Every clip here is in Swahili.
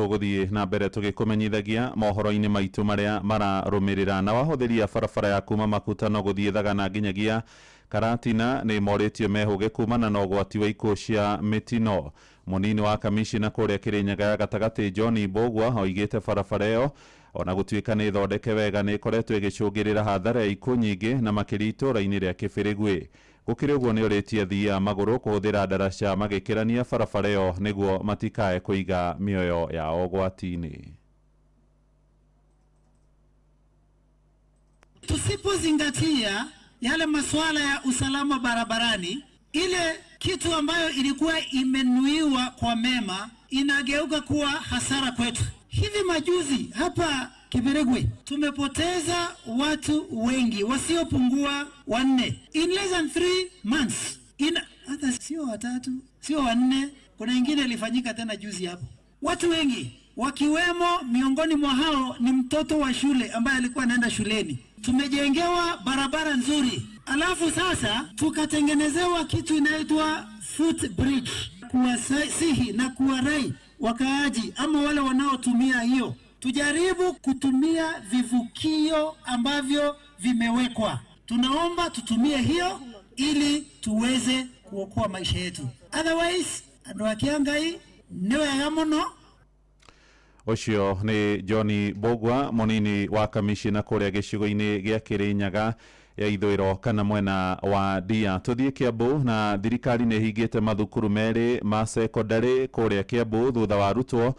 tuguthie na mbere tugikumenyithagia mohoro-ini maitu maria mararumirira na wahuthĩria barabara ya kuma Makuta no guthie Thagana nginyagia Karatina ni moritio mehuge kumana na ugwati wa ikuũ cia mitino. Munini wa kamishina kuria Kirinyaga ya gatagati John Mbugua oigite barabara iyo ona gutuika ni thondeke wega ni ikoretwo igicungirira hathara ya ikuũ nyingi na makĩria itũra-inĩ rĩa Kĩbĩrĩgwĩ. Gũkĩrĩ ũguo nĩ ũrĩtie athii a magũrũ kũhũthĩra ndaraca magĩkĩrania barabara ĩyo nĩguo matikae kũiga mĩoyo yao ũgwati-inĩ. Tusipozingatia yale masuala ya usalama barabarani, ile kitu ambayo ilikuwa imenuiwa kwa mema inageuka kuwa hasara kwetu. Hivi majuzi hapa Kĩbĩrĩgwĩ tumepoteza watu wengi wasiopungua 4 in less than 3 months. Hata sio 3, sio 4, kuna ingine ilifanyika tena juzi hapo. Watu wengi wakiwemo, miongoni mwa hao ni mtoto wa shule ambaye alikuwa anaenda shuleni. Tumejengewa barabara nzuri, alafu sasa tukatengenezewa kitu inaitwa footbridge, kuwasihi na kuwarai wakaaji ama wale wanaotumia hiyo, tujaribu kutumia vivukio ambavyo vimewekwa. Tunaomba tutumie hiyo ili tuweze kuokoa maisha yetu. Otherwise, andu akiangai niwe gamono. Ucio ni John Mbugua, munini wa kamishina kuria gicigo-ini gia Kirinyaga ya ithũĩro kana mwena wa Ndia. Tuthie Kiambu na thirikari nĩ hingĩte mathukuru merĩ ma secondary kuria Kiambu thutha wa arutwo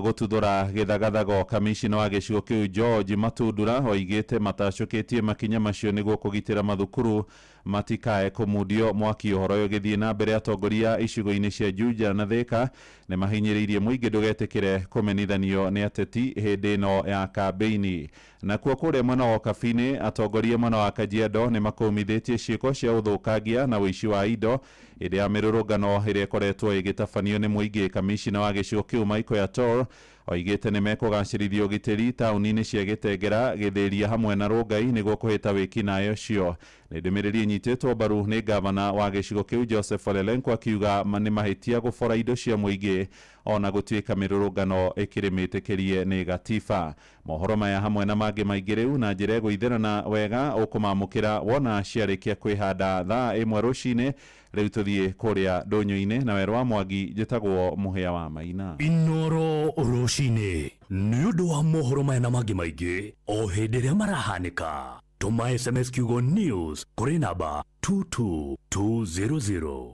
gututhura githagathago. Kamishina wa gicigo kiu George Matundura oigite matacukitie makinya macio niguo kugitira mathukuru matikae kumudio mwaki. Uhoro uyu githie na mbere, atongoria icigo-ini cia Juja na Thika ni mahinyiriirie muingi ndugetikire kumenithanio ni ateti hindi ino ya kambeini. Na kuo kuria mwena wa Kabini, atongoria mwena wa Kajiado ni makumithitie ciiko cia uthukagia na wici wa indo indi ya mirurungano iria ikoretwo igitabanio ni muingi. Kamishina wa gicigo kiu Michael Yator oigite ni mekugacirithia ugitiri tauni-ini cia Gitengera, Githiria hamwe na Rongai niguo kuhita wikinayo cio. Ni ndumiriri nyititwo mbaru ni gavana wa gicigo kiu Joseph Olelenko akiuga ni mahitia gubora indo cia muingi ona gutuika mirurungano ikirimitikirie ni gatiba. Mohoro maya hamwe na mangi maingi riu na njira guitherana wega ukumamukira wona ciarikia kwihanda thaa 1 rucini. Riu tuthie kuria ndunyu-ini na Werwa Mwangi, njitagwo Muhia wa Maina. Inoro rucini ni undu wa mohoro maya na mangi maingi o hindi ria marahanika. Tuma SMS kiugo news kuri namba 22200.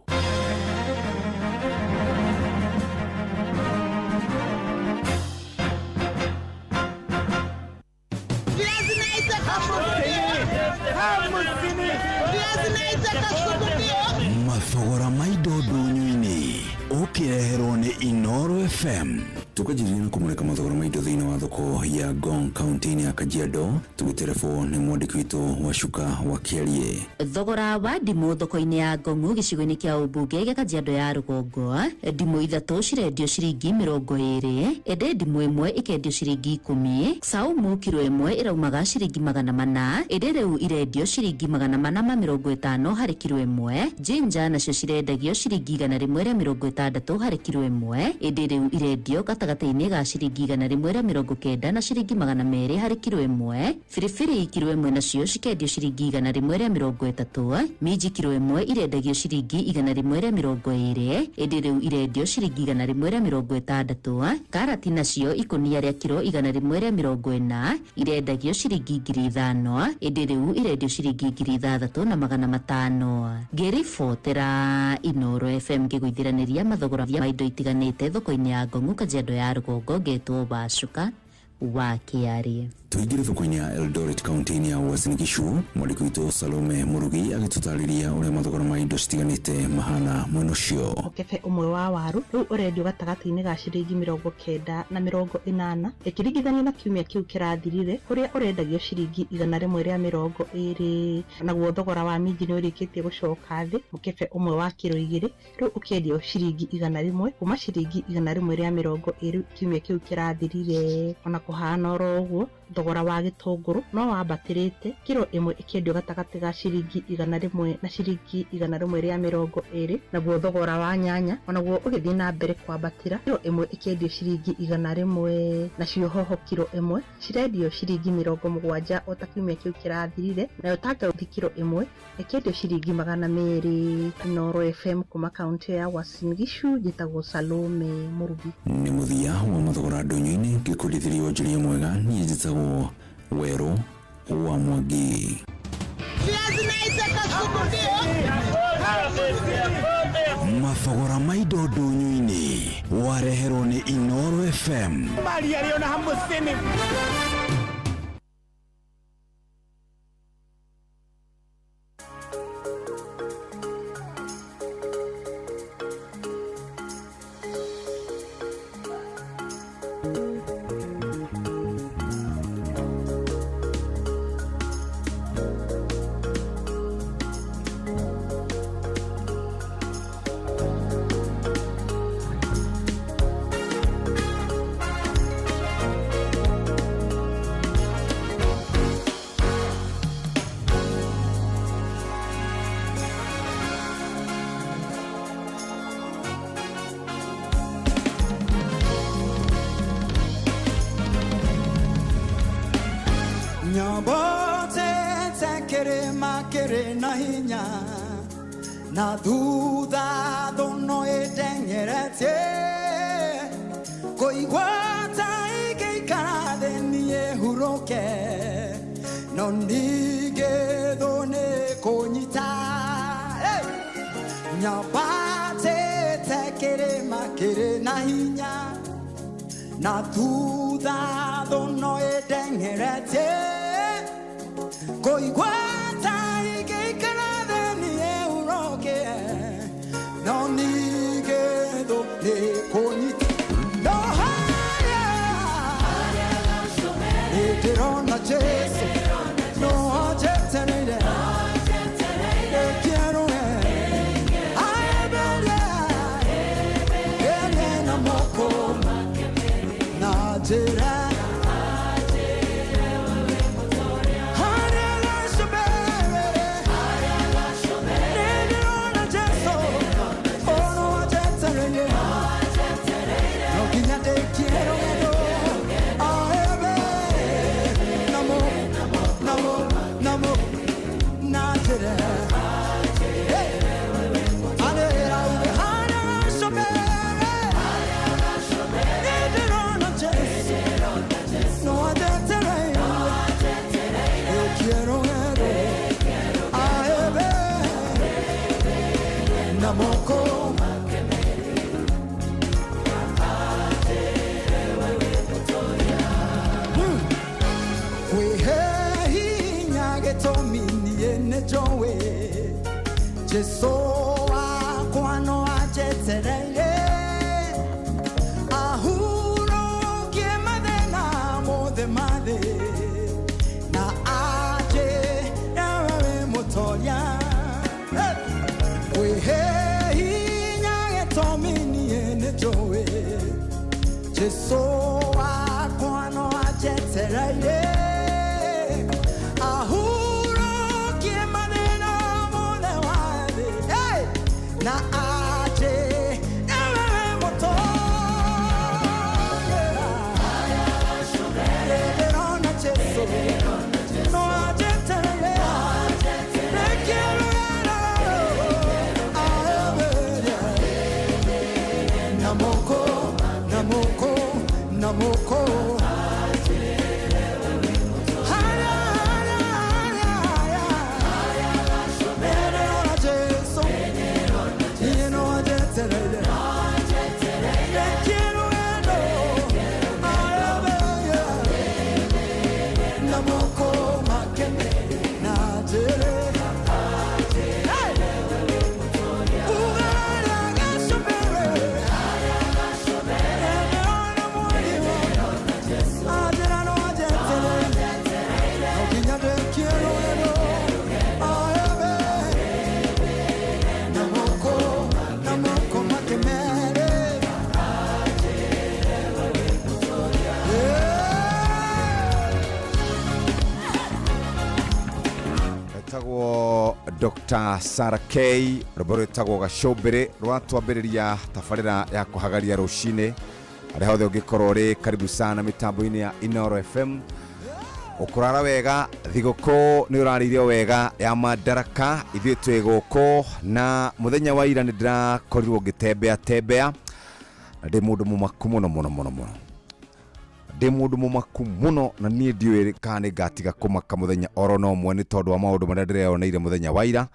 Mathogora maido ndunyu-ini ukireherwo ni Inoro FM. Tukajirina na kumulika mathogora maido thĩinĩ wa thoko ya Ngong kaunti-inĩ ya Kajiado. Tugiterefo ni mwandiki witu wa Shuka wa Kiarie. Thogora wa ndimũ thoko-inĩ ya Ngong gĩcigo-inĩ kĩa ũmbunge gĩa Kajiado ya rũgongo, ndimũ ithatũ cirendio ciringi 20, ende ndimũ ĩmwe ikendio ciringi 10, saumu kilo ĩmwe iraumaga ciringi 400, ende rĩu irendio ciringi 450 harĩ kilo ĩmwe. Ginger nacio cirendagio ciringi 160 harĩ kilo ĩmwe, ende rĩu irendio gatagatĩ-inĩ ga ciringi 190 na ciringi 200 harĩ kilo ĩmwe. Firifiri kilo ĩmwe nacio cikendio ciringi 130, minji kilo ĩmwe irendagio ciringi 120, ende rĩu irendio ciringi 160. Karati nacio ikonia rĩa kilo 140 irendagio ciringi 5,000, ende rĩu irendio ciringi 3,500. Ngĩribotera Inoro FM ngĩgũithiranĩria mathogora ma indo itiganĩte thoko-inĩ ya Ngong Kajiado ya rũgongo, ngetwo Bacuka wa Kiarie. Tuingire thoko-inĩ ya Eldoret kaunti-inĩ ya Uasin Gishu. Mwandiki witu Salome Murugi agitutariria uria mathogora ma indo citiganĩte mahana mwena ũcio. Mũkebe ũmwe wa waru rĩu ũrendio gatagatĩ-inĩ ga ciringi 90 na 80, ĩkĩringithanio na kiumia kĩu kĩrathirire kũrĩa ũrendagio ciringi 120. Naguo thogora wa minji nĩ ũrĩkĩtie gũcoka thĩ. Mũkebe ũmwe wa kilo 2 rĩu ũkendio ciringi 100 kuma ciringi 120 kiumia kĩu kĩrathirire. Ona kũhana oro ũguo thogora wa gĩtũngũrũ no wambatĩrĩte, kiro ĩmwe ĩkĩendio gatagatĩ ga ciringi 100 na ciringi 120, naguo thogora wa nyanya onaguo ũgĩthiĩ na mbere kwambatĩra, kiro ĩmwe ĩkĩendio ciringi 100, nacio hoho kiro ĩmwe cirendio ciringi 70 o ta kiumia kĩu kĩrathirire, nayo tangauthi kiro ĩmwe ĩkĩendio ciringi 200. Inooro FM kuma kaunti ya Uasin Gishu, njĩtagwo Salome Murugi. nĩ mũthia wa mathogora ndũnyũ-inĩ ngĩkũrithĩria wonjoria mwega, niĩ njĩtagwo Werũ wa Mwangi. Mathogora ma indo ndũnyũ-inĩ wareherwo nĩ Inooro FM. Na duda dono etengerete koigwata ikikade niye huroke no nige done konyita nyabate tekere makere na hinya na duda dono etengerete koigwata no nigedo le konit no haya eterona jesu no ajetenere quiero ay bella na moko na jera Jeso akwano ajetereye ahuro kiemade mode made na aje yawe motoya wehe hinya etomini enejowe Jeso akwano ajetereye na aje ewe moto erona cheso no aje tere namoko namoko namoko Dr. Sarah K ruboro etagwo Gacombere rwatwambĩrĩria tabarĩra ya kũhagaria rũcinĩ arĩa hothe ũngĩkorwo rĩ karibu sana mitambo-inĩ ya Inoro FM ukurara wega thigũkũ nĩ ũrarĩire wega ya Madaraka ithuĩ twĩ gũkũ na mũthenya wa ira nĩ ndĩrakorirwo ngĩtembea na ndĩ mũndũ mũmaku mũno ndĩ mũndũ mũmaku mũno na niĩ ndiũĩ kana ngatiga kũmaka mũthenya oro no mwe nĩ tondũ wa maũndũ marĩa ndĩreyoneire mũthenya wa ira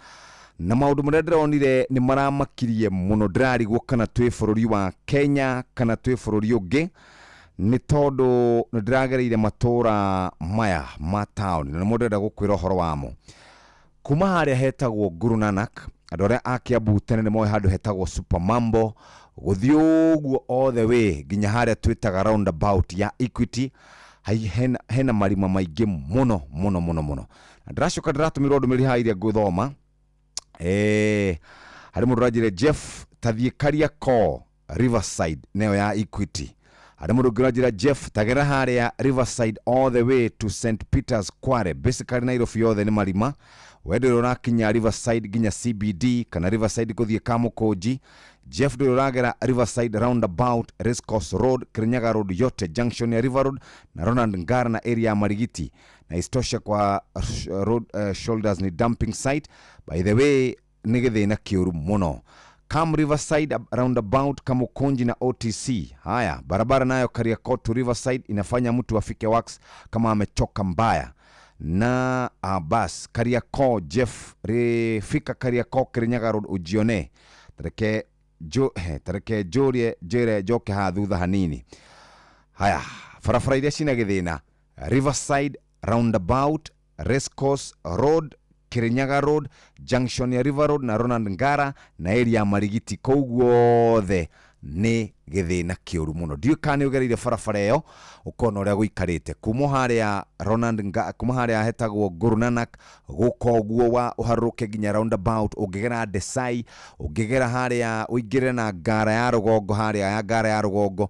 na maũndũ marĩa ndĩronire nĩ maramakirie mũno ndĩrarigwo kana twĩ bũrũri wa Kenya kana twĩ bũrũri ũngĩ nĩ tondũ nĩ ndĩragereire matũra maya ma town na mũndũ enda gũkwĩra ũhoro wamo kuma harĩa hetagwo Guru Nanak andũ arĩa a Kiambu tene nĩ moĩ handũ hetagwo Super Mambo gũthiĩ ũguo all the way nginya harĩa twĩtaga roundabout ya Equity hena marima maingĩ mũno na ndĩracoka ndĩratũmĩrwo ndũmĩrĩri haha iria ngũthoma harĩ mũndũ ũranjĩre Jeff tathiĩ Kariakoo Riverside nĩyo ya Equity harĩ mũndũ ũngĩ ũranjĩra Jeff tagera harĩa Riverside all the way to St. Peter's Kware basically Nairobi yothe nĩ marima wendero ũrakinya Riverside nginya CBD kana Riverside gũthiĩ Kamukunji Jeff ndio ũragera Riverside roundabout Racecourse Road Kirinyaga Road yote junction ya River Road na Ronald Ngara na area ya Marigiti na istosha kwa road shoulders ni dumping site by the way nĩ gĩthĩna kĩũru mũno Kam Riverside roundabout Kamukunji na OTC haya barabara nayo Kariakoo to Riverside inafanya mtu afike works kama amechoka mbaya na bas Kariakoo Jeff fika Kariakoo Kirinyaga Road ujione tareke jere joke ha thutha hanini haya farafara iria cina gĩthĩna Riverside roundabout Racecourse Road Kirinyaga Road junction ya River Road na Ronald Ngara na area ya Marigiti koguothe nĩ gĩthĩna kĩũru mũno ndiũ kana ũgereire farafara ĩyo ukona ũrĩa gũikarĩte kuma harĩa Ronald Ngara kuma harĩa hetagwo Guru Nanak gũka ũguo wa ũharũke nginya roundabout ũngĩgera Desai ũngĩgera harĩa ũingĩre na Ngara ya Rũgongo harĩa ya Ngara ya Rũgongo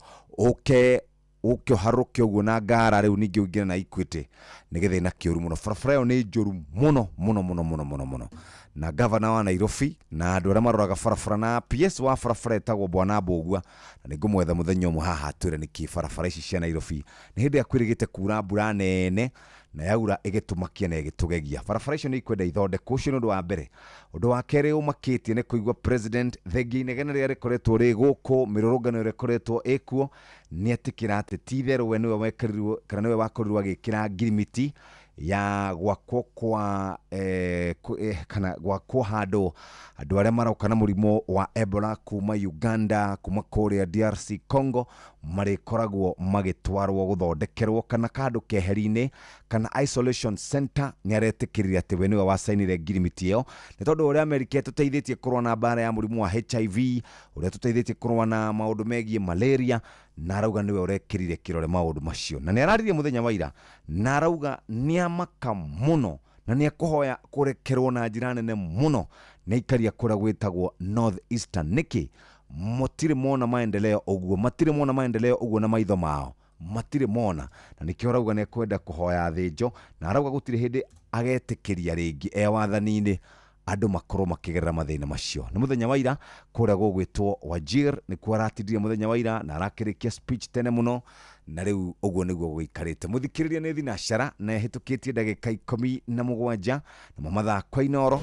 ũkĩharũke ũguo na Ngara rĩu ningĩ ũingĩre na Equity nĩ gĩthĩna kĩũru mũno farafara ĩyo nĩ njũru mũno na governor wa Nairobi na andũ arĩa maroraga farafara na PS wa farafara etagwo Bwana Mbũgua na nĩngũmwetha mũthenya ũmwe haha twĩre nĩkĩ farafara ici cia Nairobi nĩ hĩndĩ ya kwĩrĩgĩte kura mbura nene na yaura ĩgĩtũmakia na ĩgĩtũgegia farafara icio nĩ ikwenda ithondekwo ũcio nĩ ũndũ wa mbere ũndũ wa kerĩ ũmakĩtie nĩ kũigua president thengia inegene rĩrĩa rĩkoretwo rĩ gũkũ mĩrũrũngano ĩrĩa ĩkoretwo ĩkuo nĩ etĩkĩra atĩ ti-itherũ we nĩwe wekĩrirwo kana nĩwe wakorirwo agĩkĩra ngirimiti ya gwakwo kwa kana gwakwo handũ andũ arĩa marauka na mũrimũ wa Ebola kuma Uganda kuma kũrĩa DRC Congo marĩkoragwo magĩtwarwo gũthondekerwo kana kandũ keheri-inĩ kana isolation center nĩ aretĩkĩrire atĩ we nĩwe wasainire ngirimiti ĩyo nĩ tondũ ũrĩa Amerika tũteithĩtie kũrũa na mbara ya mũrimũ wa HIV ũrĩa tũteithĩtie kũrũa na maũndũ megiĩ malaria na arauga nĩwe ũrekĩrire kĩrore maũndũ macio na nĩ araririe mũthenya wa ira na arauga nĩ amaka mũno na nĩ ekũhoya kũrekerwo na njĩra nene mũno nĩ ikaria kũrĩa gwĩtagwo North Eastern nĩkĩ matirĩ mona maendeleo ũguo na maitho mao matirĩ mona na nĩkĩo arauga nĩ ekwenda kũhoya thĩnjo na arauga gũtirĩ hĩndĩ agetĩkĩria rĩngĩ wathaninĩ andũ makorwo makĩgerera mathĩna macio nĩ mũthenya wa ira kũrĩa gũgwĩtwo Wajir nĩ kuo aratirie mũthenya wa ira na arakĩrĩkia speech tene mũno na rĩu ũguo nĩguo gũikarĩte mũthikĩrĩria nĩ thinacara na hĩtũkĩtie ndagĩka 17 na mathako Inoro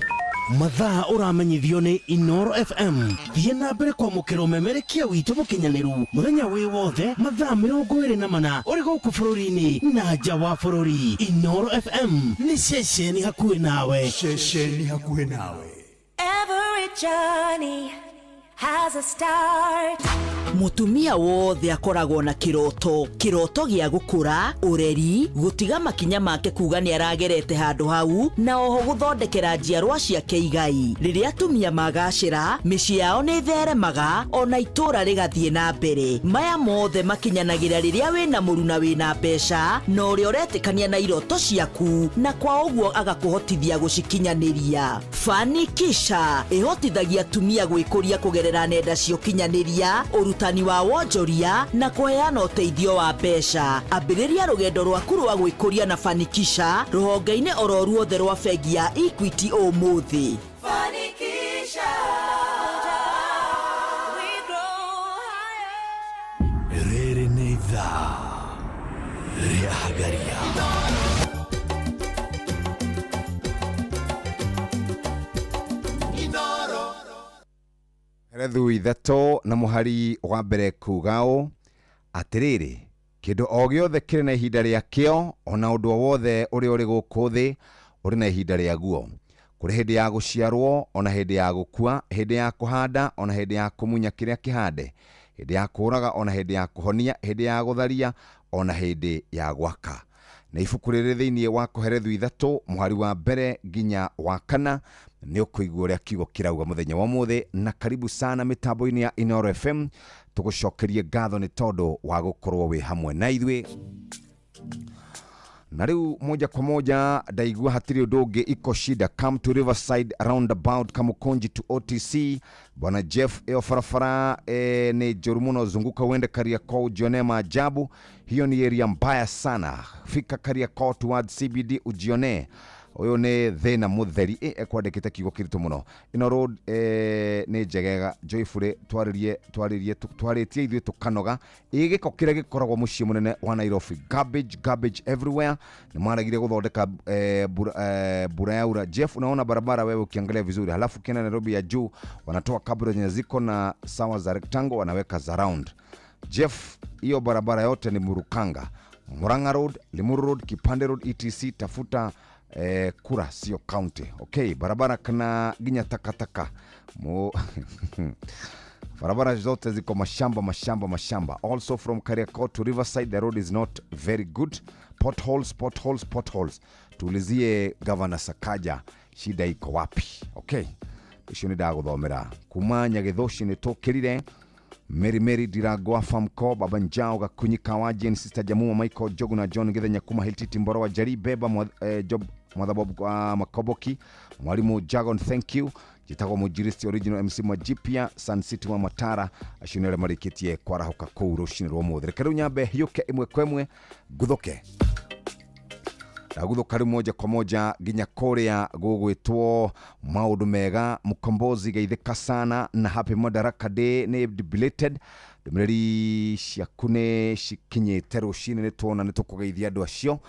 mathaa ũramenyithio nĩ Inoro FM thiĩ na mbere kwamũkĩra ũmemerekia witũ mũkinyanĩru mũthenya wĩ wothe mathaa 24 ũrĩ gũkũ bũrũri-inĩ na nja wa bũrũri Inoro FM nĩ ceceni hakuhĩ nawe Every journey has a start. Mutumia wothe akoragwo na kiroto gĩa gũkũra ũreri gũtiga makinya make kuga nĩ aragerete handũ hau na oho gũthondekera njiarwa ciake igai rĩrĩa atumia magacĩra mĩciĩ yao nĩ theremaga ona itũra rĩgathiĩ na mbere maya mothe makinyanagĩra rĩrĩa wĩna mũru na wĩna mbeca na ũrĩa ũretĩkania na iroto ciaku na kwa ũguo agakũhotithia gũcikinyanĩria Fanikisha ĩhotithagia atumia gwĩkũria kũgerera nenda cia ũkinyanĩria ũrutani wa wonjoria na kũheana ũteithio wa mbeca. Ambĩrĩria rũgendo rwaku rwa gwĩkũria na Fanikisha rũhonge-inĩ oro ruothe rwa bengi ya Equity ũmũthĩ. Fanikisha. Rĩrĩ nĩ ithaa rĩa Hagaria. Rethu ithatũ na mũhari wa mbere kugao atĩrĩrĩ, kĩndũ o gĩothe kĩrĩ na ihinda rĩakĩo, ona ũndũ o wothe ũrĩa ũrĩ gũkũ thĩ ũrĩ na ihinda rĩaguo. Kũrĩ hĩndĩ ya gũciarwo, ona hĩndĩ ya gũkua, hĩndĩ ya kũhanda, ona hĩndĩ ya kũmunya kĩrĩa kĩhande, hĩndĩ ya kũraga, ona hĩndĩ ya kũhonia, hĩndĩ ya gũtharia, ona hĩndĩ ya gwaka. Na ibuku rĩrĩ thĩinĩ wa Kũherethu ithatũ mũhari wa mbere nginya wa kana nĩ ũkũigua ũrĩa kiugo kĩrauga mũthenya wa ũmũthĩ. Na karibu sana mĩtambo-inĩ ya Inoro FM, tũgũcokerie ngatho nĩ tondũ wa gũkorwo wĩ hamwe na ithuĩ. Na rĩu moja kwa moja ndaigua hatirĩ ũndũ ũngĩ iko shida. Come to Riverside roundabout Kamukonji to OTC. Bwana Jeff, eo farafara ni njũru mũno, zunguka uende Kariakoo ujione maajabu. Hiyo ni area mbaya sana. Fika Kariakoo towards CBD ujione. Oyo nĩ thĩna mũtheri ekwandĩkĩte kiugo kĩritũ mũno. Ino road nĩ njegega. Joyfully twarĩtie ithuĩ tũkanoga. Gĩko kĩrĩa gĩkoragwo mũciĩ mũnene wa Nairobi. Garbage everywhere. Nĩ maragire gũthondeka bura yaura. Jeff, unaona barabara wewe ukiangalia vizuri. Halafu kena Nairobi ya juu wanatoa kabla zenye ziko na sawa za rectangle wanaweka za round. Jeff, hiyo barabara yote ni Murukanga. Murang'a Road, Limuru Road, Kipande Road, ETC, tafuta kura sio county. Okay, barabara kana ginya takataka. Barabara zote ziko mashamba. Also from Kariakoo to Riverside, the road is not very good. Potholes. Tuulizie Governor Sakaja, shida iko wapi? Okay, icio nĩ ndagũthomera. Kuma Nyagĩthũci nĩ tũkĩrire. Mary Diragwa Famko, Baba Njao Gakunyika Wajen, Sister Jamua Michael Jogu na John Githenya Kuma Hiltiti Mboro wa Jari Beba Job Mwadhabob Makoboki, Mwalimu Jagon, thank you. Jitago Mujiristi original MC Majipia, Sun City wa Matara, ashunere marikitie kwa rahoka kuu rushini rwa mũthĩ. Reke nyambe hiuke imwe kwemwe guthoke. Guthoka moja kwa moja ginya Korea gũgwĩtwo maũndũ mega. Mkombozi geithĩka sana na happy Madaraka Day nĩ belated. Ndũmĩrĩri ciaku nĩ cikinyĩte rũcinĩ nĩ tuona nĩ tũkũgeithia andũ acio.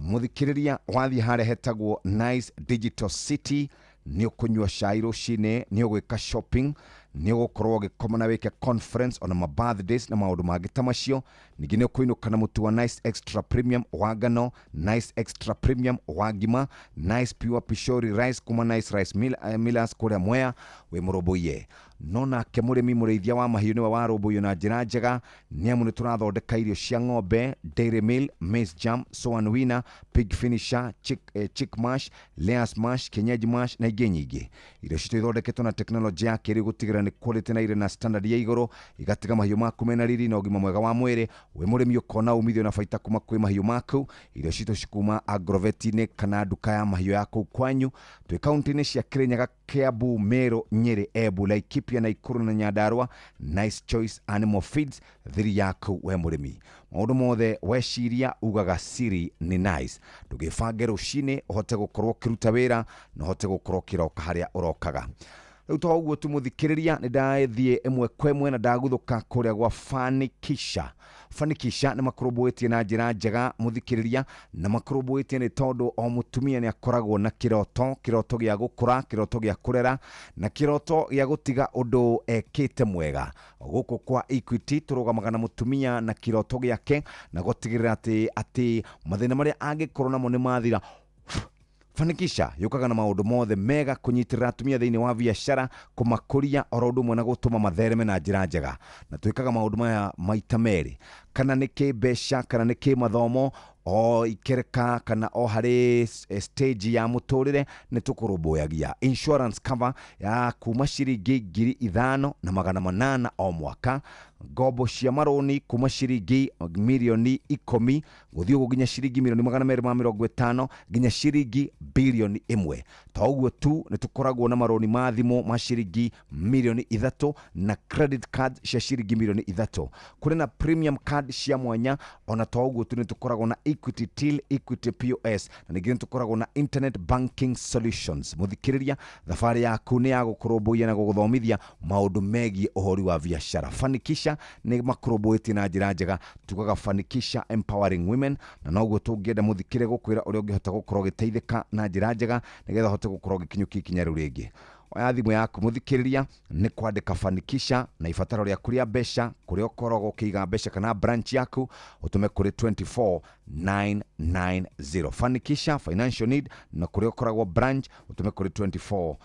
Mũthikĩrĩria wathiĩ harĩa hetagwo Nice Digital City nĩ ũkũnyua cai rũcinĩ, nĩ ũgwĩka shopping, nĩ ũgũkorwo ũgĩkoma na wĩke conference on my birthdays na maũndũ mangĩ ta macio. Ningĩ nĩ ũkũinũka na mũtu wa Nice Extra Premium wa ngano, Nice Extra Premium wa ngima, Nice Pure Pishori Rice kuma Nice Rice Millers kũrĩa Mwea wĩ mũrũmbũiye. No nake mũrĩmi mũrĩithia wa mahiũ nĩwe warũmbũiyo na njĩra njega, nĩ amu nĩ tũrathondeka irio cia ng'ombe, Dairy Meal, Maize Jam, Soan Winner, Pig Finisher, Chick Mash, Layers Mash, Kienyeji Mash na ingĩ nyingĩ. Irio citũ ithondeketwo na teknolojĩ ya kĩrĩu gũtigĩrĩra nĩ quality na irĩ na standard ya igũrũ, igatiga mahiũ maku mena riri na ũgima mwega wa mwĩrĩ. Wĩ mũrĩmi ũkona umithio na baita kuma kwĩ mahiũ maku. Irio citũ cikuma Agrovet-inĩ kana nduka ya mahiũ yaku kwanyu. Twĩ kaunti-inĩ cia Kirinyaga, Kiambu, Meru, Nyeri, Embu, Laikipia, Nakuru na Nyandarua. Nice Choice Animal Feeds thiri yaku we mũrĩmi. Maũndũ mothe weciria ugaga siri ni Nice. Ndũgĩbange rũcinĩ ũhote gũkorwo ũkĩruta wĩra na ũhote gũkorwo ũkĩroka harĩa ũrokaga. Rĩu to ũguo tu mũthikĩrĩria, nĩ ndathiĩ ĩmwe kwa ĩmwe na ndagũthũka kũrĩa gwa Fanikisha. Fanikisha nĩ makũrũmbũĩtie na njĩra njega mũthikĩrĩria, na makũrũmbũĩtie nĩ tondũ o mũtumia nĩ akoragwo na kĩroto gĩa gũkũra, kĩroto gĩa kũrera na kĩroto gĩa gũtiga ũndũ ekĩte mwega. Gũkũ kwa Equity tũrũgamaga na mũtumia na kĩroto gĩake na gũtigĩrĩra atĩ mathĩna marĩa angĩkorwo namo nĩ mathira. Fanikisha yukaga na maũndũ mothe mega kũnyitĩrĩra atumia thĩinĩ wa biacara, kũmakũria oro ũndũ ũmwe na gũtũma mathereme na njĩra njega. Na twĩkaga maũndũ maya maita merĩ. kana nĩ kĩmbeca kana nĩ kĩmathomo o ikereka kana o harĩ stage ya mũtũrĩre nĩ tũkũrũmbũyagia insurance cover ya kuma ciringi 5,800 o mwaka, ngombo cia maroni kuma ciringi milioni 10 gũthiĩ gũkinya ciringi milioni 250 nginya ciringi bilioni 1. Toguo tu nĩ tũkoragwo na maroni ma thimũ ma ciringi milioni 3 na credit card cia ciringi milioni 3. Kũrĩ na premium card cia mwanya, ona toguo tu nĩ tũkoragwo na Equity Till, Equity POS, na ningĩ nĩ tũkoragwo na internet banking solutions. Mũthikĩrĩria, thabarĩ yaku nĩ ya gũkũrũmbũiya na gũgũthomithia maũndũ megiĩ ũhori wa biacara. Fanikisha nĩ makũrũmbũĩtie na njĩra njega, tugaga Fanikisha empowering women, na noguo tũngĩenda mũthikĩre gũkwĩra ũrĩa ũngĩhota gũkorwo ũgĩteithĩka na njĩra njega nĩgetha ũhote gũkorwo ũgĩkinyũkia ikinya rĩu rĩngĩ. Oya thimũ yaku mũthikĩrĩria nĩ kwandĩka Fanikisha na ibataro rĩaku rĩa mbeca kũrĩa ũkoragwo ũkĩiga mbeca kana branch yaku ũtũme kũrĩ 24990. Fanikisha financial need na kũrĩa ũkoragwo branch ũtũme kũrĩ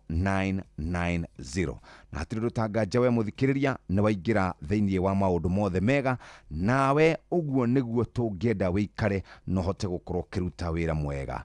24990. Na hatirĩ rũtanganja we mũthikĩrĩria nĩ waingĩra thĩinĩ wa maũndũ mothe mega, nawe ũguo nĩguo tũngĩenda wĩikare na ũhote gũkorwo ũkĩruta wĩra mwega.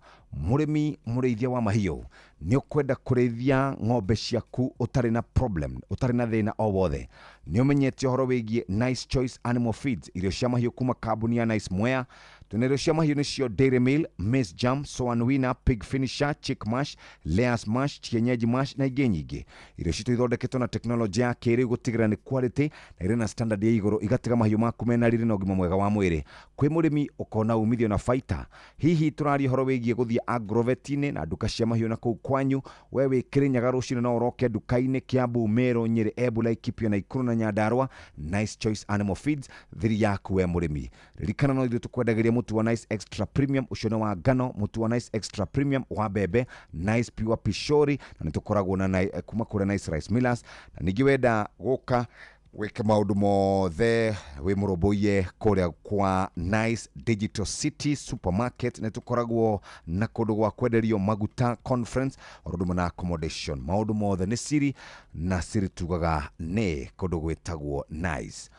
Mũrĩmi mũrĩithia wa mahiũ nĩ ũkwenda kũrĩithia ng'ombe ciaku ũtarĩ na problem, ũtarĩ na thĩna o wothe. Nĩ ũmenyete ũhoro wĩgiĩ Nice Choice Animal Feeds, irio cia mahiũ kuma kambuni ya Nice Mwea. Tuna irio cia mahiũ nĩcio Dairy Meal, Maize Jam, Soan Winner, Pig Finisher, Chick Mash, Layers Mash, Kienyeji Mash na ingĩ nyingĩ. Irio citũ ithondeketwo na teknolojia ya kĩrĩu gũtigĩrĩra nĩ quality na irĩ na standard ya igũrũ, igatiga mahiũ maku mena riri na ũgima mwega wa mwĩrĩ. Kwĩ mũrĩmi ũkona umithio na baita, hihi tũraria ũhoro wĩgiĩ gũthiĩ agrovet-inĩ na nduka cia mahiũ na kũu kwanyu, we wĩ Kĩrĩnyaga rũcinĩ no ũroke nduka-inĩ Kiambu, Meru, Nyĩrĩ, Embu, Laikipia na Ikuru na Nyandarua. Nice Choice Animal Feeds, thiri yaku we mũrĩmi. Ririkana no ithuĩ tũkwendagĩria mũtu wa Nice Extra Premium, ũcio nĩ wa ngano, mũtu wa Nice Extra Premium wa mbembe, Nice Pure Pishori, na nĩ tũkoragwo na kuma kũrĩa Nice Rice Millers. Na ningĩ wenda gũka weke maũndũ mothe wĩ mũrũmbũiye kũrĩa kwa Nice Digital City Supermarket, nĩ tũkoragwo na kũndũ gwa kwenderio maguta, conference, ũndũ na accommodation. Maũndũ mothe nĩ siri na siri tugaga nĩ kũndũ gwĩtagwo Nice.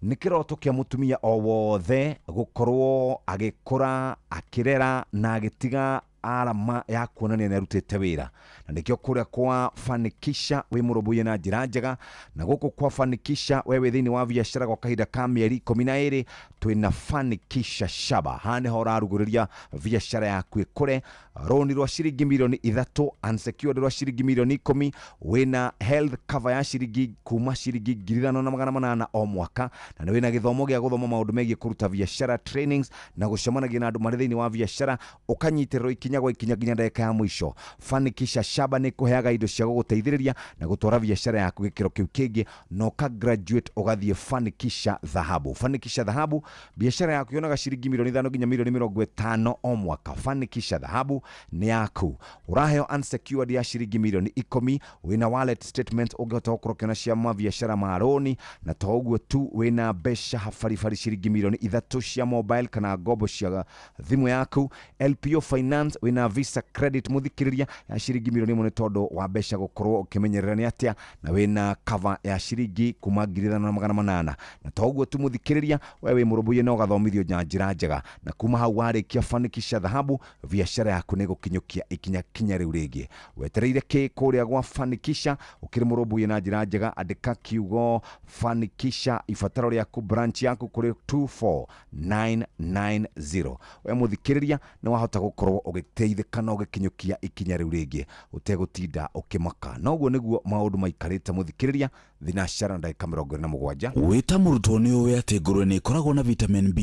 Nĩ kĩroto kĩa mũtumia o wothe gũkorwo agĩkũra, akĩrera na agĩtiga arama ya kuonania nĩ arutĩte wĩra, na nĩkĩo kũrĩa kwa Fanikisha wĩ mũrũmbũiye na njĩra njega. Na gũkũ kwa Fanikisha we wĩ thĩinĩ wa biacara gwa kahinda ka mĩeri 12 twĩna Fanikisha Shaba. Haha nĩho ũrarugũrĩria biacara yaku ĩkũre. Roni rwa ciringi milioni 3, unsecured rwa ciringi milioni 10, wĩna health cover ya ciringi kuma ciringi 5,800 o mwaka, na nĩ wĩna gĩthomo gĩa gũthoma maũndũ megiĩ kũruta biacara, trainings na gũcemanagia na andũ marĩ thĩinĩ wa biacara, ũkanyitĩrĩrwo ikinya gwa ikinya nginya ndagĩka ya mũico. Fanikisha Shaba nĩ kũheaga indo cia gũgũteithĩrĩria na gũtwara biacara yaku gĩkĩro kĩu kĩngĩ, na ũka-graduate ũgathiĩ Fanikisha Dhahabu. Fanikisha Dhahabu, biacara yaku yonaga ciringi milioni 5 nginya milioni 50 o mwaka. Fanikisha Dhahabu nĩ yaku. Ũraheo unsecured ya ciringi milioni 10, wĩna wallet statement ũngĩhota gũkorwo ũkĩona cia mabiacara ma roni, na to ũguo tu wĩna mbeca habaribari ciringi milioni 3 cia mobile kana ngombo cia thimũ yaku. LPO Finance wĩna Visa Credit mũthikĩrĩria ya ciringi milioni 1 tondũ wa mbeca gũkorwo ũkĩmenyerera nĩ atĩa, na wĩna cover ya ciringi kuma 5,800. Na to ũguo tu mũthikĩrĩria, we wĩ mũrũmbũiye na ũgathomithio na njĩra njega, na kuma hau warĩkia Fanikisha Dhahabu, biacara yaku nĩ gũkinyũkia ikinya rĩu rĩngĩ. Wetereire kĩ kũrĩa gwa Fanikisha, ũkĩrĩ mũrũmbũiye na njĩra njega, andĩka kiugo Fanikisha ibataro rĩaku branch yaku kũrĩ 24990. we mũthikĩrĩria nĩ wahota gũkorwo ũgĩteithĩka na ũgĩkinyũkia ikinya rĩu rĩngĩ ũtegũtinda ũkĩmaka. Na ũguo nĩguo maũndũ maikarĩte mũthikĩrĩria, thinacara na ndagĩka 27. Wĩta mũrutwo nĩ ũĩ atĩ ngũrwe nĩ ikoragwo na vitamin B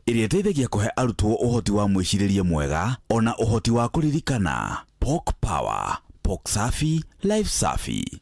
ĩrĩa ĩteithagia kũhe arutwo ũhoti wa mwĩcirĩrie mwega ona ũhoti wa kũririkana. Pork Power, Pork Safi, Life Safi.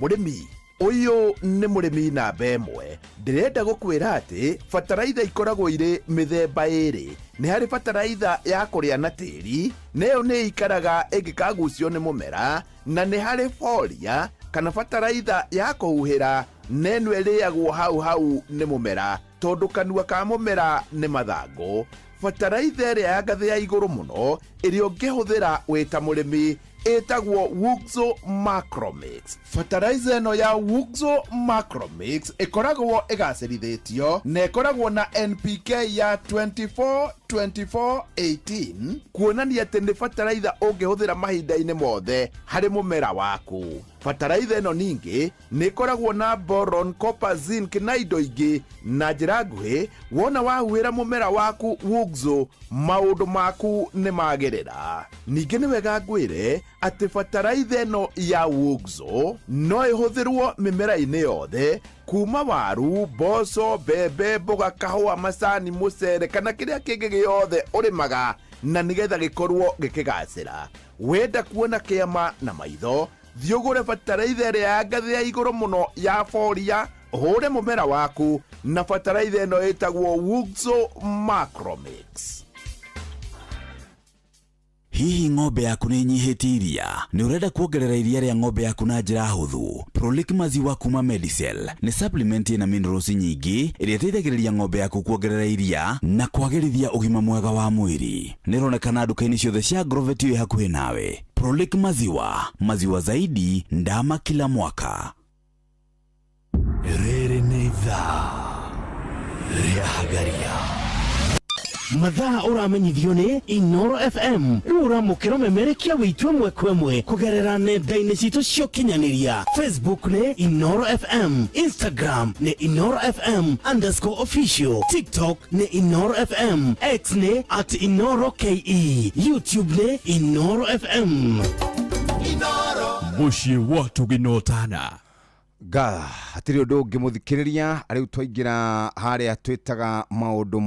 Mũrĩmi ũyũ nĩ mũrĩmi namba ĩmwe. Ndĩrenda gũkwĩra atĩ bataraitha ikoragwo irĩ mĩthemba ĩrĩ. Nĩ harĩ bataraitha ya kũrĩa na tĩri, nayo nĩ ikaraga ĩngĩkagucio nĩ mũmera, na nĩ harĩ folia kana bataraitha ya kũhuhĩra, neno ĩrĩagwo hau nĩ mũmera tondũ kanua ka mũmera nĩ mathangũ. Bataraitha ĩrĩa ya ngathĩ ya igũrũ mũno ĩrĩa ũngĩhũthĩra wĩ ta mũrĩmi ĩtagwo Wuxo Macromix. Fertilizer ĩno ya Wuxo Macromix ĩkoragwo ĩgacĩrithĩtio na ĩkoragwo na NPK ya 24-24-18, kuonania atĩ nĩ fertilizer ũngĩhũthĩra mahinda-inĩ mothe harĩ mũmera waku. Fertilizer ĩno ningĩ nĩ ĩkoragwo na boron, copper, zinc na indo ingĩ. Na njĩra nguhĩ, wona wahuhĩra mũmera waku Wuxo, maũndũ maku nĩ magĩrĩra. Ningĩ nĩ wega ngwĩre atĩ fertilizer ĩno ya Wuxo no ĩhũthĩrwo mĩmera-inĩ yothe, kuma waru, mboco, mbembe, mboga, kahũa, macani, mũcere kana kĩrĩa kĩngĩ gĩothe ũrĩmaga, na nĩgetha gĩkorwo gĩkĩgacĩra. Wenda kuona kĩama na maitho, thiĩ ũgũre fertilizer ĩrĩa ya ngathĩ ya igũrũ mũno ya Foria, ũhũre mũmera waku na fertilizer ĩno ĩtagwo Wuxo Macromix. Hihi ng'ombe yaku nĩ nyihĩtie iria? Nĩ ũrenda kuongerera iria rĩa ng'ombe yaku na njĩra hũthũ? Prolic maziwa kuma Medicel nĩ supplement ina minerals nyingĩ ĩrĩa ĩteithagĩrĩria ng'ombe yaku kuongerera iria na kwagĩrithia ũgima mwega wa mwĩrĩ. Nĩ ĩronekana nduka-inĩ ciothe cia Agrovet ĩ hakuhĩ nawe. Prolic maziwa zaidi, ndama kila mwaka. Rĩrĩ nĩ ithaa rĩa Hagaria. Mathaa ũramenyithio nĩ Inoro FM. Rĩu ũramũkĩra ũmemerekia wĩitũ ĩmwe kwa ĩmwe kũgerera nenda-inĩ citũ cia ũkinyanĩria. Facebook nĩ Inoro FM, Instagram nĩ Inoro FM_official, TikTok nĩ Inoro FM, X nĩ @InoroKE, YouTube nĩ Inoro FM. Muciĩ watu ginotana hatirĩ ũndũ ũngĩmũthikĩrĩria. Rĩu twaingĩra harĩa twĩtaga maũndũ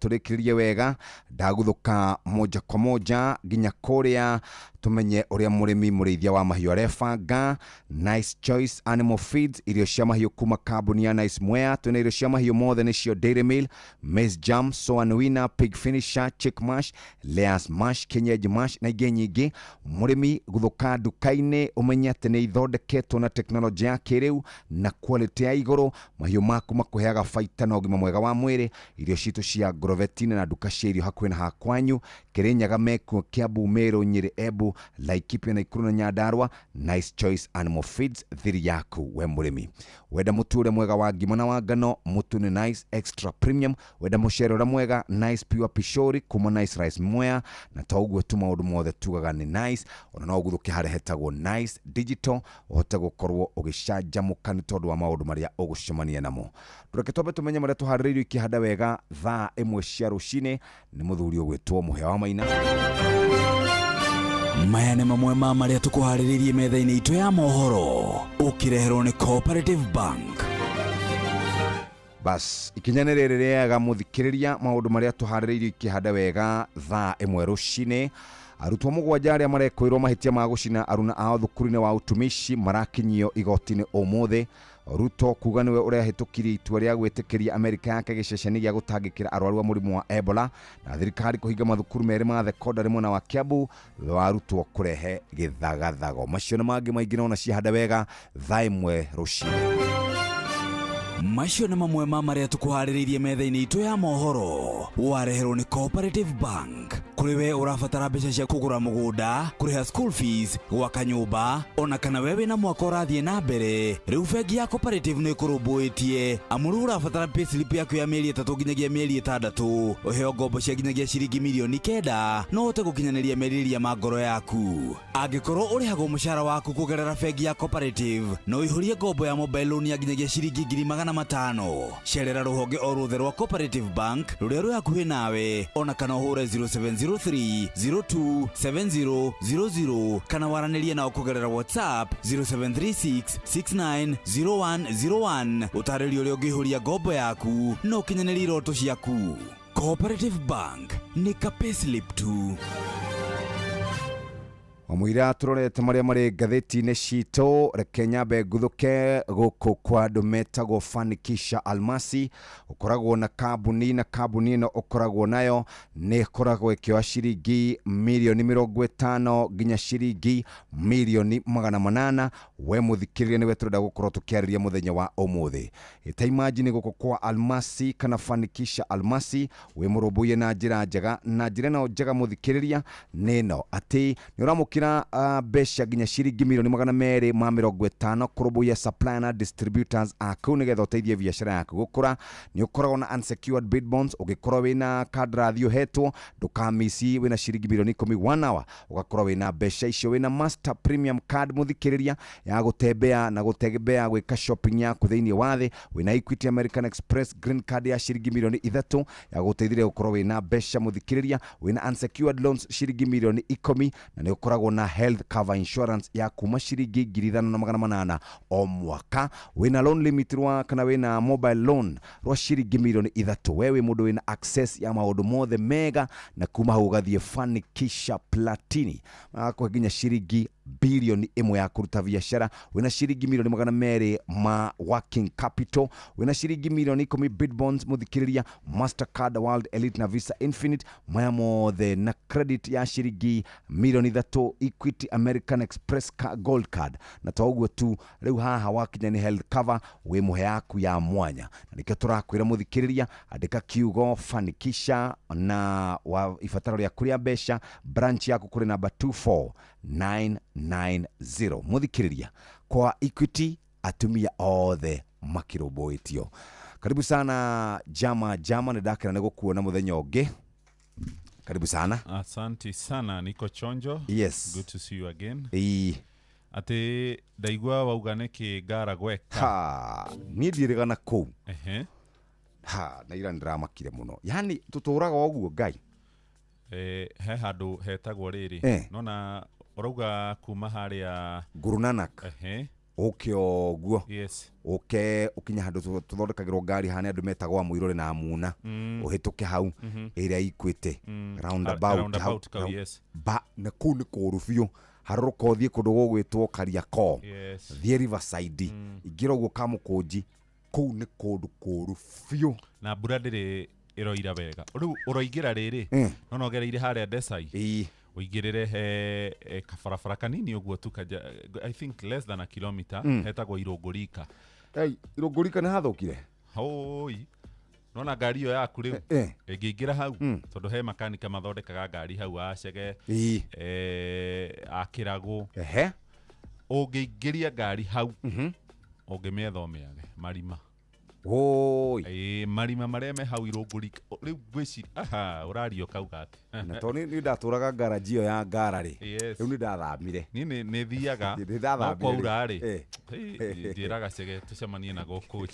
tũrĩkĩrĩrie wega, ndagũthũka moja kwa moja nginya kũrĩa tumenye ũrĩa mũrĩmi mũrĩithia wa mahiũ arebanga. Nice Choice Animal Feeds, irio cia mahiũ kuma kambuni ya Nice Mwea. Twĩna irio cia mahiũ mothe nĩcio Dairy Meal, Maize Jam, Soan Winner, Pig Finisher, Chick Mash, Layers Mash, Kienyeji Mash na ingĩ nyingĩ. Mũrĩmi gũthũka nduka-inĩ ũmenye atĩ nĩ ithondeketwo na teknolojĩ ya kĩrĩu na quality ya igũrũ, mahiũ maku makũheaga baita na ũgima mwega wa mwĩrĩ. Irio citũ cia Agrovet na nduka cia irio hakuhĩ na hakwanyu, Kĩrĩnyaga, Mekuo, Kiambu, Meru, Nyĩrĩ, Embu, Laikipia na Ikuru na Nyandarua. Nice Choice Animal Feeds, thiri yaku we mũrĩmi. Wenda mũtu ũrĩa mwega wa ngima na wa ngano, mũtu nĩ Nice Extra Premium. Wenda mũcere ũrĩa mwega, Nice Pure Pishori kuma Nice Rice Mwea. Na ta ũguo tu maũndũ mothe tugaga nĩ Nice. Ona no ũgũthũke harĩa hetagwo Nice Digital, ũhote gũkorwo ũgĩcanjamũka nĩ tondũ wa maũndũ marĩa ũgũcemania namo. Tũreke twambe tũmenye marĩa tũharĩrĩirio ikĩhanda wega thaa ĩmwe cia rũcinĩ. Nĩ mũthuri ũgwĩtwo Mũhĩa wa Maina. Maya nĩ mamwe ma marĩa tũkũharĩrĩirie metha-inĩ itũ ya mohoro, ũkĩreherwo nĩ Cooperative Bank. Bas, ikinya nĩ rĩrĩ rĩega mũthikĩrĩria, maũndũ marĩa tũharĩrĩirio ikĩhanda wega thaa ĩmwe rũcinĩ. Arutwo mũgwanja arĩa marekwĩrwo mahĩtia ma gũcina aruna ao thukuru-inĩ wa utumishi marakinyio igoti-inĩ ũmũthĩ. Ruto kuga nĩwe ũrehĩtũkirie itua rĩa gwĩtĩkĩria Amerika yake gĩceceni gĩa gũtangĩkĩra arwaru a mũrimũ wa Ebola, na thirikari kũhinga mathukuru merĩ ma thekondarĩ mwena wa Kiambu thutha wa Ruto kũrehe gĩthagathago. Macio na mangĩ maingĩ nona ciahanda wega thaa ĩmwe rũcinĩ. Macio nĩ mamwe ma marĩa tũkũharĩrĩirie metha-inĩ itũ ya mohoro, wareherwo nĩ Cooperative Bank. Kũrĩ we ũrabatara mbeca cia kũgũra mũgũnda, kũrĩha school fees, gwaka nyũmba, ona kana we wĩna mwaka ũrathiĩ na mbere, rĩu bengi ya Cooperative nĩ ĩkũrũmbũĩtie amu rĩu ũrabatara payslip yaku ya mĩeri 3 nginyagia mĩeri 6, ũheo ngombo cia nginyagia ciringi mirioni 9, no ũhote gũkinyanĩria merirĩria ma ngoro yaku. Angĩkorwo ũrĩhagwo mũcara waku kũgerera bengi ya Cooperative, no ihũrie ngombo ya mobile loan ya nginyagia ciringi 500,000. Cerera rũhonge o ruothe rwa Cooperative Bank rũrĩa rwĩ hakuhĩ nawe, ona kana ũhũre 0703027000 kana waranĩrie nao kũgerera WhatsApp 0736690101 ũtarĩrie ũrĩa ũngĩihũria ngombo yaku na ũkinyanĩrie iroto ciaku. Cooperative Bank nĩ ka payslip tu. Omwira turorete maria mari gatheti-inĩ citũ, reke nyambe nguthũke gũkũ kwa andũ metagwo Fanikisha Almasi. Ũkoragwo na kambuni ĩno ũkoragwo nayo nĩ ĩkoragwo ĩkĩoya ciringi mirioni 50 nginya ciringi mirioni 800. We mũthikĩrĩria nĩwe tũrenda gũkorwo tũkĩarĩria mũthenya wa ũmũthĩ. Ita imagine gũkũ kwa Almasi kana Fanikisha Almasi, we mũrũmbũiye na njĩra njega, na njĩra ĩno njega mũthikĩrĩria nĩ ĩno atĩ nĩ ũramũkĩra gwikira besha ginya ciringi milioni 250 kurubuya supplier na distributors aku nigetha uteithie biashara yaku gukura. Ni ukoragwo na unsecured bid bonds ugikorwo wina kadra hetwo ndukamisi wina ciringi milioni 11 hour ugakorwo wina besha icio wina master premium card muthikiriria ya gutembea na gutegebea gwika shopping yaku thiini wa thi wina Equity American Express green card ya ciringi milioni 3 ya guteithire ukorwo wina besha muthikiriria wina unsecured loans ciringi milioni 10 na ni ukoragwo na health cover insurance ya kuma ciringi 5,800 o mwaka wina loan limit rwa kana wina mobile loan rwa ciringi milioni 3 wewe mundu wina access ya maundu mothe mega na kuma hau gathie Fanikisha Platini kwa ginya ciringi bilioni 1 ya kuruta biashara wina ciringi milioni 200 ma working capital wina ciringi milioni 10 bid bonds muthikiriria Mastercard World Elite na Visa Infinite maya mothe na credit ya ciringi milioni 3 Equity American Express Gold Card na toguo tu riu haha wakinya ni health cover we muhe yaku ya mwanya na nikio turakwira muthikiriria andika kiugo Fanikisha na wa ifataro ria kuria besha branch yaku kuri namba 24990 muthikiriria kwa Equity atumia othe makiroboetio. Karibu sana Jama ni dakira ni gukuona muthenya ungi. Karibu sana. Asante sana, niko chonjo. Yes. Good to see you again. Ate daigwa waugane ki gara gweka. Ni ndirigana ku. Na ira ndiramakire muno. Yani tuturaga oguo ngai. He handu hetagwo riri. Nona urauga kuma haria Guru Nanak. Oguo. Yes. Ukinya handu tuthondekagirwo ngari hane andu metagwo Muirore na Amuna. Uhituke hau area Equity. Roundabout. Yes. Ba na ku ni kuru biu. Haruruka uthie kundu gugwitwo Kariako. Yes. Thie Riverside. Igira uguo Kamukunji. Ku ni kundu kuru biu. Na mbura ndiri iroira wega. Riu uroigira riri. No gereire haria Desai. Uigirire he kafarafara kanini uguo tu kaja, I think less than a kilometer hetagwo Irongorika. Irongorika ni hathukire. Hoi. Nona ngari yo yaku riu ingiingira hau tondu he makanika mathondekaga ngari hau acege akirago ungiingiria ngari hau ungimethomeage marima marima mareme hau Irongorika riu ngwici urario kauga ati na toni ni ndaturaga garage yo ya ngarari riu ni ndathamire ni thiaga no kwaura ri ndiraga cege tucemanie na goku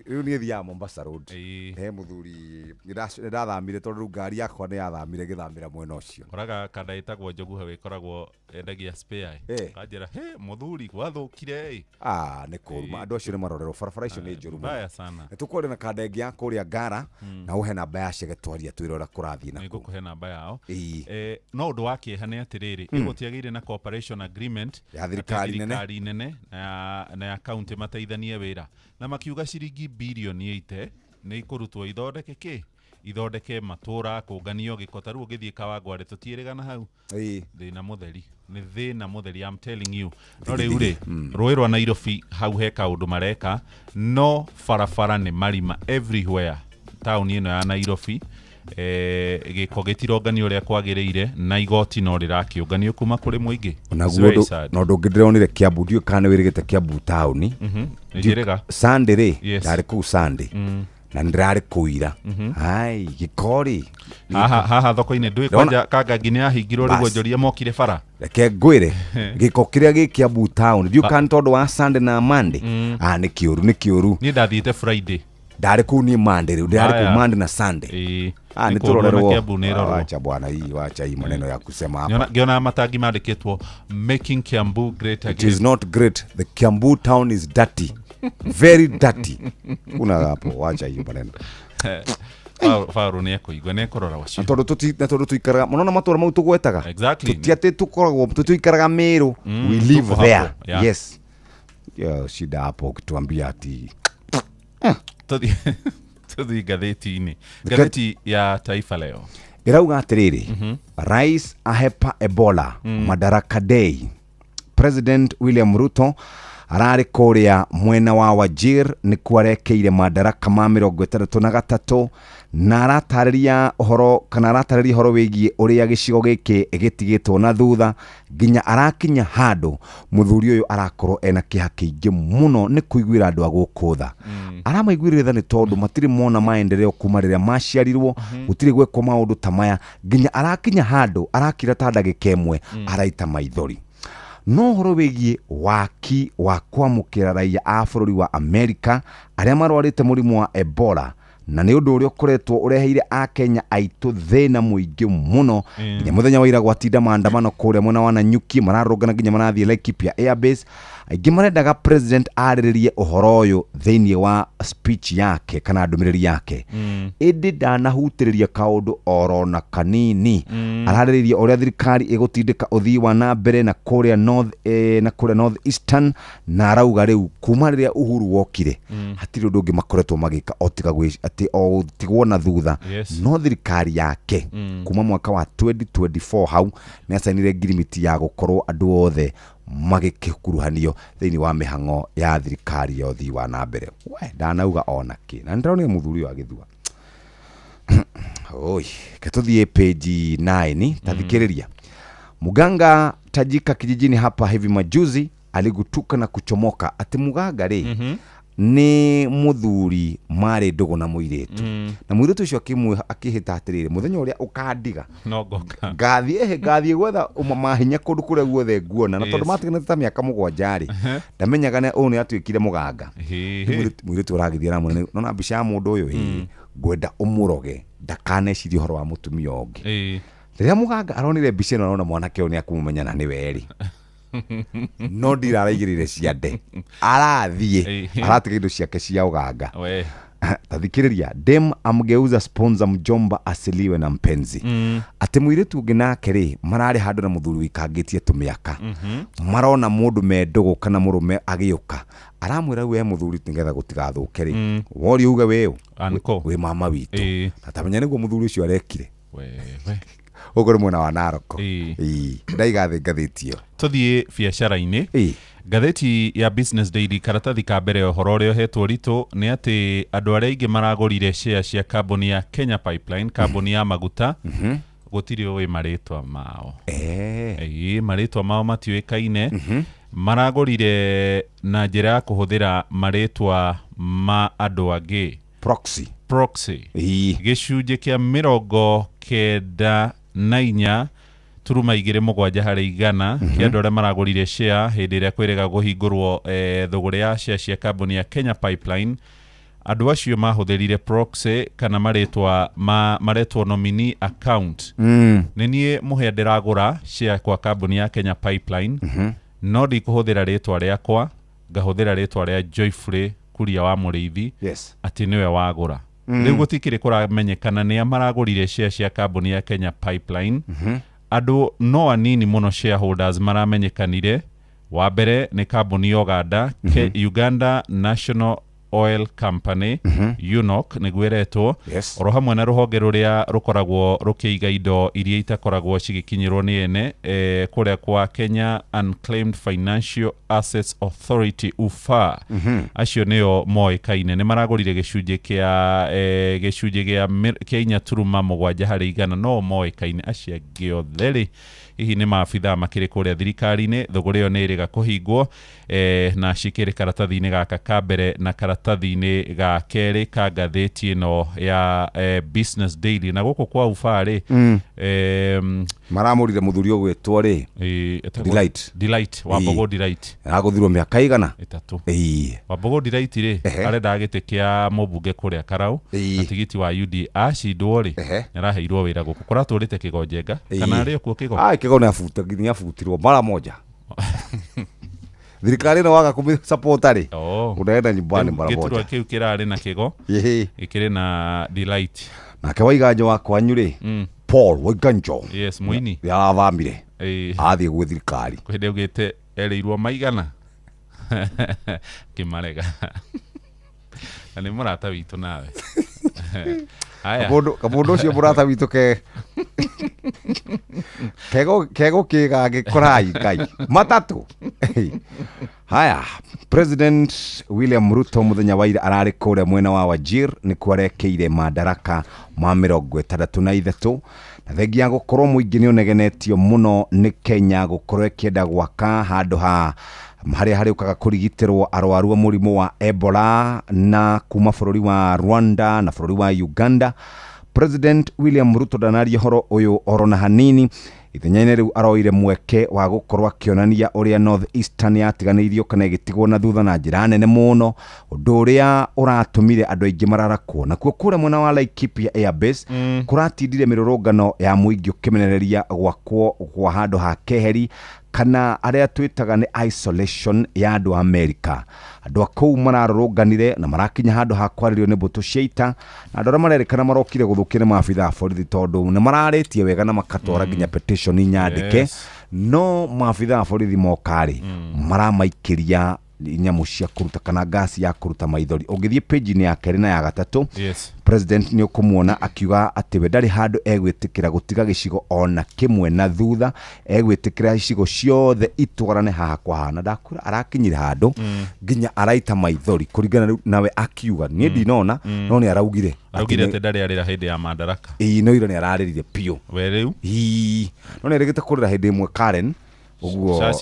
riu ni thia Mombasa Road he muthuri ni ndathamire tondu ngari yakwa ni yathamire githamira mwena ucio uraga kada itagwo Njogu hawe koragwo endagia spare kanjira muthuri gwathukire ni kuruma andu acio ni marorero barabara icio ni njuru mbaya sana tukwore na kadegi ya kuria ngara na uhe namba ya cege twaria twirora kurathie na kuhe namba yao no undu wake hane atiriri igutiagire na cooperation agreement ya thirikari nene na ya county mateithanie wira na makiuga ciringi bilioni 8 ni ikurutwo ithondeke matura kunganio gikota ru githie Kawangware tutierigana hau thina mutheri ni thina mutheri I'm telling you no riu ri roi rwa Nairobi hau he kaundu mareka no farafara ni marima everywhere town ino ya Nairobi giko gitironganio ria kwagiriire na igoti no rirakiunganio kuma kuri muingi naguo no ndungidironire Kiambu ndio kana wirigite Kiambu town njirega Sunday ri ndari ku Sunday na ndirari kuira ai gikori haha thoko-ini ndui kwanja kanga nginya hingirwo riguo njoria mokire bara reke ngwire giko kiria gi Kiambu town ndio kan tondu wa Sunday na Monday ni kiuru ni ndathiite Friday ndari ku ni Monday riu ndari ku Monday na Sunday ni turorerwo acha bwana hii wacha hii maneno ya kusema hapa ngiona matangi mandikitwo making Kiambu great again. It is not great, the Kiambu town is dirty, very dirty. Una hapo wacha hii maneno faru ne kuigwa ne korora wacio na tondu tuikaraga monona matura mau tugwetaga exactly tutiate tukoragwo tuikaraga Meru we live there yes shida hapo ukituambia ati Tudhi gazeti ya Taifa Leo irauga atiriri Rais ahepa Ebola Madaraka Day. President William Ruto ararĩ kũrĩa mwena wa Wajir nĩ kwarekeire madaraka ma 63 na aratarĩria ũhoro wĩgiĩ ũrĩa gĩcigo gĩkĩ gĩtigĩtwo na thutha nginya arakinya handũ mũthuri ũyũ arakorwo ena kĩha kĩingĩ mũno nĩ kũiguĩra andũ a gũkũ tha aramaiguĩrĩra tha nĩ tondũ matirĩ mona maendeleo kuma rĩrĩa maciarirwo gũtirĩ gwekwo maũndũ ta maya nginya arakinya handũ arakira ta ndagĩka ĩmwe araita maithori no horo wĩgiĩ waki wa kwamũkĩra raia a bũrũri wa Amerika arĩa marwarĩte mũrimũ wa Ebola na nĩ ũndũ ũrĩa ũkoretwo ũreheire a Kenya aitũ thĩna mũingĩ mũno nginya mũthenya wa ira gwatinda maandamano kũrĩa mwena wa Nanyuki mararũngana nginya marathiĩ Laikipia Airbase aingĩ marendaga president arĩrĩrie ũhoro ũyũ thĩinĩ wa speech yake kana ndũmĩrĩri yake ĩndĩ ndanahutĩrĩria kaũndũ oro na kanini ararĩrĩria ũrĩa thirikari ĩgũtindĩka ũthii wa na mbere na kũrĩa North Eastern na arauga rĩu kuma rĩrĩa Uhuru wokire hatirĩ ũndũ ũngĩ makoretwo magĩka o tigwo na thutha no thirikari yake kuma mwaka wa 2024 hau nĩ asainire ngirimiti ya gũkorwo andũ othe magĩkuruhanio thĩinĩ wa mĩhang'o ya thirikari ya ũthii wa na mbere ndanauga onakĩ na ndĩronire mũthuri ũyũ agĩthua oi ketũthiĩ page 9 tathikĩrĩria muganga tajika kijijini hapa hivi majuzi aligutuka na kuchomoka ati muganga rĩ ni muthuri mari ndogo na muiretu na muiretu ucio akihita atirire muthenya uria ukandiga no ngoka ngathie gwetha mahinya kundu kuria guothe nguona na tondu matigana ta miaka 7 ri ndamenyaga ne une atuikire muganga muiretu uragithia na munene no na mbica ya mundu uyu ngwenda umuroge ndakanecirie horo wa mutumia ungi riria muganga aronire mbica ino arona mwanake uyu ni akumumenya na ni weri no ndiraigirire ciande arathie aratiga indo ciake cia uganga tathikiriria dem amgeuza sponsor mjomba asiliwe na mpenzi ati muiretu ungi nake ri marari handu na muthuri wikangitie tumiaka marona mundu mendogo kana murume agiuka aramwira we muthuri tingetha gutigathuke ri wori uga weyo we mama witu atamenya niguo muthuri ucio arekire ogoro mwena wa Naroko ndaigathe ngathĩtio tuthie biacara-inĩ ngathĩti ya Business Daily karatathi ka mbere ũhoro ũrĩa ũhetwo ritũ nĩ atĩ andũ arĩa aingĩ maragũrire share cia kambuni ya Kenya Pipeline kambuni ya maguta gũtirĩ ũĩ marĩtwa mao marĩtwa mao matiũĩkaine maragũrire na njĩra ya kũhũthĩra marĩtwa ma andũ angĩ proxy gĩcunjĩ kĩa 94 turuma 2.7 harĩ igana kĩa andũ arĩa maragũrire share hĩndĩ ĩrĩa kwĩrĩga kũhingũrwo thũgũrĩ ya share cia kambuni ya Kenya Pipeline andũ acio mahũthĩrire proxy kana marĩtwa nominee account nĩ niĩ mũhĩa ndĩragũra share kwa kambuni ya Kenya Pipeline no ndikũhũthĩra rĩtwa rĩakwa ngahũthĩra rĩtwa rĩa Joyfrey Kuria wa Mũrĩithi atĩ nĩwe wagũra rĩu gũtikĩrĩ kũramenyekana nĩ maragũrire share cia kambuni ya Kenya Pipeline andũ no anini mũno shareholders maramenyekanire wa mbere nĩ kambuni Uganda Uganda National Oil Company UNOC nĩgwĩretwo oro hamwe na rũhonge rũrĩa rũkoragwo rũkĩiga indo iria itakoragwo cigĩkinyĩrwo nĩ ene kũrĩa kwa Kenya Unclaimed Financial Assets Authority UFA acio nĩo moĩkaine nĩ maragũrire gĩcunjĩ gĩa 4.7 harĩ igana no moĩkaine acio angĩ othe rĩ hihi nĩ maabithaa makĩrĩ kũrĩa thirikari-inĩ thũgũrĩ ĩyo nĩ ĩrĩga kũhingwo na cikĩrĩ karatathi-inĩ gaka ka mbere na karatathi-inĩ ga kerĩ ka ngathĩti ĩno ya Business Daily na gũkũ kwa UFA rĩ maramũrire mũthuri ũyũ gwĩtwo rĩ Delight Wambogo Delight agũthirwo mĩaka igana 3 Wambogo Delight rĩ arenda gĩtĩ kĩa mũmbunge kũrĩa Karau na tigiti wa UD acindwo rĩ nĩaraheirwo wĩra gũkũ kũratũrĩte Kĩgonjenga kana arĩ kuo Kĩgo nĩ abutirwo mara moja thirikari no waga kũmĩsupport rĩ ũnaenda nyumbani mara moja gĩturwa kĩu kĩrarĩ na Kĩgo gĩkĩrĩ na Delight nake Waiganjo wa kwanyu rĩ Paul Waiganjo mũini yarathamire athiĩ gwĩ thirikari hĩndĩ augĩte erĩirwo maigana kĩmarega na nĩ mũrata witũ nawe kamundu ucio mũrata witũ kego kĩga gĩkorai Ngai matatũ Haya, President William Ruto muthenya wa ira arari kuria mwena wa Wajir ni kwarekeire madaraka ma 63 na thengia gukorwo muingi ni unegenetio muno ni Kenya gukorwo kienda gwaka handu ha hari ukaga kurigitirwo arwaru murimu wa Ebola na kuma bururi wa Rwanda na bururi wa Uganda. President William Ruto danari horo uyu orona hanini ithenyaine riu aroire mweke wa gukorwo akionania uria North Eastern yatiganirio kana gitigwo na thutha na njira nene muno undu uria uratumire andu aingi mararakwo na kuo kure mwena wa Laikipia Airbase kuratindire mirurungano ya muingi ukimenereria gwakwo gwa handu ha keheri kana aria twitaga ni isolation ya andu America. Andu akou mararurunganire na marakinya handu ha kwaririo ni mbutu ciaita na andu aria marerekana marokire guthukire maabitha a borithi tondu ni mararitie wega na makatora nginya petition nyandike no maabitha a borithi mokari maramaikiria nyamu cia kuruta kana gasi ya kuruta maithori. Ungithie page ni ya keri na ya gatatu president ni ukumuona akiuga ati we ndari handu egwitikira gutiga gicigo ona kimwe na thutha, egwitikira icigo ciothe itwarane haha kwa hana. Ndakura arakinyira handu nginya araita maithori kuringana nawe akiuga ni ndinona no ni araugire ati ndari arira hindi ya madaraka no iro ni arariririe pio we riu no ni regete kurira hindi imwe Karen uguo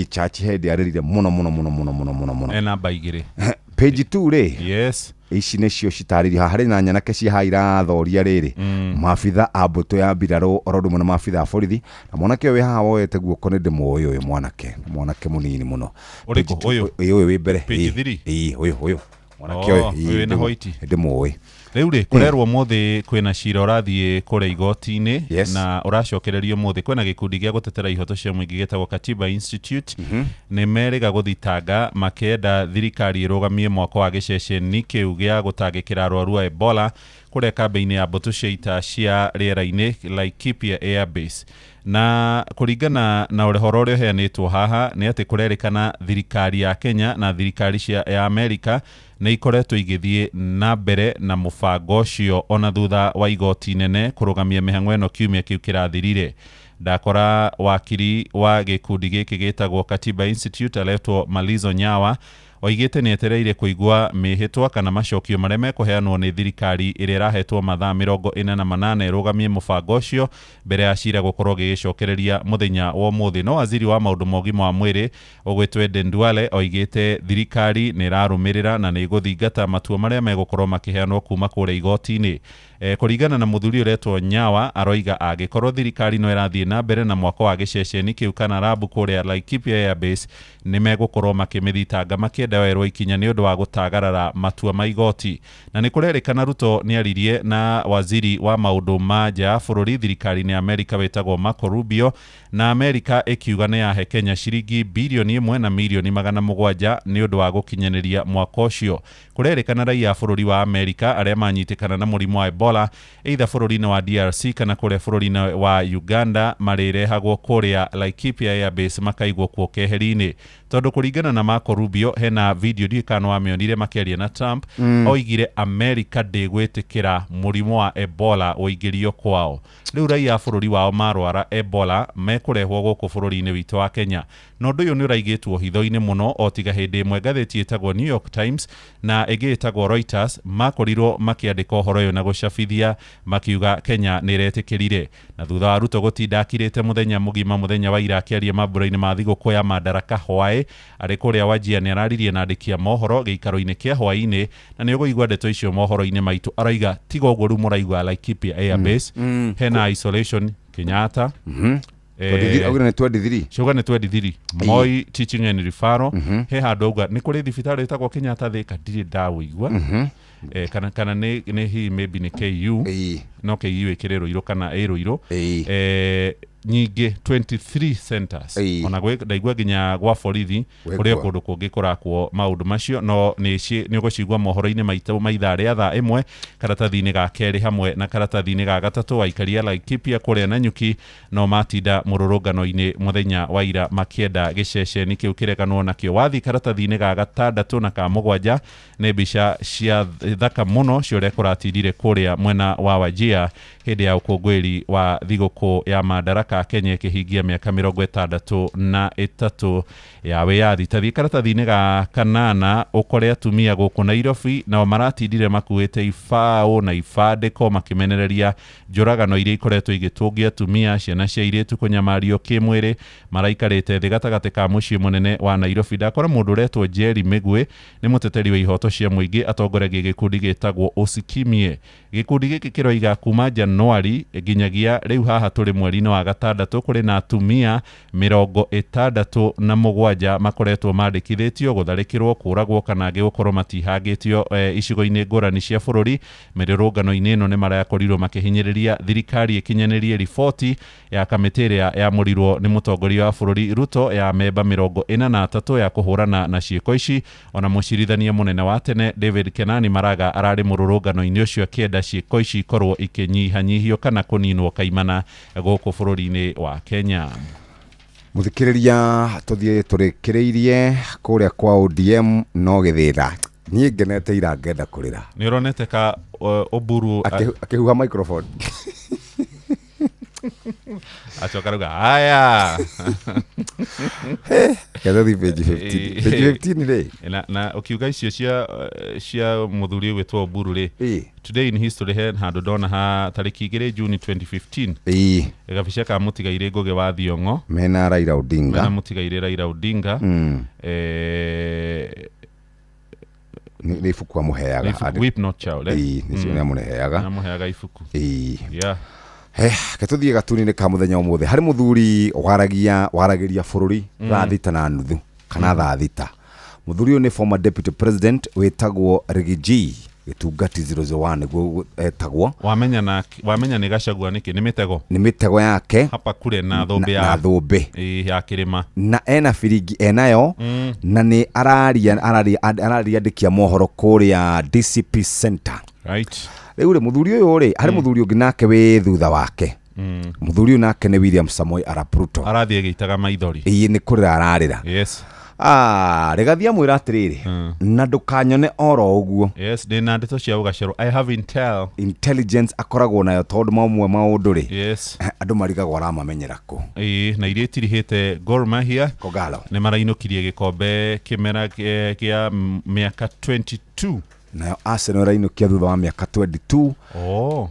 chachi head arerire muno ena baigire page 2 ri ici nicio citariri hari na nyanake ci haira thoria riri mafitha abuto ya biraro orodu muno mafitha borithi na mwanake we haha woete guoko ni ndimuoyo uyu mwanake munini muno uriko uyu wi mbere page 3 uyu mwanake uyu na hoiti ndimuoyo riu ri kurerwo muthi kwina cira urathie kure igoti-ini na uracokererio muthi kwina gikundi gia gutetera ihoto cia muingi getagwo Katiba Institute ni meriga guthitanga makenda thirikari irugamie mwako wa giceceni kiu gia gutangikira arwaru a Ebola kure kambi-ini ya mbutu cia ita cia riera-ini Laikipia Airbase. Na kuringana na urehoro uria heanitwo haha ni ati kurerikana thirikari ya Kenya na thirikari ya America ni ikoretwo igithie na mbere na mubango ucio ona thutha wa igoti nene kurugamia mihang'o eno kiumia kiu kirathirire. Ndakora wakiri wa gikundi giki gitagwo Katiba Institute aletwo Malizo Nyawa oigite ni etereire kuigua mihitwa kana macokio maria mekuheanwo ni thirikari iria irahetwo mathaa 48 irugamie mubango ucio mbere ya cira gukorwo gigicokereria muthenya wa muthi. No waziri wa maundu ma ugima wa mwiri ogwetwo Aden Duale oigite thirikari ni irarumirira na ni iguthingata matua maria megukorwo makiheanwo kuma kure igoti-ini. Kuringana na muthuri uretwo Nyawa aroiga agikorwo thirikari no irathie na mbere na mwako wa giceceni kiu kana rabu kure Laikipia Airbase ni megukorwo makimithitanga makienda werwo ikinya ni undu wa gutagarara matua ma igoti. Na ni kurerikana Ruto ni aririe na waziri wa maundu ma nja bururi thirikari ni America wetagwo Marco Rubio na America ikiuga ni yahe Kenya ciringi bilioni 1 na milioni 700 ni undu wa gukinyaniria mwako ucio. Kurerikana raia bururi wa America aria manyitikana na murimu wa Ebola either bururi-ini wa DRC kana kure bururi-ini wa Uganda marirehagwo kuria Laikipia Airbase makaigwo kuo keheri-ini. Tondu kuringana na Marco Rubio hena video dikano amionire makiaria na Trump oigire America ndigwitikira murimu wa Ebola uigirio kwao. Riu raia bururi wao marwara Ebola mekurehwo guku bururi-ini witu wa Kenya. No ndu uyu ni uraigitwo hitho-ini muno otiga hindi imwe ngatheti itagwo New York Times na igi itagwo Reuters makorirwo makiandika uhoro uyu na gucabithia makiuga Kenya ni iretikirire. Na thutha wa Ruto gutinda akirite muthenya mugima muthenya wa ira akiaria mambura-ini ma thiguku ya madaraka hwae ari kuria Wajia ni araririe na andikia mohoro giikaro-ini kia hwaini na ni uguigwa ndeto icio mohoro-ini maitu araiga tiga uguo ru muraigwa Laikipia Airbase hena isolation Kenyatta Ogire ni 23 Shoga ni 23 Moi teaching and referral he handu uga ni kuri thibitari itagwo Kenyatta Thika ndiri ndawigwa kana ni hi maybe ni KU no KU ikirero iro kana ero iro nyingi 23 centers ona ndaigua ginya gwa borithi kuria kundu kungi kurakwo maundu macio no ni ugucigwa mohoro-ini maitu maitha ria thaa imwe karatathi-ini ga keri hamwe na karatathi-ini ga gatatu waikaria Laikipia kuria na Nyuki no matinda mururungano-ini muthenya wa ira makienda giceceni kiu kireganwo nakio. Wathi karatathi-ini ga gatandatu na ka mugwanja ni mbica cia thaka muno cio kuratirire kuria mwena wa Wajia hindi ya ukungwiri wa thiguku ya madaraka ka Kenya ikihingia miaka 63 ya wiyathi. Tathi karatathi-inĩ ga kanana ukore atumia guku Nairobi nao maratindire makuite ifao na ifandiko makimenereria njuragano iria ikoretwo igĩtũngia atumia, ciana cia airĩtu kũnyamario kĩmwĩrĩ, maraikarĩte thĩ gatagatĩ ka mũciĩ mũnene wa Nairobi. Ndakora mũndũ ũretwo Jerry Migwe nĩ mũteteri wa ihoto cia mũingĩ, atongoragia gĩkundi gĩtagwo Usikimie. Gĩkundi gĩkĩ kĩroiga kuma Januari nginyagia rĩu haha tũrĩ mweri-inĩ wa gatandatũ kũrĩ na atumia 67 makoretwo mandĩkithĩtio gũtharĩkĩrwo, kũragwo kana angĩ gũkorwo matihangĩtio icigo-inĩ ngũrani cia bũrũri. Mĩrũrũngano-inĩ ĩno nĩ marakorirwo makĩhinyĩrĩria thirikari ĩkinyanĩrie riboti ya kamĩtĩ ĩrĩa yamũrirwo nĩ mũtongoria wa bũrũri Ruto ya memba 43 ya kũhũrana na ciĩko ici. Ona mũcirithania mũnene wa tene David Kenani Maraga ararĩ mũrũrũngano-inĩ ũcio akĩenda ciĩko ici ikorwo ikĩnyihanyihio kana kũninwo kaimana gũkũ bũrũri-inĩ wa Kenya. Muthikiriria tuthie turikiriirie kuria kwa ODM no githitha nie ngenete ira ngenda kurira ni uronete ka Oburu akihuha microphone achokaruga aya Kethi page 15 ri na ukiuga icio cia muthuri wetwo Oburu ri today in history he handu dona ha tariki 2 June 2015 gabica ka mutigaire Ngugi wa Thiong'o mena Raila Odinga mena mutigaire Raila Odinga ni ifuku amuheaga Whip Not Child ni cio amuheaga amuheaga ifuku yeah. Ketuthie gatuni-inĩ ka muthenya ũmũthĩ harĩ mũthuri waragiria bũrũri thaa thita na nuthu kana thaa thita. Mũthuri ũyũ nĩ former deputy president wetagwo Rigiji Gĩtungati 001 nĩguo etagwo. Wamenya nĩ Gachagua nĩkĩ nĩ mitego yake hapa kure na thũmbĩ ya kĩrĩma na ena biringi enayo na nĩ arariandĩkia mohoro kũrĩa DCP Center right. Rĩu rĩ mũthuri ũyũ rĩ harĩ mũthuri ũngĩ nake wĩ thutha wake mũthuri ũyũ nake nĩ William Samoei Arap Ruto arathiĩ gĩitaga maithori nĩ kũrĩra ararĩra yes regathia mwĩra atĩrĩrĩ na ndũkanyone oro ũguo yes ndĩna ndeto cia ũgacerwo I have intelligence akoragwo nayo tondũ mamwe maũndũ rĩ yes andũ marigagwo aramamenyera kũ na iria itirihĩte Gor Mahia Kogalo nĩ marainũkirie gĩkombe kĩmera kĩa mĩaka 22 nayo Arsenal rainũkia thutha wa mĩaka 22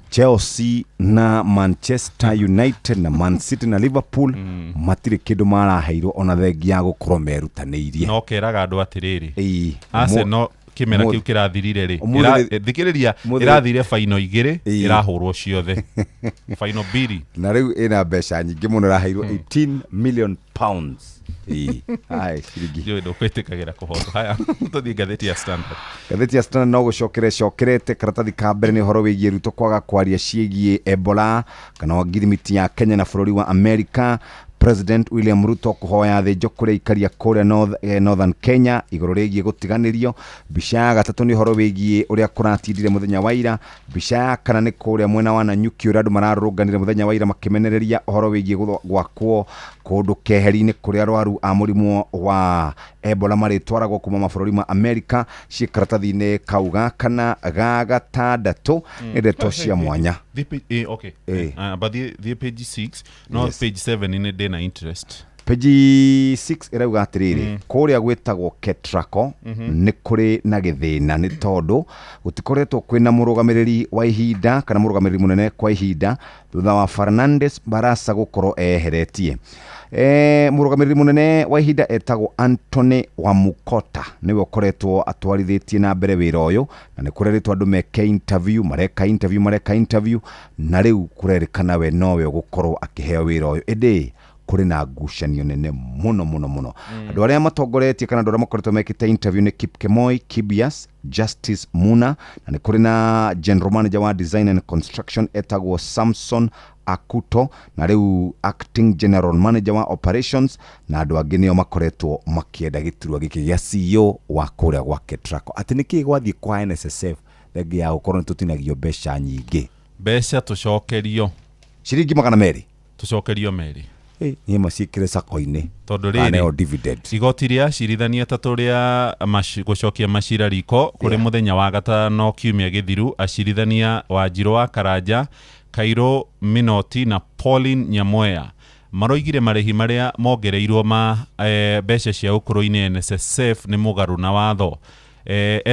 Chelsea na Manchester United na Man City na Liverpool matirĩ kĩndũ maraheirwo ona thengia gũkorwo merutanĩirie no keraga andũ atĩrĩrĩ Arsenal kimera kiu kirathirire ri thikiriria irathire final 2 irahurwo ciothe final 2 na riu ina mbeca nyingi muno raheirwo 18 million pounds ai shirigi yo ndo kwetekagira kuhoto haya tuthi gatheti ya Standard no gucokerete karatathi ka mbere ni horo wigie Ruto kwaga kwaria ciĩgie Ebola kana wagirimiti ya Kenya na bũrũri wa America. President William Ruto kuhoya thĩnjo kũrĩa ikaria kũrĩa Northern Kenya igũrũ rĩgiĩ gũtiganĩrio. Mbica ya gatatũ nĩ horo wĩgiĩ ũrĩa kũratindire mũthenya wa ira. Mbica ya kana nĩ kũrĩa mwena wa Nanyuki ũrĩa andũ mararũrũnganire mũthenya wa ira makĩmenereria ũhoro wĩgiĩ gwakwo kũndũ keheri-inĩ kũrĩa arwaru a mũrimũ wa Ebola marĩtwaragwo kuma mabũrũri ma America. Ciĩ karatathi-inĩ kau kana ga gatandatũ nĩ ndeto cia mwanya. Okay. But the page 6 no yes. Page 7 in the interest. Page 6 irauga atĩrĩrĩ kũrĩa gwĩtagwo Ketraco nĩ kũrĩ na gĩthĩna nĩ tondũ gũtikoretwo kwĩna mũrũgamĩrĩri wa ihinda kana mũrũgamĩrĩri mũnene kwa ihinda thutha wa Fernandes Barasa gũkorwo eheretie. Mũrũgamĩrĩri mũnene wa ihinda etagwo Anthony Wamukota nĩwe ũkoretwo atwarithĩtie na mbere wĩra ũyũ na nĩ kũreretwo andũ mareka interview na rĩu kũrerĩkana we nowe gũkorwo akĩheo wĩra ũyũ ĩndĩ kũrĩ na ngucanio nene mũno andũ arĩa matongoretie kana andũ arĩa makoretwo mekĩte interview nĩ Kipkemoi Kibias, Justice Muna na nĩ kũrĩ na General Manager wa Design and Construction etagwo Samson Akuto na rĩu Acting General Manager wa Operations na andũ angĩ nĩo makoretwo makĩenda gĩturwa gĩkĩ gĩa CEO wa kũrĩa gwa Ketraco atĩ nĩkĩ gwathiĩ kwa NSSF thegi ya gũkorwo nĩ tũtinagio mbeca nyingĩ mbeca tũcokerio ciringi 200 tũcokerio merĩ niĩ maciĩkĩre sako-inĩ tondũ rĩrĩ igoti rĩa acirithania tatũ rĩa gũcokia macira riko kũrĩ mũthenya wa gatano kiumia gĩthiru acirithania Wanjiru wa Karanja, Kairũ Minoti na Pauline Nyamoya maroigire marĩhi marĩa mongereirwo ma mbeca cia ũkũrũ-inĩ NSSF nĩ mũgarũ na watho.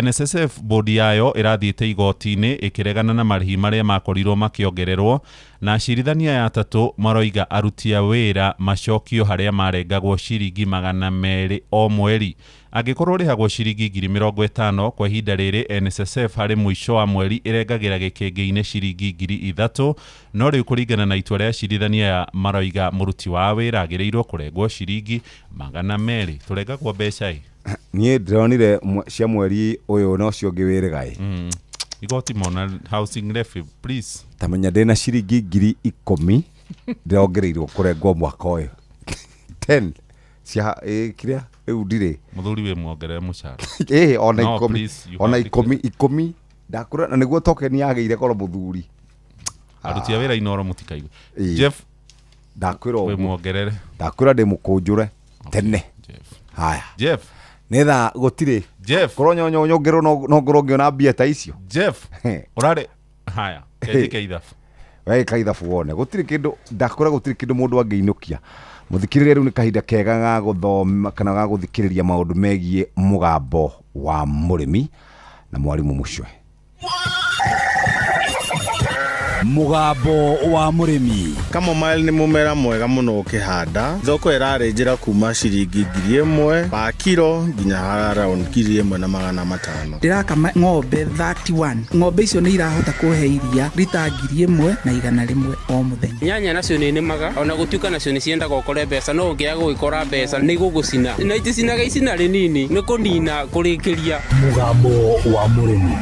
NSSF bodi yayo irathiĩte igoti-inĩ ĩkĩregana na marĩhi marĩa makorirwo makĩongererwo, na acirithania ya atatũ maroiga aruti a wĩra macokio harĩa marengagwo ciringi 200 o mweri. Angĩkorwo rĩhagwo ciringi 50,000 kwa ihinda rĩrĩ, NSSF harĩ mũico wa mweri ĩrengagĩra gĩkĩngĩ-inĩ ciringi 3,000, no rĩu kũringana na itua rĩa acirithania ya maroiga mũruti wa wĩra agĩrĩirwo kũrengwo ciringi 200. Tũrengagwo mbeca niĩ ndĩronire cia mweri ũyũ no cio ũngĩ wĩrĩga igoti mona housing levy please tamenya ndĩna ciringi 10,000 ndĩrongereirwo kũrengwo mwaka ũyũ 10 cia kĩrĩa rĩu ndirĩ mũthuri wĩ muongerere mũcara ona 10 ndakũra na nĩguo token yagĩire goro mũthuri aruti a wĩra inoro mũtikaigue Jeff ndakwĩra wĩ muongerere ndakwĩra ndĩ mũkũnjũre tene haya Jeff netha gũtirĩ Jeff korwo nyongerwo no ngorwo ngĩona mbia ta icio Jeff ũrarĩ haya keike ithabu we kaithabu wone gũtirĩ kĩndũ ndakwĩra gũtirĩ kĩndũ mũndũ angĩinũkia mũthikĩrĩria rĩu nĩ kahinda kega ga gũthoma kana ga gũthikĩrĩria maũndũ megiĩ mũgambo wa mũrĩmi na mwarimũ Mucwe. Mũgambo wa mũrĩmi. Kamomile nĩ mũmera mwega mũno ũkĩhanda. Thoko ĩrarĩ njĩra kuma ciringi 1,000 pa kilo nginya around 1,500. Ndĩrakama ng'ombe 31. Ng'ombe icio nĩ irahota kũhe iria rita 1,100 o mũthenya. Nyanya nacio nĩ nĩmaga ona gũtuĩka nacio nĩ ciendaga ũkore mbeca, no ũngĩaga gũgĩkora mbeca nĩ gũgũcina. Na iticinaga icina rĩnini nĩ kũnina kũrĩkĩria. Mũgambo wa mũrĩmi.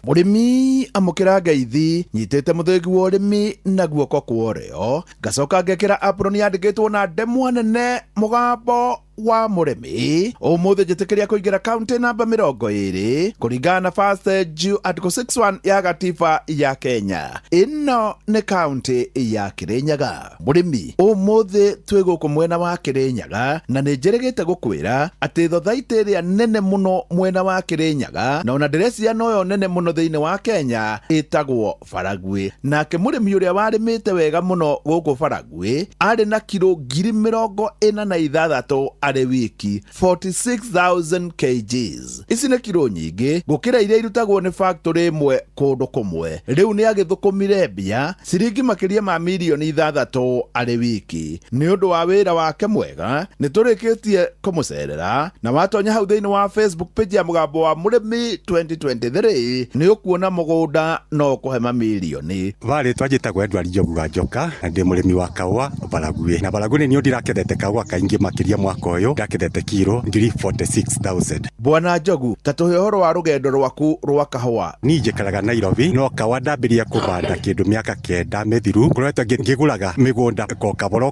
Mũrĩmi amũkĩra ngeithi nyitĩte mũthĩgi wa ũrĩmi na guoko kwa ũrĩo ngacoka ngekĩra apron yandĩkĩtwo na ndemwa nene mũgambo wa mũrĩmi ũmũthĩ njĩtĩkĩria kũingĩra kaunti namba 20 kũringana na First Due Article 61 ya gatiba ya Kenya. Ĩno nĩ kaunti ya Kĩrĩnyaga. Mũrĩmi ũmũthĩ twĩ gũkũ mwena wa Kĩrĩnyaga na nĩ njĩrĩgĩte gũkwĩra atĩ thothaitĩ ĩrĩa nene mũno mwena wa Kĩrĩnyaga na ona ndĩreciria noyo nene mũno thĩinĩ wa Kenya ĩtagwo Baragwe. Nake mũrĩmi ũrĩa warĩmĩte wega mũno gũkũ Baragwe arĩ na kilo 46,000 arĩ wiki 46,000 kgs. Ici nĩ kilo nyingĩ gũkĩra iria irutagwo nĩ factory ĩmwe kũndũ kũmwe. Rĩu nĩ agĩthũkũmire mbia ciringi makĩria ma milioni 6 arĩ wiki. Nĩ ũndũ wa wĩra wake mwega nĩ tũrĩkĩtie kũmũcerera na watonya hau thĩinĩ wa Facebook page ya mũgambo wa mũrĩmi 2023 nĩ ũkuona mũgũnda no kũhe mamilioni. Varĩ twajĩtagwo Edward Njogu wa Njoka na ndĩ mũrĩmi wa kaũa Baragwe. Na Baragwe nĩ ndĩrakethete kaũa kaingĩ makĩria mwaka ũyũ ndakethete kilo 46,000. Bwana Njogu ta tũhe ũhoro wa rũgendo rwaku rwa kahũa. Niĩ njikaraga Nairobi no kaũa ndambĩrĩria kũbanda kĩndũ mĩaka 9 mĩthiru ngoretwo ngĩgũraga mĩgũnda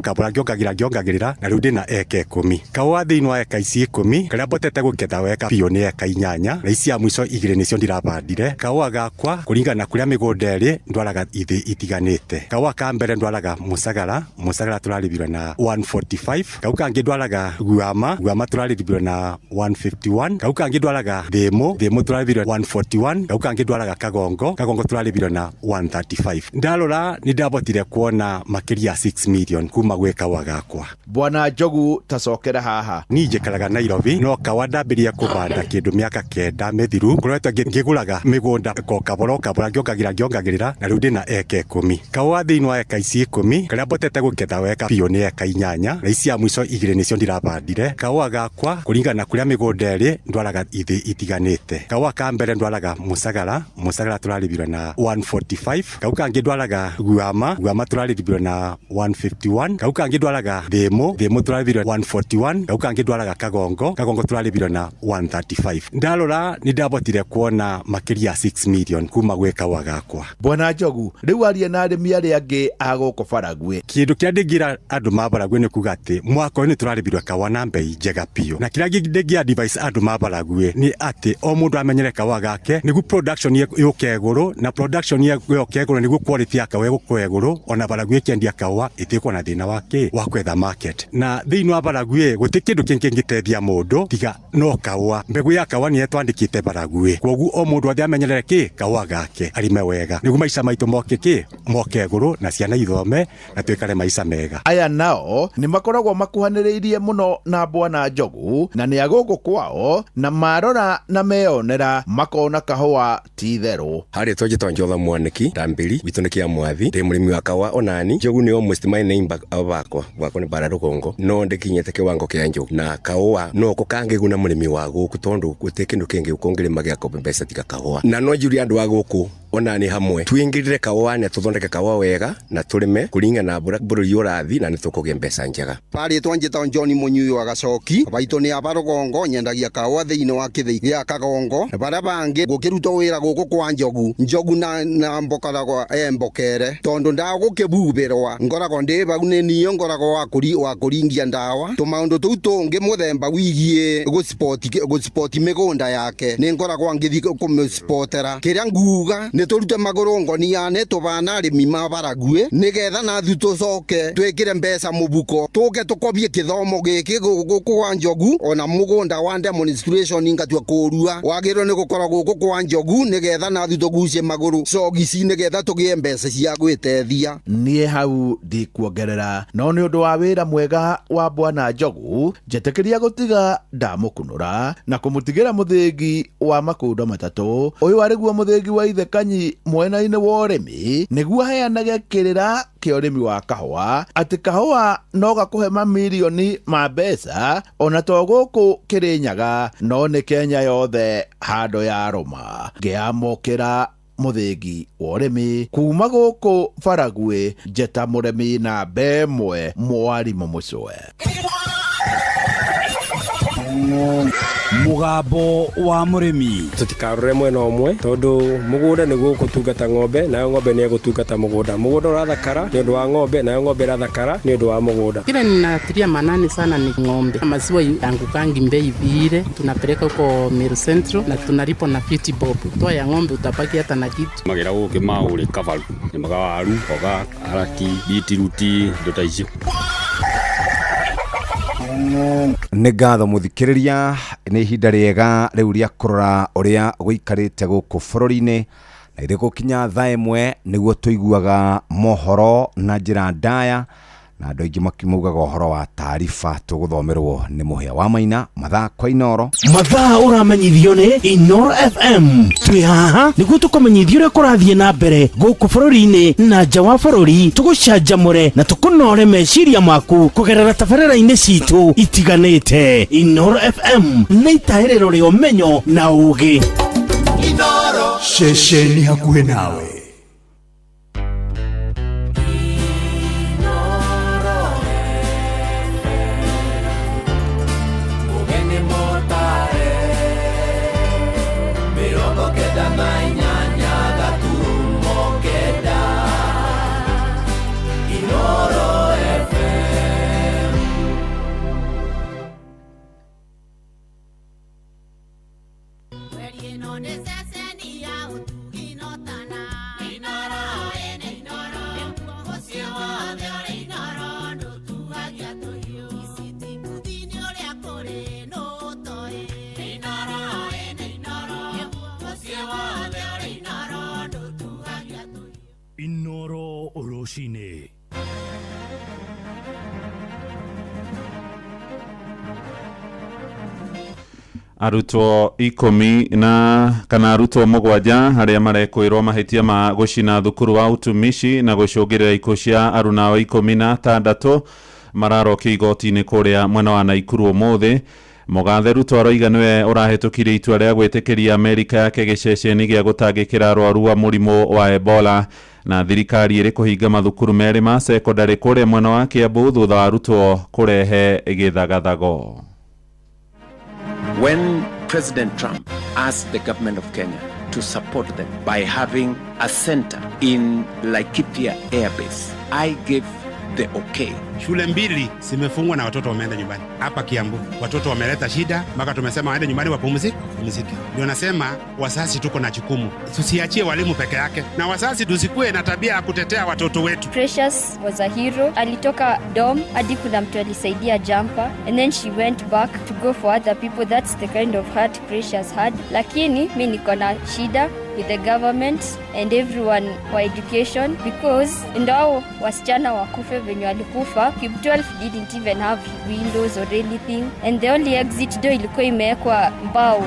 kabora ngĩongagĩrĩra na rĩu ndĩna eka 10. Kaũa thĩinĩ wa eka ici 10 karĩa mbotete gũketha weka biũ nĩ eka 8 na ici ya mũico 2 nĩcio ndirabandire. Kaũa gakwa kũringana na kũrĩa mĩgũnda ĩrĩ ndwaraga ithĩ itiganĩte. Kaũa ka mbere ndwaraga Mũcagara tũrarĩbirwo na 145. Kau kangĩ ndwaraga Guama tũrarĩbirwo na 151. Kau kangĩ ndwaraga Thĩmũ tũrarĩbirwo 141. Kau kangĩ ndwaraga Kagongo tũrarĩbirwo na 135. Ndarora nĩ ndabotire kuona makĩria 6 million kuma gwĩ kaũa gakwa. Bwana Njogu tacokera haha. Niĩ njikaraga Nairobi no kaũa ndambĩrĩria kũbanda kĩndũ mĩaka 9 mĩthiru ngoretwo ngĩgũraga mĩgũnda kabora ngĩongagĩrĩra na rĩu ndĩna eka 10. Kaũa thĩinĩ wa eka ici 10 karĩa mbotete gũketha weka biũ nĩ eka 8 na ici ya mũico 2 nĩcio ndirabandire. Kaũa gakwa kũringana na kũrĩa mĩgũnda ĩrĩ ndwaraga ithĩ itiganĩte. Kaũa ka mbere ndwaraga Mũcagara tũrarĩbirwo na 145. Kau kangĩ ndwaraga Guama tũrarĩbirwo na 151. Kau kangĩ ndwaraga Thĩmũ tũrarĩbirwo 141. Kau kangĩ ndwaraga Kagongo tũrarĩbirwo na 135. Ndarora nĩ ndabotire kuona makĩria 6 million kuma gwĩ kaũa gakwa. Bwana Njogu rĩu aria na arĩmi arĩa angĩ a gũkũ Baragwe. Kĩndũ kĩrĩa ndĩngĩra andũ ma Baragwe nĩ kuga atĩ mwaka ũyũ nĩ tũrarĩbirwo kaũa kawa na mbei njega piũ na kĩrĩa ndĩngĩ advice andũ mabarague nĩ atĩ o mũndũ amenyere kawa gake nĩguo production yũke igũrũ na production yũke igũrũ nĩguo quality ya kawa ĩgũkorwo igũrũ ona barague kĩendia kawa ĩtĩkwo na thĩna wa kwetha market na thĩinĩ wa barague gũtĩ kĩndũ kĩngĩteithia mũndũ tiga no kawa mbegũ ya kawa nĩ twandĩkĩte barague koguo o mũndũ othe amenyerere kawa gake arime wega nĩguo maica maitũ moke igũrũ na ciana ithome na twĩkare maica mega. Aya nao nĩ makoragwo makuhanĩrĩirie mũno na Bwana Njogu na nĩ agũkũ kwao na marora na meyonera makona kahũa ti therũ. Harĩ twajĩtwo Njotha Mwanĩki Ndambĩri witũ nĩ kĩa Mwathi ndĩ mũrĩmi wa kawa onani Njogu nĩ almost my neighbor bakwa nĩ bara rũgongo no ndĩkinyĩte kĩwango kĩa Njogu na kawa no kũkangĩguna mũrĩmi wa gũkũ tondũ gũtĩ kĩndũ kĩngĩ ũkongĩrĩma gĩa kope mbeca tiga kawa na no njũria andũ a gũkũ onani hamwe twingĩrire kawa na tũthondeke kawa wega na tũrĩme kũringana na bũrũri ũrathi na nĩ tũkũgĩa mbeca njega. Parĩ twanjĩtwo John Mũnyui wa Gacoki baitũ nĩ abarogongo nyendagia kawa thĩinĩ wa kĩthĩi gĩa Kagongo bara bangĩ gũkĩruta wĩra gũkũ kwa Njogu na mbokaragwo mbokere tondũ ndagũkĩbubĩrwa ngoragwo ndĩ bau nĩ niĩ ngoragwo wa kũringia ndawa tũmaũndũ tũu tũngĩ mũthemba wigie gũspoti mĩgũnda yake nĩ ngoragwo ngĩthi kũmĩspotera kĩrĩa nguga nĩ tũrute magũrũ ngoniane tũbana arĩmi mabarague nĩgetha nathu tũcoke twĩkĩre mbeca mũbuko tũke tũkobie kĩthomo gĩkĩ gũkũ kwa Njogu ona mũgũnda wa demonstration ngatua kũrua wagĩrĩirwo nĩ gũkorwo gũkũ kwa Njogu nĩgetha nathu tũgucie magũrũ cogici nĩgetha tũgĩe mbeca cia gwĩteithia. Niĩ hau ndikuongerera no nĩ ũndũ wa wĩra mwega wa Bwana Njogu njetĩkĩria gũtiga ndamũkunũra na kũmũtigĩra mũthĩgi wa makundo matatũ ũyũ arĩguo mũthĩgi wa ithe Kanyi mwena-inĩ wa ũrĩmi nĩguo aheanage kĩrĩra kĩa ũrĩmi wa kahũa atĩ kahũa no gakũhe mamirioni ma mbeca ona to gũkũ Kĩrĩnyaga no nĩ Kenya yothe handũ ya rũma. Ngĩamũkĩra mũthĩgi wa ũrĩmi kuma gũkũ Barague njeta mũrĩmi na mbemwe Mwarimũ Mũcwe. Mũgambo wa mũrĩmi tutikarore mwena ũmwe tondũ mũgũnda nĩguo gũtungata ng'ombe nayo ng'ombe nĩ gũtungata mũgũnda ũrathakara nĩ ũndũ wa ng'ombe nayo ng'ombe ĩrathakara nĩ ũndũ wa mũgũnda. Kile ninatilia manani sana ni ng'ombe. Maziwa yangukangi mbei vile tunapeleka huko Meru Central na tunalipo na 50 bob. Toa ya ng'ombe utapaki hata na kitu. Magira gũkĩ maũrĩ kabaru nĩ magawaru oga araki bitiruti ndotaicio. Nĩ ngatho mũthikĩrĩria nĩ ihinda rĩega rĩu rĩa kũrora ũrĩa gũikarĩte gũkũ bũrũri-inĩ na irĩ gũkinya thaa ĩmwe nĩguo tũiguaga mohoro na njĩra ndaya na andũ aingĩ makiugaga ũhoro wa taariba tũgũthomerwo nĩ Mũhĩa wa Maina mathaa kwa Inoro. Mathaa ũramenyithio nĩ Inoro FM. Twĩ haha nĩguo tũkũmenyithio ũrĩa kũrathiĩ na mbere gũkũ bũrũri-inĩ na nja wa bũrũri tũgũcanjamũre na tũkũnore meciria maku kũgerera tabarĩra-inĩ citũ itiganĩte. Inoro FM nĩ itaĩrĩro rĩa ũmenyo na ũũgĩ. Inoro ceceni hakuhĩ nawe. Inoro Oroshine. Arutwo 10 na kana arutwo 7 harĩa marekwĩrwo mahĩtia ma gũcina thukuru wa utumishi na gũcũngĩrĩra ikuũ cia aruna 16 mararokio igoti-inĩ kũrĩa mwena wa Naikuru ũmũthĩ. Mũgathe Ruto aroiga nĩwe ũrahĩtũkirie itua rĩa gwĩtĩkĩria Amerika yake gĩceceni gĩa gũtangĩkĩra arwaru wa mũrimũ wa Ebola na thirikari ĩrĩ kũhinga mathukuru merĩ ma secondary kũrĩa mwena wa Kiambu thutha wa arutwo kũrehe gĩthagathago. When President Trump asked the government of Kenya to support them by having a center in Laikipia Air Base, I gave the okay. shule 2 zimefungwa na watoto wameenda nyumbani. Hapa Kiambu watoto wameleta shida mpaka tumesema waende nyumbani wapumzike. Ndio nasema wazazi tuko na jukumu, tusiachie walimu peke yake, na wazazi tusikue na tabia ya kutetea watoto wetu. Precious was a hero. Alitoka dorm hadi kuna mtu alisaidia jumper, and then she went back to go for other people. That's the kind of heart Precious had. Lakini mimi niko na shida with the government and everyone for education, because ndao wasichana wakufe venye walikufa. Kib 12 didn't even have windows or anything, and the only exit door ilikuwa imewekwa mbao.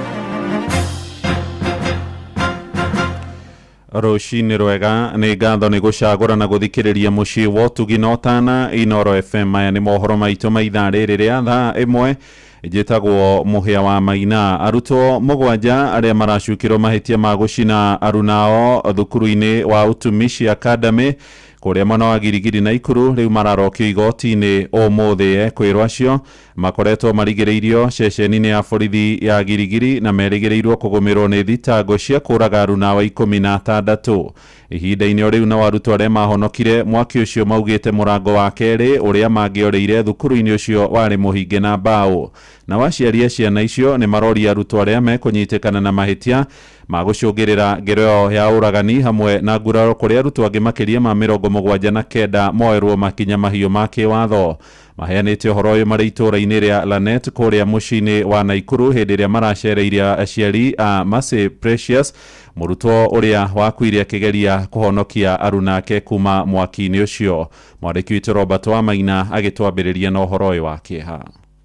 Rucini rwega nĩ ngatho nĩ gũcagũra na gũthikĩrĩria mũciĩ wa ũtugi na ũtana Inooro FM. Aya nĩ mohoro maitũ ma ithaa rĩrĩ rĩa thaa ĩmwe. Njĩtagwo Mũhĩa wa Maina. Arutwo 7 arĩa maracukĩrwo mahĩtia ma gũcina arunao thukuru-inĩ wa Utumishi Academy kũrĩa mwena wa Girigiri na Ikuru rĩu mararokio igoti-inĩ ũmũthĩ. Kwĩrwo acio makoretwo marigĩrĩirio ceceni-inĩ ya borithi ya Girigiri na merĩgĩrĩirwo kũgũmĩrwo nĩ thitango cia kũraga arunao 16. Ihinda-inĩ rĩu na arutwo arĩa mahonokire mwaki ũcio maugĩte mũrango wa kerĩ ũrĩa mangĩoreire thukuru-inĩ ũcio warĩ mũhinge na mbaũ. Na waciaria ciana icio nĩ maroria arutwo arĩa mekũnyitĩkana na mahĩtia ma gũcũngĩrĩra ngero ya ũragani hamwe na nguraro kũrĩa arutwo angĩ makĩria ma 79 moerwo makinya mahiũ ma kĩwatho. Maheanĩte ũhoro ũyũ marĩ itũũra-inĩ rĩa Lanet kũrĩa mũciĩ-inĩ wa Naikuru hĩndĩ ĩrĩa maracereire aciari a Mercy Precious, mũrutwo ũrĩa wakuire akĩgeria kũhonokia arunake kuma mwaki-inĩ ũcio. Mwandĩki witũ Robert wa Maina agĩtwambĩrĩria na ũhoro ũyũ wa kĩeha.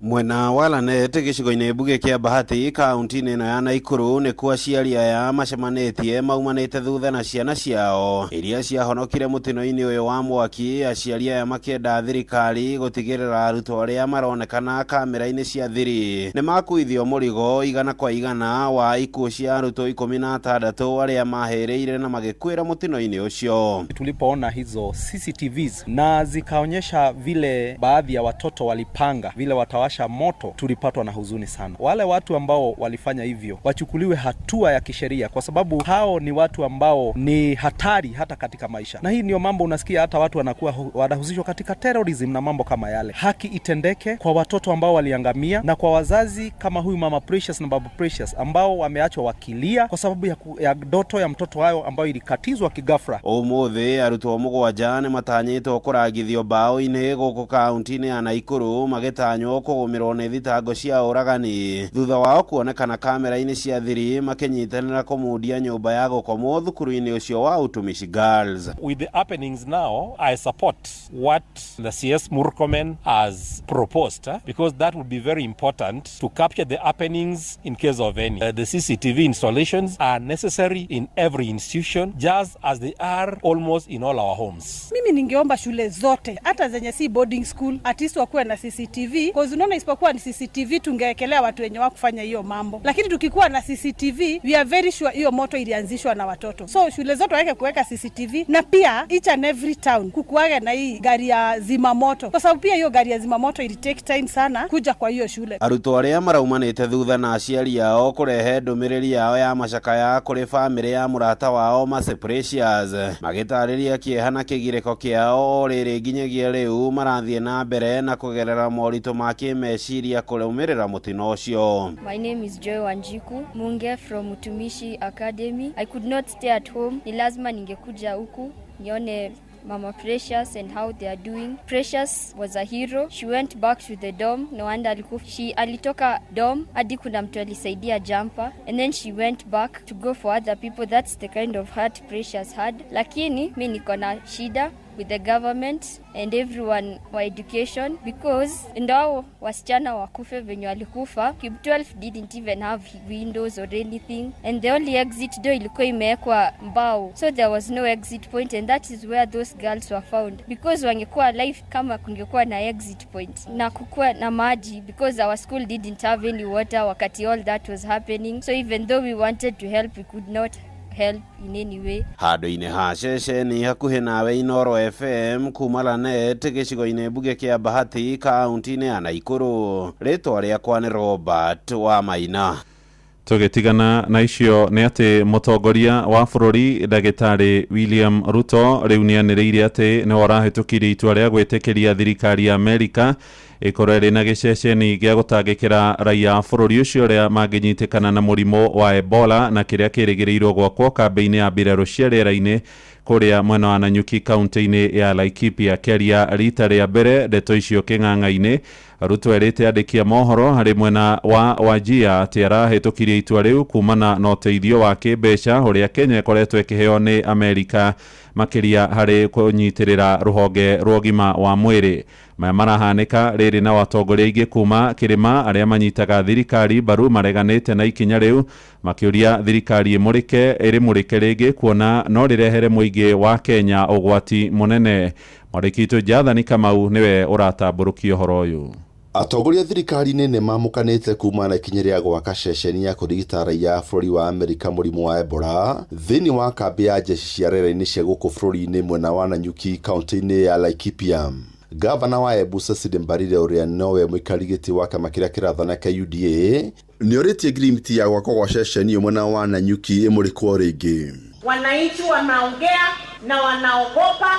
Mwena wa Lanet gĩcigo-inĩ mbunge kĩa Bahati kaunti-inĩ ĩno ya Naikuru nĩkuo aciari aya macemanĩtie maumanĩte thutha na ciana ciao iria ciahonokire mũtino-inĩ ũyũ wa mwaki. Aciari aya makĩenda thirikari gũtigĩrĩra arutwo arĩa maronekana kamera-inĩ cia thiri nĩ makuithio mũrigo 100% wa ikuũ cia arutwo 16 arĩa mahĩrĩire na magĩkuĩra mũtino-inĩ ũcio. Tulipoona hizo CCTVs na zikaonyesha vile baadhi ya watoto walipanga vile watawasha moto, tulipatwa na huzuni sana. Wale watu ambao walifanya hivyo wachukuliwe hatua ya kisheria, kwa sababu hao ni watu ambao ni hatari hata katika maisha. Na hii ndio mambo unasikia hata watu wanakuwa wanahusishwa katika terrorism na mambo kama yale. Haki itendeke kwa watoto ambao waliangamia na kwa wazazi kama huyu Mama Precious na Baba Precious ambao wameachwa wakilia kwa sababu ya ndoto ya mtoto wao ambayo ilikatizwa kigafra. Ũmũthĩ arutwo 7 nĩ matanyĩtwo kũragithio mbaũ-inĩ gũkũ kaunti-inĩ ya Naikuru magĩtanywo kũgũmĩrwo nĩ thitango cia ũragani thutha wao kuonekana kamera-inĩ cia thiri makĩnyitanĩra kũmundia nyũmba ya gũkomwo thukuru-inĩ ũcio wa Utumishi Girls. With the happenings now, I support what the CS Murkomen has proposed, because that would be very important to capture the happenings in case of any. The CCTV installations are necessary in every institution, just as they are almost in all our homes. Mimi ningeomba shule zote hata zenye si boarding school at least wakuwe na CCTV, because unaona isipokuwa ni CCTV tungeekelea watu wenye wakufanya hiyo mambo, lakini tukikuwa na CCTV we are very sure hiyo moto ilianzishwa na watoto. So shule zote waweke kuweka CCTV, na pia each and every town kukuage na hii gari ya zimamoto, kwa sababu pia hiyo gari ya zimamoto ili take time sana kuja kwa hiyo shule. Arutwo arĩa maraumanĩte thutha na aciari yao kũrehe ndũmĩrĩri yao ya macakaya kũrĩ bamĩrĩ ya mũrata wao Mercy Precious magĩtarĩria kĩeha na kĩgirĩko kĩao rĩrĩ nginyagia rĩu marathiĩ na mbere na kũgerera moritũ ma kĩmeciria kũrũmĩrĩra mũtino ũcio. My name is Joy Wanjiku Munge from Utumishi Academy. I could not stay at home. Ni lazima ningekuja huku nione Mama Precious and how they are doing. Precious was a hero. She went back to the dorm. No wonder alikufa. She alitoka dorm hadi kuna mtu alisaidia jumper, and then she went back to go for other people. That's the kind of heart Precious had. Lakini mimi niko na shida with the government and everyone for education, because ndao wasichana wakufe venye walikufa. Kib 12 didn't even have windows or anything, and the only exit door ilikuwa imewekwa mbao, so there was no exit point, and that is where those girls were found. Because wangekuwa alive kama kungekuwa na exit point na kukuwa na maji, because our school didn't have any water wakati all that was happening. So even though we wanted to help, we could not help in any way. Handũ-inĩ ha ceceni hakuhĩ nawe Inooro FM kuma Lanet gĩcigo-inĩ mbunge kĩa Bahati kaunti-inĩ ya Naikuru, rĩtwa rĩakwa nĩ Robert wa Maina. Tugitigana na icio nĩ atĩ mũtongoria wa bũrũri ndagĩtarĩ William Ruto rĩu nĩanĩrĩire atĩ nĩ warahĩtũkirie itua rĩa gwĩtĩkĩria thirikari ya Amerika ĩkorwo ĩrĩ na gĩceceni gĩa gũtangĩkĩra raia bũrũri ũcio arĩa mangĩnyitĩkana na mũrimũ wa Ebola na kĩrĩa kĩrĩgĩrĩirwo gwakwo kambĩ-inĩ ya mbirarũ cia rĩera-inĩ kũrĩa mwena wa Nanyuki kaunti-inĩ ya Laikipia kĩaria rita rĩa mbere ndeto icio kĩng'ang'a-inĩ. Ruto erĩte andĩki a mohoro harĩ mwena wa Wajir atĩ arahĩtũkirie itua rĩu kumana na ũteithio wa kĩmbeca ũrĩa Kenya ĩkoretwo ĩkĩheo nĩ Amerika makĩria harĩ kũnyitĩrĩra rũhonge rwa ũgima wa mwĩrĩ. Maya marahanĩka rĩrĩ na watongoria aingĩ kuma kĩrĩma arĩa manyitaga thirikari mbaru mareganĩte na ikinya rĩu makĩũria thirikari ĩmũrĩke rĩngĩ kuona no rĩrehere mũingĩ wa Kenya ũgwati mũnene. Mwandĩki witũ Jathani Kamau nĩwe ũratambũrũkia ũhoro ũyũ. Atongoria thirikari-inĩ nĩ mamũkanĩte kuma na ikinya rĩa gwaka ceceni ya kũrigita raia bũrũri wa Amerika mũrimũ wa Ebola thĩinĩ wa kambĩ ya jeshi cia rĩera-inĩ cia gũkũ bũrũri-inĩ mwena wa Nanyuki kaunti-inĩ ya Laikipia. Gavana wa Embu Cecily Mbarire ũrĩa nowe mũikari gĩtĩ wa kĩama kĩrĩa kĩrathana kĩa UDA nĩorĩtie ngirimiti ya gwakwo gwa ceceni mwena wa Nanyuki ĩmũrĩkwo rĩngĩ. Wananchi wanaongea na wanaogopa.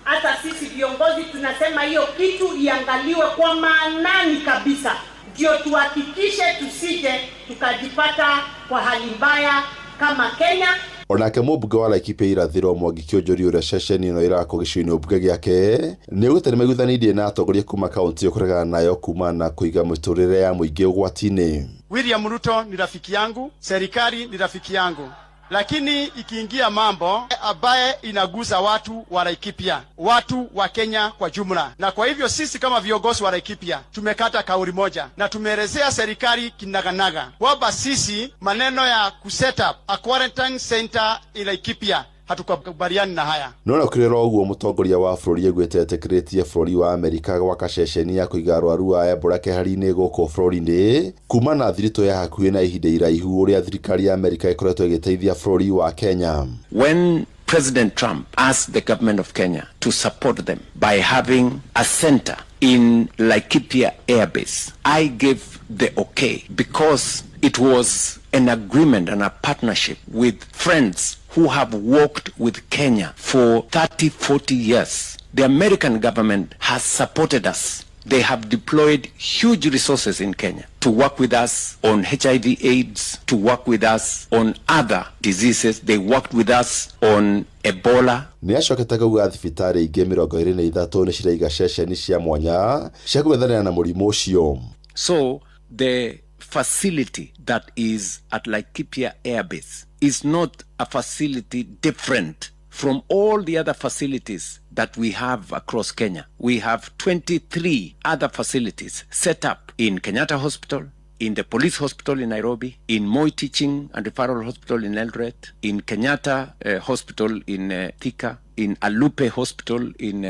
Hata sisi viongozi tunasema hiyo kitu iangaliwe kwa maanani kabisa, ndio tuhakikishe tusije tukajipata kwa hali mbaya kama Kenya. Onake mũmbunge wa Laikipia irathĩro Mwangi Kĩonjori ũrĩa ceceni ĩno ĩrakwo gĩcigo-inĩ ũmbunge gĩake nĩaugĩte nĩmaiguithanĩirie na atongoria kuma kaunti kũregana nayo kuma na kũiga mĩtũrĩre ya mũingĩ ũgwati-inĩ. William Ruto ni rafiki yangu, serikali ni rafiki yangu. Lakini ikiingia mambo ambaye inagusa watu wa Laikipia, watu wa Kenya kwa jumla. Na kwa hivyo sisi kama viongozi wa Laikipia tumekata kauli moja na tumeelezea serikali kinaganaga kwamba sisi maneno ya kuset up a quarantine center in Laikipia hatukubaliani na haya. Nona kirero ũguo mũtongoria wa bũrũri augĩte etĩkĩrĩtie bũrũri wa Amerika gwaka ceceni ya kũiga arwaru a Ebola kĩhari-inĩ gũkũ bũrũri-inĩ kuma na thirito ya hakuhĩ na ihinda iraihu ũrĩa thirikari ya Amerika ĩkoretwo ĩgĩteithia bũrũri wa Kenya. When President Trump asked the government of Kenya to support them by having a center in Laikipia Air Base, I gave the okay because it was an agreement and a partnership with friends who have worked with Kenya for 30-40 years. The American government has supported us. They have deployed huge resources in Kenya to work with us on HIV/AIDS, to work with us on other diseases. They worked with us on Ebola. Nĩacokete kuuga thibitarĩ ingĩ 23 nĩ ciraiga ceceni cia mwanya cia gwethanĩra na mũrimũ ũcio. So the facility that is at Laikipia Air Base is not a facility different from all the other facilities that we have across Kenya. We have 23 other facilities set up in Kenyatta Hospital, in the Police Hospital in Nairobi, in Moi Teaching and Referral Hospital in Eldoret, in Kenyatta Hospital in Thika, in Alupe Hospital in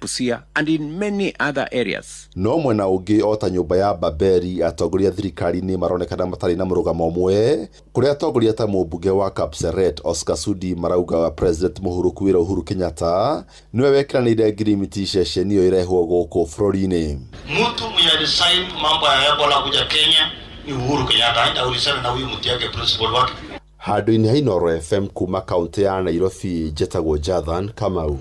Busia, and in many other areas. No mwena ũngĩ ota nyũmba ya Baberi atongoria thirikari-inĩ maronekana matarĩ na mũrũgamo ũmwe kũrĩa atongoria ta mũmbunge wa Kapseret Oscar Sudi marauga President Uhuru Kenyatta niwe wekiranĩire ngirimiti ceceni ĩyo ĩrehwo gũkũ bũrũri-inĩ. Mtu mwenye alisign mambo ya Ebola kuja Kenya ni Uhuru Kenyatta, aenda ulisema na huyu mtu yake principal wake. Handũ-inĩ ha Inooro FM kuma kaunti ya Nairobi njĩtagwo Jathan Kamau.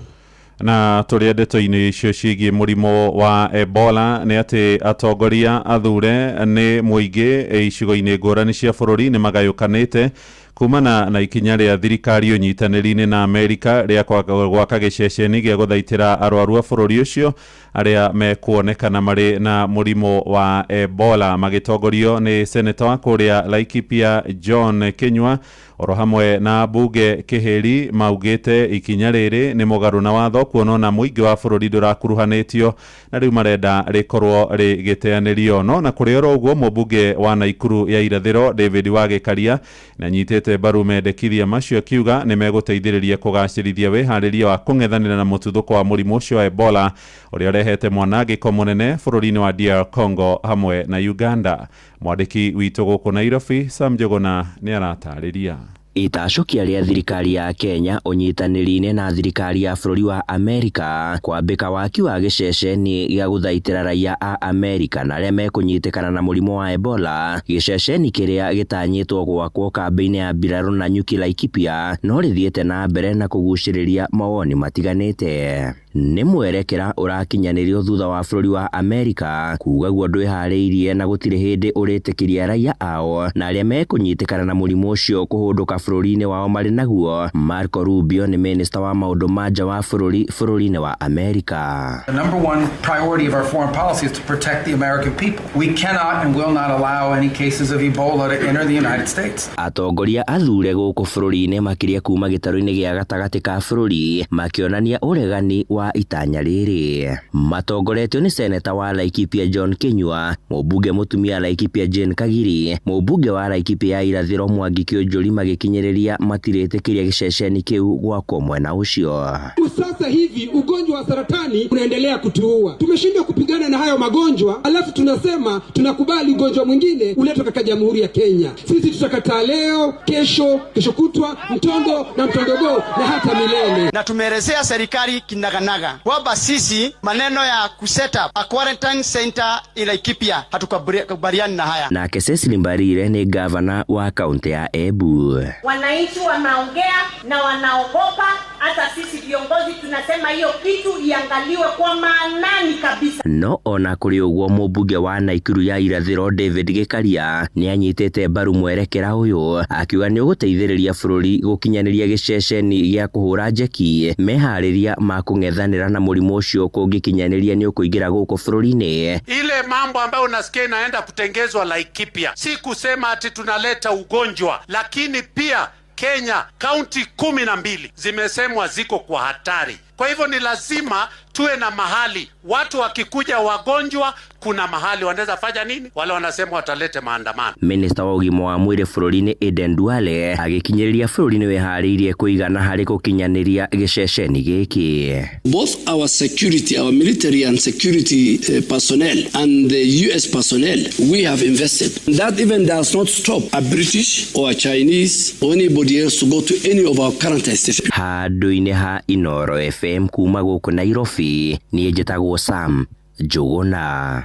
Na tũrĩa ndeto-inĩ icio ciĩgiĩ mũrimũ wa Ebola nĩ atĩ atongoria athure nĩ mũingĩ icigo-inĩ ngũrani cia bũrũri nĩ magayũkanĩte kumana na ikinya rĩa thirikari ũnyitanĩri-inĩ na Amerika rĩa gwaka gĩceceni gĩa gũthaitĩra arwaru a bũrũri ũcio arĩa mekuonekana marĩ na mũrimũ wa Ebola magĩtongorio nĩ seneta wa kũrĩa Laikipia John Kinyua oro hamwe na mbunge Kĩhĩri maugĩte ikinya rĩrĩ nĩ mũgarũ na watho kuona na mũingĩ wa bũrũri ndũrakuruhanĩtio na rĩu marenda rĩkorwo rĩgĩteanĩrio. No na kũrĩ oro ũguo mũmbunge wa Naikuru ya irathĩro David Wagĩkaria na nyitĩte mbaru mendekithia macio akiuga nĩ megũteithĩrĩria kũgacĩrithia wĩharĩria wa kũng'ethanĩra na mũtuthũko wa mũrimũ ũcio wa Ebola ũrĩa ũrehete mwanangĩko mũnene bũrũri-inĩ wa DR Congo hamwe na Uganda. Mwandĩki witũ gũkũ Nairobi Sam Njuguna nĩ aratarĩria. Itacokia ria thirikari ya Kenya unyitanĩri-inĩ na thirikari ya bũrũri wa Amerika kwambĩka waki wa gĩceceni gĩa gũthaitĩra raia a Amerika na arĩa mekũnyitĩkana na mũrimũ wa Ebola. Gĩceceni kĩrĩa gĩtanyĩtwo gwakwo kambĩ-inĩ ya mbirarũ na nyuki Laikipia no rĩthiĩte na mbere na kũgucĩrĩria mawoni matiganĩte. Nĩ mwerekera ũrakinyanĩrio thutha wa bũrũri wa Amerika kuuga guo ndwĩharĩirie na gũtirĩ hĩndĩ ũrĩtĩkĩria raia ao na arĩa mekũnyitĩkana na mũrimũ ũcio kũhũndũka bũrũri-inĩ wao marĩ naguo. Marco Rubio nĩ minista wa maũndũ ma nja wa bũrũri-inĩ wa Amerika. The number one priority of our foreign policy is to protect the American people. We cannot and will not allow any cases of Ebola to enter the United States. Atongoria athure gũkũ bũrũri-inĩ makĩria kuma gĩtarũ-inĩ gĩa gatagatĩ ka bũrũri makĩonania ũregani wa itanya rĩrĩ. Matongoretio nĩ seneta wa Laikipia John Kinyua, mũmbunge mũtumia Laikipia Jane Kagiri, mũmbunge wa Laikipia ya irathĩro Mwangi Kĩũnjũri magĩkinyĩrĩria matirĩtĩkĩria gĩceceni kĩu gwakwo mwena ũcio. Sasa hivi ugonjwa wa saratani unaendelea kutuua. Tumeshindwa kupigana na hayo magonjwa, alafu tunasema tunakubali ugonjwa mwingine uletwe katika Jamhuri ya Kenya. Sisi tutakataa leo, kesho kutwa, mtondo na mtondogo na hata milele. Na tumeelezea serikali kinaganaga kwamba sisi maneno ya kuset up a quarantine center in Laikipia hatukubaliani na haya. Na Cecily Mbarire ni gavana wa kaunti ya Embu. Wananchi wanaongea na wanaogopa, hata sisi viongozi tunasema hiyo kitu iangaliwe kwa maanani kabisa. No ona kuri ũguo mũmbunge wa Naikuru ya irathĩro David Gĩkaria nĩ anyitĩte mbaru mwerekera ũyũ akiuga nĩ ũgũteithĩrĩria bũrũri gũkinyanĩria gĩceceni gĩa kũhũra njeki meharĩria ma kũng'ethanĩra na mũrimũ ũcio kũngĩkinyanĩria nĩ ũkũingĩra gũkũ bũrũri-inĩ. Ile mambo ambayo unasikia inaenda kutengezwa Laikipia si kusema ati tunaleta ugonjwa, lakini pia Kenya kaunti 12 zimesemwa ziko kwa hatari. Kwa hivyo ni lazima tuwe na mahali watu wakikuja wagonjwa, kuna mahali wanaweza fanya nini? Wale wanasema watalete maandamano. Minister wa ũgima wa mwĩrĩ bũrũri-inĩ Aden Duale agĩkinyĩrĩria bũrũri nĩ weharĩirie kũigana harĩ gũkinyanĩria gĩceceni gĩkĩ. Both our security, our military and security personnel and the US personnel, we have invested. That even does not stop a British or a Chinese or anybody else to go to any of our current stations. Handũ-inĩ ha Inoro FM kuma gũkũ Nairobi, niĩ njĩtagwo Sam Njũgũna.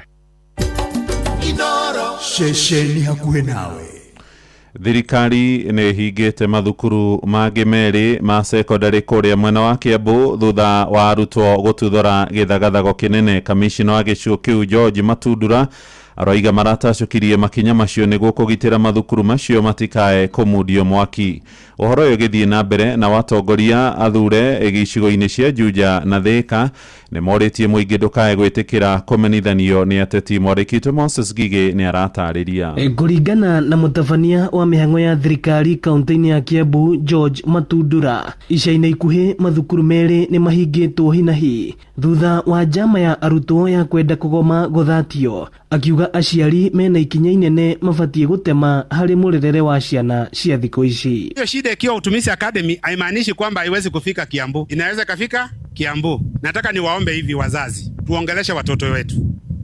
Inoro ceceni hakuhĩ nawe. Thirikari nĩ hingĩte mathukuru mangĩ merĩ ma secondary kũrĩa mwena wa Kiambu thutha wa arutwo gũtuthora gĩthagathago kĩnene. Kamishina wa gĩcigo kĩu George Matundura aroiga maratacokirie makinya macio nĩguo kũgitĩra mathukuru macio matikae kũmundio mwaki. Ũhoro ũyũ ũgĩthiĩ na mbere na watongoria athure gĩcigo-inĩ cia Juja na Thika nĩ morĩtie mũingĩ ndũkae gwĩtĩkĩra kũmenithanio nĩ ateti. Mwandĩki Moses Gige nĩ aratarĩria. Kũringana na mũtabania wa mĩhang'o ya thirikari kaunti-inĩ ya Kiambu George Matundura, ica-inĩ ikuhĩ mathukuru merĩ nĩ mahingĩtwo hi na hi thutha wa njama ya arutwo ya kwenda kũgoma gũthatio, akiuga aciari mena ikinya inene mabatie gũtema harĩ mũrerere wa ciana cia thikũ ici. Hiyo shida ikiwa Utumishi Academy haimaanishi kwamba haiwezi kufika Kiambu. Inaweza kafika Kiambu. Nataka niwaombe hivi wazazi, tuongeleshe watoto wetu.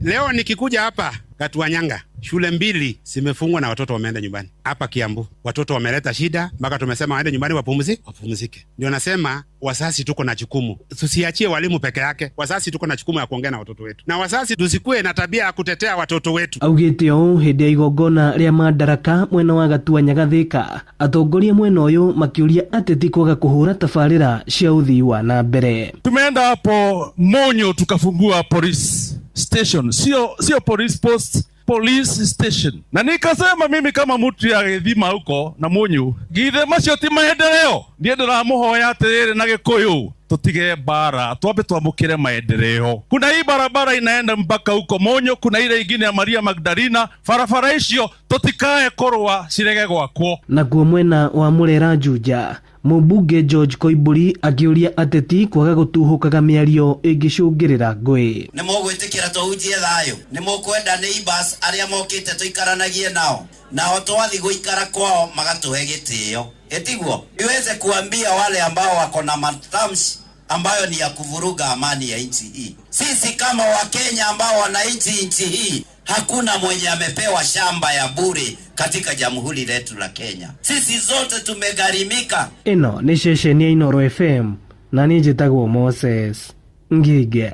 Leo nikikuja hapa Gatuanyanga, shule 2 zimefungwa na watoto wameenda nyumbani. Hapa Kiambu watoto wameleta shida mpaka tumesema waende nyumbani wapumzike. Ndio nasema wazazi tuko na jukumu. Tusiachie walimu peke yake. Wazazi tuko na jukumu ya kuongea na watoto wetu. Na wazazi tusikue na tabia ya kutetea watoto wetu. Augĩte ũũ hĩndĩ ya igongona rĩa Madaraka mwena wa Gatuanyaga Thika, atongoria mwena ũyũ makĩũria ateti kwaga kũhũra tabarĩra cia ũthii wa na mbere. Tumeenda hapo Monyo tukafungua police station, sio police post, police station. Na nikasema mimi kama mtu ya Gĩthima huko na Monyo, githe macio ti maendeleo. Ndiye ndĩramũhoya atĩrĩrĩ na Gĩkũyũ tutige bara, tuambe tuamũkĩre maendeleo. Kuna hii barabara inaenda mpaka huko Monyo, kuna ile ingine ya Maria Magdalena. Barabara icio tutikae korwa cirege gwakwo. Naguo mwena wa Murera Juja, mũmbunge George Koimburi akĩũria ateti kwaga gũtuhũkaga mĩario ĩngĩcũngĩrĩra ngũĩ. Nĩ mũgwĩtĩkĩra tũhunjie thayũ, nĩ mũkwenda neighbors arĩa mokĩte tũikaranagie nao, nao twathi gũikara kwao magatũhe gĩtĩo. Etiguo niweze kuambia wale ambao wako na matamshi ambayo ni ya kuvuruga amani ya nchi hii. Sisi kama Wakenya ambao wanaishi nchi hii Hakuna mwenye amepewa shamba ya bure katika jamhuri letu la Kenya. Sisi zote tumegharimika. Ino ni ceceni ya Inoro FM na ni njĩtagwo Moses Ngige.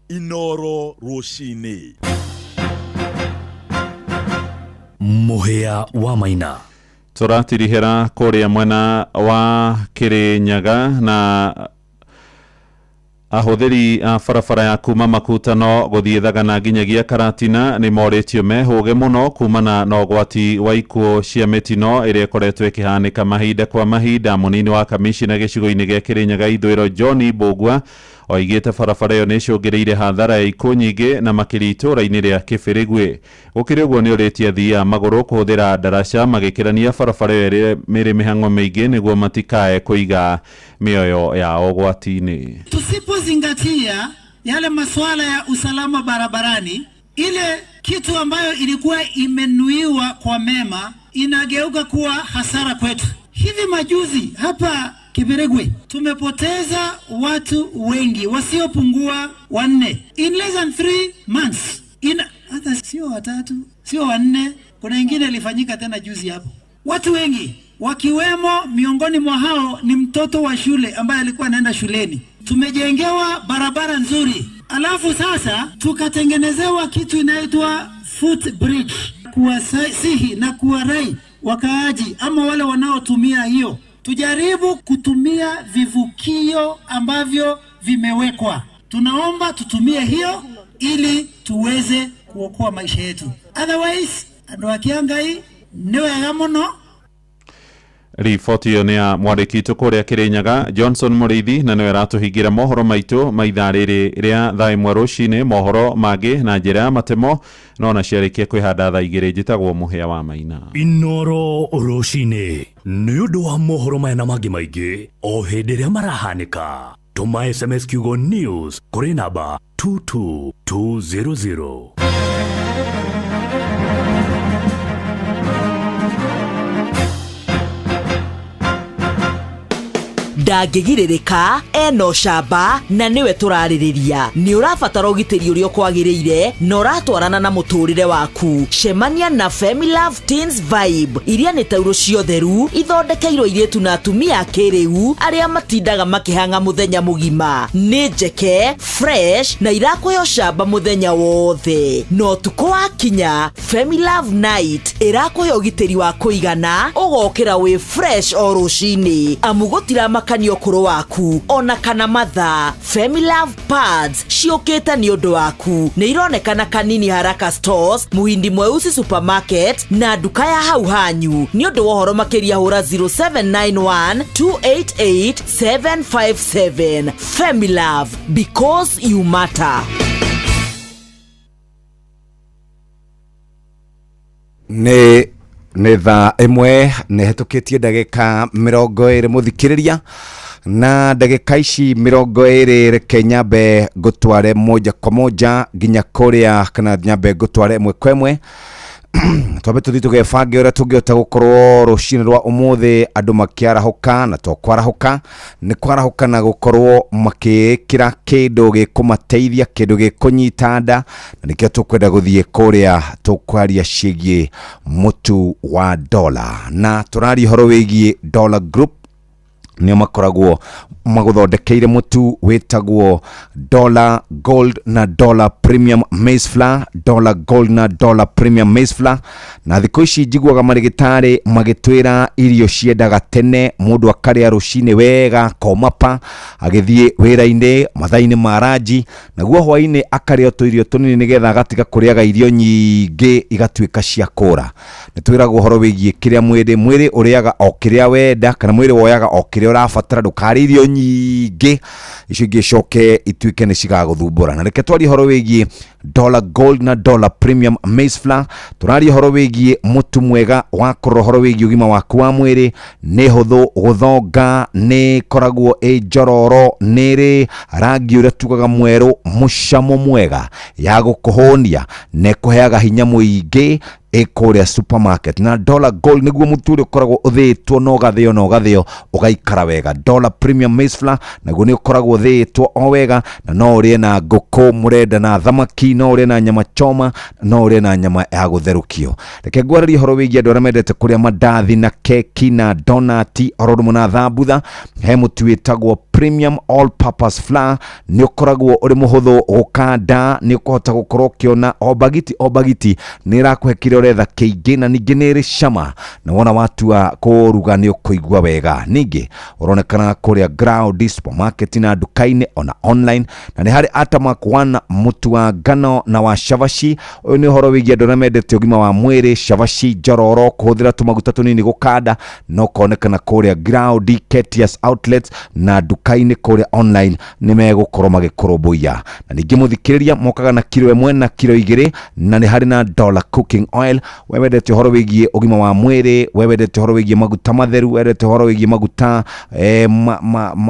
Inoro Rushine. Muhea wa Maina. Tũratirihĩra kũrĩa mwena wa Kĩrĩnyaga na ahũthĩri a barabara ya kuma Makutano gũthiĩ Thagana nginyagia Karatina nĩ morĩtio mehũge mũno kumana na ũgwati wa ikuũ cia mĩtino ĩrĩa ĩkoretwo ĩkĩhanĩka mahinda kwa mahinda. Mũnini wa kamishina gĩcigo-inĩ gĩa Kĩrĩnyaga ithũĩro John Bogwa oigĩte barabara ĩyo nĩ ĩcũngĩrĩire hathara ya ikuũ nyingĩ na makĩria itũũra-inĩ rĩa Kĩbĩrĩgwe. Gũkĩrĩ ũguo nĩ ũrĩtie athii a magũrũ kũhũthĩra ndaraca magĩkĩrania barabara ĩyo ĩrĩ mĩrĩ mĩhang'o mĩingĩ nĩguo matikae kũiga mĩoyo yao ũgwati-inĩ. Tusipozingatia yale masuala ya usalama barabarani, ile kitu ambayo ilikuwa imenuiwa kwa mema inageuka kuwa hasara kwetu. Hivi majuzi hapa Kibirigwe tumepoteza watu wengi wasiopungua 4 in less than 3 months. Hata sio 3, sio 4, kuna ingine ilifanyika tena juzi hapo. Watu wengi wakiwemo miongoni mwa hao ni mtoto wa shule ambaye alikuwa anaenda shuleni. Tumejengewa barabara nzuri, alafu sasa tukatengenezewa kitu inaitwa footbridge kuwasihi na kuwarai wakaaji ama wale wanaotumia hiyo. Tujaribu kutumia vivukio ambavyo vimewekwa. Tunaomba tutumie hiyo ili tuweze kuokoa maisha yetu. Otherwise, ando akiangai niwe gamono. Riboti ĩyo nĩ ya mwandĩki kũrĩa Kĩrĩnyaga Johnson Mũrĩithi na nĩwe ratũhingĩra mohoro maitũ ma ithaa rĩrĩ rĩa thaa ĩmwe rũcinĩ. Mohoro mangĩ na njĩra ya matemo no na ciarĩkia kwĩhanda thaa igĩrĩ. Njĩtagwo Mũhĩa wa Maina. Inoro Rushine nĩ ũndũ wa mohoro maya na mangĩ maingĩ o hĩndĩ ĩrĩa marahanĩka. Tũma SMS kiugo news kũrĩ namba 22200. Ndangĩgirĩrĩka eno shamba na niwe tũrarĩrĩria. Nĩ ũrabatara ũgitĩri ũrĩa kwagĩrĩire na ũratwarana na mũtũrĩre waku. Cemania na Femi Love Teens Vibe iria nĩ tauro cia ũtheru ithondekeirwo airĩtu na atumia kĩrĩu arĩa matindaga makĩhanga mũthenya mũgima. Nĩ njeke, fresh na irakũhe shamba mũthenya wothe. No ũtukũ wakinya Femi Love Night ĩrakũhe ũgitĩri wa kũigana ũgokĩra wĩ fresh o rũcinĩ amu gũtira makanio kũrũ waku ona kana matha. Femi Love Pads ciũkĩte nĩ ũndũ waku. Nĩ ironekana kanini Haraka Stores, Muhindi Mweusi Supermarket na nduka ya hau hanyu. Nĩ ũndũ wa ũhoro makĩria hũra 0791 288 757. Femi Love, because you matter. Nĩ thaa ĩmwe nĩ hetũkĩtie ndagĩka 20 mũthikĩrĩria na ndagĩka ici 20 reke nyambe ngũtware moja kwa moja nginya kũrĩa kana nyambe ngũtware ĩmwe kwa ĩmwe twambe tũthiĩ tũgebange ũrĩa tũngĩhota gũkorwo rũcinĩ rwa ũmũthĩ andũ makĩarahũka na to kwarahũka nĩ kwarahũka na gũkorwo makĩkĩra kĩndũ gĩkũmateithia kĩndũ gĩkũnyita nda na nĩkĩo tũkwenda gũthiĩ kũrĩa tũkwaria ciĩgiĩ mũtu wa dola na tũraria ũhoro wĩgiĩ Dollar Group nĩo makoragwo magũthondekeire mũtu wĩtagwo Dollar Gold na Dollar Premium Maize Flour, Dollar Gold na Dollar Premium Maize Flour. Na thikũ ici njiguaga marĩgĩtarĩ magĩtwĩra irio ciendaga tene, mũndũ akarĩa rũcinĩ wega komapa agĩthiĩ wĩra-inĩ mathaa-inĩ ma ranji, naguo hwaĩ-inĩ akarĩa tũirio tũnini nĩgetha agatiga kũrĩaga irio nyingĩ igatuĩka cia kũra. Nĩ twĩragwo ũhoro wĩgiĩ kĩrĩa mwĩrĩ ũrĩaga o kĩrĩa wenda kana mwĩrĩ woyaga o kĩrĩa ũrabatara, ndũkarĩe irio nyingĩ icio ingĩ coke ituĩke nĩ cigagũthumbũra. Na reke twarie ũhoro wĩgiĩ Dollar Gold na Dollar Premium Maize Flour. Tũraria ũhoro wĩgiĩ mũtu mwega wa kũrora ũhoro wĩgiĩ ũgima waku wa mwĩrĩ, nĩ hũthũ gũthonga, nĩ koragwo ĩ njororo, nĩ rĩ rangi ũrĩa tugaga mwerũ, mũcamo mwega ya gũkũhũnia na ĩkũheaga hinya mũingĩ ĩkũrĩa supermarket. Na Dollar Gold nĩguo mũtu ũrĩa ũkoragwo ũthĩtwo na ũgathĩo ũgaikara wega. Dollar Premium Maize Flour naguo nĩ ũkoragwo thĩtwo o wega, na no ũrĩe na ngũkũ, mũrenda na thamaki, no ũrĩe na nyama choma, no ũrĩe na nyama ya gũtherũkio. Reke ngwarĩrie ũhoro wĩgiĩ andũ arĩa mendete kũrĩa mandathi na keki na donati oro rũmwe na thambutha. He mũtu wĩtagwo Premium All Purpose Flour, nĩ ũkoragwo ũrĩ mũhũthũ gũkanda, nĩ ũkũhota gũkorwo ũkĩona o bagiti nĩ ĩrakũhe kĩrĩa ũretha kĩingĩ, na ningĩ nĩ ĩrĩ cama, na wona watua kũruga nĩ ũkũigua wega. Ningĩ ũronekana kũrĩa Ground supermarket na duka-inĩ ona online, na nĩ harĩ Atamak One mũtu wa ngano na wa Shavashi. Ũyũ nĩ ũhoro wĩgiĩ andũ arĩa mendete ũgima wa mwĩrĩ. Shavashi njororo kũhũthĩra tũmaguta tũnini gũkanda, no konekana kũrĩa Ground, Ketias outlets na duka-inĩ kũrĩa online nĩ megũkorwo magĩkũrũmbũiya. Na ningĩ mũthikĩrĩria mokaga na kilo 1 na kilo 2, na nĩ harĩ na Dollar Cooking Oil. Wendete ũhoro wĩgiĩ ũgima wa mwĩrĩ, wendete ũhoro wĩgiĩ maguta matheru, wendete ũhoro wĩgiĩ maguta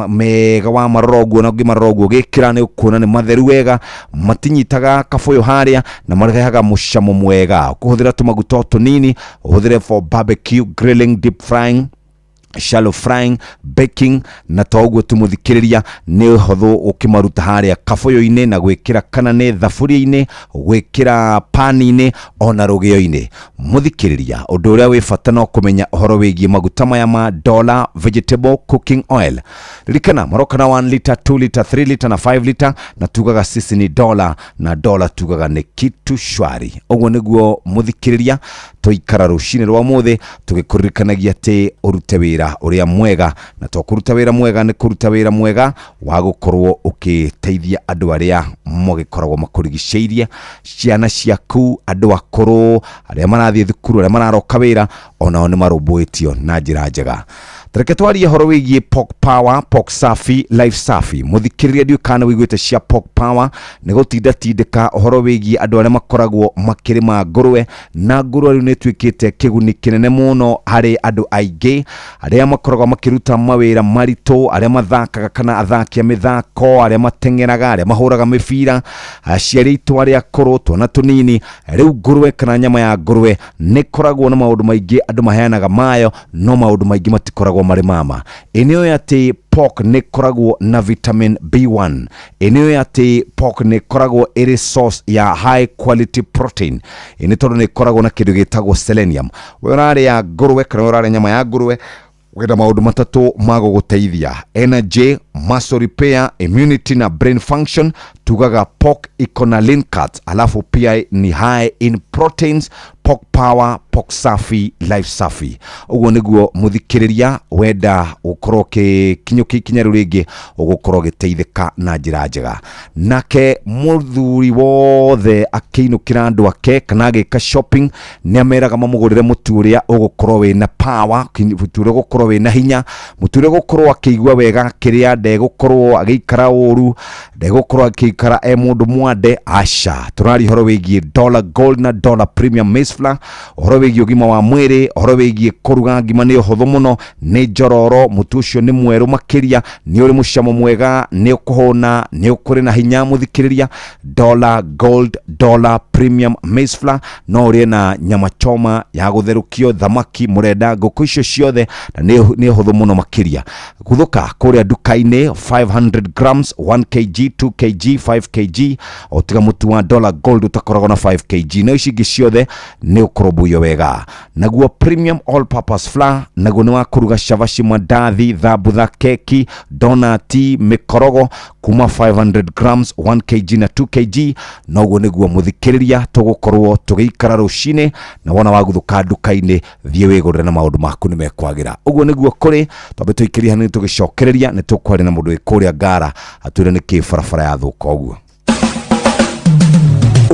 mega wa maroroguo na ũngĩ maroroguo gĩkĩra nĩ ũkuona nĩ matheru wega, matinyitaga kabũyũ harĩa na marehaga mũcamo mwega. Kũhũthĩra tũmaguta tũnini, ũhũthĩre for barbecue, grilling, deep frying, shallow frying, baking, na toguo tumuthikĩrĩria nĩ ũhũthũ ũkĩmaruta harĩa kabũyũ-inĩ na gwĩkĩra kana nĩ thaburia-inĩ, gwĩkĩra pani-inĩ ona rũgĩo-inĩ. Mũthikĩrĩria, ũndũ ũrĩa wĩ bata no kũmenya ũhoro wĩgiĩ maguta maya ma Dollar Vegetable Cooking Oil. Ririkana maroka na 1 liter, 2 liter, 3 liter na 5 liter, na tugaga sisi ni Dollar, na Dollar tugaga nĩ kitu shwari. Ũguo nĩguo mũthikĩrĩria tũikara rũcinĩ rwa mũthĩ tũgĩkũririkanagia atĩ ũrute wĩra ũrĩa mwega, na to kũruta wĩra mwega nĩ kũruta wĩra mwega wa gũkorwo ũkĩteithia andũ arĩa mũgĩkoragwo makũrigicĩirie, ciana ciaku, andũ akũrũ, arĩa marathiĩ thukuru, arĩa mararoka wĩra, onao nĩ marũmbũĩtio na njĩra njega. Tareke twarie horo wĩgiĩ Pork Power, Pork Safi, Life Safi. Mũthikĩrĩria ndiũkana wĩiguĩte cia Pork Power, nĩ gũtinda tindĩka ũhoro wĩgiĩ andũ arĩa makoragwo makĩrĩma ngũrũwe, na ngũrũwe rĩu nĩ ĩtuĩkĩte kĩguni kĩnene mũno harĩ andũ aingĩ arĩa makoragwo makĩruta mawĩra maritũ, arĩa mathakaga kana athaki a mĩthako, arĩa mateng'eraga, arĩa mahũraga mĩbira, aciari aitũ arĩa akũrũ, twana tũnini. Rĩu ngũrũwe kana nyama ya ngũrũwe nĩ koragwo na maũndũ maingĩ andũ maheanaga mayo, no maũndũ maingĩ matikoragwo marĩ mama. Eneo ya te pork nĩ koragwo na vitamin B1. Eneo ya te pork nĩ koragwo ĩrĩ source ya high quality protein. Nĩ tondũ nĩ koragwo na kĩndũ gĩtagwo selenium. We ũrarĩa ngũrũwe kana ũrarĩa nyama ya ngũrũwe, wenda maũndũ matatũ ma gũgũteithia: energy, muscle repair, immunity na brain function. Tugaga pork iko na lean cuts, alafu pia ni high in proteins. Pork Power, Pork Safi, Life Safi. Uguo nĩguo mũthikĩrĩria wenda ũkorwo kinyũki ikinya rĩu rĩngĩ ũgũkorwo gĩteithĩka na njĩra njega. Nake mũthuri wothe akĩinũkĩra andũ ake kana agĩka shopping nĩ ameraga mamũgũrĩre mũtu ũrĩa ũgũkorwo wĩna power, mũtu ũrĩa ũgũkorwo wĩna hinya, mũtu ũrĩa ũgũkorwo akĩigua wega kĩrĩa, ndegũkorwo agĩikara ũru, ndegũkorwo agĩikara mũndũ mwande. Aca, tũrari horo wĩgiĩ Dollar Gold na Dollar Premium Maize Flour, ũhoro wĩgiĩ ũgima wa mwĩrĩ, ũhoro wĩgiĩ kũruga ngima nĩ ũhũthũ mũno, nĩ njororo, mũtu ũcio nĩ mwerũ makĩria, nĩ ũrĩ mũcamo mwega, nĩ ũkũhũna, nĩ ũkũrĩ na hinya. Mũthikĩrĩria, Dollar Gold, Dollar Premium Maize Flour, no ũrĩe na nyama choma ya gũtherũkio, thamaki, mũrenda, ngũkũ icio ciothe, na nĩ ũhũthũ mũno makĩria. Guthũka kũrĩa duka-inĩ 500 grams, 1 kg, 2 kg, 5 kg, o tiga mũtu wa Dollar Gold utakoragwo na 5 kg. No ici ingĩ ciothe nĩ ũkũrũmbũiyo wega. Naguo Premium All Purpose Flour naguo nĩ wa kũruga chavashi, mandathi, thambutha, keki, donati, mĩkorogo kuma 500 grams, 1 kg na 2 kg. Noguo nĩguo mũthikĩrĩria tũgũkorwo tũgĩikara rũcinĩ, na wona waguthũka duka-inĩ thiĩ wĩgũrĩre na maũndũ maku nĩ mekwagĩra. Ũguo nĩguo kũrĩ, twambe tũikĩrie hanini tũgĩcokereria, nĩ tũkwarĩ na mũndũ wĩ kũrĩa Ngara atwĩre nĩkĩ barabara ya thũka ũguo.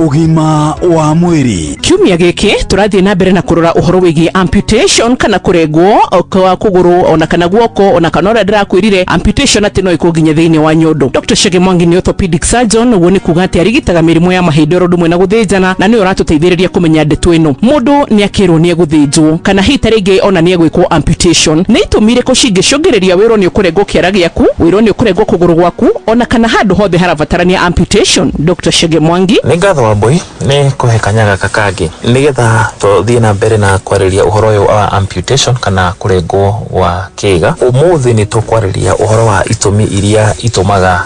Ugima wa mwiri. Kiumia giki turathie na mbere na kurora uhoro wigi amputation kana kurengwo kwa kuguru ona kana guoko ona kana ora ndirakwirire amputation ati no ikuginya thiini wa nyondo. Dr. Chege Mwangi ni orthopedic surgeon, uguo ni kuga ati arigitaga mirimu ya mahindoro ndumwe na guthinjana, na ni uratuteithiriria kumenya ndeto ino. Mundu ni akirwo ni eguthinjwo kana hita ringi ona ni egwikwo amputation. Ni itumire ko cingicungiriria wiro ni ukurengwo kiara giaku, wiro ni ukurengwo kuguru gwaku ona kana handu hothe harabatarania amputation. Dr. Chege Mwangi ningatho wa boy ne kuhekanyaga kakage nigetha tuthie na mbere na kwariria uhoro uyu wa amputation kana kurengo wa kiga. Umuthi ni tukwariria uhoro wa itumi iria itumaga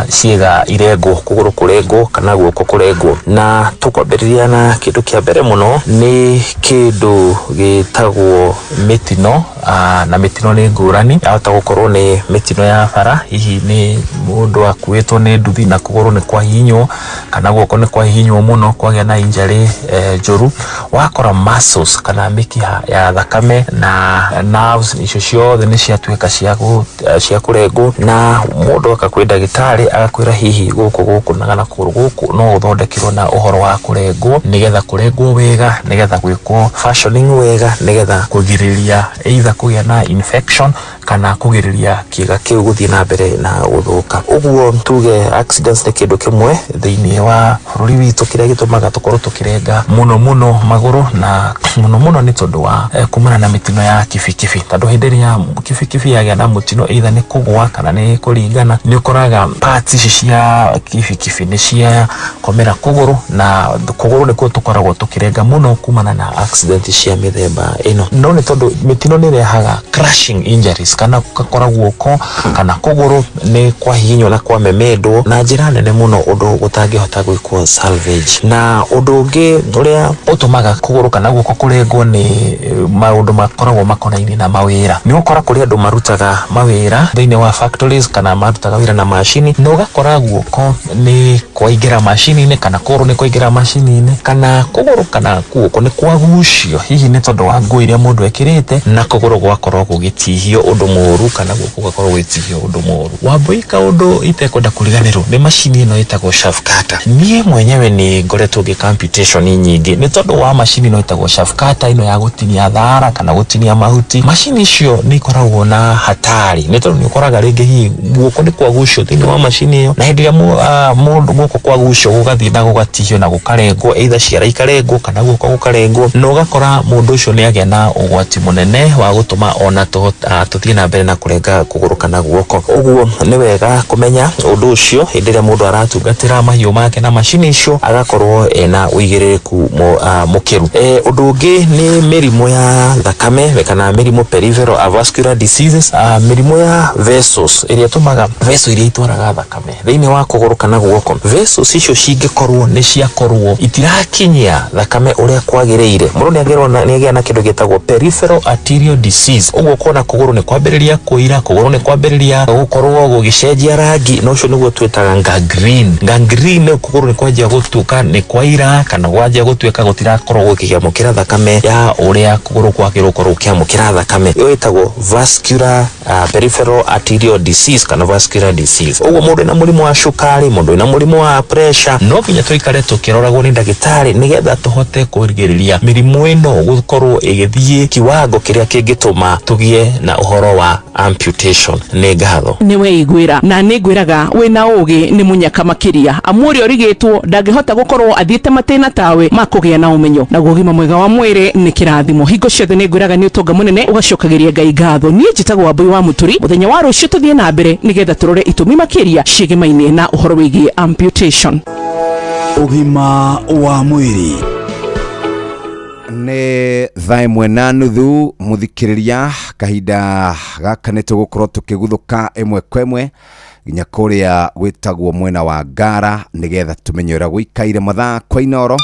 ciega irengo, kuguru kurengo kana guoko kurengo, na tukwambiriria na kindu kia mbere muno ni kindu gitagwo mitino. Na mitino ni ngurani, yahota gukorwo ni mitino ya bara, hihi ni mundu akuitwo ni nduthi na kuguru ni kwa hinywo kana guoko ni kwa hinywo muno, kwagĩa na injury njuru. Wakora muscles kana mikiha ya thakame na nerves icio ciothe ni ciatuĩka cia kurengwo, na mundu akakwĩ ndagĩtarĩ agakwĩra hihi guku na kuguru guku no uthondekirwo na uhoro wa kurengwo, nigetha kurengwo wega, nigetha gwĩkwo fashioning wega, nigetha kugirĩrĩria either kugĩa na infection kana kugirĩrĩria kiga kiu guthii na mbere na guthuka. Uguo tuge accidents ni kindu kimwe thiini wa bũrũri witũ kiria gitumaga tukorwo tukirenga muno maguru, na muno ni tondu wa kumana na mitino ya kibikibi. Tondu hindi ĩrĩa kibikibi yagĩa na mutino either ni kugwa kana ni kuringana, ni ukoraga parts ici cia kibikibi ni cia komera kuguru, na kuguru nikuo tukoragwo tukirenga muno kumana na accident cia mithemba ino. No ni tondu mitino ni rehaga crushing injuries, kana gukora guoko kana kuguru ni kwa hinywo na kwa memendwo na njira nene muno undu gutangihota gwikwo salvage. Na undu ungi uria utumaga kuguru kana guoko kurengwo ni maundu makoragwo makonaini na mawira. Ni ukora kuri andu marutaga mawira thiini wa factories kana marutaga wira na machine, no gakora guoko ni kwaingira machine-ini kana kuguru ni kwaingira machine-ini, kana kuguru kana guoko ni kwagucio hihi ni tondu wa nguo iria mundu ekirite, na kuguru gwakorwo gugitihio undu muru kana guoko gwakorwo gwitihio undu muru. Wamboika undu itekwenda kuriganirwo ni machine ino itagwo shaft cutter. Nie mwenyewe ni ngoretwo ngika amputation nyingi ni tondu wa machine ino itagwo shaft cutter, ino ya gutinia thara kana gutinia mahuti. Machine icio ni ikoragwo na hatari, ni tondu ni ukoraga ringi hihi guoko ni kwagucio thiini wa machine iyo, na hindi ya mundu guoko kwagucio gugathii na gugatihio na gukarengwo, either ciara ikarengwo kana guoko gukarengwo, no gakora mundu ucio ni agia na ugwati munene wa gutuma ona tuthie na mbere na kurenga kuguru kana guoko. Uguo ni wega kumenya undu ucio hindi ĩrĩa mundu aratungatira mahiũ make na machine icio agakorwo ena uigĩrĩrĩku mukiru. Undu ungi ni mirimu ya thakame kana mirimu peripheral avascular diseases, mirimu ya vessels iria tumaga vessel iria itwaraga thakame thiini wa kuguru kana guoko. Vessels icio cingikorwo ni ciakorwo itirakinyia thakame uria kwagĩrĩire, mundu ni agia na kindu gitagwo peripheral arterial disease. Uguo kuona kuguru ni kwambĩrĩria kuira, kuguru ni kwambĩrĩria gukorwo gugicenjia rangi, no ucio niguo twitaga gangrene. Gangrene kuguru ni kwanjia gutuka ni kwaira kana kwanjia gutuika gutirakorwo gukiamukira thakame ya uria kuguru kwagĩrĩirwo gukorwo gukiamukira thakame. Iyo itagwo vascular peripheral arterial disease kana vascular disease. Uguo mundu na murimu wa cukari, mundu na murimu wa pressure, no nginya tuikare tukiroragwo ni ndagĩtarĩ nigetha tuhote kurigĩrĩria mirimu ino gukorwo igithie kiwango kiria kingituma tugie na uhoro wa amputation. Ni ngatho niwe igwira na nigwiraga wina ugi ni munyaka makiria, amuri origitwo ndangihota gukorwo athiete matena tawe makugia na umenyo na gugima mwega wa mwiri ni kirathimo. Hingo ciothe nigwiraga ni utonga munene ugacokagiria Ngai ngatho. Nie njitagwo Wambui wa Muturi, muthenya wa rucio tuthie na mbere nigetha turore itumi makiria cigimaine na uhoro wigie amputation. Ugima wa mwiri ni thaa imwe na nuthu muthikiriria, kahinda gaka ni tugukorwo tukiguthuka imwe kwa imwe nginya kuria gwitagwo mwena wa Ngara nigetha tumenye uria guikaire mathaa kwa Inoro.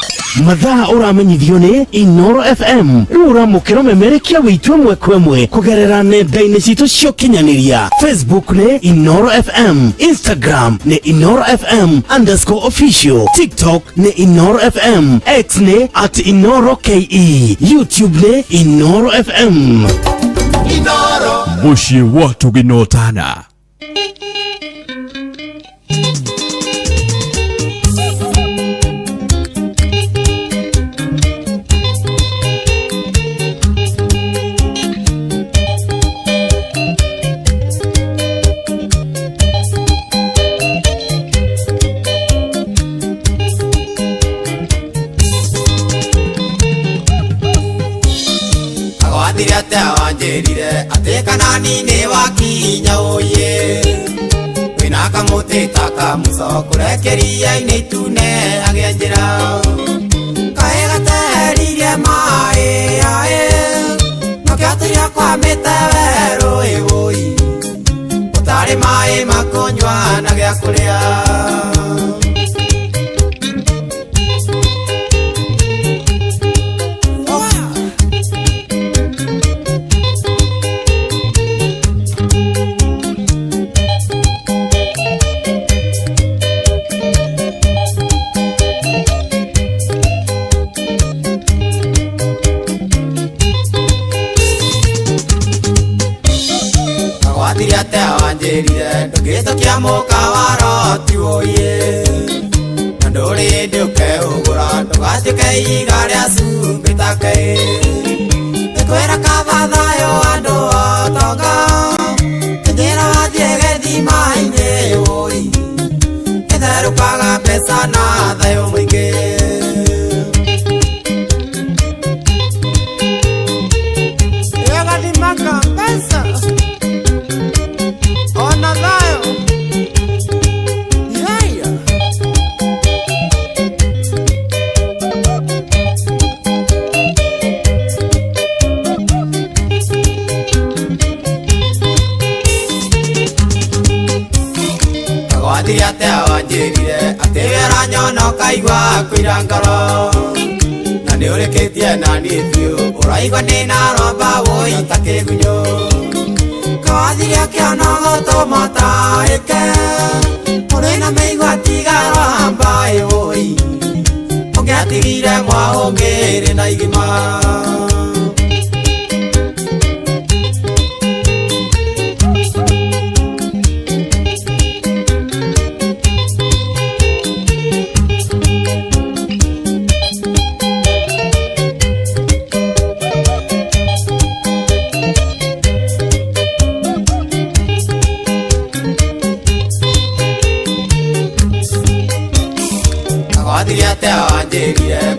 Mathaa uramenyithio ni Inoro FM. Uramukira memerekia witu imwe kwa imwe kugerera nenda-ini citu cia ukinyaniria. Facebook ni Inoro FM, Instagram ni Inoro FM_official, TikTok ni Inoro FM, X ni @InoroKE, YouTube ni Inoro FM. Inoro mushi watu ginotana. Wanjirire ate kanani ne wakinya oye wina nakamutita kamuco kurekeria-inĩ itune agĩenjera kaĩ gateririe maĩ nakĩatĩria kwamĩte werũ ĩwũi ũtarĩ maĩ makũnyua na gĩa kũrĩa ndũgĩtũ kĩa mũka waroti woye na ndũrĩ ndũke ũgũra ndũgatuĩke iga rĩa cumbĩ ta kaĩ nĩkwĩra kaba thayũ andũ atonga kĩnyĩra wathiĩ gĩthima-inĩ woi gĩtherũkaga mbeca na thayũ mũingĩ ĩgathimaka mbeca kaigua kwĩra ngoro na nĩ ũrĩkĩtie na niĩ biũ ũraigua ndĩ na romba wũi ta kĩgunyũ kawathiria kĩonogo tũmataĩke ũrĩ na mĩigua tiga romba wũi ũngĩatigire mwaũngĩrĩ na igima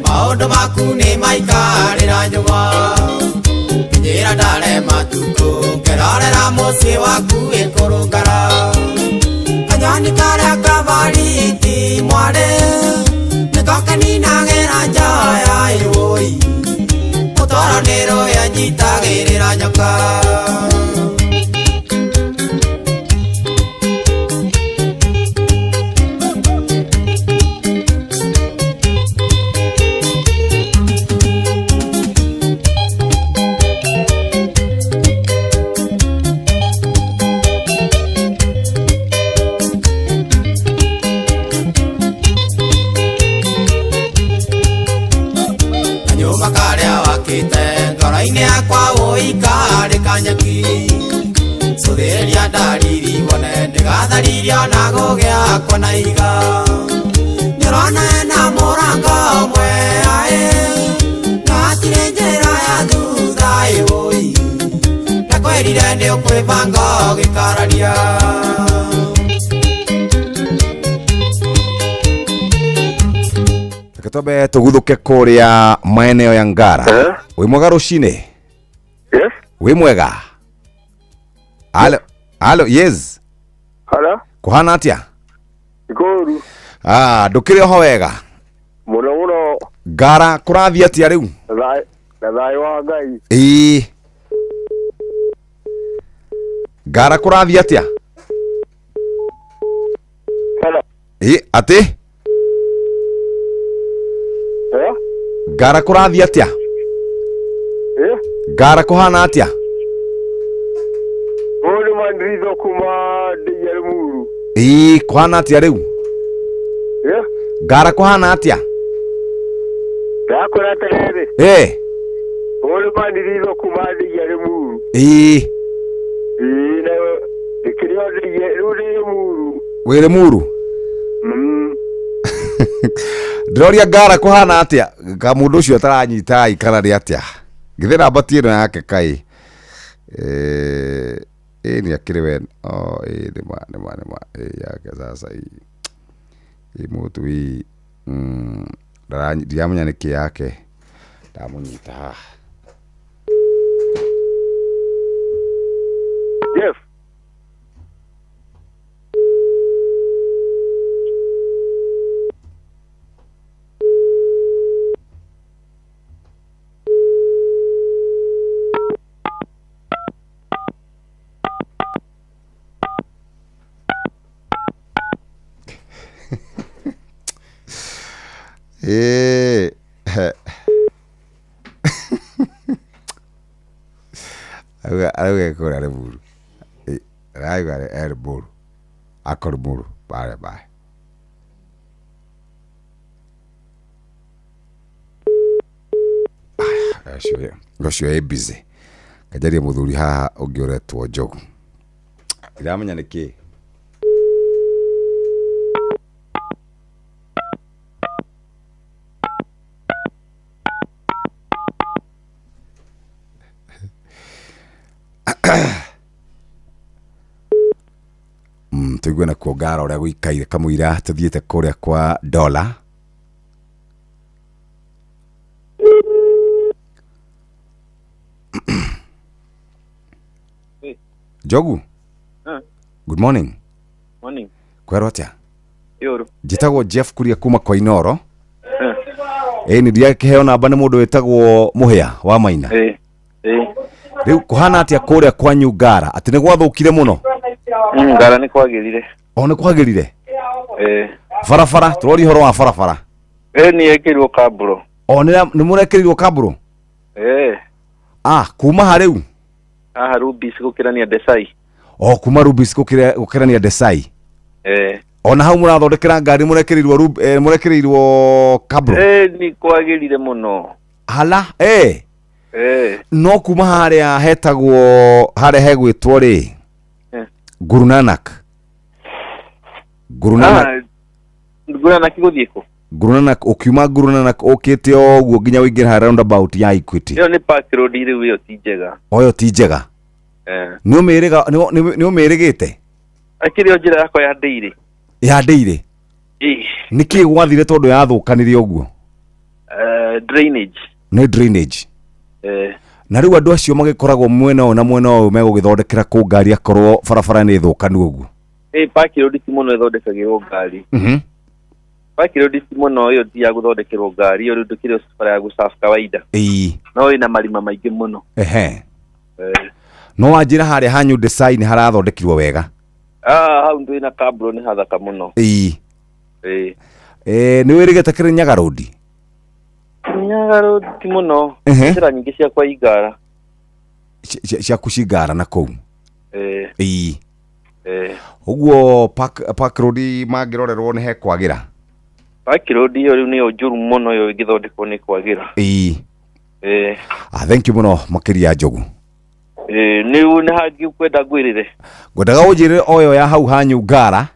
maũndũ maku nĩ maikarĩra nyũmba njĩra ndare matukũ ngĩrorera mũciĩ waku ĩkũrũngara kanyoni karĩa kabariti mwarĩ nĩko kaninagĩra njoya ĩwũi ũtoro nĩ rũya nyitagĩrĩra nyoka ngoro-inĩ yakwa ũikarĩka nyeki cũthĩrĩria ndariri wone ndĩgatharirie ona gũgĩakwo na iga nĩũrona ena mũrango ũmwe na hatirĩ njĩra ya thutha ĩwũi ndakwĩrire nĩ ũkwĩbanga ũgĩkararia Katobe tuguthuke kuria maeneo ya Ngara. Wĩ mwega rũcinĩ? Yes. Wĩ mwega? Alo, yes. Hala. Kuhana atia? Ikoru. Ndũkĩrĩ oho wega? Mũno. Ngara kũrathiĩ atia rĩu? Na thayũ wa Ngai. Ĩĩ. Ngara kũrathiĩ atia? Hala. Atĩ? Ngara kũrathiĩ atia? Ngara kũhana atia? Mũndũ mandirizo kuma ndĩya Limuru. Kũhana atia rĩu? Ngara kũhana atia? Ndakũra terere. Mũndũ mandirizo kuma ndĩya Limuru. Na ndĩkĩrĩ ndĩya Limuru. Wĩ Limuru? Ndĩroria Ngara kũhana atia? Ka mũndũ ũcio ataranyita ikara rĩ atia? Githĩ namba ti ĩno yake kaĩ? Nĩ akĩrĩ we nĩma yake sasa hii mũtu hii ndiramenya nĩkĩ yake ndamũnyita haha. Yes. Auga kora le buru. Auga er buru. Akor buru. Bye bye. Gocio busy. Kajaria muthuri haha ungioretwo Njogu. Iramenya niki. Tuigwe na kuongara uria guikaire kamwira tuthiete kuria kwa dola. Njogu. Good morning. Morning. Kwero atia? Yoro. Njitagwo Jeff Kuria kuma kwa Inoro. Ni ndia kiheo namba ni mundu wetagwo Muhia wa Maina. Riu kuhana atia kuria kwa Nyungara ati ni gwathukire muno. Ngara ni kwagirire. Ni kwagirire. Farafara turori horo wa farafara. Ni ekirwo kaburo. Ni murekirirwo kaburo. Kuma hariu. Rubis gukirania Desai. Kuma Rubis gukirania Desai. Ona hau murathondekera ngari murekirirwo kaburo. Ni kwagirire muno. Hala no kuma haria hetagwo haria hegwitwo ri Guru Nanak guthieko. Guru Nanak ukiuma Guru Nanak ukite oguo nginya wingira roundabout ya Equity. Yo ni Park Road riu yo ti njega. Oyo ti njega. Ni umirigite. Akiri njira yakwa ya ndeire. Ya ndeire. Niki gwathire tondu yathukanirie oguo. Drainage. Ni drainage. Na riu andu acio magikoragwo mwena o na mwena o megugithondekera ku ngari akorwo barabara ni thukanu oguo. Park Road ti muno ithondekagirwo ngari. Park Road ti muno yo ti ya guthondekerwo ngari yo ndukire bara ya gusafu kawaida. No ina marima maingi muno. No wanjira haria hanyu design harathondekirwo wega. Hau ndu ina kaburo ni hathaka muno. Ni wirigete Kirinyaga Road. Kirinyaga Road ti muno. Njira nyingi cia kwa igara. Cia kucigara na kou. Uguo Park Road mangirorerwo ni hekwagira. Park Road yo riu ni njuru muno yo igithondekwo ni kwagira. Thank you muno makiria Njogu. Ni hangi kwenda gwirire. Ngwendaga unjire oyo ya hau hanyu ngara.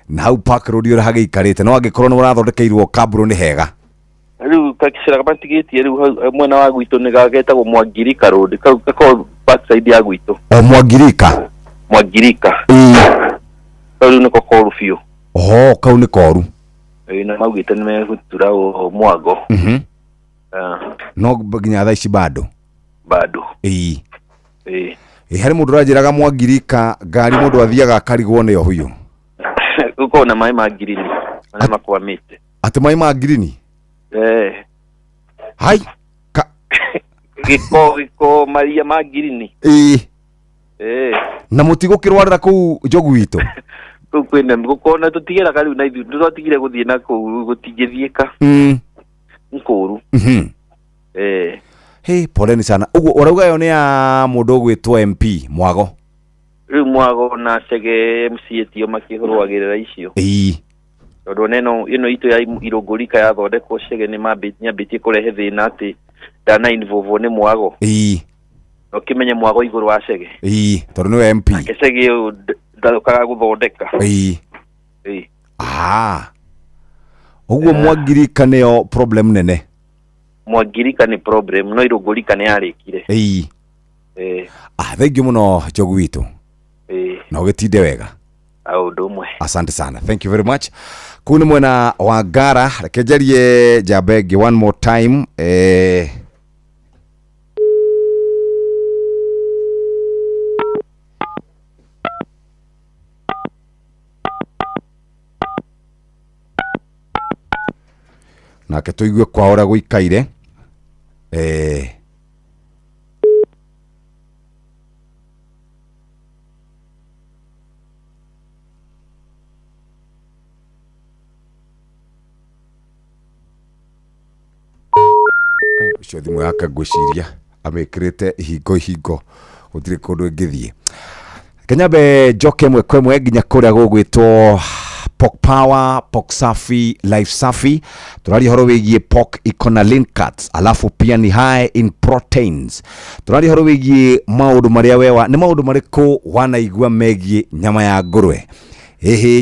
Na hau Park Road yo hagiikarite no angikorwo ni urathondekeirwo kaburo ni hega. Riu kakicira kapatigitie riu mwena wa gwitu ni gagetagwo Mwangirika Road kako backside ya gwitu. Mwangirika. Riu niko koru fiu. Kau ni koru. Na maugite ni megutura o mwago. No nginya thaa ici bado. Hari mundu rajiraga Mwangirika ngari mundu athiaga akarigwo ni huyo. Uko na mai ma green. Mana makwamite. Ati mai ma green? Hai. Giko Maria ma green. Na mutigukirwarira ku Njogu witu. Kwene gukona tutigira kali na ithu tutigire guthie na ku gutigithieka. Nkuru. Poleni sana. Uguo urauga yo ni ya mundu gwitwo MP Mwago. Riu Mwago na Chege MCA tio makihurwagirira icio. Tondu neno ino itu ya Irongorika yathondekwo Chege ni nyambitie kurehe thina ati dana involve ni Mwago. No kimenye Mwago iguru wa Chege. Tondu ni MP. Chege ndarukaga guthondeka. Uguo Mwangirika nio problem nene. Mwangirika ni problem no Irongorika ni yarikire. Thank you muno Njogu witu. Na ugitinde wega. Ndumwe. Asante sana. Thank you very much. Kuni mwena wa Ngara rekejerie Jabegi one more time. Na ketuigue kwa ora guikaire. ucio thimu yake ngwiciria amekirite hingo gutire kundu ngithie Kenyabe joke mwe kwemwe nginya kuria gugwitwo Pork Power, Pork Safi, Life Safi. Turari horo wigie pork ikona lean cuts, alafu pia ni high in proteins. Turari horo wigie maundu maria wewa, ni maundu mariko wanaigua megie nyama ya ngurwe.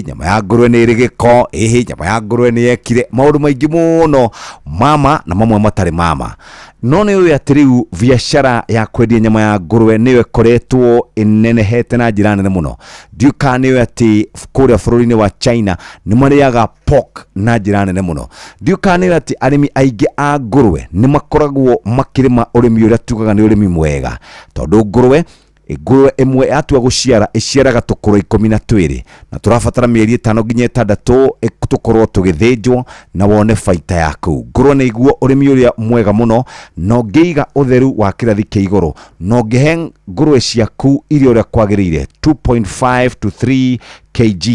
Nyama ya ngurwe ni rigiko, nyama ya ngurwe ni ekire, maundu maingi muno mama na mamwe matari mama. None uyu atiriu biashara ya kwendia nyama ya ngurwe niwe koretwo inenehete na njira nene muno. Ndiuka niwe ati kuria bururi-ini wa China ni mariaga pork na njira nene muno. Ndiuka niwe ati arimi aingi a ngurwe ni makoragwo makirima urimi uria tugaga ni urimi mwega, tondu ngurwe imwe atua guciara iciaraga tukuru 12 na turafatara mieri 5 nginya 6 tukorwo tugithĩnjwo na wone faita yaku. Ngurwe ni iguo urimi uria mwega muno, no ngeiga utheru wa kirathi kia iguru, no ngehe ngurwe ciaku irio uria kwagirire 2.5 to 3 kg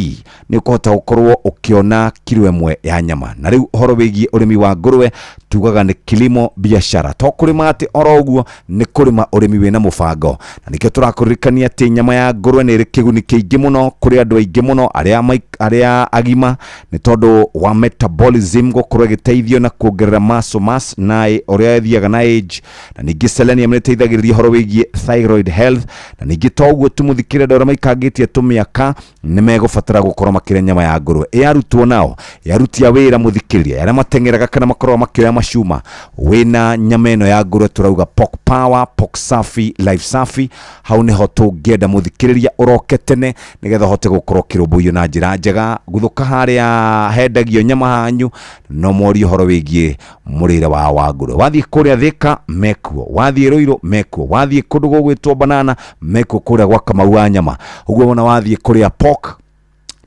ni ukuhota gukorwo ukiona kilo imwe ya nyama. Na riu horo wigie urimi wa ngurwe tugaga ni kilimo biashara, to kurima ati oro uguo ni kurima urimi wina mubango. Na nikio turakuririkania ati nyama ya ngurwe ni iri kiguni kiingi muno kuri andu aingi muno aria agima, ni tondu wa metabolism gukorwo giteithio na kuongerera muscle mass na uria thiaga na age. Na ningi selenium ni teithagiriria horo wigie thyroid health. Na ningi toguo tumuthikire ndora maikangitie tumiaka ni megubatara gukorwo makiria nyama ya ngurwe. Yarutwo nao yarutia wira muthikiriria yaria matengeraga kana makorwo makiria mashuma wina nyama ino ya ngurwe turauga Pork Power, Pork Safi, Life Safi. Hau ni ho tungenda muthikiriria uroke tene nigetha hote gukorwo kirumbuyo na njira njega guthuka haria hendagio nyama hanyu no morio horo wigie murire wa ngurwe. Wathie kuria Thika mekuo, wathie Ruiru mekuo, wathie kundu gugwitwo Banana mekuo kuria gwa Kamau wa nyama. Uguo wona wathie kuria pork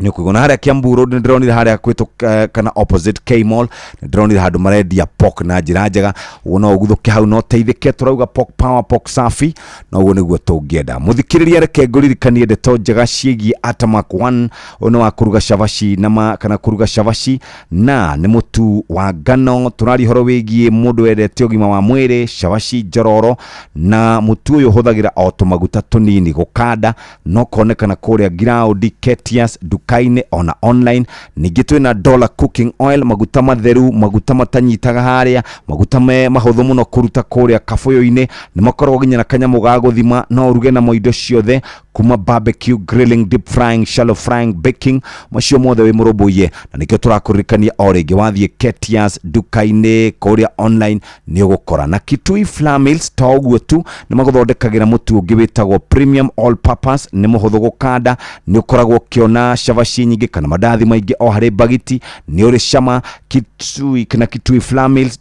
ni kuigona haria Kiambu Road ndronire haria kwitu kana opposite K Mall ndronire handu marendia pork na njira njega. Wona uguthuke hau no teithike turauga Pork Power, Pork Safi, no uguo niguo tungienda muthikiriria. Reke nguririkanie ndeto njega ciegi Atamak 1 ono wa kuruga shabashi na kana kuruga shabashi na ni mutu wa ngano. Turari horo wigie mundu wendete ugima wa mwiri, shabashi njororo na mutu uyu huthagira o tumaguta tunini gukanda no konekana kuria ground Ketias dukaine ona online. Ningi twina Dollar Cooking Oil, maguta matheru, maguta matanyitaga haria, maguta mahuthu muno kuruta kuria kafuyo-ini, ni makorwo ginya na kanyamu ga guthima no uruge na moindo ciothe kuma barbecue, grilling, deep frying, shallow frying, baking, macio mothe wi muroboye. Na nikio turakuririkania o ringi wathie Ketias dukaine kuria online ni ugukora. Na Kitui Flour Mills to uguo tu ni maguthondekagira mutu ungi witagwo Premium All Purpose, ni muhuthu gukanda, ni ukoragwo kiona shabashi nyingi kana madathi maingi o hari bagiti ni uri shama. Kitui Flour Mills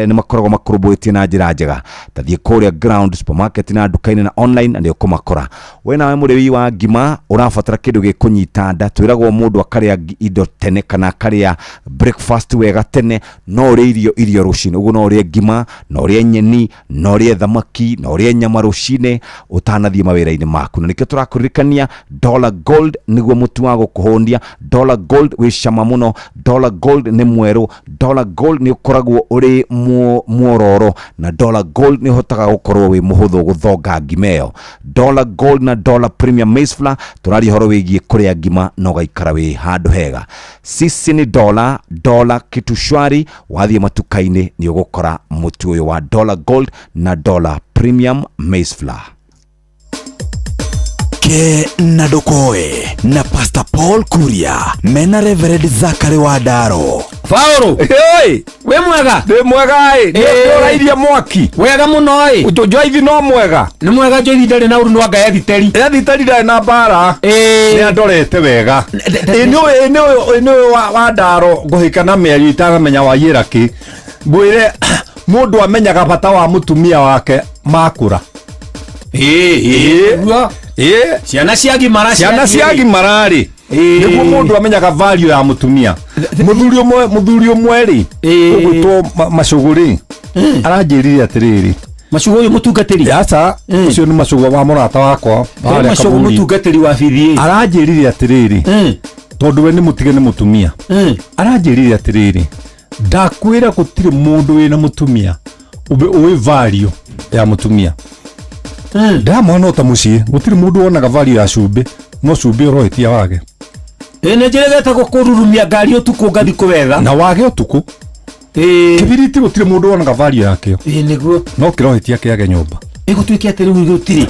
ni makoragwo makurubuitie na njira njega. Tathie kuria ground supermarket na dukaine na online ni ukumakora. Wena we muriwi wa ngima urafatara kindu gikunyita nda, twiragwo mundu akaria indo tene kana akaria breakfast wega tene, no uri irio rucini. Uguo no uri ngima, no uri nyeni, no uri thamaki, no uri nyama rucini utanathie mawira-ini maku. Na nikio turakuririkania Dollar Gold niguo mutu wa gukuhondia. Dollar Gold wi shama muno, Dollar Gold ni mweru, Dollar Gold ni ukoragwo uri muororo, na Dollar Gold ni hotaga gukorwo wi muhuthu guthonga ngimeo. Dollar Gold na Dollar Premium Maize Flour turari horo wigie kuria ngima no gaikara wi handu hega. Sisi ni Dollar kitu shwari, wathie matuka-ini ni ugukora mutu uyu wa Dollar Gold na Dollar Premium Maize Flour. Ke na dokoe na Pastor Paul Kuria mena Reverend Zakari Wadaro. Paulo, hey, we mwega? De mwega ndio iria mwaki. Wega muno ujojo ithi no mwega. Ni mwega jo ithi ndari na uru nwa ga editeri. Editeri ndari na bara. Ni andorete wega. Ino Wadaro nguhikana mieri itaramenya wayira ki. Bwire mundu amenyaga bata wa mutumia wake makura. Ciana ciagi marari niguo mundu amenyaga value ya mutumia. Muthuri umwe ri ugwitwo Macuguri aranjirire atiriri Macugo uyu mutungatiri yasa ucio ni Macugo wa murata wakwa Macugo mutungatiri wa bithi aranjirire atiriri tondu we ni mutige ni mutumia aranjirire atiriri ndakwira gutire mundu wina mutumia uwe value ya mutumia ndamona ta mucie gutiri mundu onaga value ya cumbi no cumbi uroetia wage ene jeregeta gukururumia ngari utuku ngathi kuwetha na wage utuku kibiriti gutiri mundu onaga value yakio niguo no kiroetia kiage nyumba igutwiki ati riu gutiri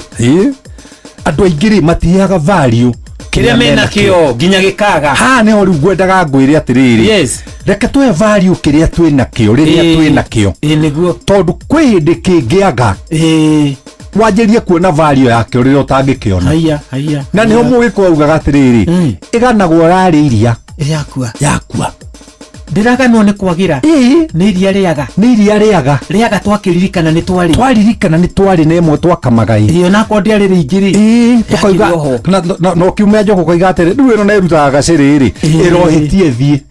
andu aingiri matiaga value kiria mena kio ginya gikaga ha ne ori gwendaga ngwire atiriri reke twe value kiria twina kio riria twina kio niguo tondu kwindi kingiaga wajerie kuona value yakio riria utangikiona haya na niho muwiko ugaga atiriri iganagwo rari iria yakua ndiraganwo ni kwagira ni iria riaga twakiririkana ni twari na imwe twakamagai iyo nako ndiari ringiri tukaiga no kiumia njoko kaiga atiri riu ino nerutaga gaciriri irohitie thie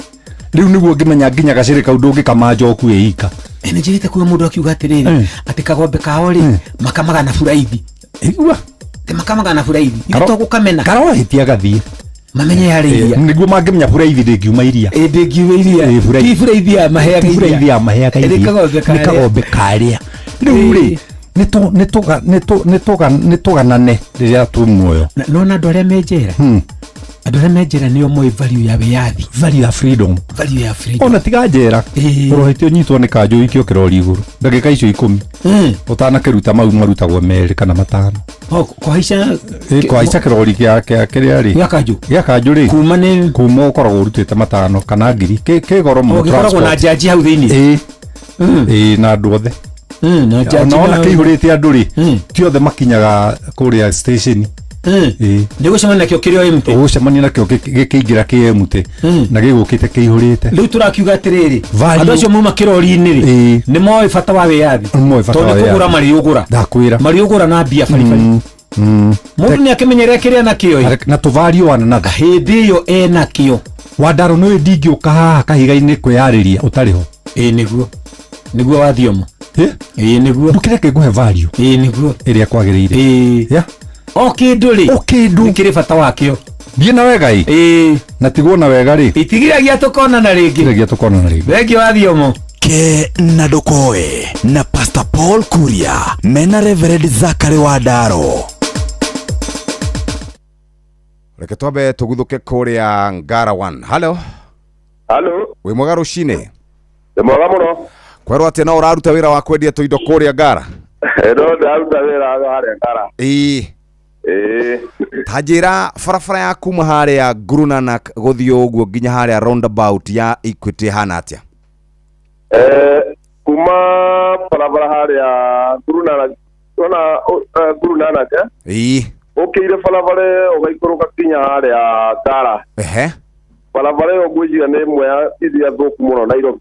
riu niguo ngimenya nginya gaciri kau ndungikama njoku ika ene njirite kuga mundu akiuga atiriri ati kagombe kao ri makamaga na buraithi igua te makamaga na buraithi ito gukamena karohitie gathie mamenye yaria niguo mangimenya buraithi ndingiuma iria ndingiuma iria buraithi ya maheaga iria kagombe karia riu ri nituganane riria tu muoyo nona andu aria menjera andu aria menjera nio moi value ya wiyathi value ya freedom ona tiga njera urohite unyitwo ni kanju ikio kirori iguru ndagika icio 10 utanakiruta mau marutagwo meri kana matano kwa haica kirori kia kiria ri ya kanju ri kuma ukoragwo urutite matano kana ngiri kigoro muno transport na jaji hau thiini na andu othe naona kihurite andu ri ti othe makinyaga kuria station ndigo cemania nakio kirio emte ucemania nakio gikiingira kiemute na gigukite kihurite riu turakiuga atiriri andu acio muma kirori-ini ri ni moi bata wa wiyathi tondu kugura mariugura ndakwira mariugura na mbia baribari mundu ni akimenyerera kiria nakio na tuvario wana naga hindi iyo nakio Wandaro no ndingiuka haha kahiga-ini kwiyariria utariho niguo wathiomo niguo ndukireke nguhe value niguo iria kwagiriire o kindu nikiri bata wakio thie na wega na tigwo na wega ri itigiragia tukona na ringi thengio wathiomo ke na ndukoe na Pastor Paul Kuria mena Reverend Zachary Wandaro. Reke twambe tuguthuke kuria Ngara 1. Halo wi mwega rucini? Ndi mwega muno. Kwerwo atia no uraruta wira wa kwendia tuindo kuria Ngara? No ndaruta wira haria Ngara. Tajira farafara ya kuma haria Guru Nanak guthio uguo nginya haria roundabout ya Equity hana atia? Kuma farafara haria Guru Nanak Guru Nanak ukire farafara ugaikoroka kinya haria Ngara. Farafara yo gwijira ni imwe ya iria thuku muno Nairobi.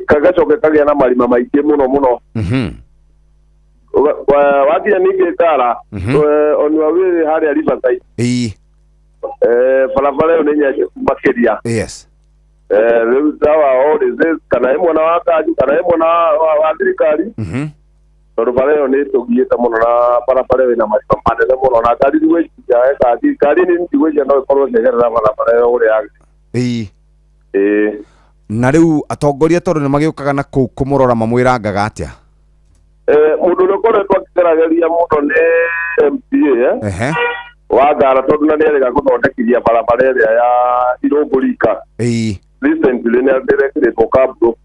Kagacoke kagia na marima maingĩ muno watia ningi Ngara on your way haria Riverside barabara yo nĩ makiria rĩu dawa all this kana imwe na wakaji kana imwe na wa thirikari tondũ bara yo nĩ tũgiĩte mũno na barabara ĩna marima manene mũno na ngari nĩgwĩciria ngari nĩ ndigwĩciria no ĩkorwo ĩkĩgerera barabara yo ũrĩa na riu atongoria tondu ni magiukaga na kuu kumurora mamwirangaga atia? Mundu ni koretwo akigerageria muno ni MCA wa Ngara tondu na nierega guthondekithia barabara iria ya Irungurika recently ni ndirekiritwo kabro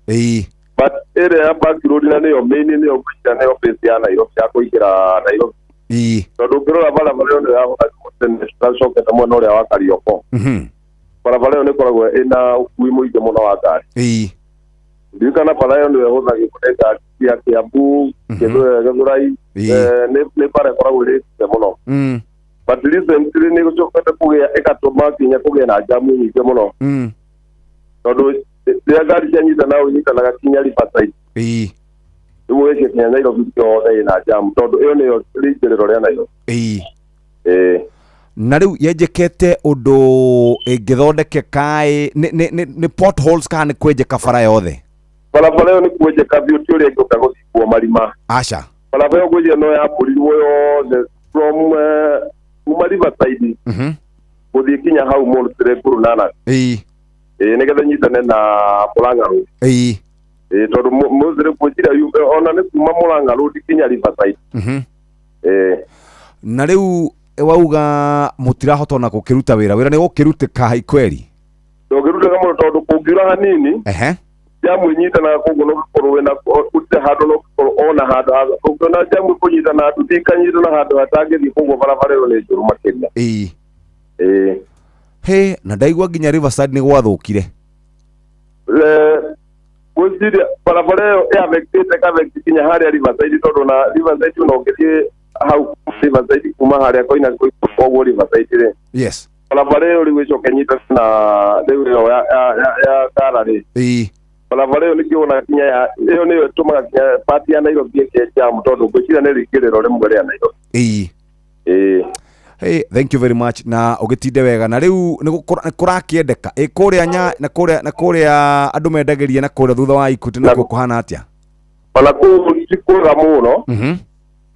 but area ya Bank Road na niyo main niyo gwĩciria ni office ya Nairobi ya kũingĩra Nairobi tondu ngĩrora barabara yo nĩ yahũthagĩrwo transport mwena ũrĩa wa Karioko barabara yo nĩ koragwo ina ukui muingi muno wa ngari ndikana barabara yo nĩ yahũthagĩrwo ngari cia Kiambu Githurai nĩ bara koragwo ĩrĩ muno but recently nĩ gũcokete kũgĩa ĩgatũma kinya kũgĩa na jamu nyingĩ muno tondũ rĩrĩa ngari cianyitana ũnyitanaga kinya Riverside rĩu wĩcie kinya Nairobi ciothe ĩna jamu tondũ ĩyo nĩyo rĩingĩrĩro rĩa Nairobi na riu yenjekete undu ingithondekeka ni potholes kana ni kwenjeka bara yothe? Barabara yo ni kwenjeka biũ ti ũrĩa ĩngĩũka gũthikwo marima. Aca barabara yo gwĩciria no yambũrirwo yothe from kuma Riverside gũthiĩ kinya hau mũrutĩre Guru Nanak nĩgetha nyitane na Murang'a Road tondu muzire kujira yumbe ona ni kuma Murang'a road kinya Riverside. Na riu wauga mutirahota na gukiruta wira ni gukirutika kweri? Ndogirutika muno tondu kungira hanini. Jamu nyita na kugono gukorwo na kutte hado no ona hado ukona jamu kunyita na tutikanyita na hado hatangithi kugwo barabara yo ni njuru makiria. He na ndaigwa nginya Riverside ni gwathukire. Kusiria barabara yo ya vekite ka vekitinya haria Riverside tondu na Riverside no ngithie hau Riverside kuma haria koina kugwo Riverside re. Yes. Barabara yo riwicoke nyita na riu ya karari. Barabara yo nikiona kinya iyo niyo tumaga kinya party ya Nairobi ke jam tondu ngwicira ni rikiriro rimwe ria Nairobi. Hey, thank you very much. Na ugitinde wega na riu ni kurakiendeka kuria nya na kuria andu mendagiria na kuria thutha wa Ikuti na kuhana atia? Ona ku sikura muno.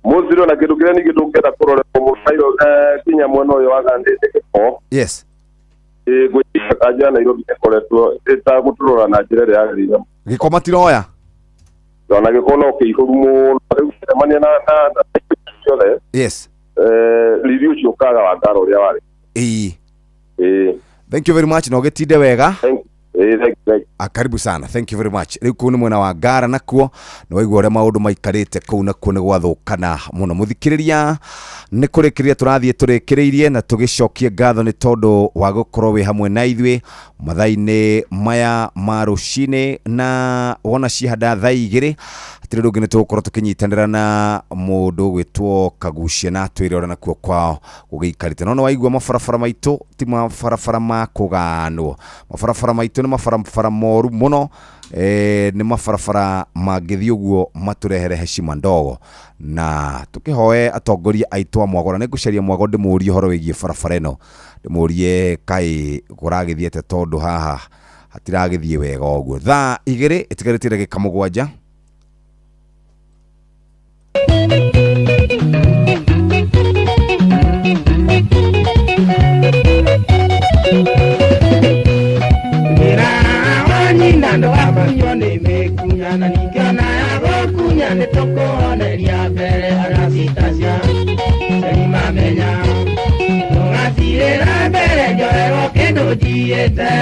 Muziro na kindu kiria ni gitungeta kurore musairo kinya mweno yo agandite ko. Yes. Gwika kaja Nairobi ekoretwo itaguturora na njira ya githira. Gikoma tiroya. Ona gikono kiihuru muno mania na yothe. Yes. Review chokaga wa ngaro ria wari. Thank you very much. No getinde wega. Thank you. Karibu sana. Thank you very much. Riu kuni mwena wa Ngara nakuo no waigua uria maundu maikarite kuu nakuo ni gwathukana muno. Muthikiriria ni kurikiria turathie turikiriirie na tugicokie ngatho ni tondu wa gukorwo wi hamwe na ithwe mathaini maya ma rucini na wona cihanda thaa 2 atire rungi ni tugukorwo tukinyitanira na mundu gwitwo Kagucia na twire ora nakuo kwao gugiikarite no waigua mabarabara maitu ti mabarabara ma kuganwo. Mabarabara maitu ni mabarabara moru muno ni mabarabara mangithii uguo maturehere heshima ndogo na tukihoe atongoria aitu Mwagora ni ngucaria Mwagora ndimurie horo wigie barabara ino ndimurie kai kuragithiete tondu haha hatiragithie wega uguo. Thaa 2 itigarite ndagika 7. Nando abayo ni mekunya na nikana ya bokunya ni toko neria bere arasitasia seni mamenya ngasire na bere yo ero kendo diete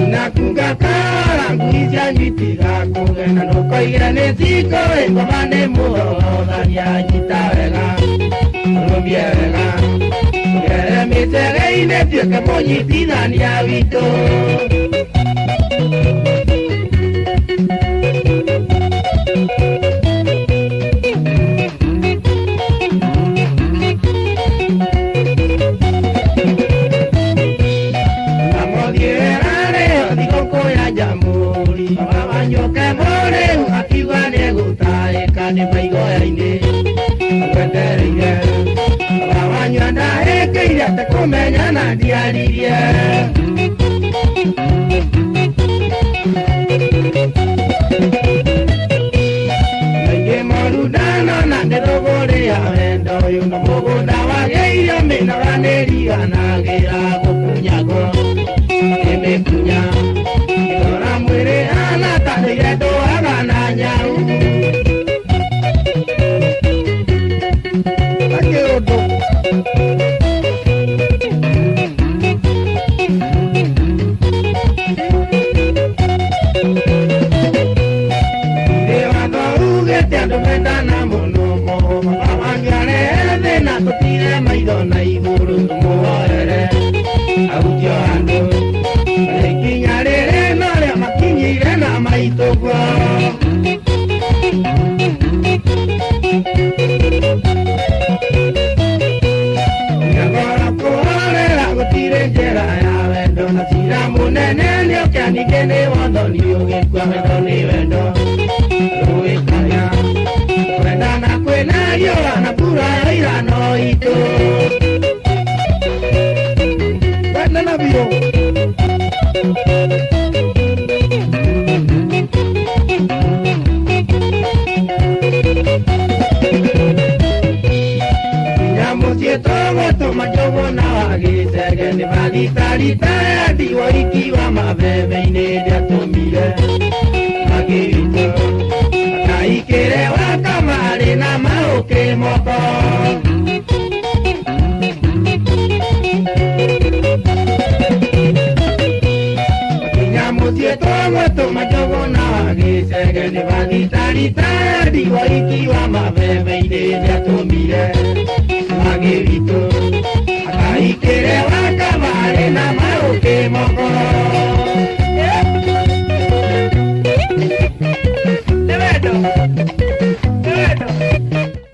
na kunga kara nguizia nyitiga kugena no koira ne ziko ngoma ne muhoda ya nyitawega Rubiega, me terei ne que moñitina ni habito. Amo diera digo coya jamuri, baño que more, aquí va ne gusta e cane paigo ine. Aguanteria. Nyanda ekeira te komenya na diaririe Nge marudana na nderogore ya wendo yuno mugunda wageire mina ganeria na gira gukunyago emekunya Ndora mwire ana tanire do agana nyau na iguru muhoere agujo andu kinyarere no le makinyire na maitogo Ngagora kore la gutire njera ya wendo na sira munene ndio kyanigene wondo ni ugikwa wendo ni wendo ruikaya kwenda na kwena yo na pura ira no ito kwenda na bio Nyamo sieto moto majobo na agĩcege nĩ bathitarita ndigwa ikiwa mabebe-inĩ ndĩatũmire magĩritũ akaikĩre wa kamarĩ na maũkĩ moko Mutie tomo toma jogo na agĩcege nĩ bathitarita ndigwa ikiwa mabebe-inĩ ndĩatũmire magĩritũ akaikĩre wa kamarĩ na maũkĩ moko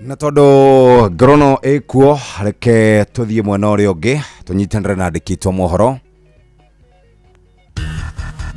na tondu ngorono ikuo reke tuthie mwena uria ungi tunyitanire na andikitwo mohoro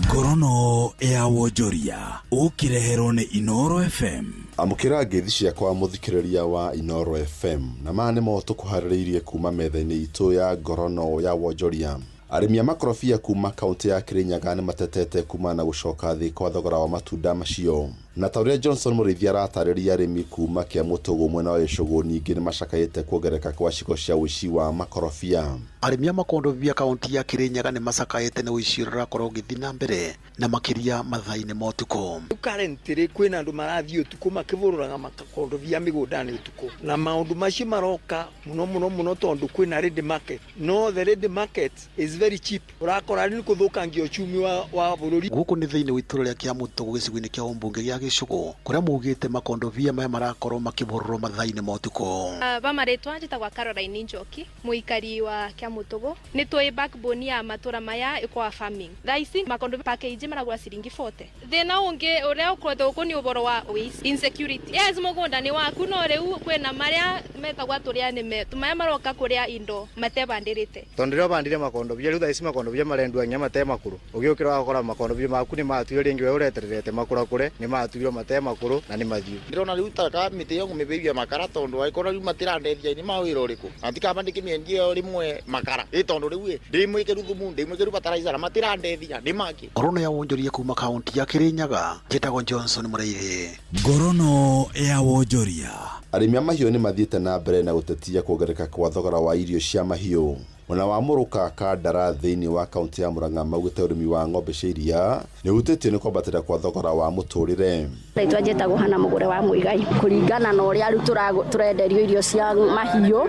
ngorono ya wonjoria ukireherwo ni Inoro FM amukira ngethi ciakwa muthikiriria wa Inoro FM na mane mo tukuhaririirie kuma metha-ini itu ya ngorono ya wonjoria arĩmi a makorobia kuma kaunti ya Kirinyaga nĩ matetete kuma na gucoka thĩ kwa thogora wa matunda macio na Tauria Johnson Murithia aratarĩria arĩmi kuma kĩa Mũtũgũ mwena wa Icũgũ ningĩ nĩ macakaĩte kuongereka kwa ciiko cia ũici wa makorobia. Arĩmi a makondobia kaunti ya Kirinyaga nĩ macakaĩte nĩ ũici ũrakorwo ũgĩthiĩ na mbere na makĩria mathaa-inĩ ma ũtukũ. Currently kwĩna andũ marathiĩ ũtukũ makĩvũrũraga makondobia mĩgũnda-inĩ ũtukũ na maũndũ macio maroka mũno tondũ kwĩna ready market. No, the ready market is very cheap. Ũrakora nĩ kũthũkangia uchumi wa bũrũri. Gũkũ nĩ thĩinĩ wa itũũra kĩa Mũtũgũ gĩcigo-inĩ kĩa ũmbunge gĩa Gĩcũgũ kũrĩa maugĩte makondobia maya marakorwo makĩvũrũrwo mathaa-inĩ ma ũtukũ. Bamaretwa njĩtagwa Caroline Njoki mũikari wa kĩa Mũtũgũ nĩ tũĩ backbone ya matũra maya ĩkwa farming. Thaa ici makondobia package maragwa ciringi 40. Thĩna ũngĩ ũrĩa ũkorwo ũkũ nĩ ũboro wa waste insecurity. Yes, mũgũnda nĩ waku no rĩu kwĩna marĩa metagwa tũrĩa nĩme tũmaya maroka kũrĩa indo matebandĩrĩte. Tondũ rĩo bandire makondobia rĩu thaa ici makondobia marendua nyama te makuru. Ũgĩũkĩra wakora makondobia maku nĩ matuire rĩngĩ we ũretererete makũra kũre nĩ matuire mate makuru na nĩ mathiu. Ndĩrona rĩu taka mĩtĩ yo ngũmĩbĩbia makara tondũ aikora rĩu matirandeithia nĩ mawĩra ũrĩkũ. Atikamba ndĩkĩmĩendie rĩmwe makara. Tondũ rĩu ndĩmwĩkĩru thumu ndĩmwĩkĩru bataraitha na matirandeithia nĩ maki. Ngorono ya wonjoria kuma kaunti ya Kirinyaga njĩtagwo Johnson Mũrĩithi. Ngorono ya wonjoria. Arĩmi a mahiũ nĩ mathiĩte na mbere na gũtetia kuongereka kwa thogora wa irio cia mahiũ. Mwena wa Mũruka Kandara thĩinĩ wa kaunti ya Murang'a maugĩte ũrĩmi wa ng'ombe cia iria nĩ hutĩtio nĩ kwambatĩra kwa thogora wa mũtũrĩre. Rĩtwa njĩtagwo Hana Mũgũre wa Mũigai kũringana na ũrĩa rĩu tũrenderio irio cia mahiũ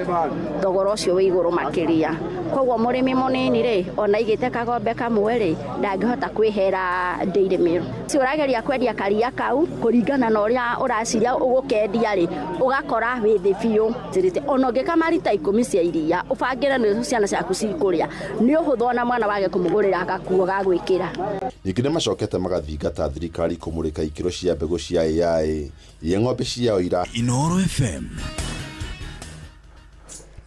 thogora ũcio wĩ igũrũ makĩria. Koguo mũrĩmi mũnini rĩ ona igĩte kagombe kamwe rĩ ndangĩhota kwĩhera dairy meal. Si ũrageria kwendia karia kau kũringana na ũrĩa ũraciria ũgũkendia rĩ ũgakora wĩ thĩ biũ. Ona ũngĩkama rita 10 cia iria ũbangĩre nĩ ciana ciaku cikũrĩa nĩ ũhũthũ na mwana wage kũmũgũrĩra gakuo ga gwĩkĩra. Ningĩ nĩ macokete magathingata thirikari kũmũrĩka ikĩro cia mbegũ cia AI iria ng'ombe ciao Inoro FM.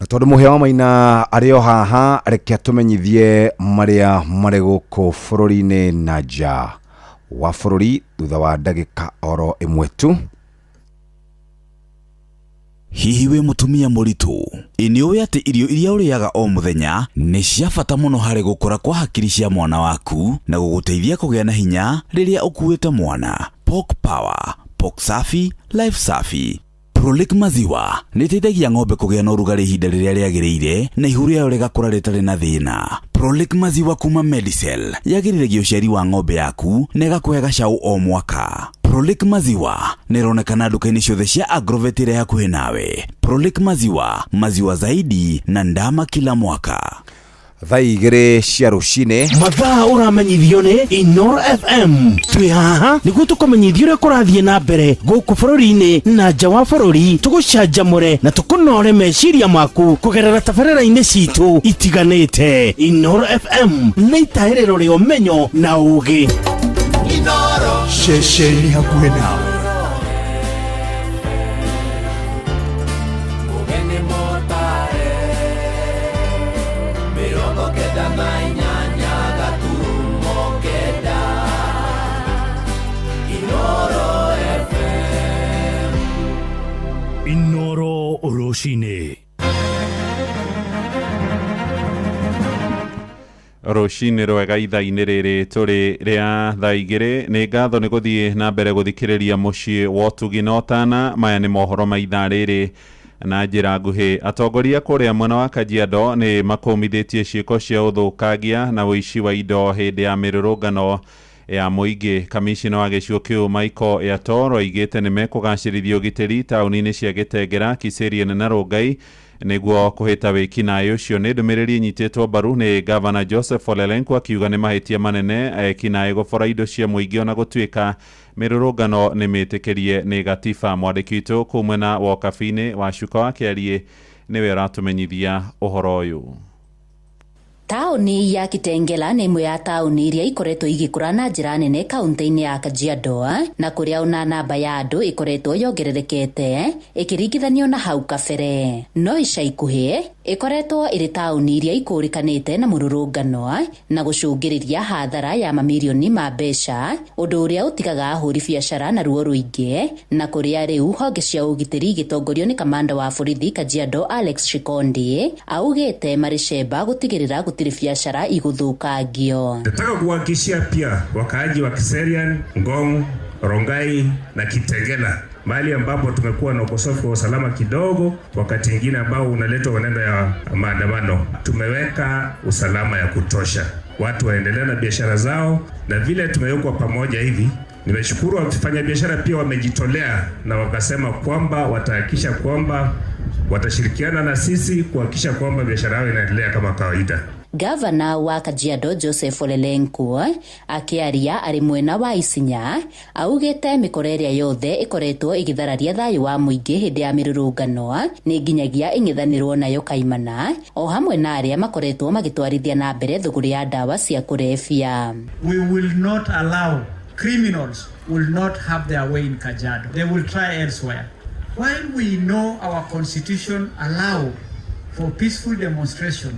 Na tondũ mũhĩa wa Maina arĩ o haha reke tũmenyithie marĩa marĩ gũkũ bũrũri-inĩ na nja wa bũrũri thutha wa ndagĩka oro ĩmwe tu. Hihi we mutumia mũritũ nĩũĩ atĩ irio iria ũrĩaga o mũthenya nĩ cia bata mũno harĩ gũkũra kwa hakiri cia mwana waku na gũgũteithia kũgĩa na hinya rĩrĩa ũkuĩte mwana. Pork Power, Pork Safi, Life Safi. Prolic maziwa nĩ ĩteithagia ng'ombe kũgĩa na ũrugarĩ ihinda rĩrĩa rĩagĩrĩire na ihu rĩayo rĩgakũra rĩtarĩ na thĩna. Prolic maziwa kuma Medicel yagĩrithagia ũciari wa ng'ombe yaku na ĩgakũhe gacaũ o mwaka. Prolic maziwa nĩ ĩronekana nduka-inĩ ciothe cia Agrovet ĩrĩa hakuhĩ nawe. Prolic maziwa, maziwa zaidi na ndama kila mwaka. Thaa igĩrĩ cia rũcinĩ mathaa ũramenyithio nĩ Inoro FM. Twĩ haha nĩguo tũkũmenyithia ũrĩa kũrathiĩ na mbere gũkũ bũrũri-inĩ na nja wa bũrũri, tũgũcanjamũre na tũkũnore meciria maku kũgerera tabarĩra-inĩ citũ itiganĩte. Inoro FM nĩ itaĩrĩro rĩa ũmenyo na ũũgĩ. Inoro ceceni hakuhĩ nawe. Inoro Roshine. Roshine rwega ithaa-inĩ rĩrĩ tũrĩ rĩa thaa igĩrĩ. Nĩ ngatho nĩ gũthiĩ na mbere gũthikĩrĩria mũciĩ wa Ũtugi na Ũtana. Maya nĩ mohoro ma ithaa rĩrĩ na njĩra nguhĩ. Atongoria kũrĩa mwena wa Kajiado nĩ makũmithĩtie ciĩko cia ũthũkangia na ũici wa indo hĩndĩ ya mĩrũrũngano ya mũingĩ. Kamishina wa gĩcigo kĩu Michael Yatoro oigĩte nĩ mekũgacĩrithia ũgitĩri taũni-inĩ cia Gĩtengera, Kiserian na Rongai nĩguo kũhĩta wĩkinaĩ ũcio. Nĩ ndũmĩrĩri nyitĩtwo mbaru nĩ Gavana Joseph Ole Lenku akiuga nĩ mahĩtia manene ekinaĩ gũbora indo cia mũingĩ ona gũtuĩka mĩrũrũngano nĩ mĩtĩkĩrie nĩ gatiba. Mwandĩki witũ kũu mwena wa Kabi-inĩ Wacuka wa Kĩarie nĩwe aratũmenyithia ũhoro ũyũ. Taũni ya Kitengela nĩ imwe ya taũni iria ikoretwo igĩkũra na njĩra nene kaunti-inĩ ya Kajiado, na kũrĩa ona namba ya andũ ikoretwo yongererekete ĩkĩringithanio na hau kabere. No ica ikuhĩ ikoretwo ĩrĩ taũni iria ikũrĩkanĩte na mũrũrũngano na gũcũngĩrĩria hathara ya mamirioni ma mbeca, ũndũ ũrĩa ũtigaga ahũri biacara na ruo rũingĩ, na kũrĩa rĩu honge cia ũgitĩri igĩtongorio nĩ kamanda wa borithi Kajiado Alex Shikondi augĩte marĩ cemba gũtigĩrĩra gũtirĩ biacara igũthũkangio. Nataka kuhakikishia pia wakaaji wa Kiserian, Ngong, Rongai na Kitengela, mahali ambapo tumekuwa na ukosefu wa usalama kidogo, wakati mwingine ambao unaletwa maneno ya maandamano, tumeweka usalama ya kutosha, watu waendelee na biashara zao, na vile tumewekwa pamoja hivi. Nimeshukuru wafanya biashara pia wamejitolea na wakasema kwamba watahakikisha kwamba watashirikiana na sisi kuhakikisha kwamba biashara yao inaendelea kama kawaida. Gavana wa Kajiado Joseph Ole Lenku akĩaria arĩ mwena wa Isinya augĩte mĩkora ĩrĩa yothe ĩkoretwo ĩgĩthararia thayũ wa mũingĩ hĩndĩ ya mĩrũrũngano nĩ nginyagia ĩng'ethanĩrwo nayo kaimana, o hamwe na arĩa makoretwo magĩtwarithia na mbere thũgũrĩ ya ndawa cia kũrebia. We will not allow criminals will not have their way in Kajiado. They will try elsewhere. While we know our constitution allow for peaceful demonstration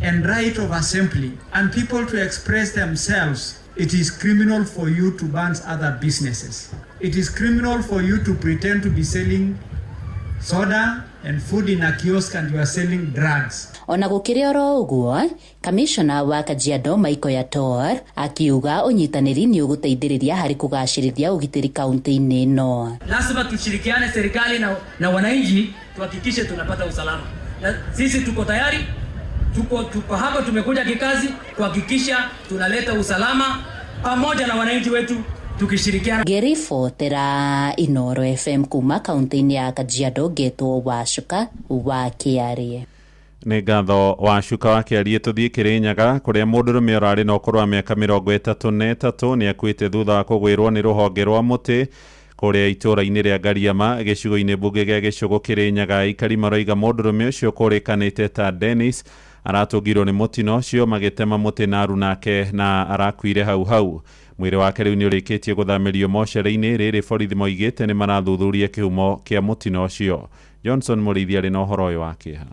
and right of assembly and people to express themselves, it is criminal for you to ban other businesses. It is criminal for you to pretend to be selling soda and food in a kiosk and you are selling drugs. Ona gũkĩrĩ oro ũguo, kamishona wa Kajiado Michael Yator akiuga ũnyitanĩri nĩ ũgũteithĩrĩria harĩ kũgacĩrithia ũgitĩri kaunti-inĩ ĩno. Lazima tushirikiane serikali na wananchi tuhakikishe tunapata usalama. Na sisi tuko tayari, tuko hapa, tumekuja kikazi kuhakikisha tunaleta usalama pamoja na wananchi wetu tukishirikiana. Ngĩribotera Inooro FM kuma kaunti-inĩ ya Kajiado, Getwo Wacuka wa Kĩarie. Nĩ ngatho Wacuka wa Kĩarie. Tũthiĩ Kĩrĩnyaga kũrĩa mũndũrũme ũrarĩ na ũkũrũ wa mĩaka 33 nĩ akuĩte thutha wa kũgwĩrwo nĩ rũhonge rwa mũtĩ kũrĩa itũũra-inĩ rĩa Ngariama gĩcigo-inĩ mbunge gĩa Gĩcũgũ Kĩrĩnyaga. Aikari maroiga mũndũrũme ũcio kũrĩkanĩte ta Dennis aratũngirwo nĩ mũtino ũcio magĩtema mũtĩ na aru nake na arakuire hau. Mwĩrĩ wake rĩu nĩ ũrĩkĩtie gũthamĩrio mocarĩ-inĩ. Rĩrĩ borithi moigĩte nĩ marathuthuria kĩhumo kĩa mũtino ũcio. Johnson Mũrĩithi arĩ na ũhoro ũyũ wa kĩeha.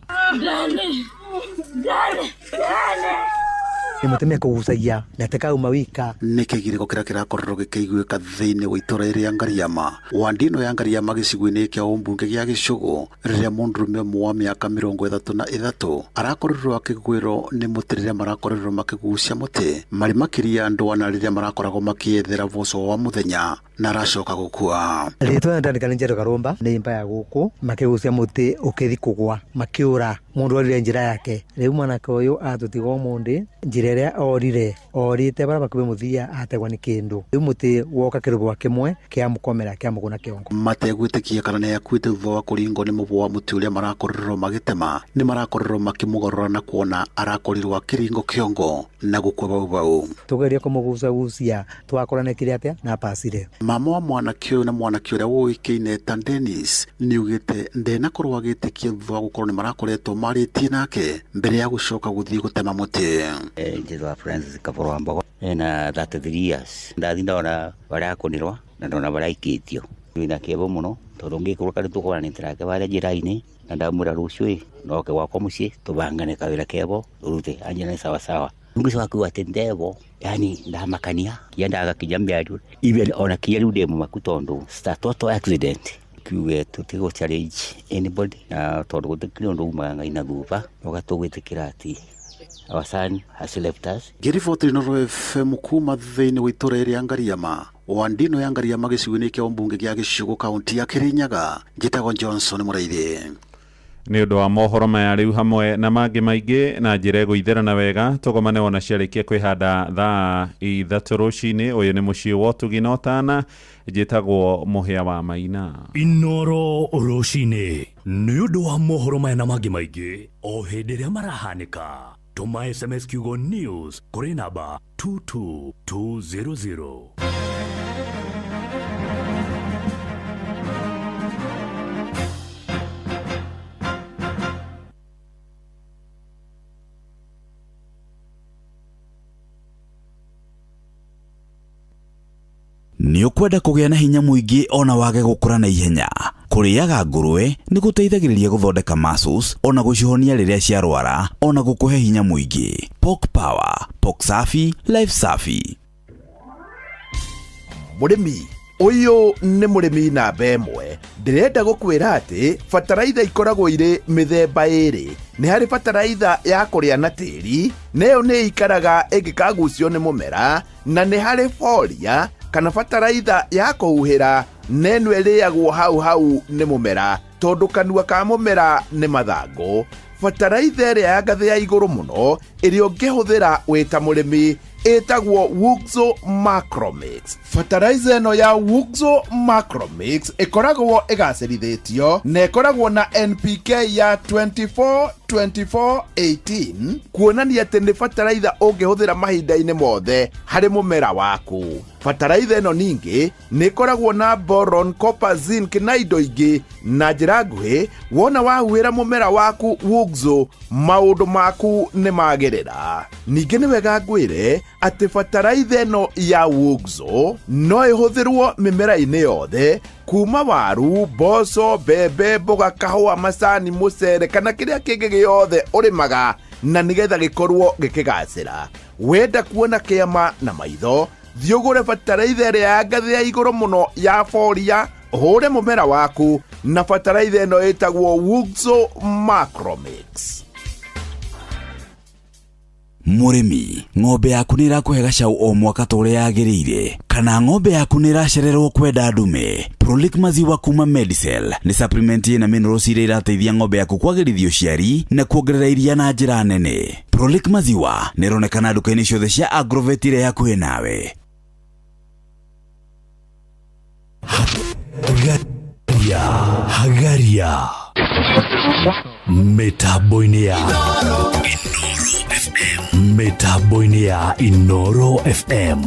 Imutemia kugucagia na tekauma wika niki giriko kĩrĩa kĩrakorwo gĩkĩiguĩka thĩinĩ wa itũũra rĩa Ngariama wandino ya Ngariama gĩcigo-inĩ kĩa ũmbunge gĩa Gĩcũgũ rĩrĩa mũndũrũme wa mĩaka 33 arakorirwo akĩgwĩrwo nĩ mũtĩ rĩrĩa marakorirwo makĩgucia mũtĩ marĩ makĩria ndwana rĩrĩa marakoragwo makĩethera voco wa mũthenya na aracoka gũkua. Rĩtwa ndandĩka nĩ Njero Karũmba nĩ imba ya gũkũ makĩgucia mũtĩ ũkĩthi kũgwa makĩũra mũndũ arire njĩra yake. Rĩu mwanake ũyũ atũtiga ũmũndĩ njĩra ĩrĩa orĩte bara bakũbe mũthia ategwa nĩ kĩndũ. Rĩu mũtĩ woka kĩrũgwa kĩmwe kĩa mũkomera kĩa mũgũna kĩongo. Mategwĩtĩkia kana nĩ akuĩte thutha wa kũringwo nĩ mũbũ wa mũtĩ ũrĩa marakorirwo magĩtema nĩ marakorirwo makĩmũgarũra na kuona arakorirwo akĩringwo kĩongo na gũkua bau. Tũgeria kũmũgucagucia twakoranĩkire atĩa na pasire. Mama wa mwanake ũyũ na mwanake ũrĩa ũĩkaine ta Dennis niugĩte ndenakorwo agĩtĩkia thutha wa gũkorwo nĩ marakoretwo marĩtie nake mbere ya gũcoka gũthiĩ gũtema mũtĩ. Njĩthwa Francis Kaboro wa Mbogo na 33 years ndathi ndona barakonirwa na ndona baraikĩtio wĩna kĩebo mũno tondũ ngĩkorwo kana tũkoranĩte nake barĩa njĩra-inĩ na ndamwĩra rũciũ noke gwakwa mũciĩ tũbangane kawĩra kebo rute anjana sawa sawa. Mwisho wake atendevo yani ndamakania kienda akakijambia even ona kielu demo makutondo statoto accident kiwe tutego challenge anybody na tondu gutikiri ndu manga ina gupa ogatugwitikira ati our son has left us. Ngiriboti Inooro FM kuma thĩinĩ wa itũũra rĩa Ngariama wa ndino ya Ngariama gĩcigo-inĩ kĩa ũmbunge gĩa Gĩcigo kaunti ya Kirinyaga. Njĩtagwo Johnson Mũraithĩ. Nĩ ũndũ wa mohoro maya rĩu hamwe na mangĩ maingĩ na njĩra ĩgũitherana wega tũgomane ona ciarĩkia kwĩhanda thaa 3 rũcinĩ. Ũyũ nĩ mũciĩ wa Ũtugi na Ũtana, njĩtagwo Mũhĩa wa Maina. Inoro rũcinĩ nĩ ũndũ wa mohoro maya na mangĩ maingĩ o hĩndĩ ĩrĩa marahanĩka. Tũma SMS kiugo news kũrĩ namba 22200. Nĩ ũkwenda kũgĩa na hinya mũingĩ ona wage gũkũra na ihenya. Kũrĩaga ngũrwe nĩ gũteithagĩrĩria gũthondeka muscles ona gũcihonia rĩrĩa ciarwara ona gũkũhe hinya mũingĩ. Pork Power, Pork Safi, Life Safi. Mũrĩmi ũyũ nĩ mũrĩmi namba ĩmwe. Ndĩrenda gũkwĩra atĩ bataraitha ikoragwo irĩ mĩthemba ĩrĩ. Nĩ harĩ bataraitha ya kũrĩa na tĩri, nayo nĩ ikaraga ĩngĩkagucio nĩ mũmera, na nĩ harĩ folia kana bataraitha ya kũhuhĩra neno ĩrĩagwo hau nĩ mũmera tondũ kanua ka mũmera nĩ mathangũ. Bataraitha ĩrĩa ya ngathĩ ya igũrũ mũno ĩrĩa ũngĩhũthĩra wĩ ta mũrĩmi ĩtagwo Wuxo Macromix. Bataraitha ĩno ya Wuxo Macromix ĩkoragwo ĩgacĩrithĩtio na ĩkoragwo na NPK ya 24-24-18, kuonania atĩ nĩ bataraitha ũngĩhũthĩra mahinda-inĩ mothe harĩ mũmera waku. Bataraitha ĩno ningĩ nĩ ĩkoragwo na boron, copper, zinc na indo ingĩ. Na njĩra nguhĩ, wona wahuhĩra mũmera waku Wuxo, maũndũ maku nĩ magĩrĩra. Ningĩ nĩ wega ngwĩre atĩ bataraitha ĩno ya Wuxo no ĩhũthĩrwo mĩmera-inĩ yothe, kuma waru, mboco, mbembe, mboga, kahũa, macani, mũcere kana kĩrĩa kĩngĩ gĩothe ũrĩmaga, na nĩgetha gĩkorwo gĩkĩgacĩra. Wenda kuona kĩama na maitho, thiĩ ũgũre bataraitha ĩrĩa ya ngathĩ ya igũrũ mũno ya folia, ũhũre mũmera waku na bataraitha ĩno ĩtagwo Wuxo Macromix. Mũrĩmi, ng'ombe yaku nĩ ĩrakũhe gacaũ o mwaka ta ũrĩa yagĩrĩire, kana ng'ombe yaku nĩ ĩracererwo kwenda ndume? Prolic Maziwa kuma Medicel nĩ supplement ĩna minerals iria irateithia ng'ombe yaku kwagĩrithia ũciari na kuongerera iria na njĩra nene. Prolic Maziwa nĩ ĩronekana nduka-inĩ ciothe cia Agrovet iria hakuhĩ nawe. Hagaria Metaboine ya Metaboine ya Inoro FM.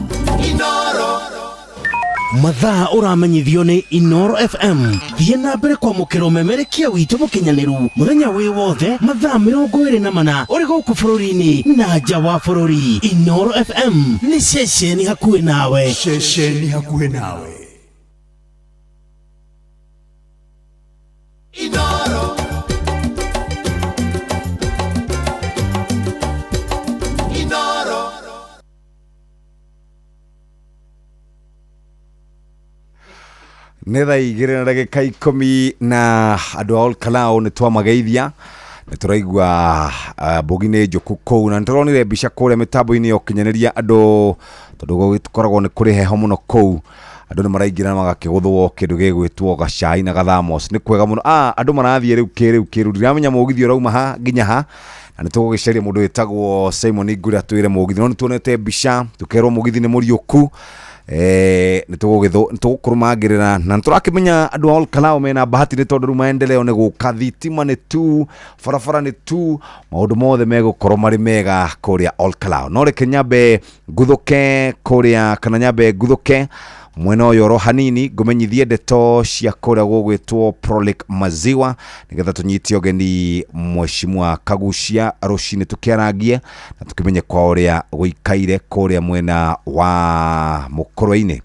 Mathaa ũramenyithio nĩ Inoro FM. Thiĩ na mbere kwamũkĩra ũmemerekia witũ mũkinyanĩru mũthenya wĩ wothe mathaa 24 ũrĩ gũkũ bũrũri-inĩ na nja wa bũrũri. Inoro FM nĩ ceceni hakuhĩ nawe. Ceceni hakuhĩ nawe. Inoro. Inoro. Nĩ thaa 2:10 na andũ a Olkalau nĩ twamageithia, nĩ tũraigua mbogi-inĩ njũku kũu, na nĩ tũronire mbica kũrĩa mĩtambo-inĩ ya ũkinyanĩria andũ, tondũ gũkoragwo nĩ kũrĩ heho mũno kũu, andũ nĩ maraingĩra magakĩgũthwo kĩndũ gĩgwĩtwo gacai na gathamos. Nĩ kwega mũno. Andũ marathiĩ rĩu ndiramenya mũgithi ũrauma ha nginya ha, na nĩ tũgũgĩcaria mũndũ wĩtagwo Simon Ngũrĩ atwĩre mũgithi. No nĩ tuonete mbica tũkerwo mũgithi nĩ mũriũku. Nĩ tũgũkũrũmangĩrĩra na nĩ tũrakĩmenya andũ a Olkalau mena bahati nĩ tondũ rĩu maendeleo nĩ gũka, thitima nĩ tu, barabara nĩ tu, maũndũ mothe megũkorwo marĩ mega kũrĩa Olkalau. No reke nyambe nguthũke kũrĩa, kana nyambe nguthũke mwena ũyũ oro hanini ngũmenyithie ndeto cia kũrĩa gũgwĩtwo Prolic Maziwa, nĩgetha tũnyitie ũgeni Mheshimiwa Kagucia rũcinĩ tũkĩarangie na tũkĩmenye kwa ũrĩa gũikaire kũrĩa mwena wa Mũkũrwe-inĩ.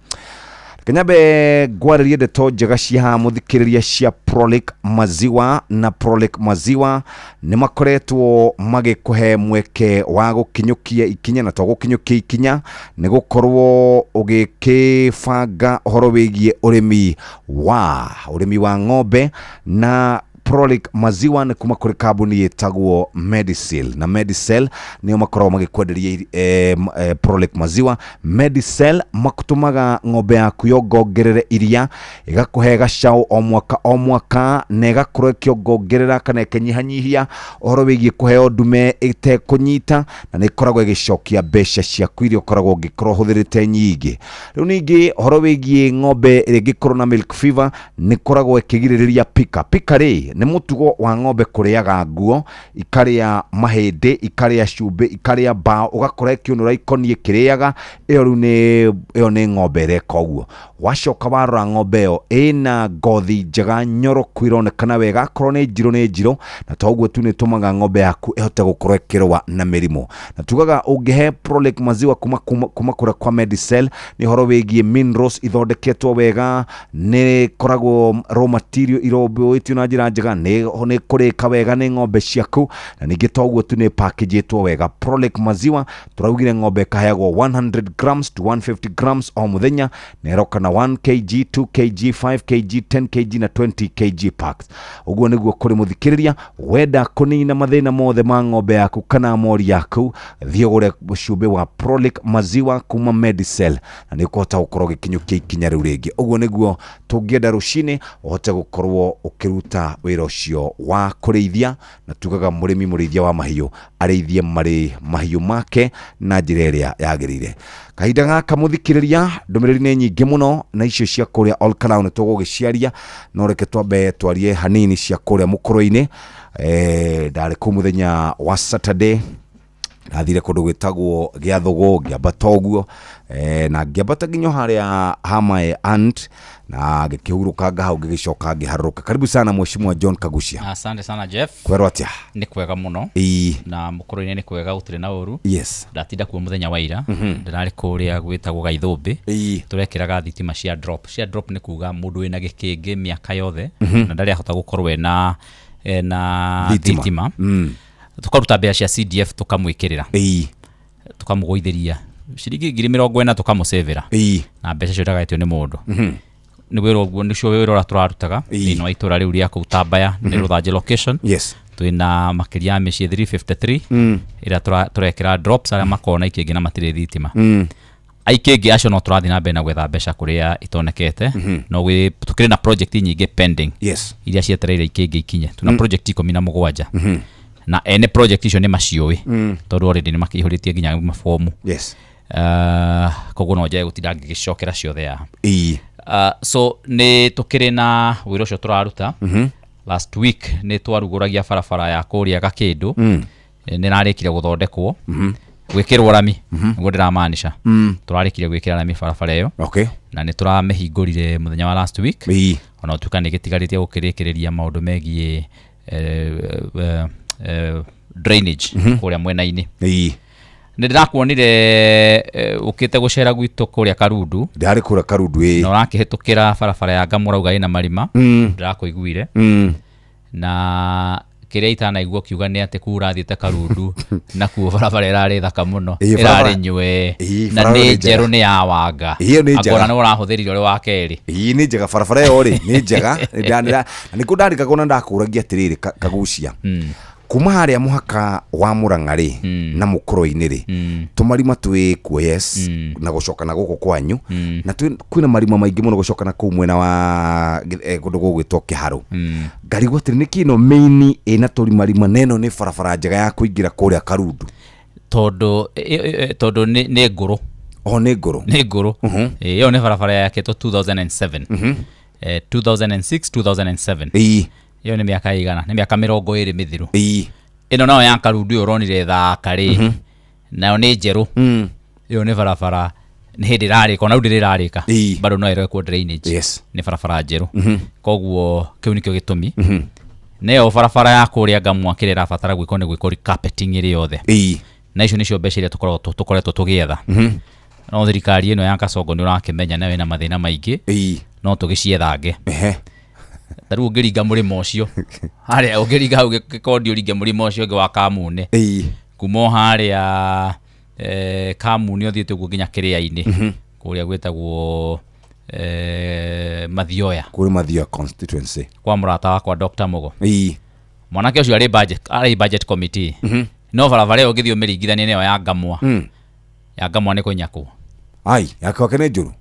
Kenyambe ngwarĩrie ndeto njega cia mũthikĩrĩria cia Prolic Maziwa, na Prolic Maziwa nĩ makoretwo magĩkũhe mweke wa gũkinyũkia ikinya, na to gũkinyũkia ikinya nĩ gũkorwo ũgĩkĩbanga ũhoro wĩgiĩ ũrĩmi wa ng'ombe, na Prolic maziwa nĩ kuma kũrĩ kambuni ĩtagwo Medicel, na Medicel nĩo makoragwo magĩkwenderia Prolic maziwa. Medicel makũtũmaga ng'ombe yaku yongongerere iria, ĩgakũhe gacaũ o mwaka na ĩgakorwo ĩkĩongongerera kana ĩkĩnyihanyihia ũhoro wĩgiĩ kũheo ndume ĩtekũnyita, na nĩ ĩkoragwo ĩgĩcokia mbeca ciaku iria ũkoragwo ũngĩkorwo ũhũthĩrĩte nyingĩ. Rĩu ningĩ ũhoro wĩgiĩ ng'ombe ĩrĩa ĩngĩkorwo na milk fever nĩ ĩkoragwo ĩkĩgirĩrĩria pika. Pika rĩ nĩ mũtugo wa ng'ombe kũrĩaga nguo, ikarĩa mahĩndĩ, ikarĩa cumbĩ, ikarĩa mbao, ũgakora ĩkĩũnũra ikoni ĩkĩrĩaga. Ĩyo nĩ ng'ombe ĩreka ũguo. Wacoka warora ng'ombe ĩyo ĩna ngothi njega nyoroku ironekana wega, akorwo nĩ njirũ, na toguo tu nĩ tũmaga ng'ombe yaku ĩhote gũkorwo ĩkĩrũa na mĩrimũ. Na tugaga ũngĩhe Prolic maziwa kuma kũrĩa kwa Medicel, nĩ ũhoro wĩgiĩ minerals ithondeketwo wega, nĩ koragwo raw material iromboĩtio na njĩra njega, nĩ kũrĩka wega nĩ ng'ombe ciaku, na ningĩ toguo tu nĩ packagĩtwo wega. Prolic maziwa tũraugire ng'ombe ĩkaheagwo 100 grams to 150 grams o mũthenya, na ĩroka na 1 kg, 2 kg, 5 kg, 10 kg na 20 kg packs. Ũguo nĩguo kũrĩ mũthikĩrĩria wenda kũnina mathĩna mothe ma ng'ombe yaku kana mori yaku, thiĩ ũgũre cumbĩ wa Prolic maziwa kuma Medicel, na nĩ ũkũhota gũkorwo ũgĩkinyũkia ikinya rĩu rĩngĩ. Ũguo nĩguo tũngĩenda rũcinĩ ũhote gũkorwo ũkĩruta wĩra ũcio wa kũrĩithia, na tugaga mũrĩithia wa mahiũ arĩithie mahiũ make na njĩra ĩrĩa yagĩrĩire. Kahinda gaka mũthikĩrĩria, ndũmĩrĩri nĩ nyingĩ mũno, na icio cia kũrĩa Olkalau nĩ tũgũgĩciaria, no reke twambe twarie hanini cia kũrĩa mũkũrũ-inĩ. Ndarĩ kũ mũthenya wa Saturday, nathire kũndũ gwĩtagwo Gĩathũgũ, ngĩambata ũguo, na ngĩambata nginya harĩa Hama Ant, na ngĩkĩhurũka hau ngĩgĩcoka ngĩharũrũka. Karibu sana Mheshimiwa John Kagucia. Asante sana Jeff. Kwerwo atĩa? Nĩ kwega mũno. Na mũkũrũ-inĩ nĩ kwega, gũtirĩ na ũru. Yes. Ndatinda kuo mũthenya wa ira, ndĩrarĩ kũrĩa gwĩtagwo Gaithũmbĩ, tũrekĩraga thitima cia drop. Cia drop nĩ kuga mũndũ wĩna gĩkĩngĩ mĩaka yothe na ndarĩ ahota gũkorwo ena thitima. Tukaruta mbeca cia CDF tukamwĩkĩrĩra, tukamũgũithĩria ciringi 40,000 tukamũcevera, na mbeca cio ndagaĩtio nĩ mũndũ. Nĩ wĩra ũguo, nĩcio wĩra ũrĩa tũrarutaga thĩinĩ wa itũra rĩu rĩa kũu Tambaya, nĩ Rũthanjĩ location. Twĩna makĩria ya mĩciĩ 353 ĩrĩa tũrekĩra drops arĩa makona ikĩngĩ na matirĩ thitima. Aikĩngĩ acio no tũrathiĩ na mbere na gwetha mbeca kũrĩa itonekete, no tũkĩrĩ na project nyingĩ pending iria cietereire ikĩngĩ ikinye. Tuna project 17 na ene project icio nĩ maciũĩ, tondũ already nĩ makĩihũrĩtie nginya mabomu. Koguo no njae gũtinda ngĩgĩcokera ciothe ya. So nĩ tũkĩrĩ na wĩra ũcio tũraruta. Last week nĩ twarugũragia barabara ya kũrĩa Gakĩndũ, nĩ narĩkire gũthondekwo, gwĩkĩrwo rami, nĩguo ndĩramaanisha. Tũrarĩkire gwĩkĩra rami barabara ĩyo, na nĩ tũramĩhingũrire mũthenya wa last week, ona ũtuĩka nĩ gĩtigarĩtie gũkĩrĩkĩrĩria maũndũ megiĩ drainage kũrĩa mwena-inĩ. Nĩ ndĩrakuonire ũkĩte gũcera gwitũ kũrĩa Karundu. Ndarĩ kũrĩa Karundu na ũrakĩhĩtũkĩra barabara ya Ngamũra uga ĩna marima, ndĩrakũiguire. Na kĩrĩa itanaigua kiuga nĩ atĩ kuu ũrathiĩte Karundu, na kuo barabara ĩrarĩ thaka mũno, ĩrarĩ nyue, na nĩ njerũ, nĩ ya wanga, akona nĩ ũrahũthĩrire ũrĩ wa kerĩ. Nĩ njega barabara ĩyo rĩ, nĩ njega. Nĩkuo ndarĩkaga na ndakũragia atĩrĩrĩ Kagucia, kuma harĩa mũhaka wa Mũrang'a rĩ na Mũkũrũ-inĩ rĩ, tũmarima twĩ kuo na gũcoka na gũkũ kwanyu, na kwĩna marima maingĩ mũno gũcoka na kũu mwena wa kũndũ gũgwĩtwo Kĩharũ. Ngarigwo atĩrĩ nĩkĩ ĩno main ĩna tũrimarima na ĩno nĩ barabara njega ya kũingĩra kũrĩa Karundu? Tondũ nĩ ngũrũ. Nĩ ngũrũ. Nĩ ngũrũ. Ĩyo nĩ barabara yakĩtwo 2007. 2006, 2007. Iyo nĩ mĩaka ĩigana, nĩ mĩaka 20 mĩthiru. Ĩno nayo ya Karundu ũronire thaka rĩ, nayo nĩ njerũ. Iyo nĩ barabara nĩ hĩndĩ ĩrarĩka, ona rĩu ndĩrarĩka, bado no ĩrekwo drainage. Nĩ barabara njerũ. Koguo kĩu nĩkĩo gĩtũmi. Nayo barabara ya kũrĩa Ngamwa kĩrĩa ĩrabatara gwĩkwo nĩ gwĩkwo carpeting ĩrĩ yothe. Na icio nĩcio mbeca iria tũkoretwo tũgĩetha. No thirikari ĩno ya Kasongo nĩ ũrakĩmenya nayo ĩna mathĩna maingĩ, no tũgĩciethange. Taru ũngĩringa mũrĩmo ũcio harĩa, ũngĩringa hau Gĩkondi ũringe mũrĩmo ũcio ũngĩ wa Kamune, kuma harĩa Kamune ũthiĩte ũguo nginya Kĩrĩa-inĩ kũrĩa gwĩtagwo Mathioya kuri Mathioya constituency kwa murata wakwa Dr. Mugo mwanake ucio ari budget committee no barabara ugithio miringithania niyo ya Ngamwa ya Ngamwa ni kunyaku yakwa kene njuru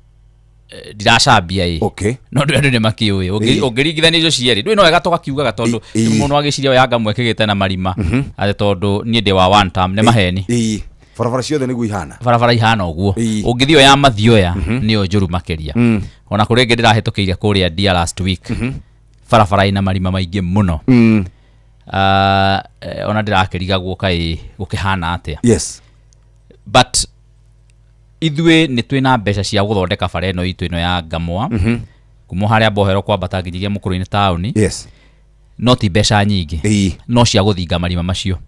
ndiracambia okay no ndu ni makiuye ungiringithania icio cieri ndui no wega tugakiugaga tondu mundu agiciria ya Ngamwa kigite na marima ate tondu nie ndi wa one term ne maheni barabara ciothe niguo ihana barabara ihana uguo ungithio ya Mathioya niyo njuru makiria ona kuri ngi ndirahitukiire kuria dia last week barabara ina marima maingi muno ona ndirakiriga guoka gukihana atia but ithwe ni twina mbeca cia guthondeka bara eno itu ino ya Ngamwa kumo haria bohero kwambata nginyagia Mukuru-ini town no ti mbeca nyingi no cia guthinga marima macio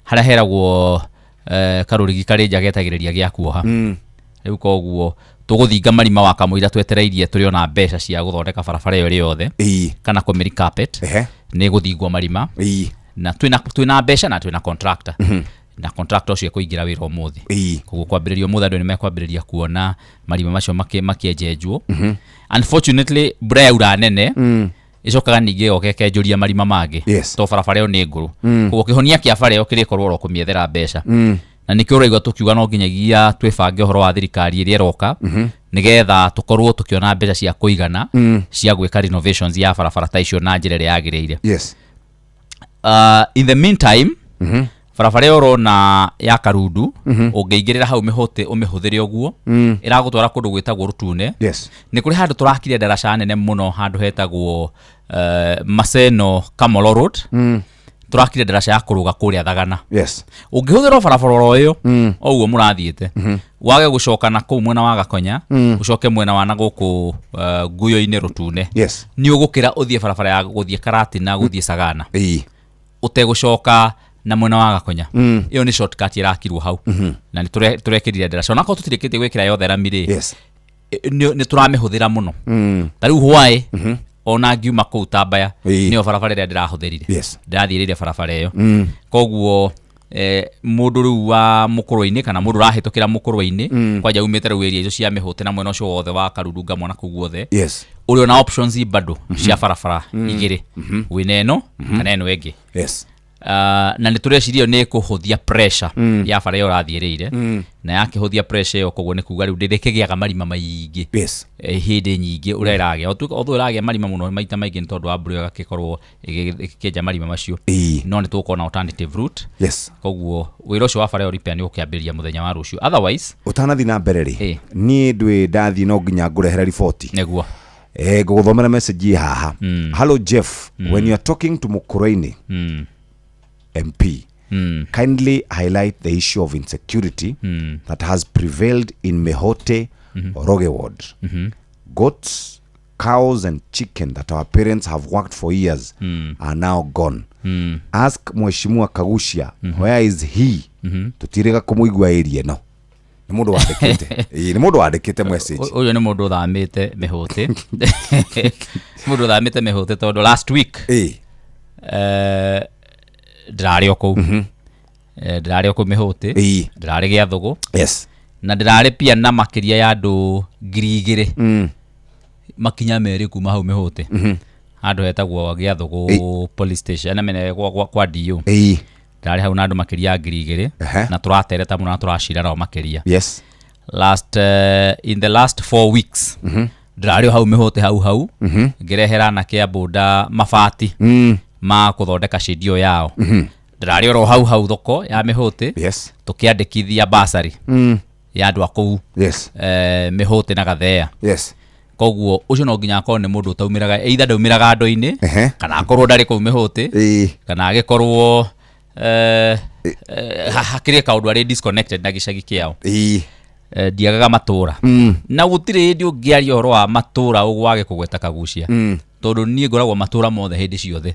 haria heragwo karurigi kari njagetagiriria gia kuoha riu koguo tuguthinga marima wa kamuira twetereirie turi ona mbeca cia guthondeka barabara iyo riothe kana kumiri carpet ni guthingwo marima na twina mbeca na twina contractor na contractor ucio kuingira wira umuthi koguo kwambiriria umuthi andu ni mekwambiriria kuona marima macio makienjenjwo unfortunately braura nene icokaga ningi okekenjuria marima mangi to barabara iyo ni nguru koguo kihonia kia bara iyo kirikorwo ro kumiethera mbeca na nikio raigwa tukiuga no nginyagia twibange horo wa thirikari iria roka nigetha tukorwo tukiona mbeca cia kuigana cia gwika renovations ya barabara ta icio na njira ria yagiriire in the meantime barabara iyo na ya Karundu ungeingirira hau mihote umihuthiria uguo iragutwara kundu gwitagwo Rutune ni kuri handu turakire daraca nene muno handu hetagwo Maseno Kamolo Road turakire daraca ya kuruga kuria Thagana ungihuthira barabara iyo oguo murathiete wage gucoka na kuu mwena wa Gakonya ucoke mwena wa naguku Nguyo-ini Rutune ni ugukira uthie barabara ya guthie Karatina guthie Sagana utegucoka na mwena wa Gakonya iyo ni shortcut irakirwo hau na ni turekirire daraca onako tutirikite gwikira yothe ramire ni turamihuthira muno tariu hwae ona ngiuma kuu Tambaya niyo barabara ria ndirahuthirire ndirathirire barabara iyo koguo mundu riu wa Mukuru-ini kana mundu rahitukira Mukuru-ini kwaja umete riu area icio cia mihute na mwena ucio wothe wa Karundu Ngamwa na kuu wothe uri ona options bado cia barabara igiri wina eno kana eno enge na niturecirio ni kuhuthia pressure ya bara iyo rathiereire na yakihuthia pressure iyo koguo ni kuga riu ndirekegiaga marima maingi hindi nyingi ureragia othu iragia marima muno maita maingi ni tondu wa mbura gakikorwo ikienja marima macio no ni tukona alternative route koguo wira ucio wa bara iyo repair ni ukiambiria muthenya wa rucio otherwise utanathi na mbere ri ni ndwi ndathi no nginya ngurehera report neguo guguthomera message haha hello Jeff when you are talking to Mukuru-ini MP, kindly highlight the issue of insecurity that has prevailed in Mehote Roge ward. Goats, cows and chicken that our parents have worked for years are now gone. Ask Mheshimiwa Kagushia, where is he? Tutirega kumuigua area no. Ni mundu wandikite. Ni mundu wandikite message. Uyo ni mundu thamite Mehote. Mundu thamite Mehote tondu last week. Ndirari oku ndirari oku Mehote ndirari gia Thugu na ndirari pia na makiria ya andu 2,000 makinya meri kuma hau Mehote andu hetagwo gia Thugu police station na mene kwa DU ndirari hau na andu makiria 2,000 na turatereta muno na turashira nao makiria last in the last 4 weeks ndirari hau Mehote hau ngirehera na kia boda mabati ma kuthondeka shedio yao ndirari oro hau thoko ya Mehote tukiandikithia basari ya andu akuu Mehote na Gathea koguo ucio no nginya akorwo ni mundu utaumiraga either ndaumiraga andu-ini kana akorwo ndari kuu Mehote kana agikorwo hakiri kaundu ari disconnected na gicagi kiao ndiagaga matura na gutire ndi ungiaria horo wa matura ugwage kugweta Kagushia tondu nie ngoragwo matura mothe hindi ciothe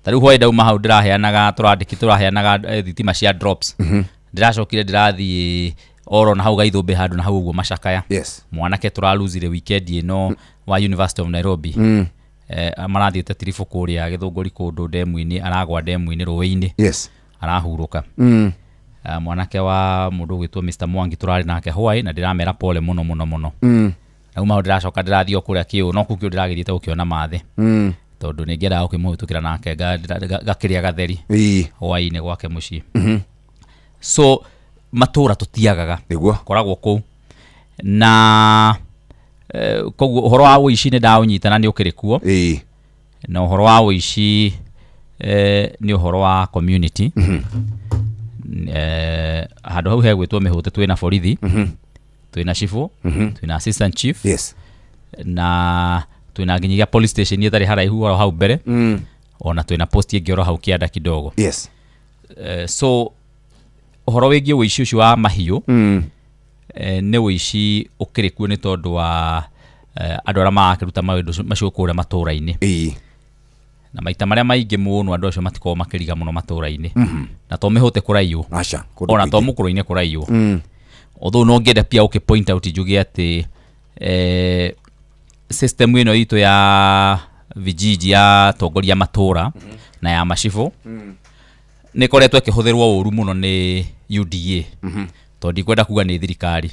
tariu hwae ndauma hau ndiraheanaga turaheanaga thitima cia drops ndiracokire ndirathie oro na hau Gaithumbi handu na hau uguo Macakaya mwanake turaluzire weekend ino wa University of Nairobi marathiete tirifu kuria Githunguri kundu demu-ini aragwa demu-ini ruwi-ini arahuruka mwanake wa mundu gwitwo Mr Mwangi turari nake hwae na ndiramera pole muno na uma ndiracoka ndirathio kuria kiu no kukio ndiragithite ukiona mathe tondu ningienda ukimuhitukira nake gakiria gatheri hwaini gwake mucii so matura tutiagaga koragwo ku na koguo uhoro wa uici ni ndaunyitana ni ukirikuo na uhoro wa uici ni uhoro wa community handu hau hegwitwo mihute twina borithi twina chifu twina assistant chief na twina nginyagia police station yetari haraihu hau mbere ona twina post ingioro hau kianda kidogo so uhoro wigie uici ucio wa mahiu ne uici ukirikuo ni tondu wa andu ara marakiruta maundu macio kuria matura-ini na maita maria maingi muno andu acio matiko makiriga muno matura-ini na to mihute kuraiyo ona to mukuru-ini kuraiyo although no ngenda pia point out juge ati system ino itu ya vijiji ya tongoria matura na ya mashifu ni koretwo ikihuthirwo uru muno ni UDA tondi kwenda kuga ni thirikari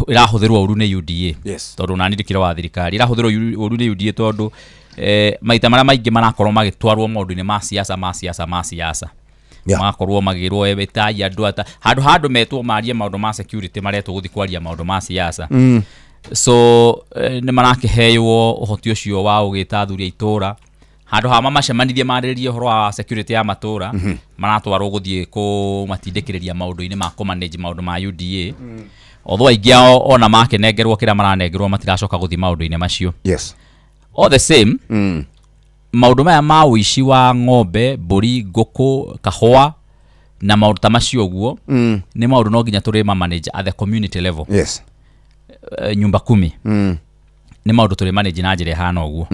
irahuthirwo uru ni UDA tondu nani ndikira wa thirikari irahuthirwo uru ni UDA tondu maita maria maingi marakorwo magitwarwo maundu-ini ma siasa makorwo magirwo ebetai andu ata handu metwo marie maundu ma security maretwo guthi kwaria maundu ma siasa so ni marakiheywo uhoti ucio wa ugita thuria itura handu ha mamacemanirie marĩrĩrie uhoro wa security ya matura maratwarwo guthie ku matindĩkĩrĩria maundu-ini ma manage maundu ma UDA although aingĩ ona makenengerwo kĩrĩa maranengerwo matiracoka guthie maundu-ini macio all the same maundu maya ma uici wa ng'ombe mburi nguku kahua na maundu ta macio guo ni maundu no nginya turi manage at the community level nyumba 10 ni maundu turi manage na njira hana uguo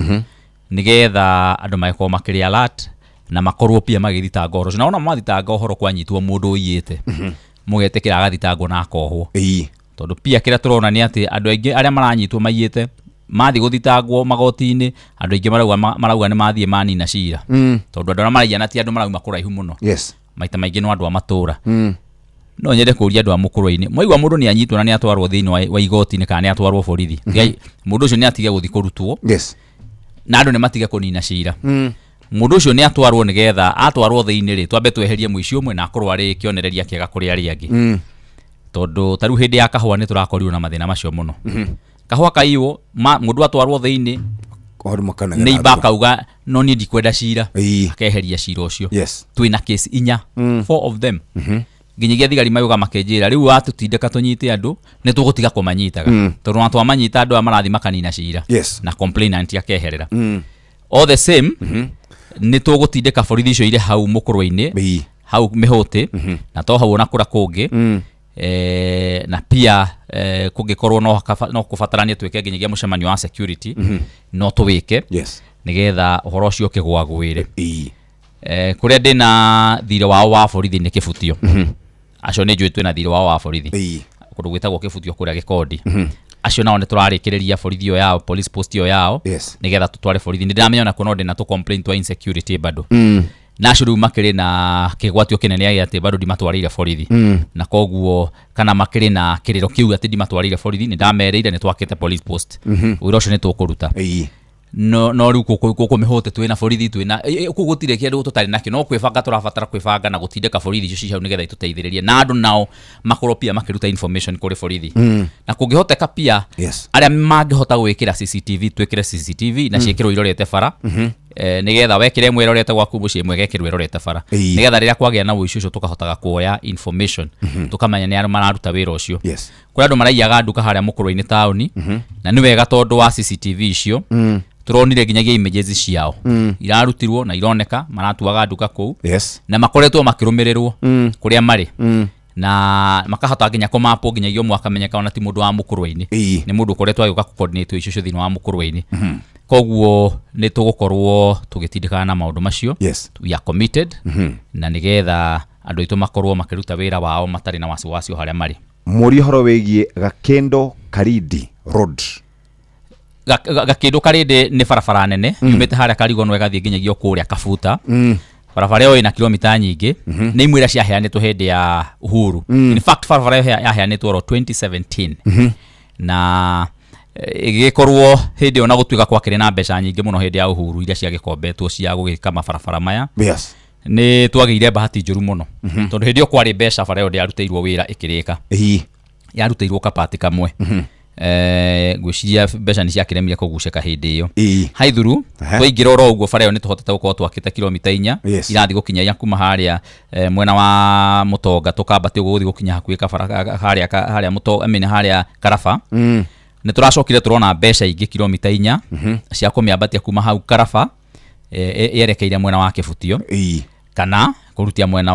nigetha andu makorwo makiri alert na makorwo pia magithitanga uhoro na ona mathitanga uhoro kwanyitwo mundu uyite mugetekira agathitangwo na akohwo tondu pia kira turona ni ati andu aingi aria maranyitwo mayite mathi guthitangwo magoti-ini andu aingi marauga ni mathie manina cira tondu andu maraiana ti andu marauma kuraihu muno maita maingi no andu amatura no nyende kuria andu amukuru-ini moigwa mundu ni anyitwo na ni atwarwo thiini wa igoti-ini kana ni atwarwo borithi mundu ucio ni atige guthi kurutwo na andu ni matige kunina cira mundu ucio ni atwarwo nigetha atwarwo thiini ri twambe tweherie muici umwe na akorwo ari kionereria kiega kuri ari angi tondu taru hindi ya kahua ni turakorirwo na mathina macio muno kahua kaiwo mundu atwarwo thiini ni bakauga no ni ndikwenda cira akeheria cira ucio twina case 4 of them nginyagia thigari mayuga makenjira riu atutindeka tunyite andu ni tugutiga kumanyitaga tondu na twamanyita andu amarathi makanina cira na complainant akeherera all the same ni tugutindeka borithi icio ire hau mukuru-ini hau mihuti na to hau na kura kungi na pia kungikorwo no kubatarania twike nginyagia mucemanio wa security no tuwike nigetha uhoro ucio kigwagwire kuria ndina thire wao wa borithi ni kibutio acio ni njui twina thire wao wa borithi kundu gwitagwo kibutio kuria gikondi acio nao ni turarikiriria borithi yo yao police post yo yao nigetha tutware borithi ndiramenya na kuno ndina tu complaint to insecurity bado na acio riu makiri na kigwatio kinene ati bado ndimatwarire borithi na koguo kana makiri na kiriro kiu ati ndimatwarire borithi ni ndamereire ni twakite police post wira ucio ni tukuruta no riu kuko mihote twina borithi twina kugutire kindu tutari nakio no kwibanga turabatara kwibanga na gutindika borithi icio ciao nigetha ituteithiririe na andu nao makorwo pia makiruta information kuri borithi na kungihoteka pia aria mangihota gwikira CCTV twikire CCTV na ciikirwo irorete bara nigetha wekire mwe irorete gwaku mucie mwe gekirwo irorete bara nigetha riria kwagia na uici ucio tukahotaga kuoya information tukamenya ni aru mararuta wira ucio kuri andu maraiyaga nduka haria mukuru-ini tauni na ni wega tondu wa CCTV icio turonire nginyagia images ciao irarutirwo na ironeka maratuaga nduka kuu na makoretwo makirumirirwo kuria mari na makahota nginya kumapo nginyagia mwaka menyeka ona ti mundu wa mukuru-ini ni mundu koretwo agika coordinate icio thini wa mukuru-ini koguo ni tugukorwo tugitindikana na maundu macio we are committed na nigetha andu itu makorwo makiruta wira wao matari na wasiwasi haria mari muri horo wigie Gakendo Karidi Road Gakindu Karidi ni barabara nene yumite haria Karigono igathie nginyagia kuria Kabuta barabara yo ina kilomita nyingi ni imwira cia heanitwo hindi ya Uhuru in fact barabara yo yaheanitwo 2017 na igikorwo hindi ona gutuika kwa kire na mbeca nyingi muno hindi ya uhuru iria cia gikombetwo cia gugika mabarabara maya yes ni twagire bahati njuru muno tondu hindi kwari mbeca bara yo yarutĩirwo wira ikirika yarutĩirwo kapati kamwe gwiciria mbeca ni ciakiremire kuguceka hindi iyo haithuru twaingira oro uguo bara yo ni tuhotete gukorwo twakite kilomita 4 irathi gukinya ya kuma haria mwena wa Mutonga tukambati uguo guthi gukinya hakuhi kabara haria Mutonga amene haria Karaba ni turacokire turona mbeca ingi kilomita 4 cia kumiambatia kuma hau Karaba yerekeire mwena wa Kibutio kana kurutia mwena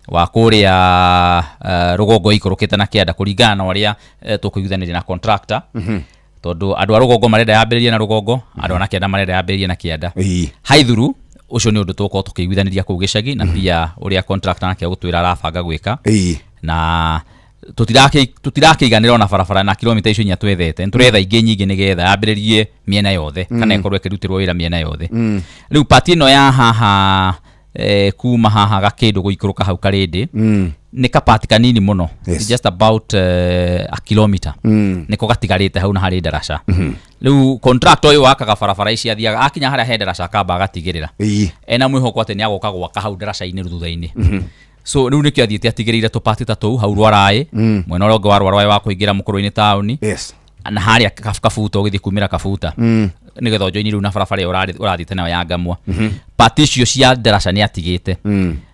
wa kuria rugongo ikorokete na kianda kuringana na waria tukuithaniria na contractor tondu andu a rugongo marenda yambiririe na rugongo andu ana kianda marenda yambiririe na kianda haithuru ucio ni undu tuko tukiguithaniria ku gicagi na pia uria contractor nake gutwira arabanga gwika na tutirakiganira ona barabara na kilomita icio nya twethete nturetha ingi nyingi nigetha yambiririe miena yothe kana ikorwo ikirutirwo wira miena yothe riu pati no ya haha kuma haha gakindu guikuruka hau karindi ni kapati kanini muno just about a kilometer niko gatigarite hau na hari darasha riu contractor uyu wakaga barabara ici athiaga akinya haria he darasha kamba agatigirira ena mwihoko ati ni agoka gwaka hau darasha-ini thutha-ini so riu nikio athiite atigirire tupati tatu hau rwarai mwena uria ungi wa rwarai wa kuingira Mukuru-ini tauni na haria kafuta ugithi kumira kafuta nigetha onjoini riu na barabara urathite nayo ya Ngamwa pati icio cia darasha ni atigite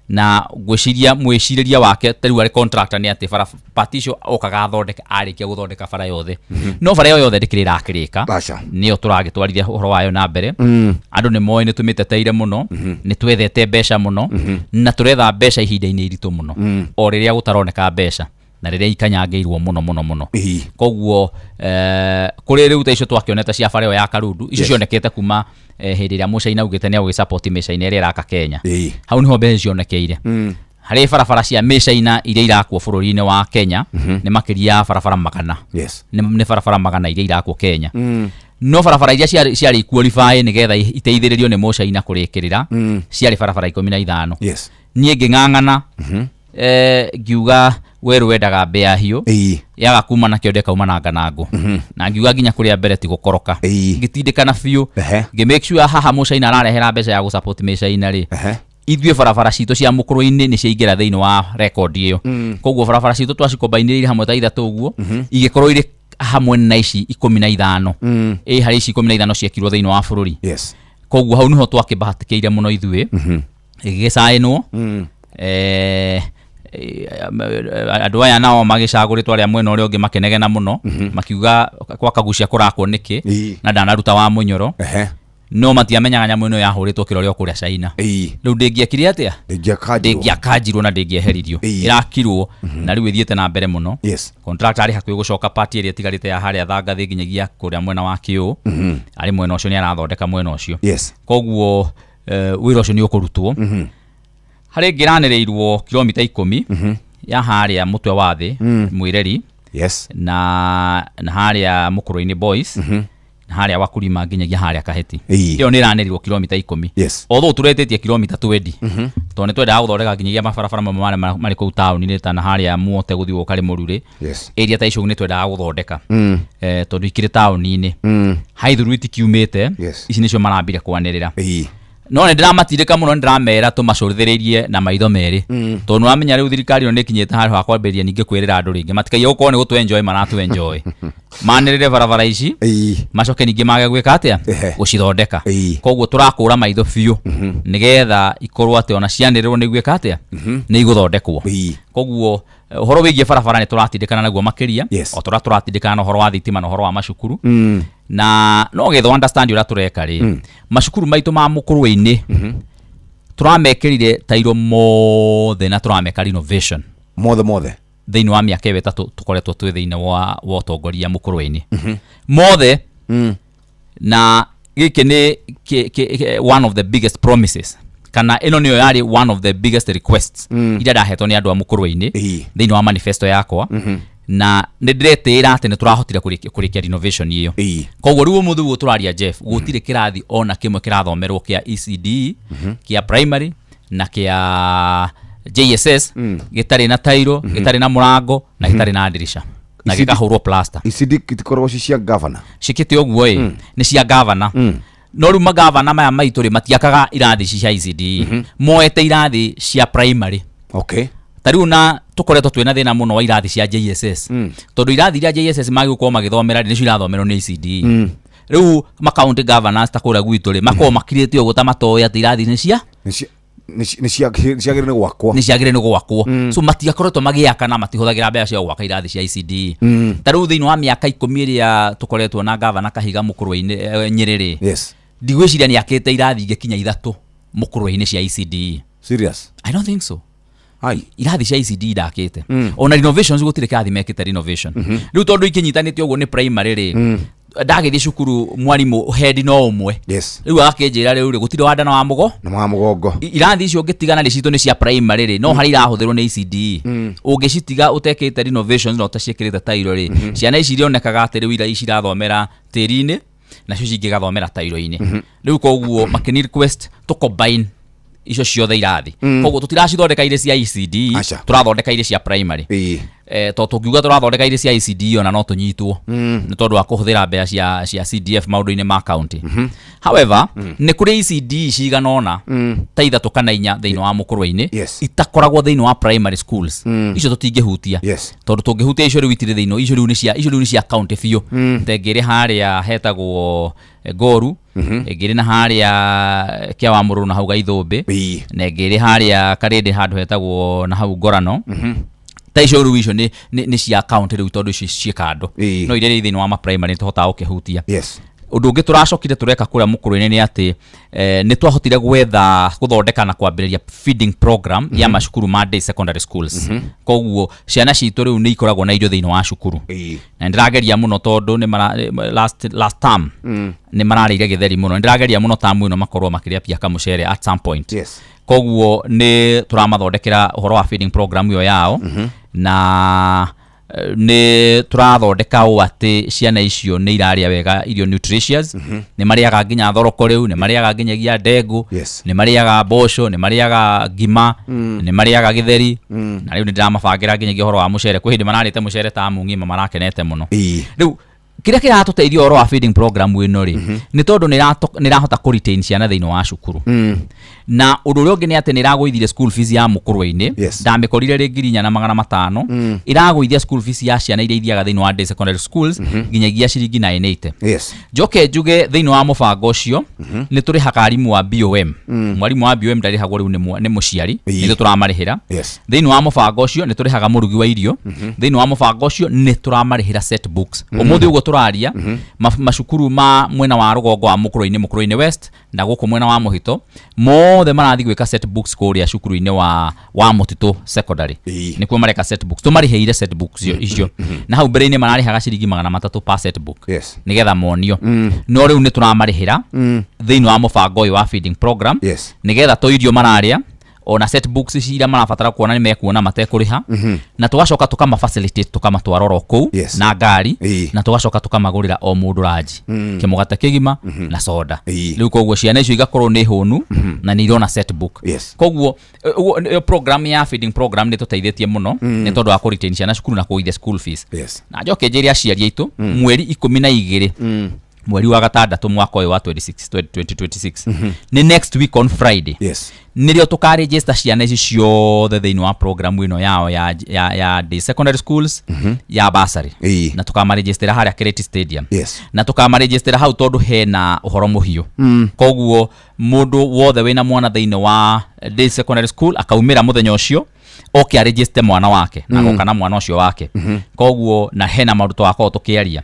na gwiciria mwiciriria wake tariu ari contractor ni ati pati icio okaga thondeka arikia guthondeka bara yothe no bara yothe ndikirira akirika niyo turagitwarithia uhoro wayo na mbere andu ni moe ni tumiteteire muno ni twethete mbeca muno na turetha mbeca ihinda-ini iritu muno o riria gutaroneka mbeca na riria ikanyangeirwo muno koguo kuri riu taicio twakioneta cia bara ya Karundu icio cionekete kuma hindi ria Mucaina ugite ni agisupport Mucaina iria iraka Kenya hau niho mbeca cionekeire hari barabara cia Mucaina iria irakwo bururi-ini wa Kenya ni makiria barabara magana ni barabara magana iria irakwo Kenya no barabara iria ciari qualify nigetha iteithiririo ni Mucaina kurikirira ciari barabara 15 nie nging'ang'ana ngiuga weru wendaga mbea hiyo yaga kuma na kionde kauma na nganango na ngiuga nginya kuria mbere ti gukoroka ngitindikana biu ngi make sure haha Mucaina ararehera mbeca ya gusupport Mucaina ri ithue barabara citu cia Mukuru-ini ni ciingira thiini wa record iyo koguo barabara citu twacikombinire hamwe ta ithatu uguo igikorwo iri hamwe na ici 15 hari ici 15 ciekirwo thiini wa bururi koguo hau niho twakibahatikiire muno ithue igigicainwo andu aya nao magicaguritwo aria mwena uria ungi makenegena muno makiuga kwa kagucia kurakwo niki na ndanaruta wa munyoro no matiamenyaga nyamu ino yahuritwo kirorio kuria China riu ndingiakire atia ndingiakanjirwo na ndingieheririo irakirwo na riu ithiete na mbere muno contractor ari hakuhi gucoka party iria tigarite ya haria Thangathi nginyagia kuria mwena wa Kiu ari mwena ucio ni arathondeka mwena ucio koguo wira ucio ni ukurutwo hari ngiraniriirwo kilomita 10 ya haria mutwe wa thi mwireri na haria Mukuru-ini boys na haria Wakurima nginyagia haria Kaheti iyo ni iranirirwo kilomita 10 although turetetie kilomita 20 to ni twenda guthondeka nginyagia mabarabara mari ku town ni ta na haria Muote guthi gukari Murure area ta icio ni twenda guthondeka tondu ikire town-ini haithuru itikiumite ici nicio marambire kwanirira no ne ndiramatindika muno ndiramera tumacurithiririe na maitho meri tondu amenya riu thirikari no nikinyete hari ha kwambiria ninge kwirira andu ringi matikai uko ni gutu enjoy manatu enjoy manirire barabara ici macoke ninge mage gwika atia gucithondeka koguo turakura maitho biu nigetha ikorwo ati ona cianirirwo ni gwika atia ni iguthondekwo koguo uhoro wigie barabara ni turatindikana naguo makiria o turatindikana na uhoro wa thitima na uhoro wa macukuru na no getho understand ura tureka ri macukuru maitu ma Mukuru-ini turamekirire tairo mothe na turameka renovation mothe thiini wa miaka itatu tukoretwo twi thiini wa utongoria Mukuru-ini mothe na giki ni one of the biggest promises kana ino niyo yari one of the biggest requests ira ndahetwo ni andu a Mukuru-ini thiini wa manifesto yakwa na ndiretiira ati ni turahotire kurikia renovation iyo koguo riu muthu guo turaria Jeff gutire kirathi ona kimwe kirathomerwo kia ECD kia primary na kia JSS gitari na tairo gitari na murango na gitari na dirisha na gikahurwo plaster. ECD itikorwo cia governor cikite oguo ni cia governor. No riu magavana maya maitu ri matiakaga irathi cia ECD, moete irathi cia primary. Okay. Tariu na tukoretwo twina thina muno wa irathi cia JSS, tondu irathi cia JSS magikuo magithomera ni cio irathomero ni ECD. Riu ma county governors takura gwitu ri makoo makirite uguo ta matoya irathi ni cia ni ciagire ni gwakwo. So matiakoretwo magiaka na matihuthagira mbeca cia gwaka irathi cia ECD. Tariu thiini wa miaka 10 iria tukoretwo na governor Kahiga Mukurwa-ini Nyerere, ndigwiciria ni akite irathi ngikinya 3 Mukurwa-ini cia ECD. Serious? I don't think so. Irathi cia ECD idakite. Ona renovations gutire kathi mekite renovation. Riu tondu ikinyitanite uguo ni primary ri ndagithie cukuru mwarimu head no umwe. Riu akinjira riu gutire wandana wa mugongo. Irathi icio ngitigana ni citu ni cia primary ri no hari irahuthirwo ni ECD. Ungicitiga utekite renovations no taciekirite tairo ri ciana ici irionekaga ati riu ira ici irathomera tiri-ini na cio cingigathomera tairo-ini. Riu koguo makini request to combine icio ciothe irathi. Koguo tutiracithondeka ire cia ECD, turathondeka ire cia primary. To tungiuga turathondeka ire cia ECD ona no tunyitwo ni tondu wa kuhuthira mbeca cia CDF maundu-ini ma county. However, ni kuri ECD ciganona ta 3 kana 4 thiini wa Mukurwa-ini itakoragwo thiini wa primary schools. Icio tutingihutia tondu tungihutia icio riu itire thiini, icio riu ni cia county fiu. Tengere haria hetagwo Goru, egere na haria kia wa Mururu na hau Gaithumbi, na egere haria Karindi handu hetagwo na hau Ngorano. Ta icio riu icio ni cia county riu tondu icio ciikando. No ire thiini wa ma primary tuhota ukihutia. Undu ungi turacokire tureka kuria Mukurwa-ini ni ati ni twahotire gwetha guthondeka na kwambiriria feeding program ya macukuru ma day secondary schools. Koguo ciana citu riu ni ikoragwo na irio thiini wa cukuru. Na ndirageria muno tondu ni last term ni mararire githeri muno. Ndirageria muno term ino makorwo makiria pia kamucere at some point. Koguo ni turamathondekera uhoro wa feeding program yo yao na ni turathondeka u ati ciana icio ni iraria wega irio nutritious. Ni mariaga nginya thoroko riu, ni mariaga nginyagia ndengu, ni mariaga mboco, ni mariaga ngima, ni mariaga githeri. Na riu ni ndamabangira nginyagia uhoro wa mucere. Kwi hindi mararite mucere ta mungima marakenete muno. Riu kiria kiratuteithia uhoro wa feeding program ino ri ni tondu ni rahota ku retain ciana thiini wa cukuru. Na undu uria ungi ni ati ni iragwithire school fees ya Mukurwa-ini, ndamikorire ri 4,500 iragwithia school fees ya ciana iria ithiaga thiini wa day secondary schools nginyagia ciringi 980. Joke njuge thiini wa mubango ucio ni turihaga arimu wa BOM. Mwarimu wa BOM ndarihagwo riu ni muciari, ni turamarihira. Thiini wa mubango ucio ni turihaga murugi wa irio. Thiini wa mubango ucio ni turamarihira set books. Umuthi ugo turaria macukuru ma mwena wa rugongo wa Mukurwa-ini West na guku mwena wa Muhito mothe marathi gwika set books kuria cukuru-ini wa Mutito secondary. Nikuo mareka set books, tumariheire set books icio. Na hau mbere-ini mararihaga ciringi 300 per set book nigetha monio. No riu ni turamarihira thiini wa mubango uyu wa feeding program nigetha to irio mararia ona set books cira marabatara kuona ni mekuona matekuriha. Na tugacoka tukama facilitate tukamatwara ro kou na ngari na tugacoka tukamagurira o mundu ranji kimugate kigima na soda. Riu koguo ciana icio igakorwo ni hunu na ni irona set book. Koguo program ya feeding program ni tuteithietie muno ni tondu wa ku retain ciana cukuru na kuithia school fees. Na njoke njiri aciari aitu mweri 12 mweri wa gatandatu mwaka uyu wa 2026 ni next week on Friday. Nirio tukaregister ciana ici ciothe thiini wa program ino yao ya day secondary schools ya bursary. Na tukamaregistera haria Kireti Stadium. Na tukamaregistera hau tondu hena uhoro muhiu. Koguo mundu wothe wina mwana thiini wa day secondary school akaumira muthenya ucio oke a register mwana wake na goka na mwana ucio wake. Koguo na hena maundu twako tukiaria.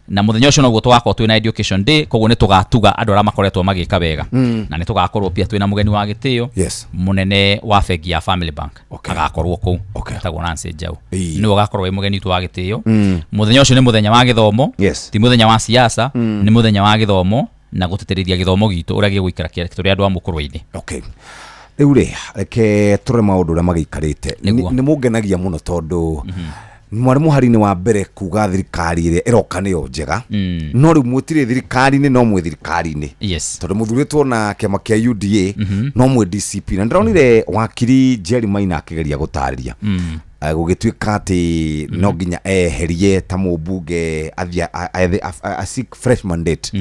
Na muthenya ucio noguo twako twina education day. Koguo ni tugatuga andu ara makoretwo magika wega na ni tugakorwo pia twina mugeni wa gitio munene wa bengi ya Family Bank agakorwo kou tagwo Nancy Njau. Ni ugakorwo mugeni tu wa gitio. Muthenya ucio ni muthenya wa githomo, ti muthenya wa siasa, ni muthenya wa githomo na guteterithia githomo gitu uria giguikara turi andu a Mukurwa-ini. Riu ri reke ture maundu uria magikarite ni mungenagia muno tondu mwarimu hari-ini wa mbere kuga thirikari iria iroka niyo njega. No riu mwitire thirikari-ini no mwe thirikari-ini tondu muthuritwo na kiama kia UDA no mwe DCP. Na ndironire wakiri Jerry Maina akigeria gutariria gugituika ati no nginya eherie ta mũmbunge a seek fresh mandate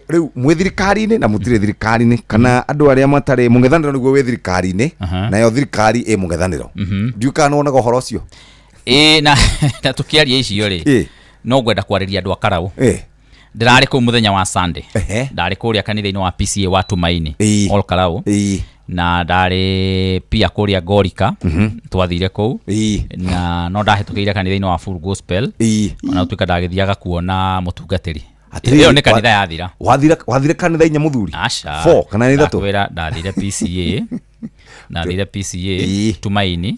riu mwithirikari-inĩ na mũtirĩ thirikari-inĩ kana andũ arĩa matarĩ mũng'ethanĩro nĩguo wĩ thirikari-inĩ nayo thirikari ĩ mũng'ethanĩro ndiuka nonaga ũhoro ũcio na tukiaria icio ri no ngwenda kwarĩria andũ a Karau ndirarĩ kũ muthenya wa Sunday ndarĩ kũrĩa kanitha-inĩ wa PCA wa Tumaini All Karau na ndarĩ pia kũrĩa Gorika twathire kũu na no ndahĩtũkĩire kanitha-inĩ wa Full Gospel na tuika ndagĩthiaga kuona mũtungatĩri iyo nĩ kanitha yathira wathire kanitha-inĩ mũthuri aca 4 kana ni 3 ndakwĩra ndathire PCA nathire PCA Tumaini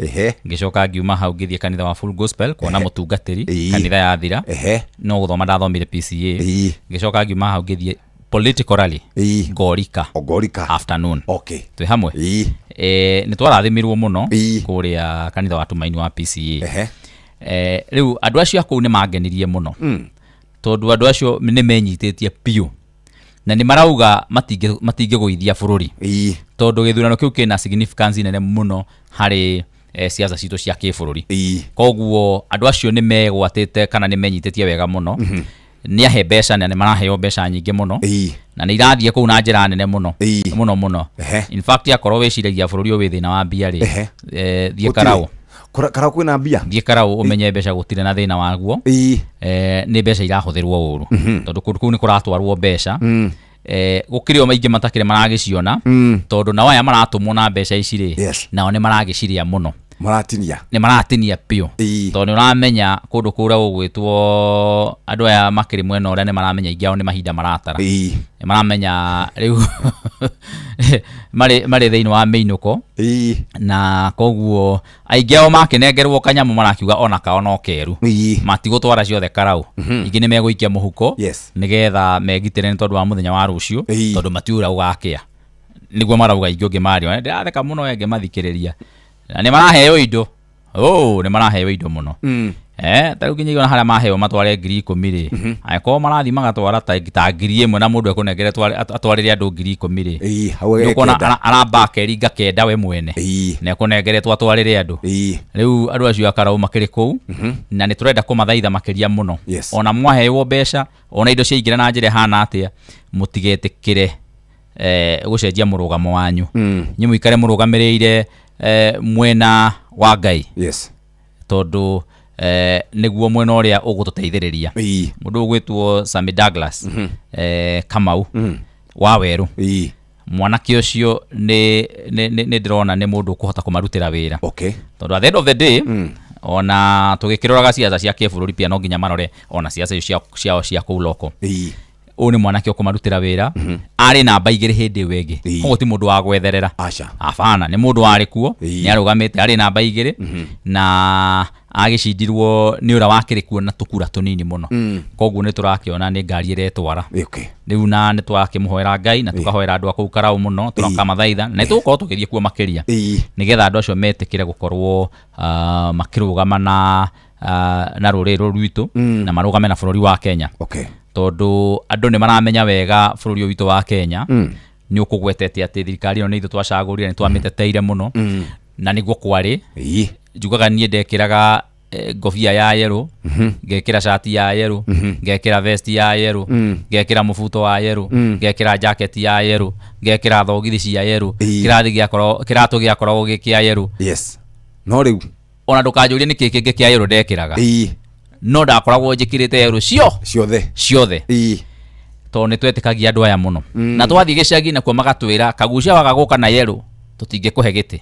ngicoka ngiuma hau ngithie kanitha wa Full Gospel kuona mũtungatĩri kanitha yathira no gũthoma ndathomire PCA ngicoka ngiuma hau ngithie political rally Gorika afternoon twĩ hamwe nĩ twarathimirwo mũno kũrĩa kanitha wa Tumaini wa PCA rĩu andũ acio akũu nĩ mangenirie mũno tondũ andũ acio nĩ menyitĩtie piũ na nĩ marauga matingĩgũithia bũrũri tondũ gĩthurano kĩu kĩna significance nene mũno harĩ siasa citũ cia kĩbũrũri koguo andũ acio nĩ megwatĩte kana nĩ menyitĩtie wega mũno nĩ ahe mbeca na nĩ maraheo mbeca nyingĩ mũno na nĩ irathiĩ kũu na njĩra nene mũno mũno in fact akorwo wĩciragia bũrũri ũyũ wĩ thĩna wa mbia rĩ thiĩ Karau Karau kwĩna mbia thiĩ Karau ũmenye mbeca gũtirĩ na thĩna waguo nĩ mbeca irahũthĩrwo ũru tondũ kũndũ kũu nĩ kũratwarwo mbeca gũkĩrĩ o maingĩ matakĩrĩ maragĩciona tondũ nao aya maratũmwo na mbeca ici rĩ nao nĩ maragĩciria mũno nĩ maratinia piũ tondũ nĩ ũramenya kũndũ kũrĩa gũgwĩtwo andũ aya makĩrĩ mwena ũrĩa nĩ maramenya ingĩ ao nĩ mahinda maratara nĩ maramenya rĩu marĩ thĩinĩ wa mĩinũko na koguo aingĩ ao makĩnengerwo kanyamũ marakiuga ona kao no keru matigũtwara ciothe Karau ingĩ nĩ megũikia mũhuko nĩgetha megitĩre nĩ tondũ wa mũthenya wa rũciũ tondũ matiura ũgakĩa nĩguo marauga ingĩ ũngĩ mario ndĩratheka mũno enge mathikĩrĩria na nĩ maraheo indo nĩ maraheo indo mũno tarĩu nginya igona harĩa maheo matware 10,000 rĩ angĩkorwo marathi magatwara ta 1,000 na mũndũ ekũnengere atwarĩre andũ 10,000 rĩ nĩũkuona aramba akeringa kenda we mwene na ekũnengeretwo atwarĩre andũ rĩu andũ acio a Karau makĩrĩ kũu na nĩ tũrenda kũmathaitha makĩria mũno ona mwaheo mbeca ona indo ciaingĩra na njĩra hana atĩa mũtigetĩkĩre gũcenjia mũrũgamo wanyu nyĩ mũikare mũrũgamĩrĩire mwena wa Ngai tondũ nĩguo mwena ũrĩa ũgũtũteithĩrĩria mũndũ ũgwĩtwo Sammy Douglas Kamau wa Werũ mwanake ũcio nĩ ndĩrona nĩ mũndũ ũkũhota kũmarutĩra wĩra tondũ at the end of the day ona tũgĩkĩroraga ciaca cia kĩbũrũri pia no nginya marore ona ciaca ciao cia kũu loko ũyũ nĩ mwanake ũkũmarutĩra wĩra arĩ namba 2 hĩndĩ ĩyo ĩngĩ koguo ti mũndũ wa gwetherera abana nĩ mũndũ warĩ kuo nĩ arũgamĩte arĩ namba 2 na agĩcindirwo nĩ ũrĩa wakĩrĩ kuo na tũkura tũnini mũno koguo nĩ tũrakĩona nĩ ngari ĩretwara rĩu na nĩ twakĩmũhoera Ngai na tũkahoera andũ a kũu Karau mũno tũkamathaitha na nĩtũgũkorwo tũgĩthiĩ kuo makĩria nĩgetha andũ acio metĩkĩre gũkorwo makĩrũgama na rũrĩrĩ rwitũ na marũgame na bũrũri wa Kenya tondũ andũ nĩ maramenya wega bũrũri ũyũ witũ wa Kenya nĩ ũkũgwetete atĩ thirikari ĩno nĩ ithuĩ twacagũrire nĩ twamĩteteire mũno na nĩguo kwarĩ njugaga niĩ ndekĩraga ngobia ya yellow ngekĩra shati ya yellow ngekĩra vest ya yellow ngekĩra mũbuto wa yellow ngekĩra jacket ya yellow ngekĩra thogithi cia yellow kĩratũ gĩakoragwo gĩkĩa yellow no rĩu ona ndũkanjũrie nĩ kĩngĩ kĩa yellow ndekĩraga no ndakoragwo njĩkĩrĩte yellow ciothe tondũ nĩ twetĩkagia andũ aya mũno na twathiĩ gĩcagi nakuo magatwĩra kagucia waga gũka na yellow tũtingĩkũhe gĩtĩ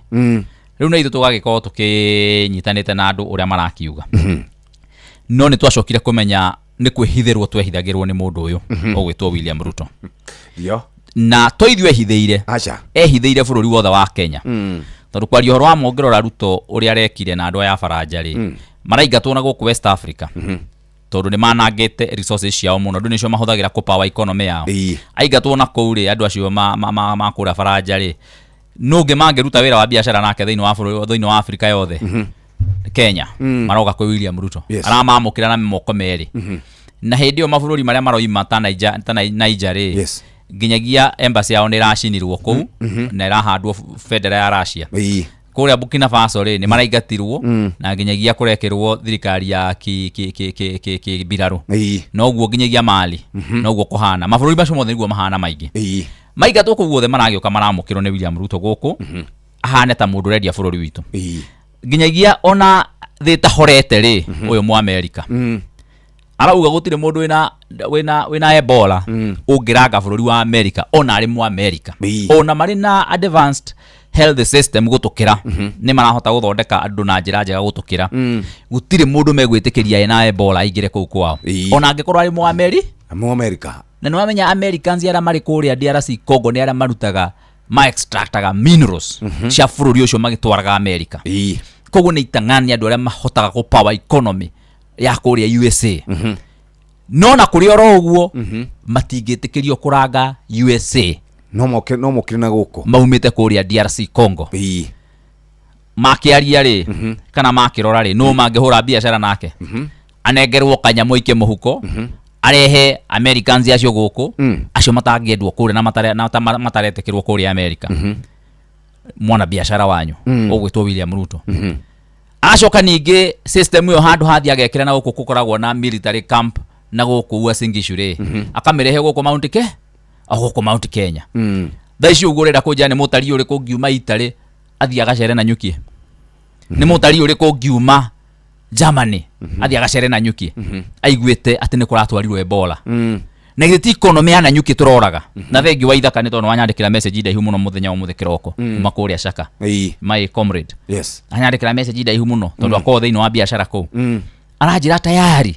rĩu na ithuĩ tũgagĩkorwo tũkĩnyitanĩte na andũ ũrĩa marakiuga no nĩ twacokire kũmenya nĩ kwĩhithĩrwo twehithagĩrwo nĩ mũndũ ũyũ ũgwĩtwo William Ruto na to ithuĩ ehithĩire bũrũri wothe wa Kenya tondũ kwaria ũhoro wa mũngĩrora Ruto ũrĩa arekire na andũ aya Faranja rĩ maraingatwo na gũkũ West Africa tondũ nĩ manangĩte resources ciao mũno andũ nĩcio mahũthagĩra kũpower economy yao aingatwo na kũu rĩ andũ acio makũra Faranja rĩ nũngĩ mangĩruta wĩra wa biacara nake thĩinĩ wa Afrika yothe Kenya maroga kwĩ William Ruto aramamũkĩra na moko merĩ na hĩndĩ ĩyo mabũrũri marĩa maroima ta Niger rĩ nginyagia embassy yao nĩ ĩracinirwo kũu na ĩrahandwo bendera ya Russia kuria Burkina Faso ri ni maraigatirwo na nginyagia kurekerwo thirikari ya ki biraru noguo nginyagia Mali noguo kuhana mabũrũri macio mothe niguo mahana maingi maigatwo kũ guothe maragĩũka maramũkĩrwo nĩ William Ruto gũkũ ahane ta mũndũ rendia bũrũri witũ nginyagia ona thita horete ri uyu mu America arauga gutire mundu wina Ebola ungiranga bũrũri wa America ona ari mu America ona mari na advanced health system gutukira ni marahota guthondeka andu na njira njega gutukira gutire mundu megwitikiria ena Ebola aingire kuu kwao ona angikorwo ari mu America na no amenya Americans ara mari kuria DRC Congo ni ara marutaga ma extractaga minerals cia bũrũri ucio magitwaraga America koguo ni itang'ania andu aria mahotaga ku power economy ya kuria USA no na kuri oro uguo matingitikirio kuranga USA no mokire na guko maumite kuria DRC Congo makiaria ri kana makirora ri no mangihura biashara nake anengerwo kanyamo ike muhuko arehe Americans acio guku acio matangiendwo kuria na mataretekirwo kuria America mwana biashara wanyu ogwitwo William Ruto acoka ningi system yo handu hathi agekira na guku kukoragwo na military camp na guku Uasin Gishu ri akamirehe guku Mount Kenya thaici ugurira kuja ni mutari uri kungiuma Italy athi agacere na nyuki ni mutari uri kungiuma Germany athi agacere na nyuki aiguite ati ni kuratwarirwo Ebola na giti economy ana nyuki turoraga na thengi wa ithaka ni tono wanyandikira message ndaihu muno muthenya umuthe kiroko kuma kuria Shaka my comrade anyandikira message ndaihu muno tondu akoo thiini wa biashara kuu aranjira tayari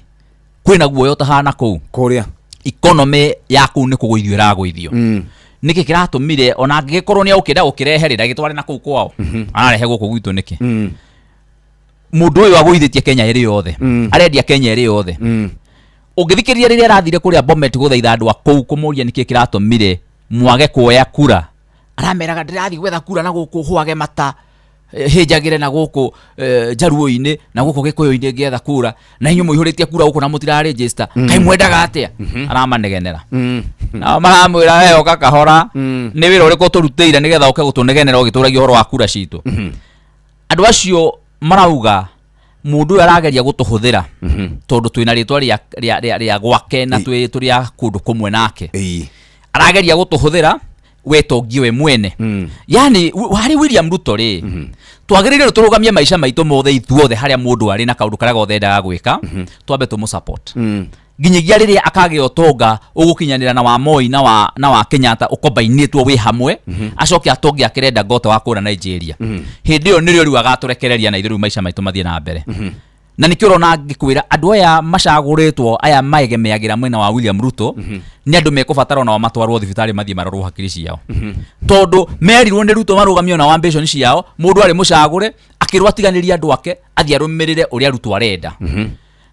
kwina guoyo tahana kuu kuria economy yaku ni kuguithio iraguithio niki kiratumire ona angikorwo ni ukida ukireherira gitware na kuu kwao ararehe guku gwitu niki mundu uyu aguithitie Kenya iri yothe arendia Kenya iri yothe ungithikiriria riria arathire kuria Bomet guthaitha andu akuu kumuria niki kiratumire mwage kuoya kura arameraga ndirathi gwetha kura na guku hwage mata hejagire na guku Jaruo-ini na guku Gikuyu-ini ngetha kura na inyu muihuritie kura guku na mutira register kai mwendaga atia aramanegenera na maramwira we oka kahora ni wira uriku turutire nigetha uke gutunegenera ugituragia horo wa kura citu andu acio marauga mundu arageria gutuhuthira tondu twina ritwa ria gwake na turi a kundu kumwe nake arageria gutuhuthira wetongie we mwene yani hari William Ruto ri twagirire turugamie maisha maitu mothe ithuothe haria mundu ari na kaundu karaga othendaga gwika twambe tumu support nginyagia riria akage otonga ugukinyanira na wa Moi na wa Kenyatta ukombainitwo wi hamwe acoke atonge akirenda ngota wa kura Nigeria hindi yo nirio riu agaturekereria na ithiru maisha maitu mathie na mbere na nikiro na ngikwira andu aya macaguritwo aya maegemeagira mwena wa William Ruto ni andu mekubatara na matwarwo thibitari mathie marorwo hakiri ciao tondu merirwo ni Ruto marugamio na ambition ciao mundu ari mucagure akirwa tiganiria andu ake athie arumirire uria Ruto arenda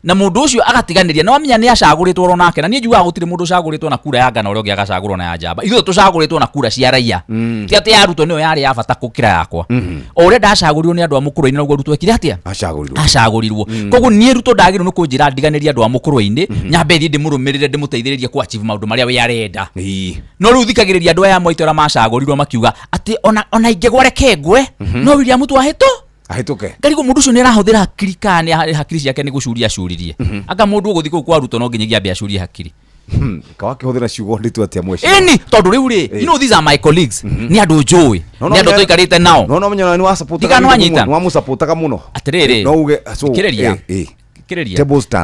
na mundu ucio agatiganiria no amenya ni acaguritwo ro nake na ni njuga gutire mundu acaguritwo na kura ya ngana uria ungi agacagurwo na ya njamba ithu tucaguritwo na kura cia raia ti ati ya Ruto niyo yari ya bata kukira yakwa uria ndacagurirwo ni andu a mukuru-ini na Ruto ekire atia acagurirwo koguo ni Ruto ndagirwo ni kunjira ndiganiria andu a mukuru-ini nyambe thi ndimurumirire ndimuteithiririe ku achieve maundu maria we arenda no riu thikagiriria andu aya moitora macagurirwo makiuga ati ona ingegware kengwe no William Ruto ahituke ngarigo mundu ucio ni arahuthira hakiri kana hakiri ciake ni gucuria curirie anga mundu uguthi ku kwa Ruto no nginyagia ambia curie hakiri kawa kihuthira ciugo nditu atia mweshi tondu riu ri you know these are my colleagues ni andu njui ni andu tuikarite nao no menya ni wa support ni wa musupportaga muno atiriri no uge kireria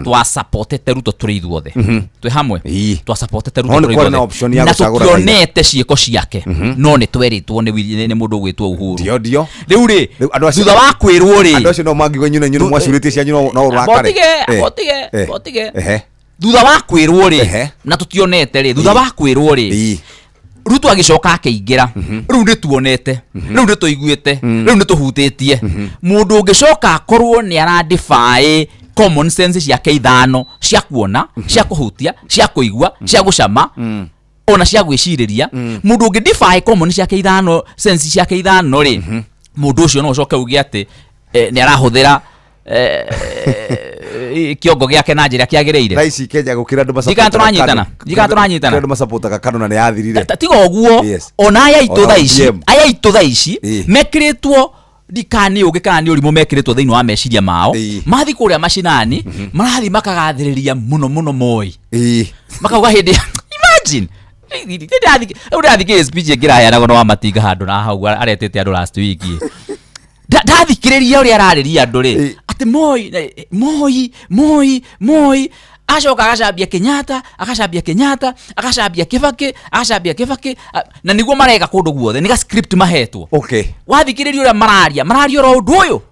twa supportete Ruto turi ithuothe twi hamwe twa supportete Ruto turi ithuothe na tukionete ciiko ciake no ni tweritwo ni mundu gwitwo Uhuru dio riu ri thutha wa kwirwo ri andu acio no mangigo nyune mwacuritie cianyu no urakare botige thutha wa kwirwo ri na tutionete ri thutha wa kwirwo ri Ruto agicoka akeingira riu ndi tuonete riu ndi tuiguite riu ndi tuhutitie mundu ungicoka akorwo ni aradify common sense ciake ithano cia kuona cia kuhutia cia kuigua cia gucama ona cia gwiciriria mundu ungidify common ciake ithano sense ciake ithano ri mundu ucio no ucoke ugie ati ni arahuthira kiongo giake na njira kiagireire raisi Kenya gukira andu jigaturanyitana andu masupportaga kanu na ni yathirire tiga uguo ona aya itu thaici mekiritwo ndikani ugikani uri mumekiritwo thiini wa meciria mao mathi kuria macinani marathi makagathiriria muno moi makauga hindi imagine ndathikire speech ngiraheanago no wa matinga handu na hau aretete andu last week ndathikiriria uri arariria andu ri ati moi acoka agacambia Kenyatta agacambia Kibaki na niguo mareka kundu guothe ni ga script mahetwo wathikiriria uria mararia ro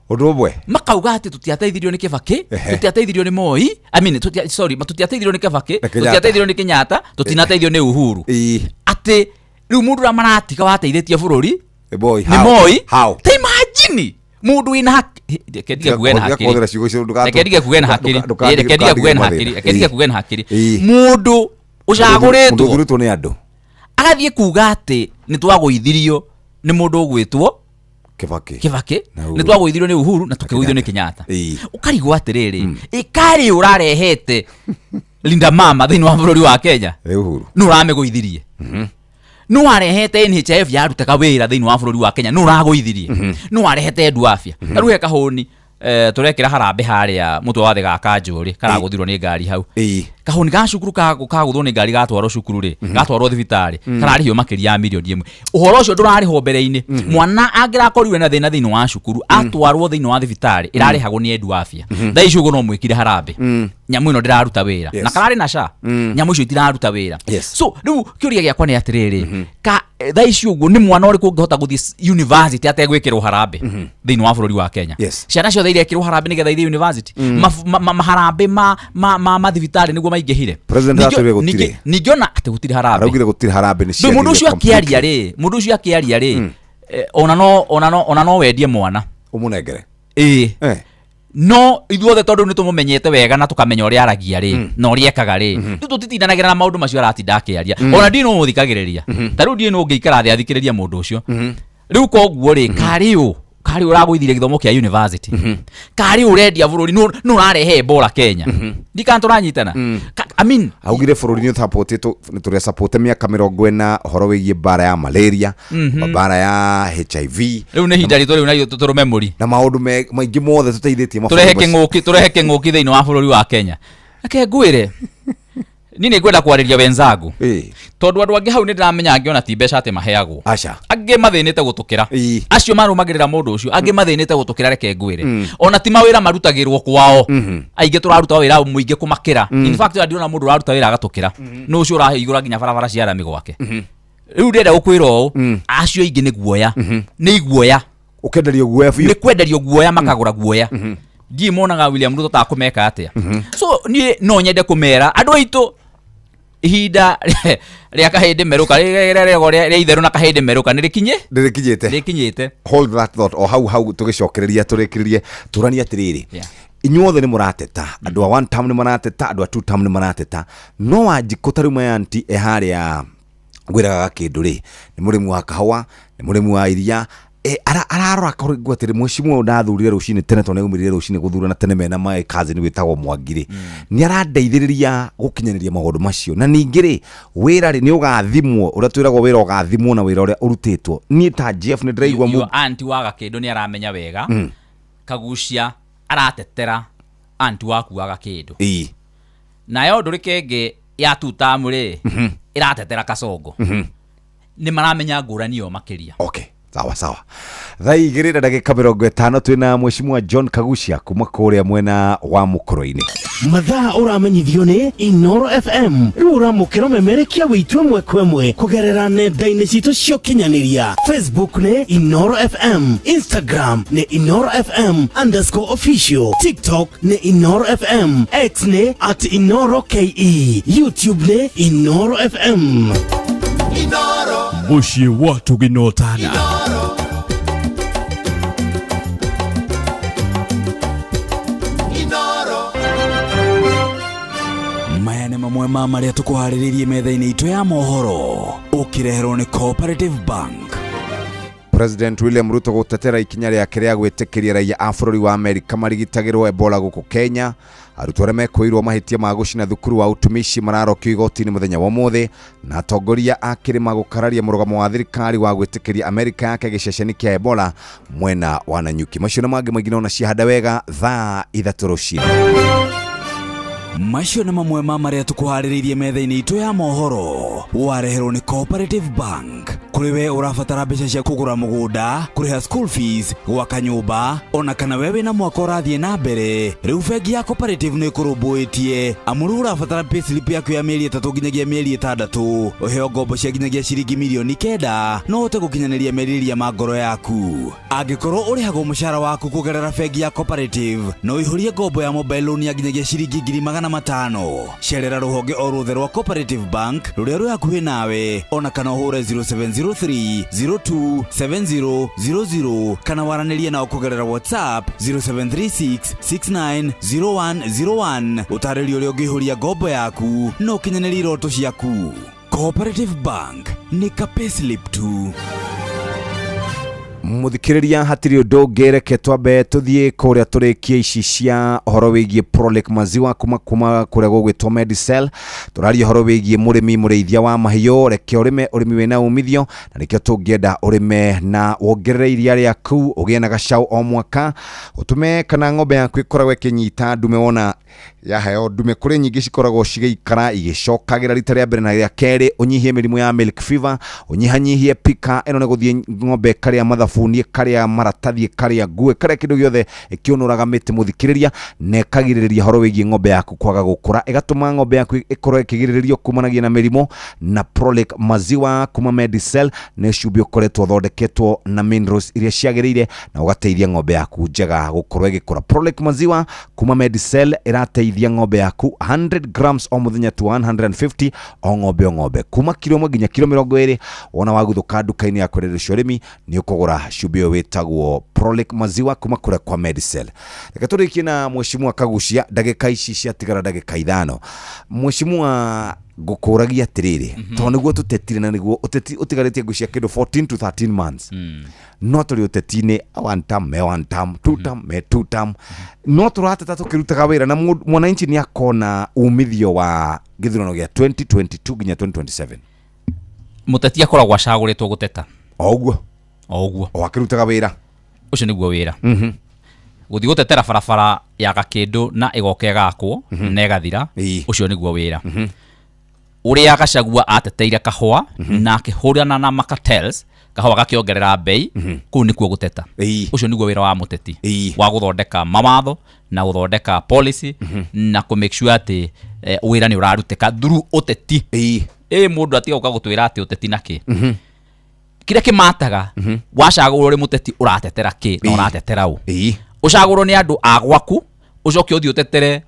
undu ubwe makauga ati tutiateithirio ni Kibaki tutiateithirio ni Moi tutiateithirio ni Kibaki tutiateithirio ni Kenyatta tutinateithio ni Uhuru ati riu mundu ra maratiga wateithitie bururi ni Moi ta imagine mundu ina kediga kugena hakiri mundu ucaguritwo ni andu agathie kuga ati ni twaguithirio ni mundu ugwitwo Kibaki ni twaguithirio ni Uhuru na tukiguithio ni Kenyatta ukarigwa atiriri ikari urarehete Linda Mama thiini wa bururi wa Kenya Uhuru no rameguithirie no arehete NHIF yarutaga wira thiini wa bururi wa Kenya no raguithirie no arehete Edu Afya aruhe kahoni turekera harambe haria mutwe wa thega kanjuri karaguthirwo ni ngari hau kahoni ga cukuru kaguthwo ni ngari gatwarwo cukuru ri gatwarwo thibitari kararihio makiria ya milioni 1 uhoro ucio ndurariho mbere-ini mwana angirakorire na thina thiini wa cukuru atwarwo thiini wa thibitari irarihagwo ni Edu Afya thai icio no mwikire harambe nyamu ino ndiraruta wira na karari na sha nyamu icio itiraruta wira so riu kiuria giakwa ni atiriri ka thai icio uguo ni mwana uri kungihota guthii university ategwikirwo harambe thiini wa bururi wa Kenya ciana ciothe irekirwo harambe nigetha ithii university maharambe ma thibitari niguo maingihire ningiona ati gutiri harambe araugire gutiri harambe ni cia mundu ucio akiaria ri ona no wendie mwana umunengere no ithuothe tondu ni tumumenyete wega na tukamenya uria aragia ri na uria ekaga ri tu tutitindanagira na maundu macio aratinda akiaria ona ndino muthikagiriria taru ndino ungiikara thi athikiriria mundu ucio riu koguo ri kari uraguithire githomo kia university kari urendia bururi no rarehe bora Kenya ndikantu ranyitana I mean augire bururi ni supportito ni turi support miaka 40 horo wigie bara ya malaria bara ya HIV riu ni hinda ritu riu na tuturu memory na maundu maingi mothe tuteithitie turehe kinguki thiini wa bururi wa Kenya ake ngwire nini ngwenda kwariria wenzangu tondu andu angi hau ni ndiramenya angiona ti mbeca ati maheagwo angi mathinite gutukira acio marumagirira mundu ucio angi mathinite gutukira reke ngwire ona ti mawira marutagirwo kwao aingi turaruta wira muingi kumakira in fact ndiona mundu uraruta wira agatukira no ucio urahigura nginya barabara cia rami gwake riu ndenda gukwira o acio ingi ni guoya ni guoya ukenderio guoya ni kwenderio guoya makagura guoya ndi monaga William Ruto ta kumeka atia so ni no nyende kumera andu aitu ihinda ria kahinde meruka ria itheru na kahinde meruka nirikinyite hold that thought o hau tugicokereria turikiririe turania atiriri inyuothe ni murateta andu a one term ni murateta andu a two term ni murateta no wanjiku taruma yanti eharia gwiraga kindu ri ni murimu wa kahwa ni murimu wa iria ararora korigwo atiri mwicimu ndathurire rucini tene to neumirire rucini guthurana tene mena mai kazi ni witagwo Mwangire ni arandeithiriria gukinyaniria maundu macio na ningiri wira ri ni ugathimwo uria twiragwo wira ugathimwo na wira uria urutitwo ni ta Jeff ni ndiraigwa mu anti waga kindu ni aramenya wega kagucia aratetera anti waku waga kindu nayo nduri kenge ya tutamu ri iratetera Kasongo ni maramenya ngurani yo makiria sawa thai igirira ndagika 50 twina mweshimwa John Kagucia kuma kuria mwena wa Mukoro-ini mathaa uramenyithio ni Inoro FM uramukira memerekia witwe mwekwe kugerera nenda-ini citu cio kinyaniria Facebook ni Inoro FM Instagram ni Inoro FM_official TikTok ni Inoro FM X ni @InoroKE YouTube ni Inoro FM Mushi watu ginotana maya nĩ mamwe ma marĩa tũkũharĩrĩirie metha-inĩ itũ ya mohoro ũkĩreherwo nĩ Cooperative Bank. President William Ruto gutetera ikinya riake ria gwitikiria raia a bururi wa Amerika marigitagirwo Ebola guku Kenya. Arutwo arĩa mekũirwo mahitia ma gũcina thukuru wa utumishi mararokio igoti-inĩ mũthenya wa ũmũthĩ, na atongoria a kĩrĩma gũkararia mũrugamo wa thirikari wa gwĩtĩkĩria Amerika yake gĩceceni kĩa Ebola mwena wa Nanyuki. Macio na mangĩ maingĩ nona cihanda wega thaa 3 rũcinĩ. Macio na mamwe ma maria tukuharĩrĩirie metha-inĩ itũ ya mohoro wareherwo ni Cooperative Bank. Kuri we urabatara mbeca cia kugura mugunda, kuriha school fees, gwaka nyumba, ona kana wewe na mwaka ũrathiĩ na mbere, rĩu bengi ya Cooperative nĩ ĩkũrũmbũĩtie amuru urabatara payslip yaku ya mĩeri 3 nginyagia mĩeri 6, ũheo ngombo cia nginyagia ciringi mirioni 9 no ũhote gũkinyanĩria merirĩria ma ngoro yaku. Angĩkorwo ũrĩhagwo mũcara waku kũgerera bengi ya Cooperative, no ihũrie ngombo ya mobile loan ya nginyagia ciringi 500. Cerera rũhonge o ruothe rwa Cooperative Bank rũrĩa rwĩ hakuhĩ nawe, ona kana ũhũre 0703027000 kana waranĩrie nao kũgerera WhatsApp 0736690101 ũtarĩrio ũrĩa ũngĩihũria ngombo yaku no ũkinyanĩrie iroto ciaku. Cooperative Bank nĩ ka payslip tu. Muthikiriria hatiri undu ngereke twambe tuthie kuria turikie ici cia horo wigie Prolic maziwa kuma kuria gugwitwo Medicel. Turaria horo wigie murimi murithia wa mahiyo, reke urime urimi wina umithio na nikio tungienda urime na wongerere iria riaku ugie na gacau o mwaka, utume kana ng'ombe yaku ikoragwo ikinyita ndume. Wona yaheo ndume kuri nyingi cikoragwo cigeikara igicokagira rita ria mbere na ria keri, unyihie mirimu ya milk fever, unyihanyihie pika. Eno ne guthie ng'ombe karia mathafunie karia maratathie karia ngue karia kindu giothe ikionuraga miti muthikiriria ne kagiririria horo wigie ng'ombe yaku kwaga gukura, igatuma ng'ombe yaku ikorwo ikigiriririo kumanagia na mirimo. Na Prolic maziwa kuma Medicel ne cumbĩ ũkoretwo thondeketwo na minerals iria ciagĩrĩire na ugateithia ng'ombe yaku njega gukorwo igikura. Prolic maziwa kuma Medicel irateithia ng'ombe yaku 100 grams o muthenya to 150 o ng'ombe kuma kilo 1 nginya kilo 20. Wona waguthuka nduka-inĩ ya kwenderia ũrĩmi ni ukugura cumbĩ ũyũ wĩtagwo Prolic maziwa kuma kũrĩa kwa Medicel. Reke tũrĩkie na Mheshimiwa Kagucia ndagĩka ici ciatigara ndagĩka 5. Mheshimiwa ngũkũragia atiriri tondũ nĩguo tũtetire na nĩguo ũteti ũtigarĩtie ngũcia kĩndũ 14 to 13 months. No tũrĩ ũteti-inĩ one term, 2 term, 2 term. No tũrateta tũkĩrutaga wĩra na mwananchi nĩ akona umithio wa gĩthurano gĩa 2022 nginya 2027. Mũteti akoragwo acagũrĩtwo gũteta o ũguo akĩrutaga wĩra ũcio nĩguo wĩra. Gũthiĩ gũtetera barabara ya Gakĩndũ na ĩgoka ĩgakwo na ĩgathira, ũcio nĩguo wĩra. Ũrĩa Gachagua ateteire kahũa na akĩhũrana na macartels, kahũa gakĩongerera bei, kũu nĩkuo gũteta. Ũcio nĩguo wĩra wa mũteti, wa gũthondeka mawatho na gũthondeka policy na kũ make sure atĩ wĩra nĩ ũrarutĩka through ũteti. Mũndũ atiga ũka gũtwĩra atĩ ũteti na kĩ kĩrĩa kĩmataga wacagũrwo ũrĩ mũteti ũratetera kĩ na ũratetera ũ. Ũcagũrwo nĩ andũ a gwaku ũcoke ũthiĩ ũtetere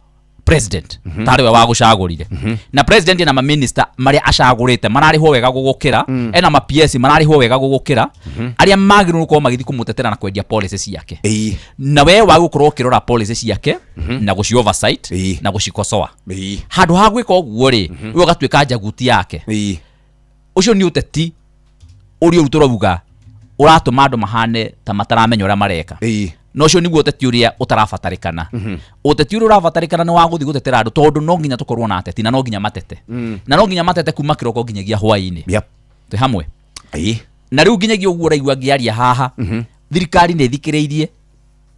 president tarĩ we wagũcagũrire. Na president na minister marĩa acagũrĩte mararĩhwo wega gũgũkĩra, ena ma PS mararĩhwo wega gũgũkĩra, arĩa magĩrĩirwo gũkorwo magĩthiĩ kũmũtetera na kwendia policy ciake. Na we wagũkorwo ũkĩrora policy ciake na gũci oversight na gũcikosoa. Handũ ha gwĩka ũguo rĩ, we ũgatuĩka njaguti yake. Ũcio nĩ ũteti ũrĩa ũtũrauga ũratũma andũ mahane ta mataramenya ũrĩa mareka. No ũcio nĩguo ũteti ũrĩa ũtarabatarĩkana. Ũteti ũrĩa ũrabatarĩkana nĩ wa gũthiĩ gũtetera andũ, tondũ no nginya tũkorwo na ateti na no nginya matete. Na no nginya matete kuma kĩroko nginyagia hwaĩ-inĩ. Twĩ hamwe. Na rĩu nginyagia ũguo ũraigua ngĩaria haha, thirikari nĩ ĩthikĩrĩirie,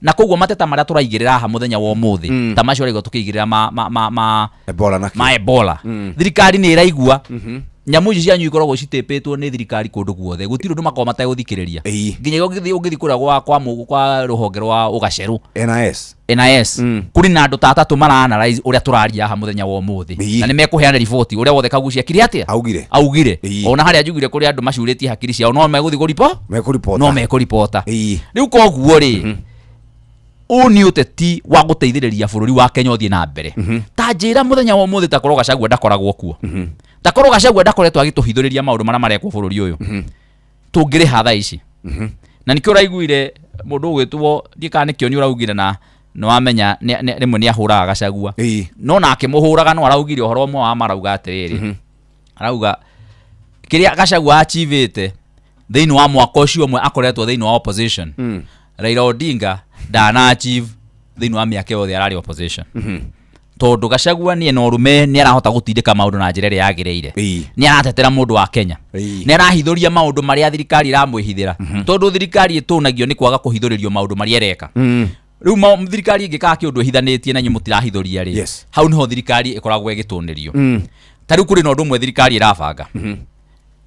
na koguo mateta marĩa tũraigĩrĩra haha mũthenya wa ũmũthĩ ta macio ũraigua tũkĩigĩrĩra ma Ebola, thirikari nĩ ĩraigua. Nyamu ici cianyu ikoragwo citĩpĩtwo nĩ thirikari kũndũ guothe, gũtirĩ ũndũ makorwo mategũthikĩrĩria. Nginya ũgĩthiĩ kũrĩa kwa rũhonge rwa ũgacerũ NIS kũrĩ na andũ ta 3 mara-analyze ũrĩa tũraria haha mũthenya wa ũmũthĩ, na nĩ mekũheana riboti ũrĩa wothe Kagucia kĩrĩa atĩa augire. Ona harĩa njugire kũrĩ andũ macurĩtie hakiri ciao no megũthiĩ mekũripota. Rĩu koguo rĩ, ũũ nĩ ũteti wa gũteithĩrĩria bũrũri wa Kenya ũthiĩ na mbere. Ta njĩra mũthenya wa ũmũthĩ takorwo Gachagua ndakoragwo kuo, takorwo Gachagua ndakoretwo agĩtũhithũrĩria maũndũ marĩa marekwo bũrũri ũyũ, tũngĩrĩha thaa ici. Na nĩkĩo ũraiguire mũndũ ũgwĩtwo ndika nĩkĩo nĩ ũraugire na no wamenya rĩmwe nĩ ahũraga Gachagua, no nake mũhũraga no araugire ũhoro ũmwe wa marauga atĩrĩrĩ, arauga kĩrĩa Gachagua achivĩte thiini wa mwaka ucio mwe akoretwo thiini wa opposition Raila Odinga dana achieve thiini wa miaka yothe arari opposition tondu Gachagua ni eno rume ni arahota gutindika maundu na njira ria yagireire ni aratetera mundu wa Kenya ni arahithuria maundu maria thirikari iramwihithira tondu thirikari itunagio ni kwaga kuhithuririo maundu maria ereka riu thirikari ingika kiundu ihithanitie na nyimu tirahithuria ri hau niho thirikari ikoragwo igitunirio tariu kuri no ndumwe thirikari irabanga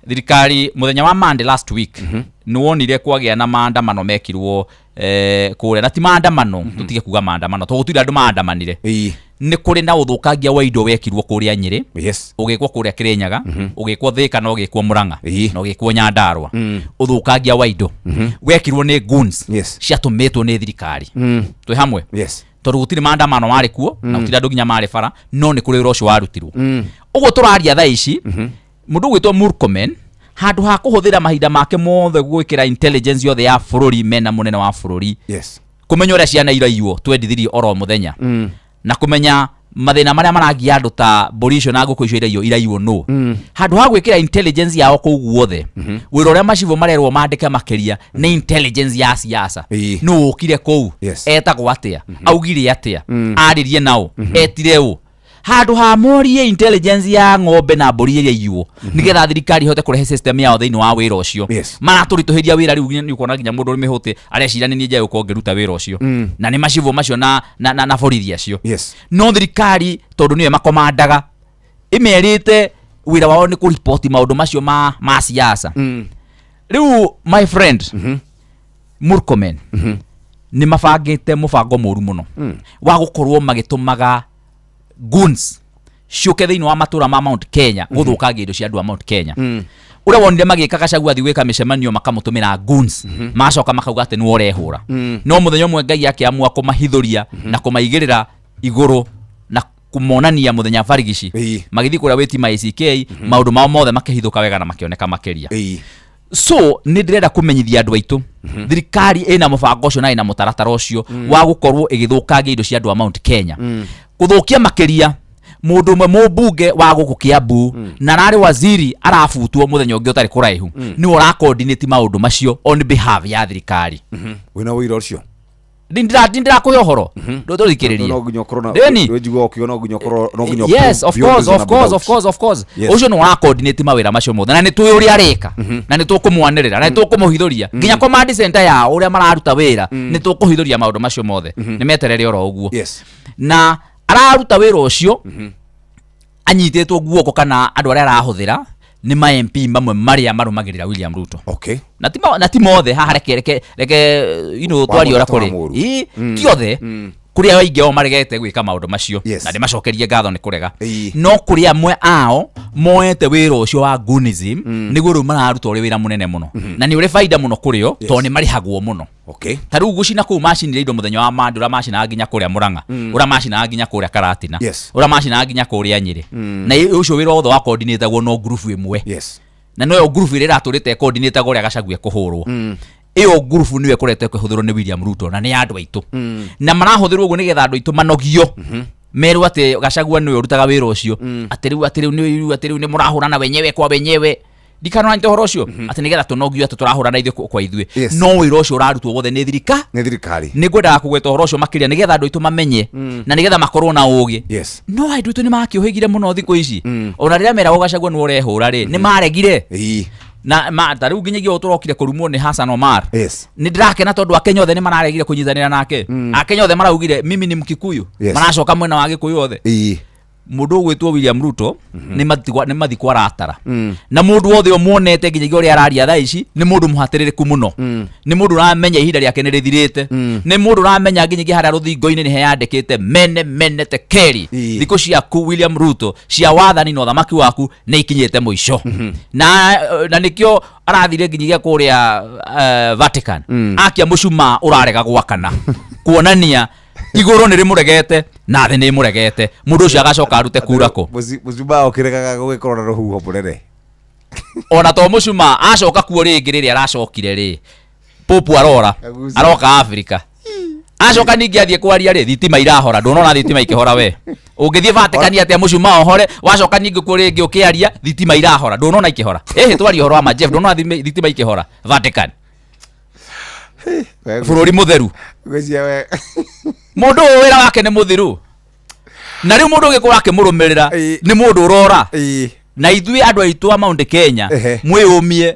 thirikari muthenya wa Monday last week ni wonire kwagia na maandamano mekirwo kuria na ti maandamano tutige kuga maandamano to gutira andu maandamanire ni kuri na uthukagia wa indo wekirwo kuria Nyeri ugikwo kuria Kirinyaga ugikwo Thika na ugikwo Murang'a na ugikwo Nyandarua uthukagia wa indo wekirwo ni goons ciatumitwo ni thirikari twi hamwe tondu gutire maandamano mari kuo na gutire andu ginya mari bara no ni kuri ucio warutirwo uguo turaria thaa ici mundu gwitwo Murkomen handu ha kuhuthira mahinda make mothe gwikira intelligence yothe ya bururi mena munene wa bururi kumenya uria ciana iraiywo twendithirie oro muthenya na kumenya mathina maria maragia andu ta borisho na nguko icio iraiywo no handu ha gwikira intelligence yao kuu guothe wira uria macivo marerwo mandike makiria ni intelligence ya siasa no ukire kuu etagwo atia augire atia aririe nao etire u handu ha morie intelligence ya ng'ombe na mburi iria iywo nigetha thirikari ihote kurehe system yao thiini wa wira ucio maraturituhiria wira riu ni ukona ginya mundu mihuti arecirania nje ukongeruta wira ucio na ni macivo macio na borithi acio no thirikari tondu niwe makomandaga imerite wira wao ni kuripoti maundu macio ma siasa riu my friend Murkomen ni mabangite mubango muru muno wa gukorwo magitumaga goons ciuke thiini wa matura ma Mount Kenya guthukagia indo cia andu a Mount Kenya uria wonire magika Gachagua thiwika micemanio makamutumira goons macoka makauga ati ni orehura no muthenya umwe Ngai akiamua kumahithuria na kumaigirira iguru na kumonania muthenya Varigici magithi kuria weti ma ICK maundu mao mothe makihithuka wega na makioneka makiria so ni ndirenda kumenyithia andu aitu thirikari ina mubango ucio na ina mutaratara ucio wa gukorwo igithukagia indo cia andu a Mount Kenya kuthukia makiria mundu mwe mubunge wa guku Kiambu na nari waziri arafutwo muthenya ungi utari kuraihu ni ura coordinate maundu macio on behalf ya thirikari wina wira ucio ndindira kuyohoro ndo thikiririe no ginyo corona wejigo kiona ginyo corona no ginyo yes of course ucio no ura coordinate mawira macio mothe na ni tuyo uri areka na ni tukumwanirira na ni tukumuhithuria ginya command center ya uria mararuta wira ni tukuhithuria maundu macio mothe ni meterere oro uguo na araruta wira ucio anyitetwo guoko kana andu aria arahuthira ni ma MP mamwe maria marumagirira William Ruto na ti mothe haha reke twari ora kuri tiothe kuria waingi o maregete gwika maundu macio na ndi macokerie ngatho ni kurega no kuria amwe ao moete wira ucio wa goonism niguo ru mararuta uri wira munene muno na ni uri faida muno kurio to ni marihagwo muno taru gucina ku machine indo muthenya wa mandura machine aginya kuria Murang'a ura machine aginya kuria Karatina ura machine aginya kuria Nyeri na ucio wira othe wa coordinate gwo no group imwe na no yo group ire raturite coordinate goria Gachagua kuhurwo iyo group niwe kurete kuhuthirwo ni William Ruto na ni andu aitu na marahuthirwo uguo nigetha andu aitu manogio meru ati Gachagua niwe urutaga wira ucio atiriu ni murahurana wenyewe kwa wenyewe dikano nte horo ucio ati nigetha tunogio ati turahurana ithu kwa ithue no wira ucio urarutwo wothe ni thirikari ni gwenda kugweta horo ucio makiria nigetha andu aitu mamenye na nigetha makorwo na ugi no andu aitu ni makiohigire muno thiku ici ona riria mera Gachagua ni urehura ri ni maregire na tariu nginyagio turokire kurumwo ni Hassan Omar ni ndirakena tondu Akenya othe ni mararegire kunyitanira nake Akenya othe maraugire mimi ni Mkikuyu maracoka mwena wa Gikuyu othe mundu gwitwo William Ruto ni mathikwa ratara na mundu wothe omuonete nginyagio ri araria thaa ici ni mundu muhatiririku muno ni mundu ramenya ihinda riake ni rithirite ni mundu ramenya nginyagio haria ruthingo-ini ni heyandikite mene tekeri thiko ciaku William Ruto cia wathani no thamaki waku ni ikinyite muico na nikio arathire nginyagio kuria Vatican akia mucuma urarega gwakana kuonania iguru ni rimuregete na thi ni muregete mundu ucio agacoka arute kura ko mucuma okiregaga gugikorwo na ruhuho munene ona to mucuma acoka kuo ringi riri aracokire ri popu aroka Africa acoka ningi athie kwaria ri thitima irahora ndonona thitima ikihora we ungithie Vatican atia mucuma ohore wacoka ningi kuri ngi ukiaria thitima irahora ndonona ikihora twari horo wa Jeff ndonona thitima ikihora Vatican bururi mutheru gwĩcia we mundu wira wake ni muthiru na riu mundu ngikura akimurumirira ni mundu urora na ithuĩ andũ aitũ a Mount Kenya mwĩyũmie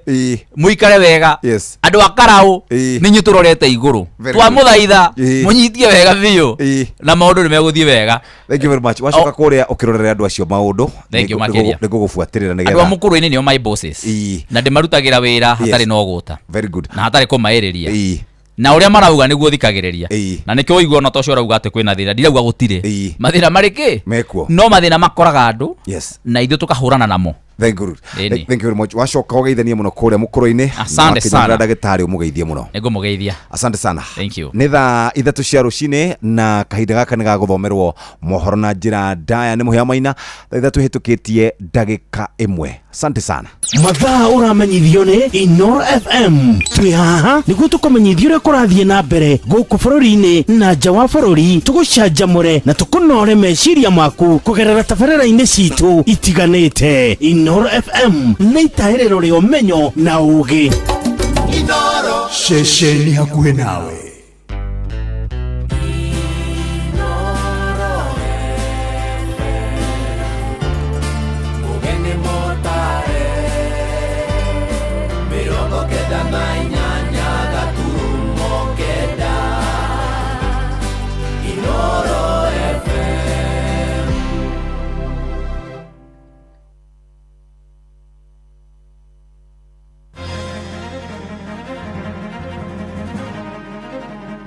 mũikare wega andũ a Karau nĩ nyũ tũrorete igũrũ twamũthaitha mũnyitie wega biũ na maũndũ nĩ megũthiĩ wega. Thank you very much. Wacoka kũrĩa ũkĩrorera andũ acio maũndũ nĩngũgũbuatĩrĩra nĩgetha andũ a mũkũrũ-inĩ nĩo my bosses na ndĩmarutagĩra wĩra hatarĩ na ũgũta na hatarĩ kũmaĩrĩria na uria marauga niguo thikagiriria na nikio igua no tocio rauga ate kwina thina ndirauga gutire mathina mariki no mathina makoraga andu na ithu tukahurana namo. Thank you very much. Wacoka ugeithanie muno kuria mukuru-ini asante sana ndagitari umugeithie muno nigumugeithia asante sana. Thank you. Ni thaa 3 cia rucini na kahinda gaka niga guthomerwo mohoro na njira ndaya ni muhia maina thaa 3 hitukitie ndagika 1. Asante sana. Mathaa uramenyithio ni Inoro FM twi haha niguo tukumenyithio uria kurathie na mbere guku bururi-ini na nja wa bururi tugucanjamure na tukunore meciria maku kugerera tabarĩra-inĩ citu itiganĩte. Inoro FM nĩ itaĩrĩro rĩa ũmenyo na ũũgĩ. Inoro ceceni hakuhĩ nawe.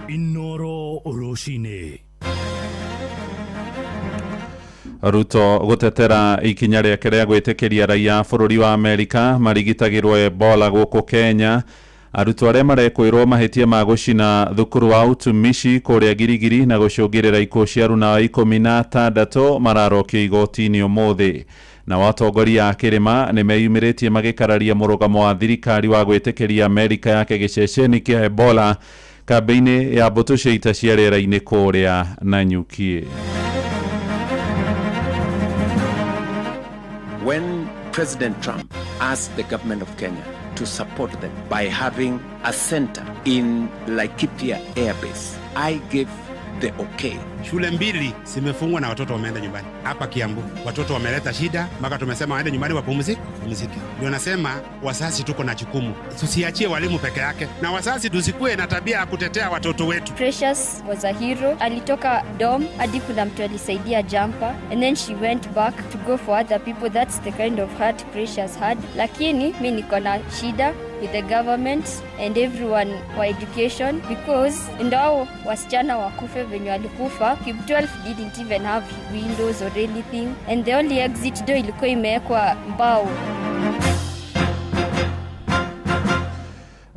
Inoro Oroshine. Ruto gutetera ikinya rĩake rĩa gwĩtĩkĩria raia bũrũri wa Amerika marigitagĩrwo Ebola gũkũ Kenya. Arutwo arĩa marekwĩrwo mahĩtia ma gũcina thukuru wa utumishi kũrĩa Girigiri na gũcũngĩrĩra ikuũ cia aruna 16 mararokio igoti-inĩ ũmũthĩ. Na watongoria a kĩrĩma nĩ meyumĩrĩtie magĩkararia mũrũgamo wa thirikari wa gwĩtĩkĩria Amerika yake gĩceceni kĩa Ebola kambi-inĩ ya mbũtũ cia ita cia rĩera-inĩ kũrĩa Nanyuki. When President Trump asked the government of Kenya to support them by having a center in Laikipia Air Base, I gave the okay. Shule mbili zimefungwa na watoto wameenda nyumbani. Hapa Kiambu watoto wameleta shida mpaka tumesema waende nyumbani wapumzike. Ndio nasema wazazi tuko na jukumu. Tusiachie walimu peke yake na wazazi tusikue na tabia ya kutetea watoto wetu. Precious was a hero. Alitoka dom hadi kuna mtu alisaidia jumper and then she went back to go for other people. That's the kind of heart Precious had. Lakini mimi niko na shida with the government and everyone wa education because ndao wasichana wakufe venye walikufa. Kib 12 didn't even have windows or anything and the only exit door ilikuwa imewekwa mbao.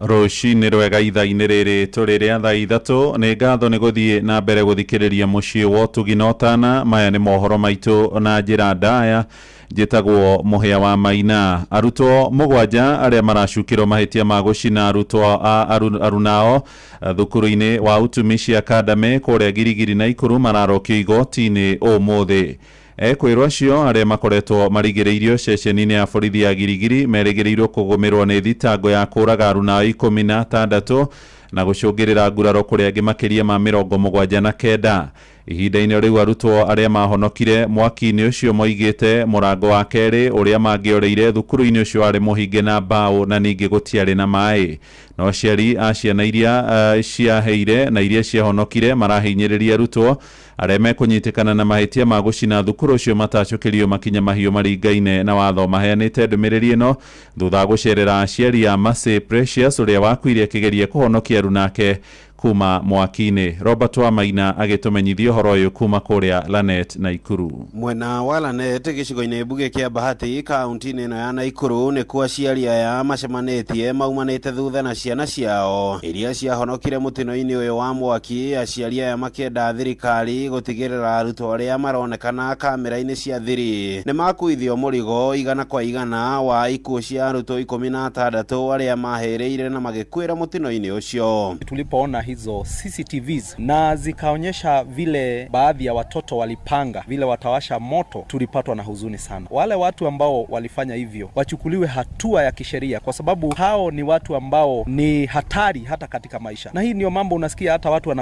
Rũcinĩ rwega ithaa-inĩ rĩrĩ tũrĩ rĩa thaa 3 nĩ ngatho nĩ gũthiĩ na mbere gũthikĩrĩria mũciĩ wa ũtuginotana. Maya nĩ mohoro maitũ na njĩra ndaya njĩtagwo Mũhĩa wa Maina. Arutwo 7 arĩa maracukĩrwo mahĩtia ma gũcina arunao thukuru-inĩ wa Utumishi Academy kũrĩa Girigiri na Ikuru mararokio igoti-inĩ ũmũthĩ. Ekwĩrwo acio arĩa makoretwo marigĩrĩirio ceceni-inĩ ya borithi ya Girigiri merĩgĩrĩirwo kũgũmĩrwo nĩ thitango ya kũraga aruna 16 na gũcũngĩrĩra nguraro kũrĩa angĩ makĩria ma 79. Ihinda-inĩ rĩu arutwo arĩa mahonokire mwaki-inĩ ũcio moigĩte mũrango wa kerĩ ũrĩa mangĩoreire thukuru-inĩ ũcio warĩ mũhinge na mbaũ na ningĩ gũtiarĩ na maĩ. No aciari a ciana iria ciaheire na iria ciahonokire marahinyĩrĩria arutwo arĩa mekũnyitĩkana na mahĩtia ma gũcina thukuru ũcio matacũkĩrio makinya mahiũ maringaine na watho. Maheanĩte ndũmĩrĩri ĩno thutha wa gũcerera aciari a Mercy Precious ũrĩa wakuire akĩgeria kũhonokia aruna ake kuma mwaki-inĩ. Robert wa Maina agĩtũmenyithia ũhoro ũyũ kuma kũrĩa Lanet na Ikuru. Mwena wa Lanet gĩcigo-inĩ mbunge kĩa Bahati kaunti-inĩ ĩno ya Naikuru nĩkuo aciari aya macemanĩtie maumanĩte thutha na ciana ciao iria ciahonokire mũtino-inĩ ũyũ wa mwaki. Aciari aya makĩenda thirikari gũtigĩrĩra arutwo arĩa maronekana kamera-inĩ cia thiri nĩ makuithio mũrigo igana kwa igana wa ikuũ cia arutwo 16 arĩa mahĩrĩire na magĩkuĩra mũtino-inĩ ũcio. Tulipoona hizo CCTVs na zikaonyesha vile baadhi ya watoto walipanga vile watawasha moto, tulipatwa na huzuni sana. Wale watu ambao walifanya hivyo wachukuliwe hatua ya kisheria, kwa sababu hao ni watu ambao ni hatari hata katika maisha. Na hii ndio mambo unasikia hata watu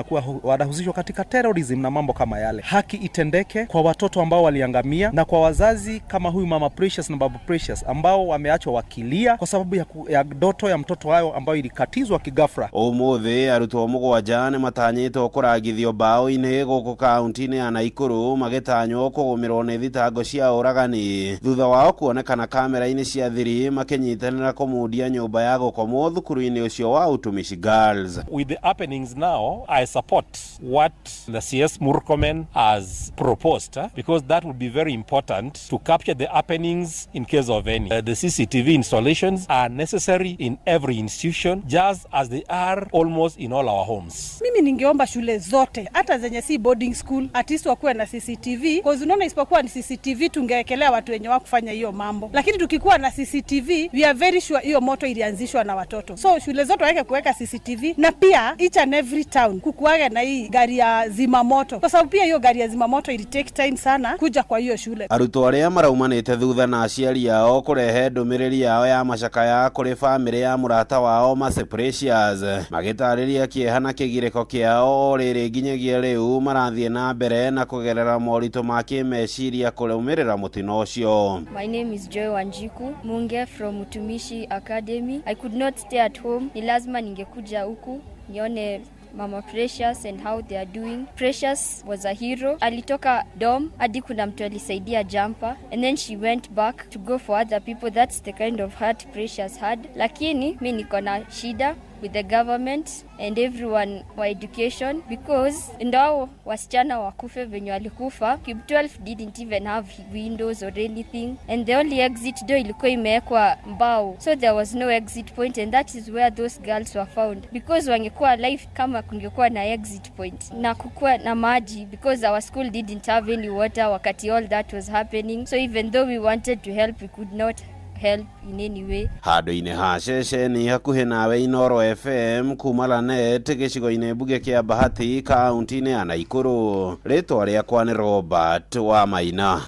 wanahusishwa katika terrorism na mambo kama yale. Haki itendeke kwa watoto ambao waliangamia na kwa wazazi kama huyu Mama Precious na Baba Precious ambao wameachwa wakilia kwa sababu ya ndoto ya mtoto wao ambayo ilikatizwa kigafra. Umuthi arutwo mugwanja matanyitwo kuragithio bao-ini guku kaunti-ini ya Naikuru magitanywo kugumirwo ni thitango cia uragani thutha wao kuonekana kamera-ini cia thiri makinyitanira kumudia nyumba ya gukomwo thukuru-ini ucio wa Utumishi Girls. With the happenings now, I support what the CS Murkomen has proposed because that would be very important to capture the happenings in case of any. The CCTV installations are necessary in every institution just as they are almost in all our homes. Mimi ningeomba shule zote hata zenye si boarding school at least wakuwe na CCTV, because unaona isipokuwa ni CCTV tungewekelea watu wenye wa kufanya hiyo mambo, lakini tukikuwa na CCTV we are very sure hiyo moto ilianzishwa na watoto. So shule zote waweke kuweka CCTV, na pia each and every town kukuage na hii gari ya zimamoto, kwa sababu pia hiyo gari ya zimamoto ili take time sana kuja kwa hiyo shule. Arutwo aria maraumanite thutha na aciari yao kurehe ndumiriri yao ya macakaya kuri family ya murata wao Mama Precious magitariria kiehana kigiriko kiao riri nginyagia riu marathie na mbere na kugerera morito ma kimeciria kureumirira mutino ucio. My name is Joy Wanjiku Munge from Utumishi Academy. I could not stay at home, ni lazima ningekuja huku nione Mama Precious and how they are doing. Precious was a hero. Alitoka dom hadi kuna mtu alisaidia jumper, and then she went back to go for other people. That's the kind of heart Precious had. Lakini mimi niko na shida with the government and everyone wa education, because ndao wasichana wakufe venye walikufa. Cube 12 didn't even have windows or anything, and the only exit door ilikuwa imewekwa mbao, so there was no exit point, and that is where those girls were found. Because wangekuwa life kama kungekuwa na exit point na kukuwa na maji, because our school didn't have any water wakati all that was happening. So even though we wanted to help, we could not help in any way. Hado-ini ha ceceni hakuhi nawe Inoro FM kuma Lanet gicigo-ini mbuge kia Bahati kaunti-ini ya Naikuru. Ritwa riakwa ni Robert wa Maina.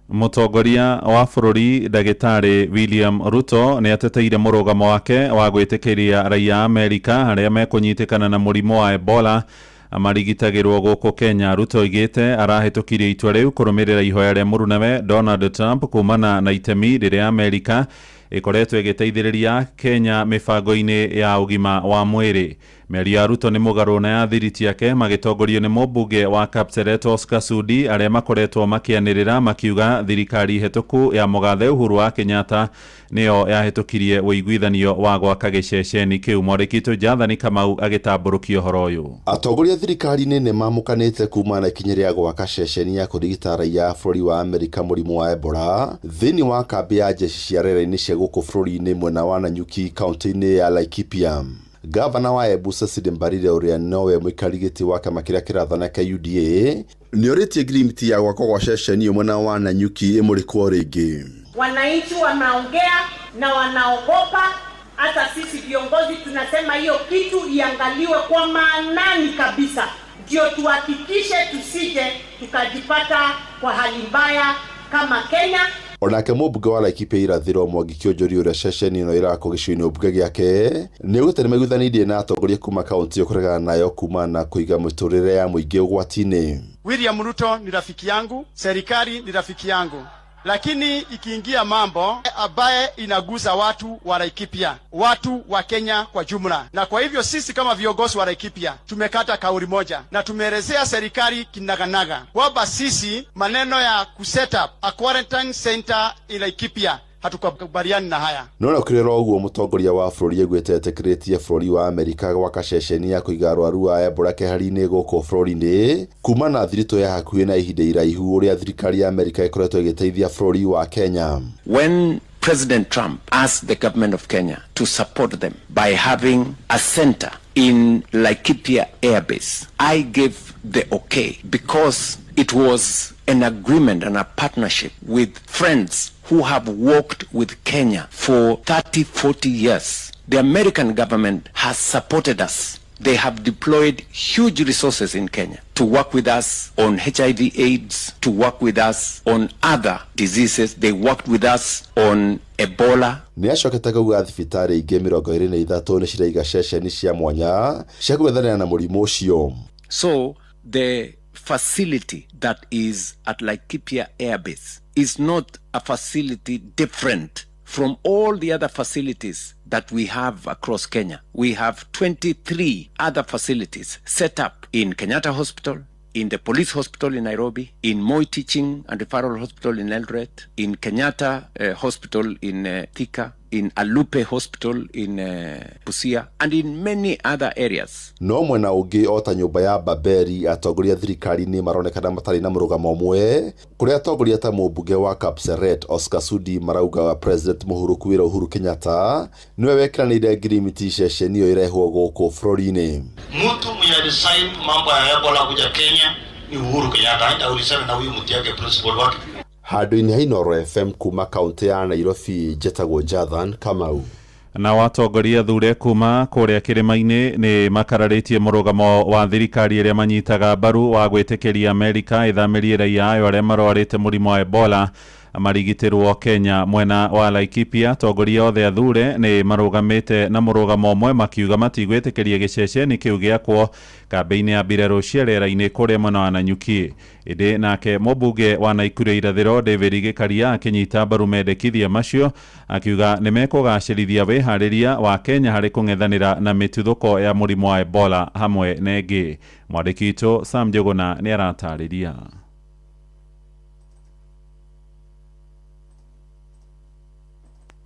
Mutongoria wa bururi Ndagĩtarĩ William Ruto ni ateteire murugamo wake wa gwĩtĩkĩria raia Amerika aria mekũnyitikana na mũrimũ wa Ebola amarigitagirwo gũkũ Kenya. Ruto oigĩte arahĩtũkirie itua rĩu kũrũmĩrĩra ihoya rĩa mũrũnawe Donald Trump kumana na itemi rĩrĩa Amerika ĩkoretwo ĩgĩteithĩrĩria Kenya mĩbango-inĩ ya ũgima wa mwĩrĩ. Mĩario ya Ruto nĩ mũgarũ na ya thiriti yake magĩtongorio nĩ mũmbunge wa Kapseret Oscar Sudi arĩa makoretwo makĩanĩrĩra makiuga thirikari hetũku ya mũgathe Uhuru wa Kenyatta nĩyo yahĩtũkirie ũiguithanio wa gwaka gĩceceni kĩu. Mwandĩki Jathani Kamau agĩtambũrũkia ũhoro ũyũ. Atongoria thirikari-inĩ nĩ mamũkanĩte kuma na ikinya rĩa gwaka ceceni ya kũrigita raia bũrũri wa Amerika mũrimũ wa Ebola thĩinĩ wa kambĩ ya jeshi cia rĩera-inĩ cia gũkũ bũrũri-inĩ mwena wa Nanyuki kaunti-inĩ ya Laikipia. Gavana wa Embu Cecily Mbarire uria nowe mũikari gĩtĩ wa kĩama kĩrĩa kĩrathana kĩa UDA nĩ orĩtie ngirimiti ya gwakwo gwa ceceni mwena wa Nanyuki ĩmũrĩkwo rĩngĩ. Wananchi wanaongea na wanaogopa, hata sisi viongozi tunasema hiyo kitu iangaliwe kwa maanani kabisa, ndio tuhakikishe tusije tukajipata kwa hali mbaya kama Kenya. Onake mũmbunge wa Laikipia irathĩro Mwangi Kĩonjũri ũrĩa ceceni ĩno ĩrakwo gĩcigo-inĩ ũmbunge gĩake nĩ gũtari maiguithanĩirie na atongoria kuma kaunti kũregana nayo kuma na kũiga mĩtũrĩre ya mũingĩ ũgwati-inĩ. William Ruto ni rafiki yangu, serikali ni rafiki yangu, lakini ikiingia mambo ambaye inagusa watu wa Laikipia, watu wa Kenya kwa jumla, na kwa hivyo sisi kama viongozi wa Laikipia tumekata kauli moja na tumeelezea serikali kinaganaga kwamba sisi maneno ya kuset up a quarantine center in Laikipia hatukubaliani na haya. Nona ukirero ũguo mũtongoria wa bũrũri augĩte etĩkĩrĩtie bũrũri wa Amerika gwaka ceceni ya kũiga arwaru a Ebola kĩhari-inĩ gũkũ bũrũri-inĩ kuma na thirito ya hakuhĩ na ihinda iraihu ũrĩa thirikari ya Amerika ĩkoretwo ĩgĩteithia bũrũri wa Kenya. When President Trump asked the government of Kenya to support them by having a center in Laikipia Air Base, I gave the okay because it was an agreement and a partnership with friends who have worked with Kenya for 30-40 years. The American government has supported us They have deployed huge resources in Kenya to work with us on HIV/AIDS, to work with us on other diseases. They worked with us on Ebola. Ni acokete kuuga thibitari ingi 23 ni ciraiga ceceni cia mwanya cia gwethanira na murimu ucio. So the facility that is at Laikipia Air Base is not a facility different from all the other facilities that we have across Kenya. We have 23 other facilities set up in Kenyatta Hospital, in the Police Hospital in Nairobi, in Moi Teaching and Referral Hospital in Eldoret, in Kenyatta Hospital in Thika, in Alupe Hospital in Busia, and in many other areas. No mwena ungi ota nyumba ya Baberi atongoria thirikari ni maronekana matari na murugamo mwe kuria atongoria ta mubunge wa Kapseret Oscar Sudi marauga wa President Uhuru Kenyatta niwe wekiranire agreement ceceni yo irehwo guku bururi-ini. Mtu mwenye design mambo ya Ebola kuja Kenya ni Uhuru Kenyatta, ndio ulisema na huyu mtu yake principal wake. Handu-ini ha Inooro FM kuma kaunti ya Nairobi, Jetagwo Jathan Kamau. Na watongoria thure kuma kuria kirima-ini ni makararitie murugamo wa thirikari iria manyitaga mbaru wa gwitikiria Amerika ithamirie raia ayo aria marwarite murimu wa Ebola marigitirwo Kenya mwena wa Laikipia. Atongoria othe athure ni marugamite na murugamo mwe makiuga matigwitikiria giceceni kiu giakwo kambeini ya mbirarũ cia rĩera-inĩ kuria mwena wa Nanyuki. Indi nake mũmbunge wa Nakuru irathĩro David Gĩkaria akinyita mbaru mendekithia macio akiuga ni mekũgacĩrithia wĩharĩria wa Kenya harĩ kũng'ethanĩra na mĩtuthũko ya mũrimũ wa Ebola hamwe na ĩngĩ. Mwandĩki witũ Sam Njuguna nĩ aratarĩria.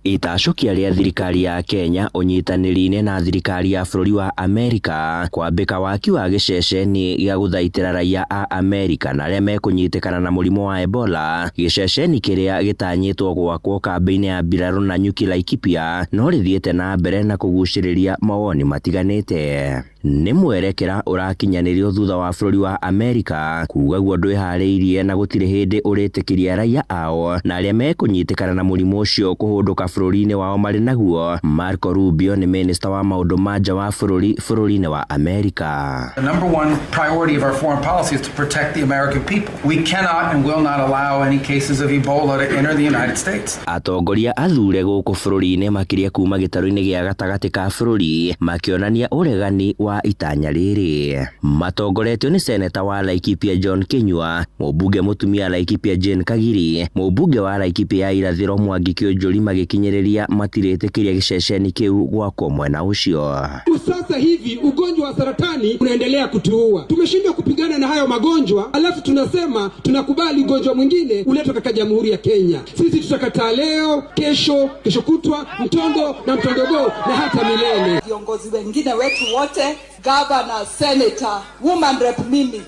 Itacokia ria thirikari ya Kenya unyitanĩri-inĩ na thirikari ya bũrũri wa Amerika kwambĩka waki wa gĩceceni gĩa gũthaitĩra raia a Amerika na arĩa mekũnyitĩkana na mũrimũ wa Ebola. Gĩceceni kĩrĩa gĩtanyĩtwo gwakwo kambĩ-inĩ ya mbirarũ Nanyuki Laikipia no rĩthiĩte na mbere na kũgucĩrĩria mawoni matiganĩte. Nĩ mwerekera ũrakinyanĩrio thutha wa bũrũri wa Amerika kuuga guo ndwĩharĩirie na gũtirĩ hĩndĩ ũrĩtĩkĩria raia ao na arĩa mekũnyitĩkana na mũrimũ ũcio kũhũndũka bũrũri-inĩ wao marĩ naguo. Marco Rubio nĩ minista wa maũndũ ma nja wa bũrũri-inĩ wa Amerika. The number one priority of our foreign policy is to protect the American people. We cannot and will not allow any cases of Ebola to enter the United States. Atongoria athure gũkũ bũrũri-inĩ makĩria kuma gĩtarũ-inĩ gĩa gatagatĩ ka bũrũri makĩonania ũregani wa itanya rĩrĩ. Matongoretio nĩ seneta wa Laikipia John Kinyua, mũmbunge mũtumia Laikipia Jane Kagiri, mũmbunge wa Laikipia ya irathĩro Mwangi Kĩũnjũri magĩkinyĩrĩria matirĩtĩkĩria gĩceceni kĩu gwakwo mwena ũcio. Sasa hivi ugonjwa wa saratani unaendelea kutuua. Tumeshindwa kupigana na hayo magonjwa, alafu tunasema tunakubali ugonjwa mwingine uletwe katika Jamhuri ya Kenya. Sisi tutakataa leo, kesho kutwa, mtondo na mtondogo na hata milele. Viongozi wengine wetu wote, governor, senator, woman rep, mimi,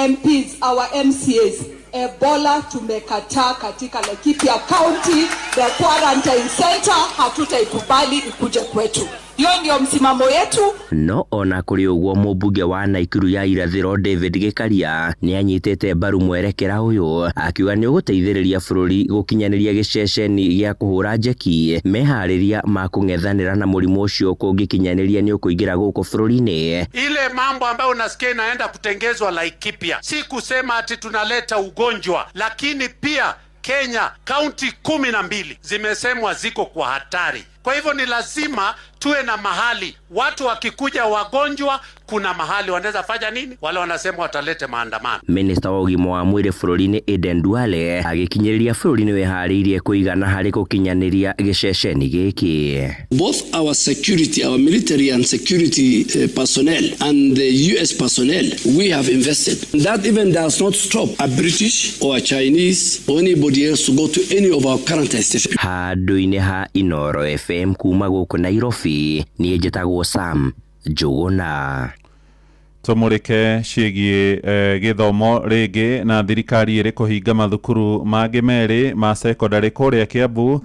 MPs, our MCAs, Ebola tumekataa katika Laikipia County, the quarantine center hatutaikubali ikuje kwetu. Hiyo ndio msimamo yetu. No ona kuri uguo mũmbunge wa Nakuru ya irathĩro David Gĩkaria nĩ anyitĩte mbaru mwerekera ũyũ akiuga nĩ ũgũteithĩrĩria bũrũri gũkinyanĩria gĩceceni gĩa kũhũra njeki meharĩria ma kũng'ethanĩra na mũrimũ ũcio kũngĩkinyanĩria nĩ ũkũingĩra gũkũ bũrũri-inĩ. Ile mambo ambayo unasikia inaenda kutengezwa Laikipia si kusema ati tunaleta ugonjwa, lakini pia Kenya kaunti 12 zimesemwa ziko kwa hatari. Kwa hivyo ni lazima tuwe na mahali watu wakikuja wagonjwa, kuna mahali wanaweza fanya nini? Wale wanasema watalete maandamano. Minista wa ũgima wa mwĩrĩ bũrũri-inĩ Aden Duale agĩkinyĩrĩria bũrũri nĩ weharĩirie kũigana harĩ gũkinyanĩria gĩceceni gĩkĩ. Both our security, our military and security personnel and the US personnel, we have invested. That even does not stop a British or a Chinese or anybody else to go to any of our quarantine stations. Handũ-inĩ ha Inooro FM kuma gũkũ Nairobi niĩ njĩtagwo Sam Njuguna. Tumurike ciĩgiĩ gĩthomo rĩngĩ na thirikari ĩrĩ kũhinga mathukuru mangĩ merĩ ma secondary kũrĩa Kiambu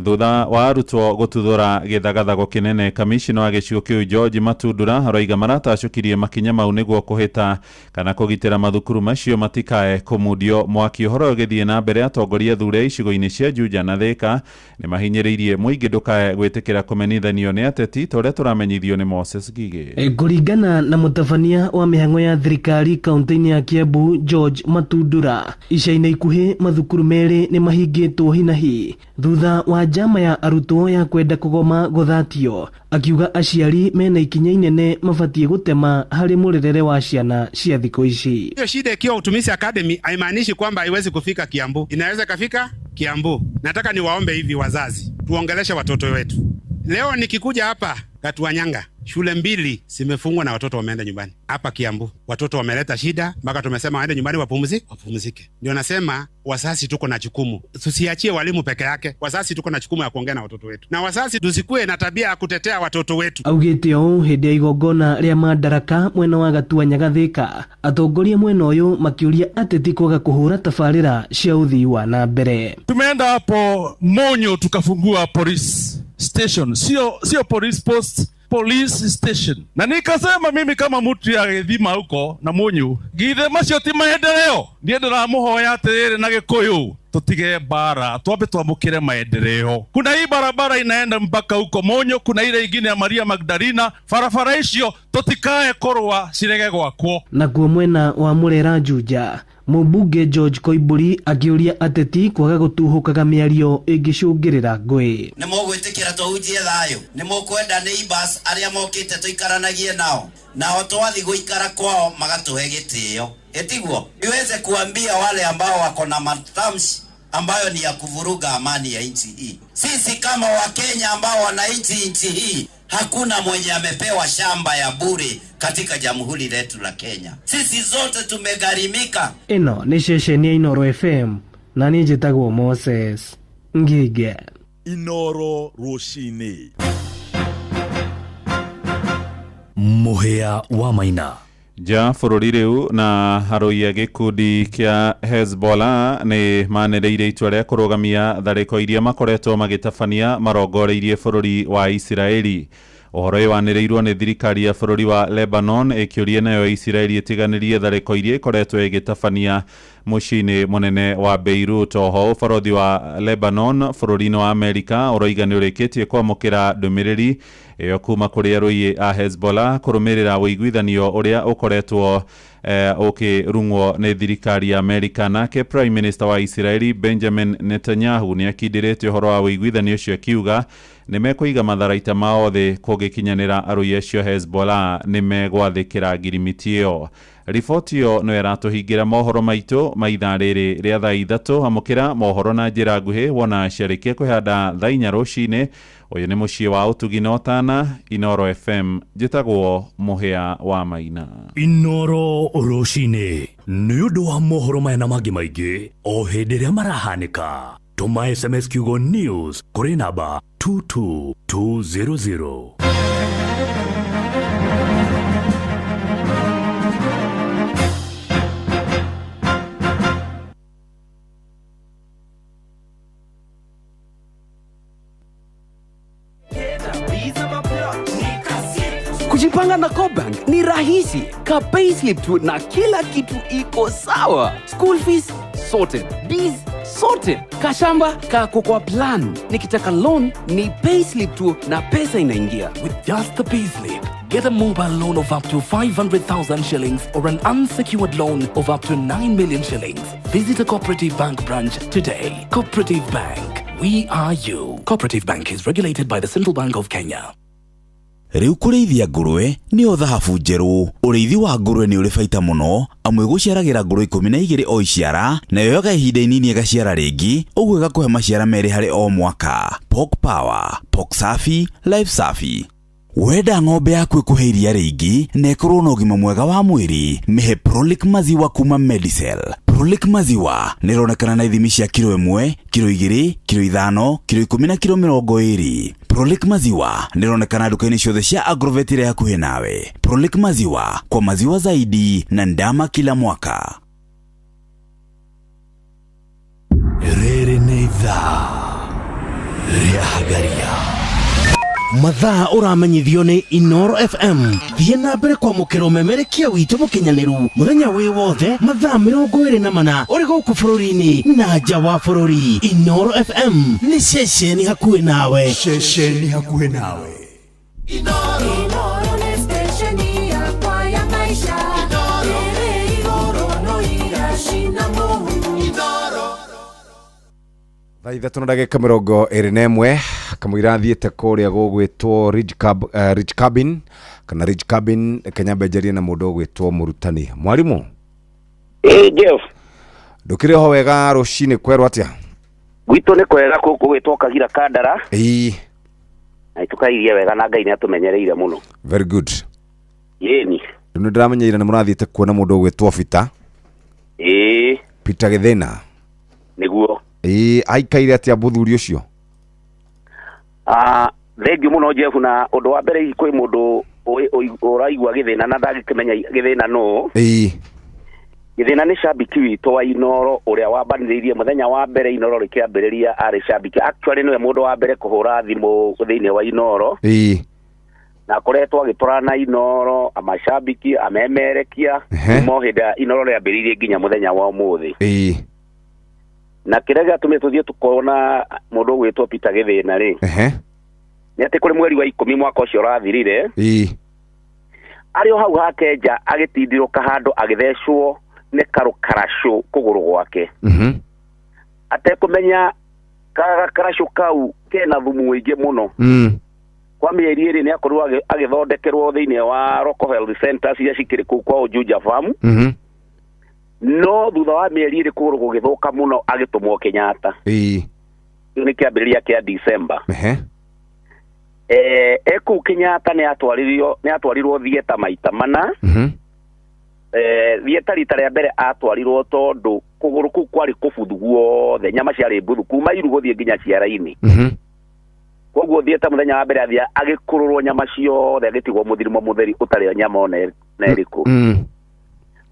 thutha wa arutwo gututhura githagathago kinene. Kamishina wa gicigo kiu George Matundura aroiga maratacukirie makinya mau niguo kuhita kana kugitira mathukuru macio matikae kumudio mwaki. Uhoro ugithie na mbere, atongoria thure icigo-ini cia Juja na Thika ni mahinyiriirie muingi ndukae gwitikira kumenithanio ni ateti toria turamenyithio ni Moses Gige. Kuringana na mutabania wa mihango ya thirikari kaunti-ini ya Kiambu George Matundura, ica-ini ikuhi mathukuru meri ni mahingitwo hinahi thutha wa njama ya arutwo ya kwenda kugoma guthatio, akiuga aciari mena ikinya inene mabatie gutema hari murerere wa ciana cia thikũ ici. Hiyo shida ikiwa Utumishi Academy haimaanishi kwamba haiwezi kufika Kiambu. Inaweza kafika Kiambu. Nataka niwaombe hivi wazazi, tuongeleshe watoto wetu. Leo nikikuja hapa Katuanyanga, shule 2 zimefungwa na watoto wameenda nyumbani. Hapa Kiambu watoto wameleta shida mpaka tumesema waende nyumbani wapumzike. Ndio nasema wazazi tuko na jukumu. Tusiachie walimu peke yake. Wazazi tuko na jukumu ya kuongea na watoto wetu. Na wazazi tusikue na tabia ya kutetea watoto wetu. Augite o hindi ya igongona ria Madaraka mwena wa Gatuanyaga Thika, atongoria mwena uyu makiuria ateti kwaga kuhura tabarira cia uthii wa na mbere. Tumeenda hapo Monyo tukafungua police station, sio police post, police station. Na nikasema mimi kama mtu ya Githima huko na Monyo, githe macio ti maendeleo. Ndiye ndiramuhoya atiriri na Gikuyu tutige bara, twambe twamukire maendeleo. Kuna hii barabara inaenda mpaka huko Monyo, kuna ile ingine ya Maria Magdalena. Barabara icio tutikae korwa cirege gwakwo. Na kuo mwena wa Murera Juja, Mubunge George Koimburi akiuria ateti kwaga gutuhukaga miario ingicungirira ngui. Ni mogwitikira tuhunjie thayo, ni mokwenda neighbors aria mokite tuikaranagie nao, nao twathi guikara kwao magatuhe gitio. Etiguo niweze kuambia wale ambao wako na matamshi ambayo ni ya kuvuruga amani ya nchi hii. Sisi kama Wakenya ambao wanaishi nchi hii, hakuna mwenye amepewa shamba ya bure katika jamhuri letu la Kenya. Sisi zote tumegharimika. Ino ni ceceni ya Inoro FM na ni njitagwo Moses Ngige. Inoro Rucini. Muhia wa Maina. Ja bururi riu na haroia gikundi kia Hezbollah ni manereire itua ria kurugamia thariko iria makoretwo magitabania marongoreirie bururi wa Isiraeli. Uhoro waniriirwo ni thirikari ya bururi wa Lebanon ikiuria nayo Isiraeli itiganirie thariko iria ikoretwo igitabania mucini munene wa Beirut. Oho borothi wa Lebanon bururi-ini wa Amerika uroiga ni urikitie kwamukira ndumiriri iyo kuma kuri arui a Hezbollah kurumirira wiguithanio uria ukoretwo ukirungwo ni thirikari ya Amerika. Nake Prime Minister wa Israeli Benjamin Netanyahu ni akindirite uhoro wa wiguithanio ucio akiuga ni mekuiga matharaita mao thi kugikinyanira arui acio Hezbollah ni megwathikira ngirimiti iyo. Riboti iyo no iratuhingira mohoro maitu maitha riri ria thaa 3 amukira mohoro na njira nguhi wona ciarikia kuhanda thaa 4 rucini. Uyu ni mucii wa utugi na utana Inoro FM, njitagwo Muhia wa Maina. Inoro Rucini ni undu wa mohoro maya na mangi maingi o hindi ria marahanika. Tuma SMS kiugo news kuri namba 22200. Kujipanga na Cobank ni rahisi. Ka payslip tu na kila kitu iko sawa. School fees sorted, bills sorted, kashamba kako kwa plan. Nikitaka loan ni payslip tu na pesa inaingia. With just the payslip, get a mobile loan of up to 500,000 shillings or an unsecured loan of up to 9 million shillings. Visit a Cooperative Bank branch today. Cooperative Bank, we are you. Cooperative Bank is regulated by the Central Bank of Kenya. Riu kurithia ngurwe ni o thahabu njeru. Urithi wa ngurwe ni uri baita muno, amwe guciaragira ngurwe 12 o iciara, na yoga ihinda inini igaciara ringi, uguo igakuhe maciara meri hari o mwaka. Pork Power, Pork Safi, Life Safi. Wenda ng'ombe yaku ikuhe iria ringi na ikorwo na ugima mwega wa mwiri, mihe Prolic maziwa kuma Medicel. Prolic maziwa nironekana na ithimi cia kilo 1, kilo 2, kilo 5, kilo 10 na kilo 20. Prolic maziwa nironekana duka-ini ciothe cia Agrovet iria hakuhi nawe. Prolic maziwa, kwa maziwa zaidi na ndama kila mwaka. Riri ni thaa hagaria mathaa uramenyithio ni Inoro FM. Thiĩ na mbere kwamũkĩra ũmemerekia witũ mũkinyanĩru mũthenya wĩ wothe mathaa 24 ũrĩ gũkũ bũrũri-inĩ na nja wa bũrũri. Inoro FM nĩ ceceni hakuhĩ nawe. Ceceni hakuhĩ nawe. Inoro nĩ ceceni yakwa ya maisha. Ĩrĩ igũrũ no iracina mũhu. Inoro. Thaa ithatũ na ndagĩka 21 kamũira thiĩte kũrĩa gũgwĩtwo Ridge Cabin kana Ridge Cabin Kenya Benjeria na mũndũ ũgwĩtwo Mũrutani. Mwarimũ? Jeff. Ndũkĩrĩ ho wega rũcinĩ kwerwo atĩa? Gwitũ nĩ kwega gũgwĩtwo Kagira Kandara. Na tukairie wega na Ngai nĩ atumenyereire mũno. Very good. Yeni. Nĩ ndĩramenyeire nĩ mũrathiĩte kuona mũndũ ũgwĩtwo Peter. Peter Githĩna. Nĩguo. Aikaire atĩa mũthuri ũcio? Thengiũ mũno Jeff, na ũndũ wa mbere kwĩ mũndũ ũraigua Githĩna na ndagĩkĩmenya Githĩna no. Githĩna nĩ shabiki witũ wa Inoro ũrĩa wambanĩrĩirie mũthenya wa mbere Inoro rĩkĩambĩrĩria arĩ shabiki. Actually nĩwe mũndũ wa mbere kũhũra thimũ thĩinĩ wa Inoro. Na koretwo agĩtwarana Inoro amashabiki amemerekia mohĩnda Inoro rĩambĩrĩirie nginya mũthenya wa ũmũthĩ. Na kĩrĩa gĩatũmĩte tũthiĩ tukona mũndũ ũgwĩtwo Peter Githĩna rĩ. Nĩ atĩ kũrĩ mweri wa 10 mwaka ũcio ũrathirire. Arĩ o hau hake nja agĩtindirũka handũ agĩthecwo nĩ karũkaracũ kũgũrũ gwake. Atekũmenya karũkaracũ kau kena thumu mũingĩ mũno. Kwa mĩeri ĩrĩ nĩ akorwo agĩthondekerwo thĩinĩ wa Local Health Centers iria cikĩrĩ kũu kwa Juja Farm. No thutha wa mĩeri ĩrĩ kũgũrũ gũgĩthũka mũno agĩtũmwo Kenyatta. Rĩu nĩ kĩambĩrĩria kĩa December. Kũu Kenyatta nĩ atwarirwo thieta maita mana. Thieta rita rĩa mbere atwarirwo tondũ kũgũrũ kũu kwarĩ kũbuthu guothe, nyama ciarĩ mbuthu kuma iru gũthiĩ nginya ciara-inĩ. Koguo thieta mũthenya wa mbere athia agĩkũrũrwo nyama ciothe agĩtigwo mũthirimo mũtheri ũtarĩ nyama ona ĩrĩkũ.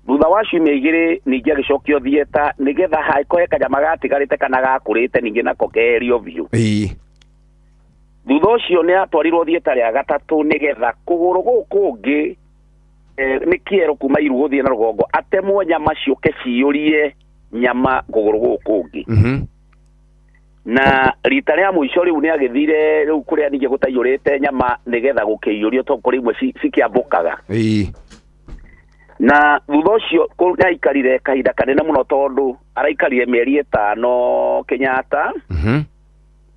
Thutha wa ciumia igĩrĩ ningĩ agĩcokio thieta nĩgetha haikohe kanyama gatigarĩte kana gakũrĩte ningĩ nako keherio biũ. Thutha ũcio nĩ atwarirwo thieta rĩa gatatũ nĩgetha kũgũrũ gũkũ kũngĩ nĩ kĩero kuma iru gũthiĩ na rũgongo atemwo nyama ciũke ciyũrie nyama kũgũrũ gũkũ kũngĩ. Na rita rĩa mũico rĩu nĩ agĩthire rĩu kũrĩa ningĩ gũtaiyũrĩte nyama nĩgetha gũkĩiyũrio tondũ kũrĩ imwe cikĩambũkaga. Na thutha ũcio nĩ aikarire kahinda kanene mũno tondũ araikarire mĩeri 5 Kenyatta.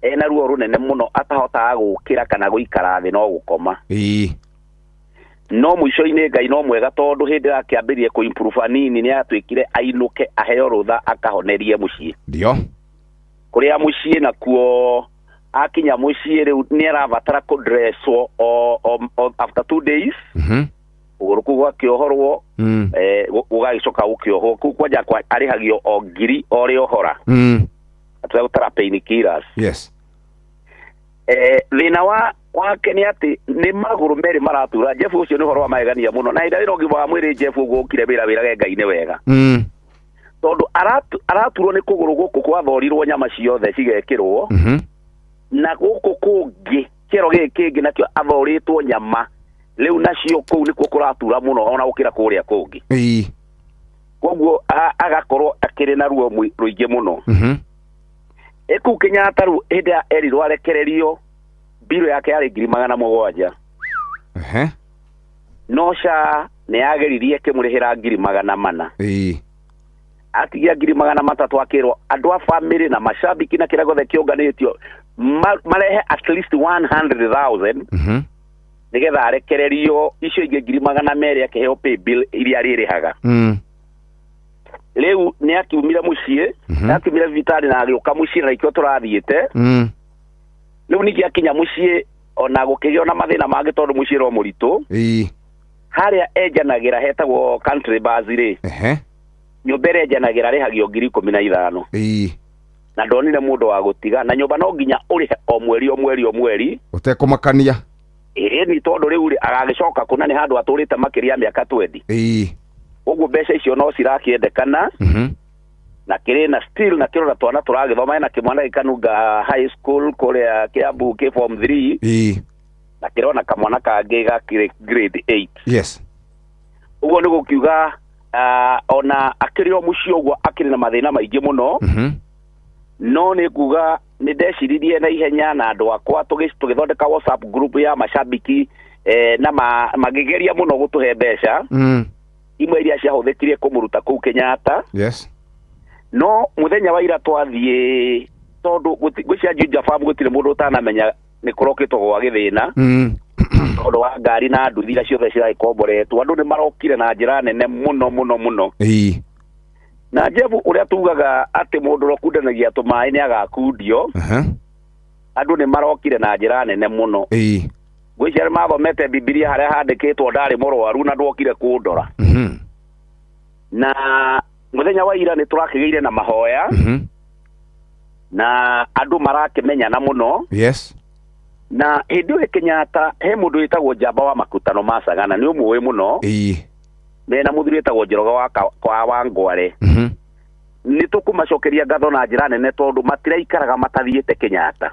Ena ruo runene mũno atahotaga gũkĩra kana gũikara thĩ no gũkoma. No mũico-inĩ Ngai no mwega tondũ hĩndĩ akĩambĩrĩria kũimprove anini nĩ atuĩkire ainũke aheo rũtha akahonerie mũciĩ. Ndio. Kũrĩa mũciĩ nakuo akinya mũciĩ rĩu nĩ arabatara kũdresswo after 2 days. Kũgũrũ kũu gwakĩohorwo gũgagĩcoka gũkĩohwo kũu kwanja arĩhagio o ngiri o rĩohora. Atũgũtara painkillers. Yes. Thĩna wake nĩ atĩ nĩ magũrũ merĩ maratura. Jeff ũcio nĩ ũhoro wa magegania mũno na hĩndĩ ĩrĩa ũgima wa mwĩrĩ Jeff ũguo ũkire wĩra Ngai nĩ wega. Tondũ araturwo nĩ kũgũrũ gũkũ gwathorirwo nyama ciothe cigekĩrwo. Na gũkũ kũngĩ kĩero gĩkĩ kĩngĩ nakĩo athorĩtwo nyama. Rĩu nacio kũu nĩkuo kũratura mũno ona gũkĩra kũrĩa kũngĩ. Koguo agakorwo akĩrĩ na ruo rũingĩ mũno. Kũu Kenyatta rĩu hĩndĩ erirwo arekererio biro yake yarĩ 700,000. No SHA nĩ yageririe kĩmũrĩhĩra 400,000. Atigia 300,000 akĩrwo andũ a family na mashabiki na kĩrĩa gothe kĩũnganĩtio marehe at least 100,000. Nĩgetha arekererio icio ingĩ 200,000 akĩheo pay bill iria arĩrĩhaga. Rĩu nĩ akiumire mũciĩ, akiumire thibitarĩ na agĩũka mũciĩ na ikĩo tũrathiĩte. Rĩu ningĩ akinya mũciĩ ona gũkĩgĩa na mathĩna mangĩ tondũ mũciĩ ro mũritũ. Harĩa enjanagĩra hetagwo country bus rĩ. Nyũmba ĩrĩa enjanagĩra rĩhagio 15,000. Na ndonire mũndũ wa gũtiga na nyũmba no nginya ũrĩhe o mweri. Ũtekũmakania. Ni tondũ rĩu agagĩcoka kuna nĩ handũ atũrĩte makĩria mĩaka 20. Ũguo mbeca icio no cirakĩendekana. na kire na still na kiro na twana turagithoma na kimwana gikanunga high school kuria Kiambu ke form 3 na kiro na kamwana kange ga grade 8 yes ugo ni gukiuga ona akirio mucio gwa akiri na mathina maingi muno no ni kuga ni ndeciririe na ihenya na andu akwa tugithondeka WhatsApp group ya mashabiki na magigeria muno gutuhe mbeca imwe iria ciahuthikirie kumuruta kuu Kenyatta yes no muthenya wa ira twathie tondu gwicia Juja Farm gutire mundu utanamenya ni kurokitwo gwa githina tondu wa ngari na nduthira ciothe ciraikomboretwo andu ni marokire na njira nene muno na Jefu uria tugaga ati mundu rokundanagia tumai ni agakundio andu ni marokire na njira nene muno gwicia mathomete Biblia haria handikitwo ndari murwaru na ndwokire kundora na muthenya wa ira ni turakigeire na mahoya na andu marakimenya na muno yes na hindi Kenyatta he mundu witagwo Njamba wa Makutano Macagana ni umwe muno mena muthuri witagwo Njoroge kwa Wangware ni tukumacokeria ngatho na njira nene tondu matiraikaraga matathiete Kenyatta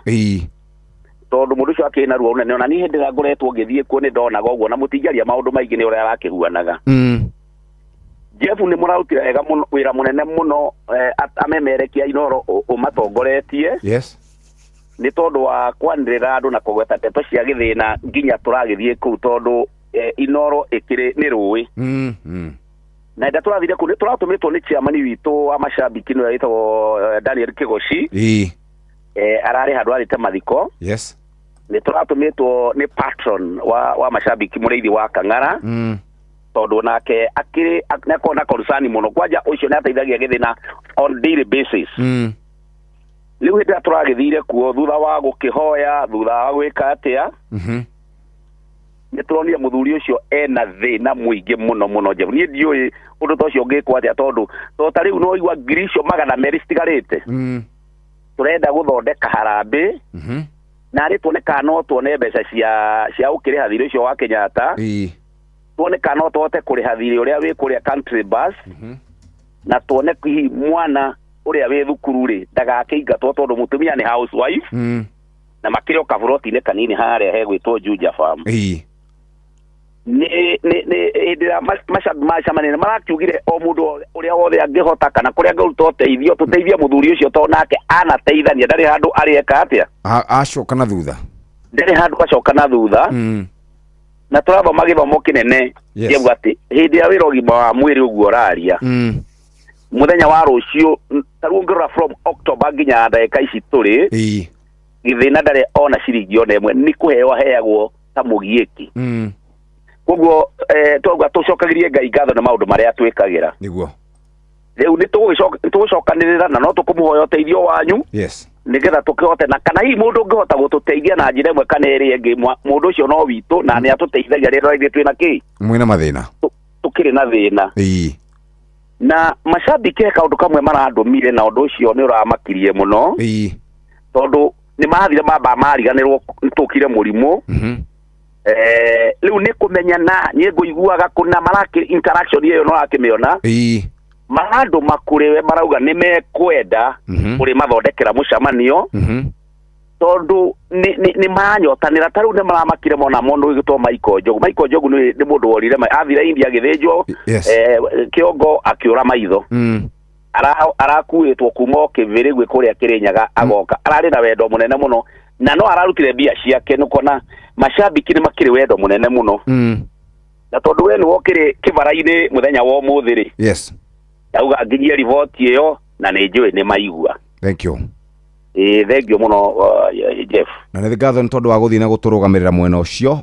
tondu mundu cio akina ruo nene ona ni hindi ngoretwo ngithie kuo ni ndonaga uguo na mutinjaria maundu maingi ni uria arakihuanaga Jefu ni murautira ega muno wira munene muno amemerekia Inoro umatongoretie yes ni tondu wa kwanirira andu na kugweta teto cia githina nginya turagithie kuu tondu Inoro ikiri ni ruwi na nda turathire ku ni turatumitwo ni chairman witu wa mashabiki no yitwo Daniel Kigoshi arari handu arite mathiko yes ni turatumitwo ni patron wa mashabiki mureithi wa Kang'ara tondu nake akiri nakona concern muno kwanja ucio ni ateithagia githina on daily basis liu hindi turagithire kuo thutha wa gukihoya thutha wa gwika atia ni turonia muthuri ucio ena thina muingi muno Jeff ni ndioi undu tocio ngikwa atia tondu tota riu no igwa girisho magana meri stigarite turenda guthondeka harambe na ri tuoneka no tuone mbeca cia ukiriha thiri ucio wa Kenyatta tuoneka no tuote kuriha thiri uria wi kuria country bus na tuone hihi mwana uria wi thukuru ri ndagakiingatwo tondu mutumia ni housewife na makirio kaburoti ni kanini haria hegwitwo Juja Farm ni indira mashamani marakiugire o mundu uria wothe angihota kana kuria ngauto teithio tuteithia muthuri ucio to nake anateithania ndari handu arieka atia acoka na thutha ndari handu acoka na thutha na turathoma githomo kinene kiuga ati hindi ya wira ugima wa mwiri uguo raria muthenya wa rucio tarungura from October nginya ndagika ici turi githina ndari ona ciringi ona imwe ni kuhewa heagwo ta mugieki koguo twaga tucokagirie Ngai ngatho na maundu maria twikagira niguo riu ni tugucokanirira na no tukumuhoya uteithio wanyu yes nigetha tukihote na kana hi mundu ngihota gututeithia na njira imwe kana iri ingi mundu ucio no witu na ni atuteithagia rira ithie twina ki mwina mathina tukiri na thina na mashabiki kaundu kamwe marandumire na undu ucio ni uramakirie muno tondu ni mathire mamba mariganirwo tukire murimu riu ni kumenyana ni nguiguaga kuna maraki interaction iyo no akimiona marandu makuriwe marauga ni mekwenda uri mathondekera mucamanio tondu ni manyotanira taru ni maramakire mona mundu gitwo Michael Njogu ni mundu worire athira India githinjo kiongo akiura maitho arakuitwo kuma kiviri gwe kuria Kirinyaga agoka arari na wendo munene muno na no ararutire bia ciake nukona mashabiki ni makiri wendo munene muno na tondu we ni wokire kivara-ini muthenya wa umuthiri yes auga nginyia riboti iyo na ni njui ni maigua thank you thank you muno Jeff na ni ngatho ni tondu wa guthii na guturugamirira mwena ucio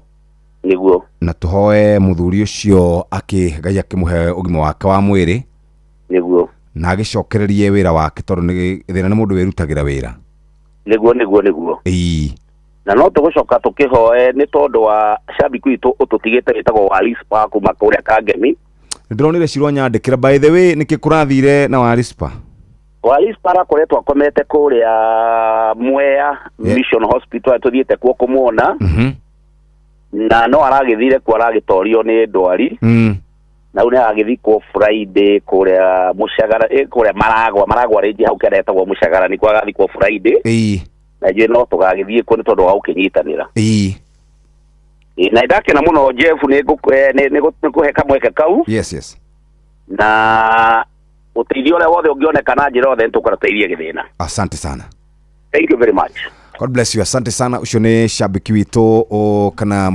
niguo na tuhoe muthuri ucio Ngai akimuhe ugima wake wa mwiri niguo na agicokererie wira wake tondu ni thina ni mundu wirutagira wira niguo na no tugucoka tukihoe ni tondu wa shabiki witu ututigite witagwo Walispa kuma kuria Kangemi ndironire cirwa nyandikira by the way nikikurathire na Walispa arakoretwo akomete kuria Mwea Mission Hospital tuthiete kuo kumuona na no aragithire ku aragitorio ni ndwari na une agithikwo Friday kuria mucagara kuria maragwa rĩngĩ hau kĩrĩa etagwo mucagara nĩ kwagathikwo Friday na je no tugagithie ko nĩ tondũ wa ũkinyitanĩra na ndakena mũno Jeff nĩ gũkũhe kamweke kau yes na uteithio ũrĩa wothe ũngĩonekana njĩra yothe nĩtũkũrateithia gĩthĩna. Asante sana. Thank you very much. God bless you. Asante sana. Ucio nĩ shabiki witũ kana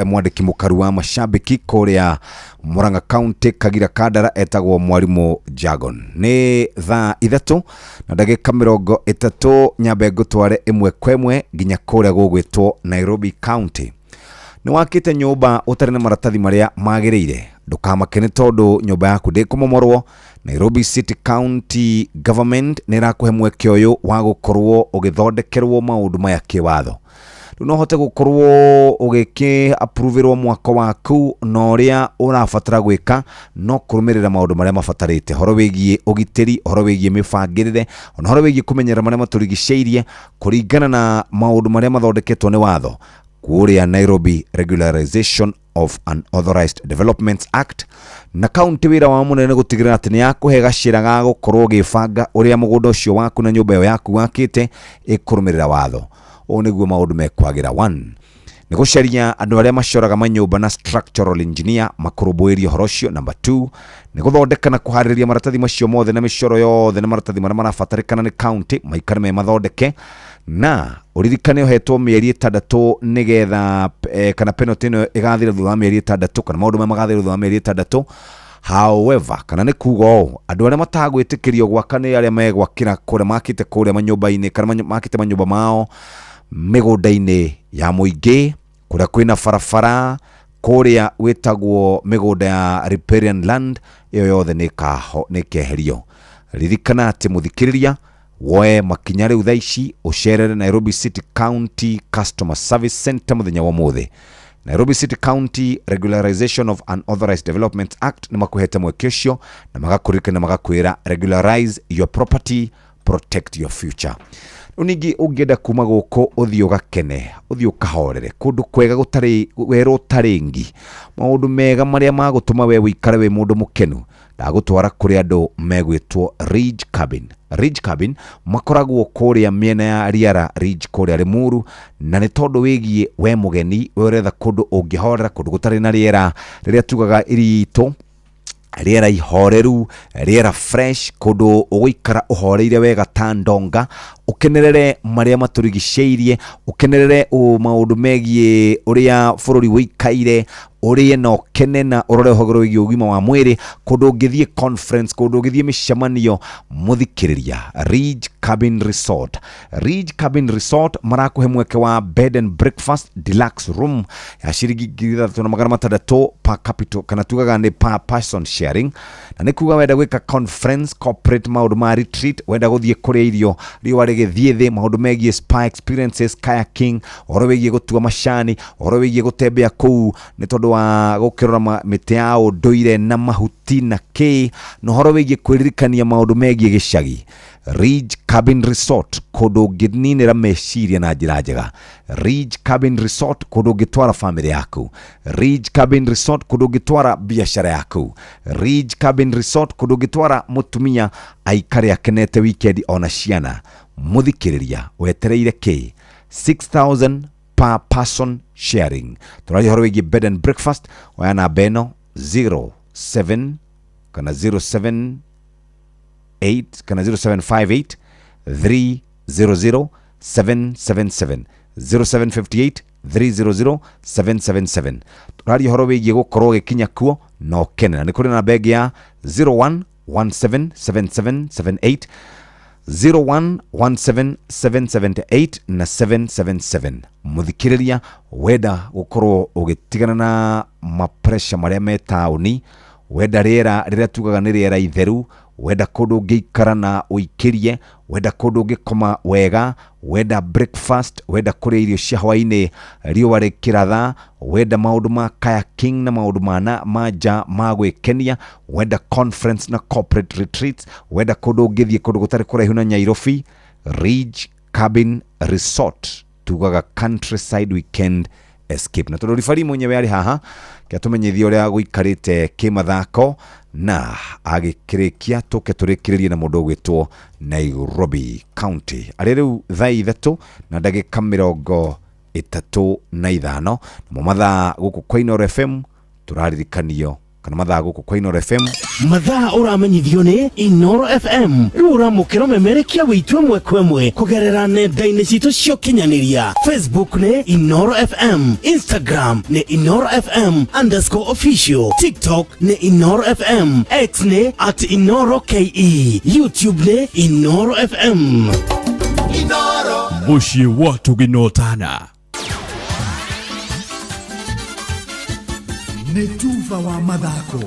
mwandĩki mũkaru wa mashabiki kũrĩa Murang'a County Kagira Kadara etagwo Mwarimu Jagon. Nĩ thaa 3 na ndagĩka 30 nyambe ngũtware ĩmwe kwa ĩmwe nginya kũrĩa gũgwĩtwo Nairobi County. Nĩ wakĩte nyũmba ũtarĩ na maratathi marĩa magĩrĩire. Ndũkamakene tondũ nyũmba yaku ndĩkũmomorwo. Nairobi City County Government nĩ ĩrakũhe mweke ũyũ wa gũkorwo ũgĩthondekerwo maũndũ maya kĩwatho. Rĩu no hote gũkorwo ũgĩkĩ-approverwo mwako waku na ũrĩa ũrabatara gwĩka no kũrũmĩrĩra maũndũ marĩa mabatarĩte. Horo wĩgiĩ ũgitĩri, horo wĩgiĩ mĩbangĩrĩre, ona horo wĩgiĩ kũmenyera marĩa matũrigicĩirie kũringana na maũndũ marĩa mathondeketwo nĩ watho. Kuria Nairobi Regularization of Unauthorized Developments Act na county wira wa munene gutigirira ati ni yakuhe gacira ga gukorwo gibanga uria mugunda ucio waku na nyumba yo yaku wakite ikurumirira watho. O niguo maundu mekwagira 1 ni gucaria andu aria macoraga manyumba na structural engineer makurubuirio horocio. Number 2 ni guthondeka na kuhariria maratathi macio mothe na micoro yothe na maratathi maria marabatarikana ni county maikare me mathondeke na uririkane uhetwo mĩeri 6 nigetha kana penalty ĩno ĩgathira thutha wa mĩeri 6 kana maũndũ maya magathira thutha wa mĩeri 6. However kana nĩ kuga andũ arĩa matagwĩtĩkĩrio gwaka nĩ arĩa megwakĩra kũrĩa makĩte kũrĩa manyũmba-inĩ kana makĩte manyũmba mao mĩgũnda-inĩ ya mũingĩ kũrĩa kwĩna barabara kũrĩa wĩtagwo mĩgũnda ya riparian land ĩyo yothe nĩ keherio. Ririkana atĩ mũthikĩrĩria woe makinya rĩu thaa ici ũcerere Nairobi City County Customer Service Center muthenya wa mothe. Nairobi City County Regularization of Unauthorized Development Act nĩ makuhete mweke ũcio na magakurikana magakwĩra regularize your property, protect your future. Unigi ũngĩenda kuma gũkũ ũthiĩ ũgakene ũthiĩ ũkahorere kũndũ kwega gũtarĩ werũ tarengi maũndũ mega marĩa magũtũma we wĩikare we mũndũ mũkenu ndagũtwara kũrĩ andũ megwĩtwo Ridge Cabin. Ridge Cabin makoragwo kũrĩa mĩena ya Riara Ridge kũrĩa Limuru na nĩ tondũ wĩgiĩ we mũgeni ũretha kũndũ ũngĩhorera kũndũ gũtarĩ na rĩera rĩrĩa tugaga iritũ rĩera ihoreru rĩera fresh kũndũ ũgũikara ũhoreire wega ta ndonga ukenerere marĩa matũrigicĩirie ukenerere maũndũ megiĩ ũrĩa bũrũri wĩikaire urie na ukene na urore hogoro wĩgiĩ ũgima wa mwĩrĩ kũndũ ũngĩthiĩ conference kũndũ ũngĩthiĩ mĩcemanio muthikĩrĩria Ridge Cabin Resort. Ridge Cabin Resort marakuhe mweke wa bed and breakfast deluxe room ya ciringi 3,600 per capita kana tugaga nĩ per person sharing na nĩ kuga wenda gwĩka conference corporate maũndũ ma retreat wenda gũthiĩ kũrĩa irio riũa rĩgĩthiĩ thĩ maũndũ megiĩ spa experiences kayaking ũhoro wĩgiĩ gũtua macani ũhoro wĩgiĩ gũtembea kũu nĩ tondũ wa gũkĩrora mĩtĩ ya ũndũire na mahuti na kĩ na ũhoro wĩgiĩ kwĩririkania maũndũ megiĩ gĩcagi. Ridge Cabin Resort kũndũ ũngĩninĩra meciria na njĩra njega. Ridge Cabin Resort kũndũ ũngĩtwara family yaku. Ridge Cabin Resort kũndũ ũngĩtwara biacara yaku. Ridge Cabin Resort kũndũ ũngĩtwara mũtumia aikare akenete weekend ona ciana. Muthikĩrĩria wetereire kĩ 6,000 per person sharing. Tũrari horo wĩgiĩ bed and breakfast oya namba ĩno 07 kana 07 8 kana 0758 300 777 0758 300 777. Tũrari horo wĩgiĩ gũkorwo gĩkinya kuo no kene na nĩ kũrĩ namba ĩngĩ ya 01177778 01177778 na 777. Muthikĩrĩria wenda gũkorwo ũgĩtigana na mapresha marĩa me taũni wenda rĩera rĩrĩa tugaga nĩ rĩera itheru wenda kũndũ ũngĩikara na ũikĩrie wenda kũndũ ũngĩkoma wega wenda breakfast wenda kũrĩa irio cia hwainĩ riũa rĩkĩratha wenda maũndũ ma kayaking na maũndũ ma nja ma gwĩkenia wenda conference na corporate retreats wenda kũndũ ũngĩthiĩ kũndũ gũtarĩ kũraihu na Nairobi. Ridge Cabin Resort tugaga countryside weekend Escape. Na tondå ribari mwenyewe arĩ haha kä atåmenyithia å rä a gå ikarä kä mathako na agä kä rä kia tå ke tå rä kä rä rie na må ndå å gwä two Nairobi County. Arä rä u thaa 3 na ndagä ka 35 mo mathaa gå kå kwa Inoro FM tå raririkanio kana mathaa gå kå kwa Inoro FM mathaa uramenyithio ni Inoro FM rura mukiro memerekia witwe mwe kwemwe kugerera nenda-ini citu cio kinyaniria Facebook ni Inoro FM, Instagram ni Inoro FM_official, TikTok ni Inoro FM, X ni @InoroKE, YouTube ni Inoro FM. Inoro mushie watu ginotana Netuva wa mathako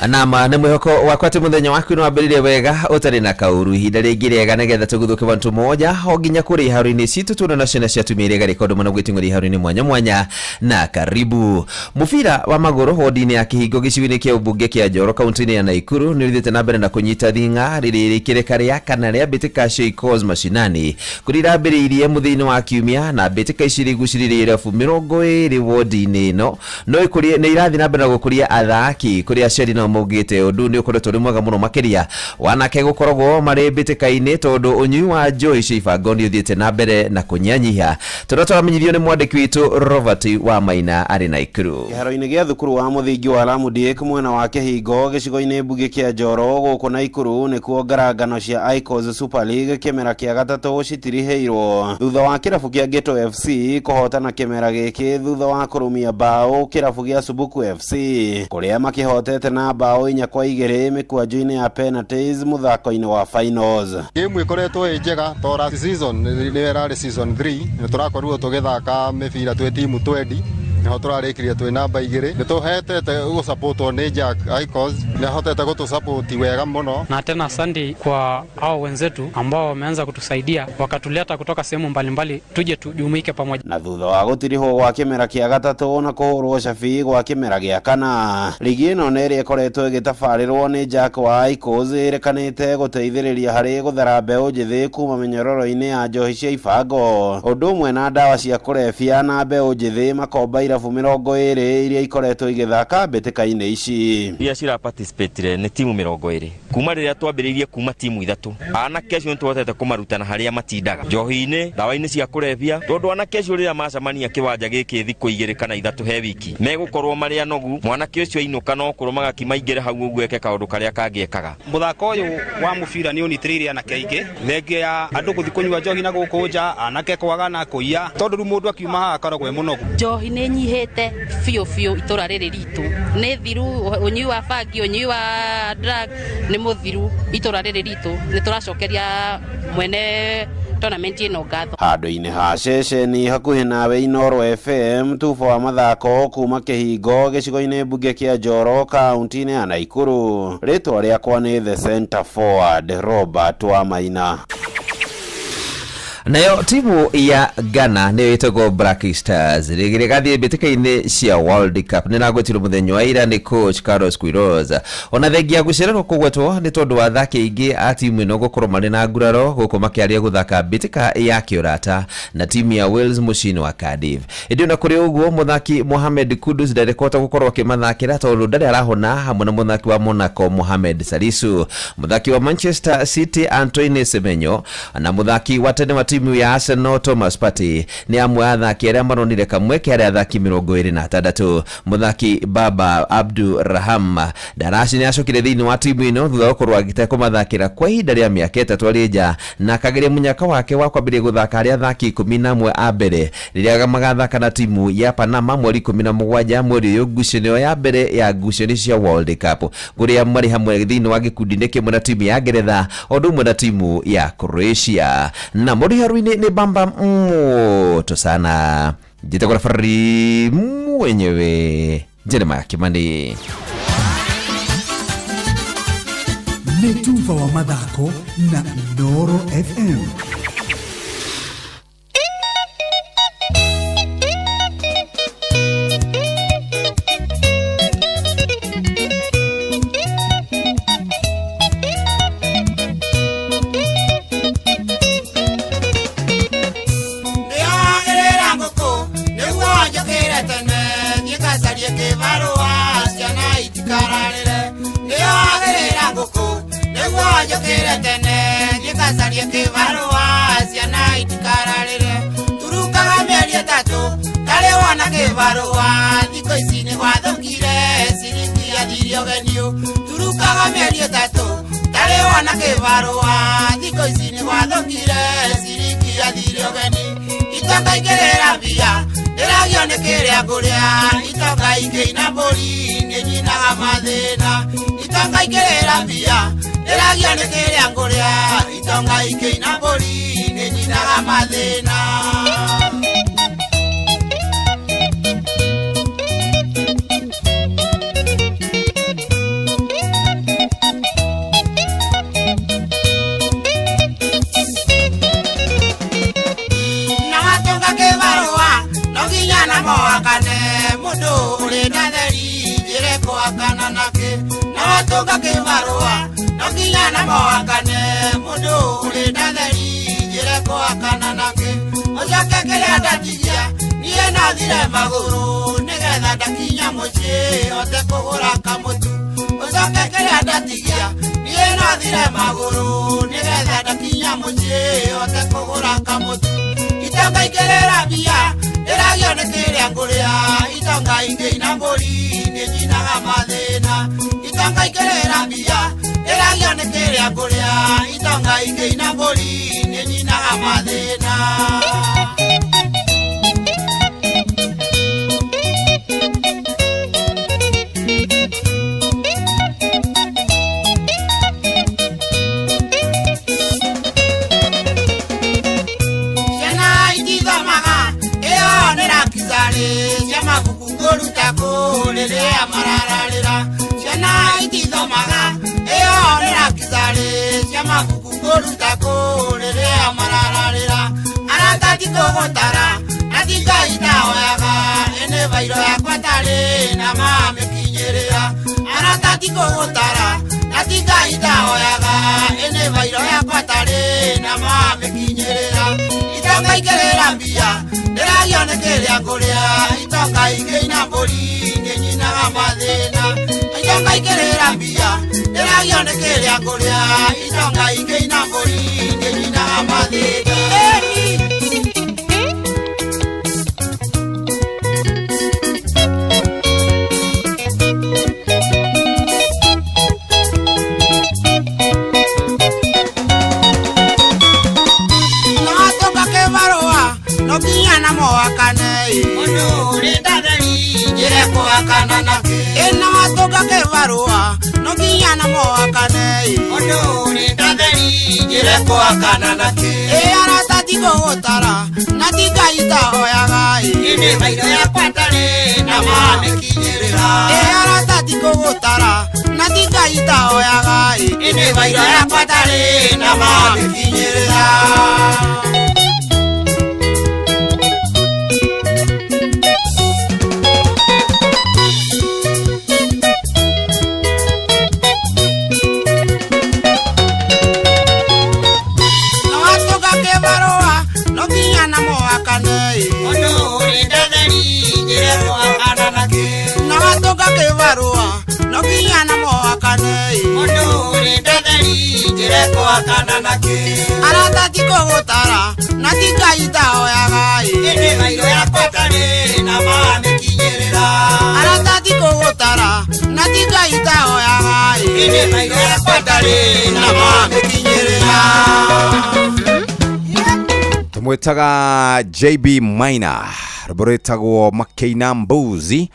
Anama nä mwä hoko wakwa atä må thenya waku nä wambä rä rie wega å tarä na kauru ihinda rä ngä rĩega nä getha tå guthå ke bantu moja o nginya kå rä iharoinä citå tå na ciana cia tumia rä rekondo må no gwä ting'å iharoinä mwanya mwanya na karibu mũbira wa magũrũ wodi-inĩ ya kĩhingo gĩcigo-inĩ kĩa ũmbunge kĩa Njoro kaunti-inĩ ya Naikuru nĩ ũthĩte na mbere na kũnyita thing'a rĩrĩ rĩkĩrĩka rĩa kana rĩa mbĩtĩka cia icos mashinani kũrĩa irambĩrĩirie mũthia-inĩ wa kiumia na mbĩtĩka ici rĩgucĩrĩirie irabu 20 wodi-inĩ ĩno no nĩ irathiĩ na mbere na gũkũria athaki kũrĩa aciari nao maugĩte ũndũ nĩ ũkoretwo rĩ mwega mũno makĩria wanake gũkoragwo marĩ mbĩtĩka-inĩ tondũ ũnyui wa njohi cia ibango nĩ ũthiĩte na mbere na kũnyihanyiha tũramenyithio nĩ mwandĩki witũ Robert wa Maina arĩ Naikuru. Kĩharo-inĩ gĩa thukuru wa mũthingi wa Lamudĩk mwena wa Kĩhingo gĩcigo-inĩ mbunge kĩa Njoro gũkũ Naikuru nĩkuo ngarangano cia Icos Super League kĩmera kĩa gatatũ citirihĩirwo thutha wa kĩrabu kĩa Geto FC kũhotana kĩmera gĩkĩ thutha wa kũrũmia bao kĩrabu gĩa Subuku FC kũrĩa makĩhotete na bao 4-2 mĩkwanjũ-inĩ ya penalties mũthako-inĩ wa finals. Game ĩkoretwo ĩ njega tora season nĩ yarĩ season 3 nĩ tũrakorirwo tũgĩthaka mĩbira twĩ timu 20 nĩho tũrarĩkirie twĩ namba 2 nĩ tũhetete gũsupportwo nĩ Jack Icos nĩ hotete gũtũsupport wega mũno na tena Sunday kwa hao wenzetu ambao wameanza kutusaidia wakatuleta kutoka sehemu mbalimbali tuje tujumuike pamoja. Na thutha wa gũtirihwo gwa kĩmera kĩa gatatũ na kũhũrwo cabi gwa kĩmera gĩa kana ligi ĩno nĩ ĩrĩa ĩkoretwo ĩgĩtabarĩrwo nĩ Jack wa Icos ĩrekanĩte gũteithĩrĩria harĩ gũthara mbeũ njĩthĩ kuma mĩnyororo-inĩ ya njohi cia ibango ũndũ ũmwe na ndawa cia kũrebia na mbeũ njĩthĩ makomba irabu 20 iria ikoretwo igĩthaka mbĩtĩka-inĩ ici iria cira participate nĩ timu 20 kuma rĩrĩa twambĩrĩirie kuma timu 3 anake acio nĩtũhotete kũmarutana harĩa matindaga njohi-inĩ ndawa-inĩ cia kũrebia tondũ anake acio rĩrĩa macemania kĩwanja gĩkĩ thikũ 2 kana 3 he wiki megũkorwo marĩ anogu mwanake ũcio ainũka no kũrũma maingĩre hau ũguo eke kaũndũ karĩa kangĩekaga. Mũthako ũyũ wa mũbira nĩ ũnyitĩrĩire anake aingĩ thengia ya andũ gũthiĩ kũnyua njohi na gũkũ nja anake kwaga na kũiya tondũ rĩu mũndũ akiuma haha akoragwo e mũnogu. Njohi nĩ nyihĩte biũ itũra rĩrĩ ritũ nĩ thiru ũnyui wa bangi ũnyui wa drug nĩ mũthiru itũra rĩrĩ ritũ nĩ tũracokeria mwene tournament ĩno ngatho. Handũ-inĩ ha ceceni hakuhĩ nawe Inoro FM tufa wa mathako kuma Kĩhingo gĩcigo-inĩ mbunge kĩa Njoro kaunti-inĩ ya Naikuru rĩtwa rĩakwa nĩ the center forward Robert wa Maina. Nayo timu ya Ghana nĩyo ĩtagwo Black Stars rĩgathiĩ mbĩtĩka-inĩ cia World Cup nĩ nagwetirwo mũthenya wa ira nĩ coach Carlos Queiroz ona thengia gũcererwo kũgwetwo nĩ tondũ wa athaki aingĩ a timu ĩno gũkorwo marĩ na nguraro gũkũ makĩaria gũthaka mbĩtĩka ya kĩũrata na timu ya Wales mũciĩ-inĩ wa Cardiff. Ĩndĩ ona kũrĩ ũguo mũthaki Mohamed Kudus ndarĩkota gũkorwo akĩmathakĩra tondũ ndarĩ arahona hamwe na mũthaki wa Monaco Mohamed Salisu, mũthaki wa Manchester City Antoine Semenyo na mũthaki wa tene wa timu ya Arsenal Thomas Partey ni amwe athaki arĩa maronire kamweke arĩa athaki 26. Mũthaki Baba Abdurraham Darashi nĩ acokire thĩinĩ wa timu ĩno thutha wa gũkorwo agĩtekũmathakĩra kwa ihinda rĩa mĩaka 3 arĩ nja na akageria mũnyaka wake wa kwambĩrĩria gũthaka arĩa athaki 11 a mbere rĩrĩa magathaka na timu ya Panama mweri 17 mweri ũyũ ngucanio ya mbere ya ngucanio cia World Cup kũrĩa marĩ hamwe thĩinĩ wa gĩkundi-inĩ kĩmwe na timu ya Ngeretha o ũndũ ũmwe na timu ya Croatia na mũriharu-inĩ ni bamba moto sana. Jitagora Fari mwenyewe Jeremiah Kimani. Netufa wa mathako na Inoro FM. nguku niguo njukire tene ngikacarie kibarua ciana itikararire turukaga mieri itatu tari wona kibarua thikũ ici nĩ gwathũkire ciringi yathirio genio turukaga mieri itatu tari wona kibarua thikũ ici nĩ gwathũkire ciringi yathirio geni itoka ingĩrĩra mbia ndĩragio nĩ kĩrĩa ngũrĩa itoka ingĩina mbũri nĩnyinaga mathĩna itoka ingĩrĩra mbia ndĩragio nĩ kĩrĩa ngũrĩa itoka ingĩina mbũri nĩnyinaga mathĩna mundu uri na theri njire kwakana nake na watunga kibarua no nginya na mwakane mundu uri na theri njire kwakana nake ucoke kiria ndatigia nie nathire maguru nigetha ndakinya mucii ote kugura kamutu ucoke kiria ndatigia nie nathire maguru nigetha ndakinya mucii ote kugura kamutu itonga ingĩrĩra mbia ndĩragio nĩ kĩrĩa ngũrĩa itonga ingĩina mbũri nĩnyinaga mathĩna itonga ingĩrĩra mbia ndĩragio nĩ kĩrĩa ngũrĩa itonga ingĩina mbũri nĩnyinaga mathĩna Chama kukunguru tako lelea mararalera Chana itithomaga eo nera kizare Chama kukunguru tako lelea mararalera Anatatiko gotara natika itaoyaga ene vairo ya kwatare na mame kinyerera Anatatiko gotara natika itaoyaga ene vairo ya kwatare na mame kinyerera Itonga ikerera mbia ndĩragio nĩ kĩrĩa ngũrĩa itonga ingĩina mbũri nĩnyinaga mathĩna itonga ikĩrĩra mbia ndĩragio nĩ kĩrĩa ngũrĩa itonga ingĩina mbũri nĩnyinaga mathĩna Nokiana moakane mundu uri ndatheri njire kwakana nake ena watoka kibarua nokiana moakane mundu uri ndatheri njire kwakana nake aratatiko gotara natika itaoyaga ine vairo ya kwatare na mame kinyerera aratatiko gotara natika itaoyaga ine vairo ya kwatare na mame kinyerera kibarua nokinyana moakane mundu uri ndatheri njire kwakana nake aratatiko gotara natika itaoyaga ene vairo ya kwatare na mame kinyerera aratatiko gotara natika itaoyaga ene vairo ya kwatare na mame kinyerera tumwitaga JB Maina rũrĩtagwo Makeina Mbuzi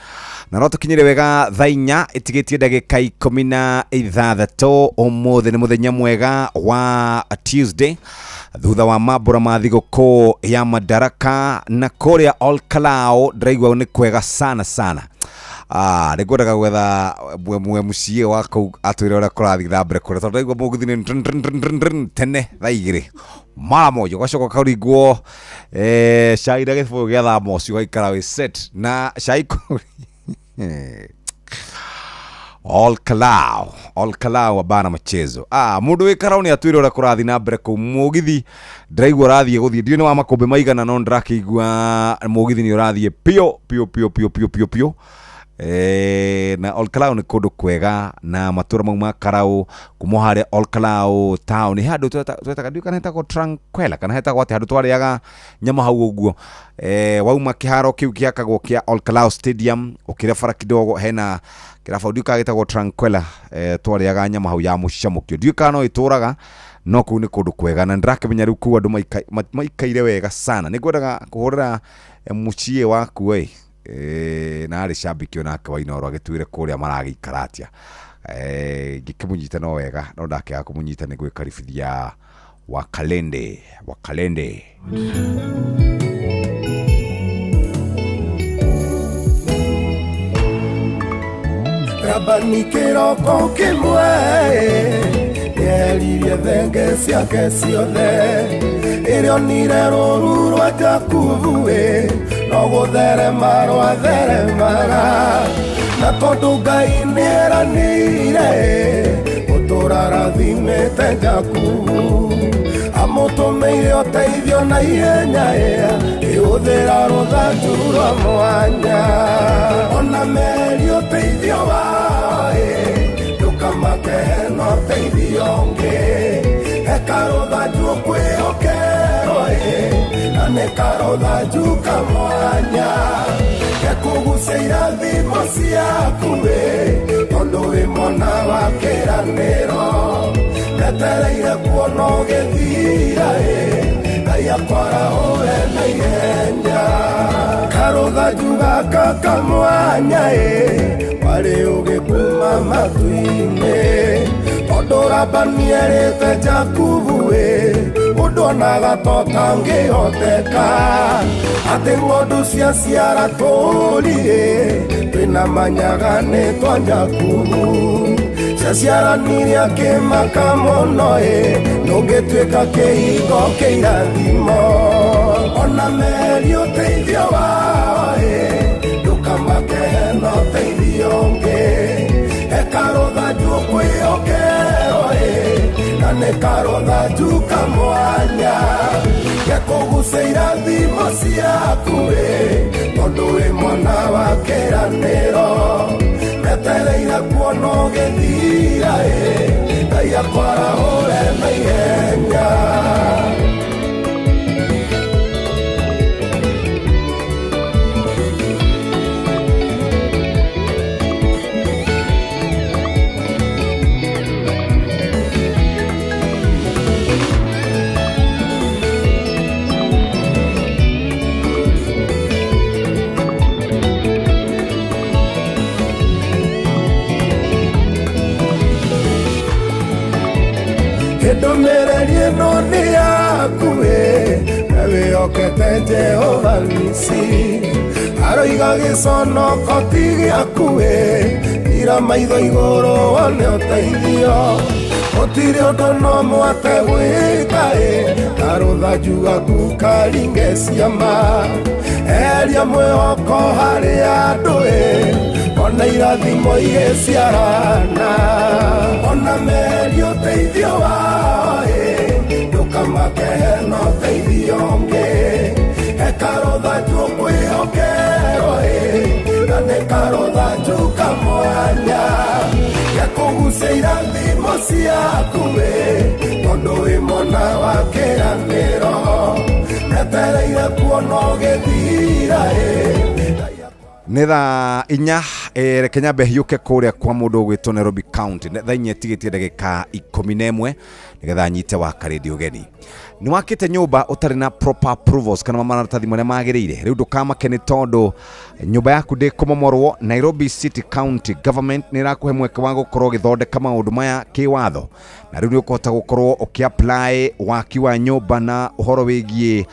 na no tukinyire wega thainya itigitie ndagika 16 umuthi ni muthenya mwega wa Tuesday thutha wa mambura ma thigũkũ ya Madaraka na kuria All Kalau ndiraigua ni kwega sana sana nĩngwendaga gwetha mwe mũciĩ wako atwĩre ũrĩa kũrathiĩ mbere kũrĩa tondũ ndaigua mũgithi nĩ tene thaa igĩrĩ mara moja ũgacoka ũkaringwo cai na gĩbũyũ gĩa thamosi ũgaikara wĩ set na cai All Kalau abana machezo mundu wĩ Karau nĩ atwĩre ũrĩa kũrathiĩ na mbere kũu mũgithi ndiraigua ũrathiĩ gũthiĩ ndiũ nĩ wa makũmbĩ maigana no ndĩrakĩigua mũgithi nĩ ũrathiĩ pio na Olkalau ni kundu kwega na matura mau ma Karau kuma haria Olkalau town handu twetaga ndio kana hetagwo Tranquilla kana hetagwo ati handu twariaga nyama hau uguo wauma kiharo kiu giakagwo kia Olkalau Stadium ukire fara kidogo hena kirafa ndio kagitagwo Tranquilla twariaga nyama hau ya mucamukio ndio kana ituraga no kuu ni kundu kwega na ndirakimenya riu ku andu maikaire wega sana nigwendaga kuhurira mucie waku na ari shabiki ona kawaina oro agitwire kuria maragikara atia gikimunyita no wega no ndake akumunyita ni gwikaribithia Wakalende Rabani kiroko kimwe yeririe thenge ciake ciothe irio nire rũru rwa Jakubu no gũtherema rwatheremaga na tondũ Ngai nĩeranĩire gũtũũra rathimĩte Jakubu amũtũmĩire ũteithio na ihenya ĩhũthĩra rũthanju rwa mwanya ona meri ũteithio wao ndũkamake no ũteithio ũngĩ eka rũthanju ũkwĩhokerwo na nĩ karũthanju kamwanya gekugucia irathimo ciaku tondũ wĩ mwana wa kĩĩranĩro ndetereire kuona ũgĩthira Ngai akwaraũre na ihenya karũthanju gaka kamwanya warĩ ũgĩkuma matu-inĩ tondũ Labani erĩte Jakubu mũndũ onaga totangĩhoteka atĩ ng'ondu ciaciara tũũri twĩna manyaga nĩ twa Jakubu ciaciaranire akĩmaka mũno ndũngĩtuĩka kĩhingo kĩa irathimo ona meri ũteithio wao ndũkamake no ũteithio ũngĩ eka rũthanju ũkwĩhokerwo na nĩ karũthanju kamwanya gekũgucia irathimo ciaku tondũ wĩ mwana wa kĩĩranĩro ndetereire kuona ũgĩthira Ngai akwaraũre na ihenya ndũmĩrĩri ĩno nĩ yaku na wĩhokete Jehova Nisi aroiga gĩconoko ti gĩaku ira maitho igũrũ wone ũteithio gũtirĩ ũndũ no mwate gwĩka ta rũthanju gaku karinge ciama eria mwĩhoko harĩ andũ ona irathimo igĩciarana ona meri ũteithio wao ndũkamake no ũteithio ũngĩ eka rũthanju ũkwĩhokerwo na nĩ karũthanju kamwanya gekũgucia irathimo ciaku tondũ wĩ mwana wa kĩĩranĩro ndetereire kuona ũgĩthira nĩ thaa inya reke nyambe hiũke kũrĩa kwa mũndũ ũgwĩtwo Nairobi County thaa inya ĩtigĩtie ndagĩka 11 nĩgetha nyite Wakalende ũgeni nĩ wakĩte nyũmba ũtarĩ na proper approvals kana maratathi marĩa magĩrĩire rĩu ndũkamake nĩ tondũ nyũmba yaku ndĩkũmomorwo Nairobi City County Government nĩ ĩrakũhe mweke wa gũkorwo ũgĩthondeka maũndũ maya kĩwatho na rĩu nĩ ũkũhota gũkorwo ũkĩapply waki wa nyũmba na ũhoro wĩgiĩ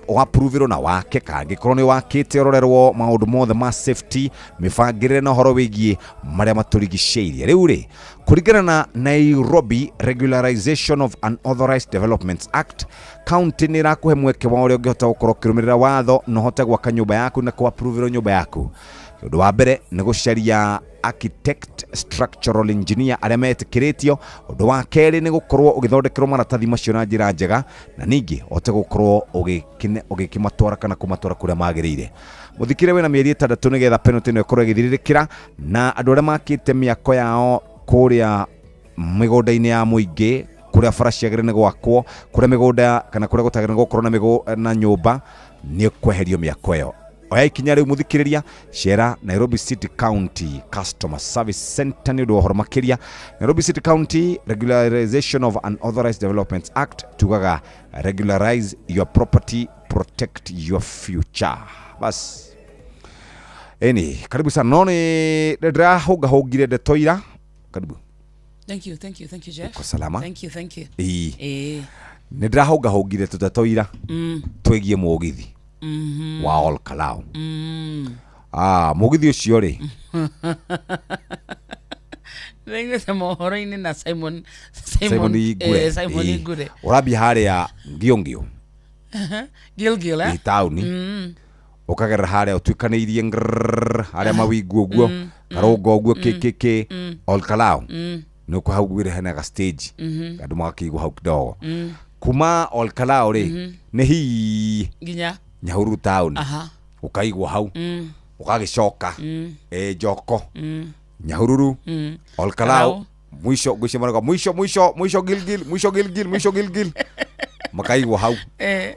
wapuruvirwo na wake kangĩkorwo nĩ wakĩte ũrorerwo maũndũ mothe ma safety mĩbangĩrĩre na ũhoro wĩgiĩ marĩa matũrigicĩirie rĩu rĩ kũringana na Nairobi Regularization of Unauthorized Developments Act county nĩ ĩrakũhe mweke wa ũrĩa ũngĩhota gũkorwo ũkĩrũmĩrĩra watho na ũhote gwaka nyũmba yaku na kũapproverwo nyũmba yaku ũndũ wa mbere nĩ gũcaria architect, structural engineer arĩa metĩkĩrĩtio. Ũndũ wa kerĩ nĩ gũkorwo ũgĩthondekerwo maratathi macio na njĩra njega, na ningĩ ote gũkorwo ũgĩkĩmatwara kana kũmatwara kũrĩa magĩrĩire. Mũthikĩre wĩna mĩeri 6 nĩgetha penalty ĩno ĩkorwo ĩgĩthirĩrĩkĩra, na andũ arĩa makĩte mĩako yao kũrĩa mĩgũnda-inĩ ya mũingĩ, kũrĩa bara ciagĩrĩire nĩ gwakwo, kũrĩa mĩgũnda kana kũrĩa gũtagĩrĩire gũkorwo na nyũmba nĩ kweherio mĩako ĩyo. Oya ikinya rĩu mũthikĩrĩria, cera Nairobi City County Customer Service Center nĩ ũndũ wa ũhoro makĩria. Nairobi City County Regularization of Unauthorized Developments Act, tugaga regularize your property, protect your future. Bas karibu sana. No nĩ ndĩrahũngire ndeto ira. Karibu. Thank you, Jeff. Uko salama? Thank you. Nĩ ndĩrahũngire tũteto ira twĩgiĩ mũgithi wa Ol Kalou. Mũgithi ũcio rĩ Nĩngĩte mohoro-inĩ na Simon Ngure. Ũrambia harĩa Giongio Gilgil taũni, ũkagerera harĩa ũtuĩkanĩirie harĩa mawingu ũguo karũngo ũguo KKK Ol Kalou, nĩ ũkũhaugire hena ga stage andũ magakĩigua hau kidogo. Kuma Ol Kalou rĩ nĩ hi nginya Nyahururu taũni, ũkaigua hau ũgagĩcoka Njoko Nyahururu Ol Kalou, mwisho Gilgil makaigua hau.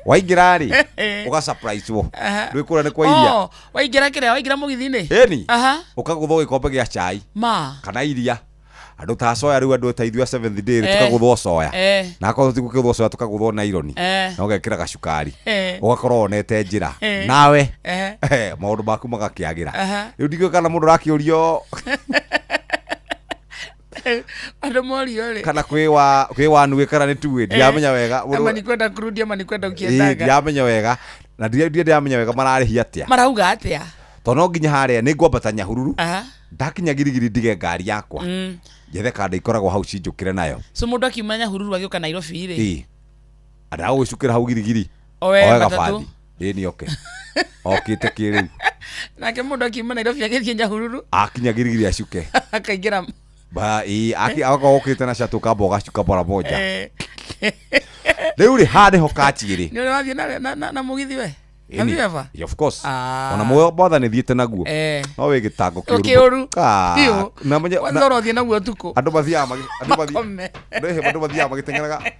Waingĩra rĩ ũga surprise wo ndwĩkũra nĩ kwa iria. Waingĩra kĩrĩa, waingĩra mũgithi-inĩ ũkagũthwo gĩkombe gĩa cai kana iria. Andũ ta soya rĩu andũ ta ithuĩ 7th day tukagũthwo soya, na akorwo tũtigũkĩthwo soya tukagũthwo naironi na ũgekĩra gacukari, ũgakorwo onete njĩra nawe maũndũ maku magakĩagĩra. Rĩu ndigĩo kana mũndũ rakĩũrio andũ morio rĩ kana kwĩ wanu kana nĩ tuwe, ndiamenya wega. Ama ni kwenda kurudi ama ni kwenda ukiendaga. Ndiamenya wega na ndiamenya wega mararĩhi atĩa, marauga atĩa. Tono nginya harĩa nĩ ngwambata Nyahururu, ndakinya girigiri ndige ngari yakwa jethe kanda ikoragwo hau cinjũkĩre nayo. So mũndũ akiuma Nyahururu agĩũka Nairobi rĩ ndagũgĩcukĩra hau girigiri oe matatu nĩ oke okĩte kĩrĩu, nake mũndũ akiuma Nairobi agĩthiĩ Nyahururu akinya girigiri acuke akaingĩra okĩte na catu kamba ũgacuka bara moja. Rĩu rĩ handĩ ho kachirĩ nĩ ũrathiĩ na mũgithi we? Have you ever? Of course. Ona moyo botha nĩ thiĩte naguo no wĩ gĩtango kĩũru na mwenye kwanza ũrathiĩ naguo tuko andũ mathiaga magĩteng'eraga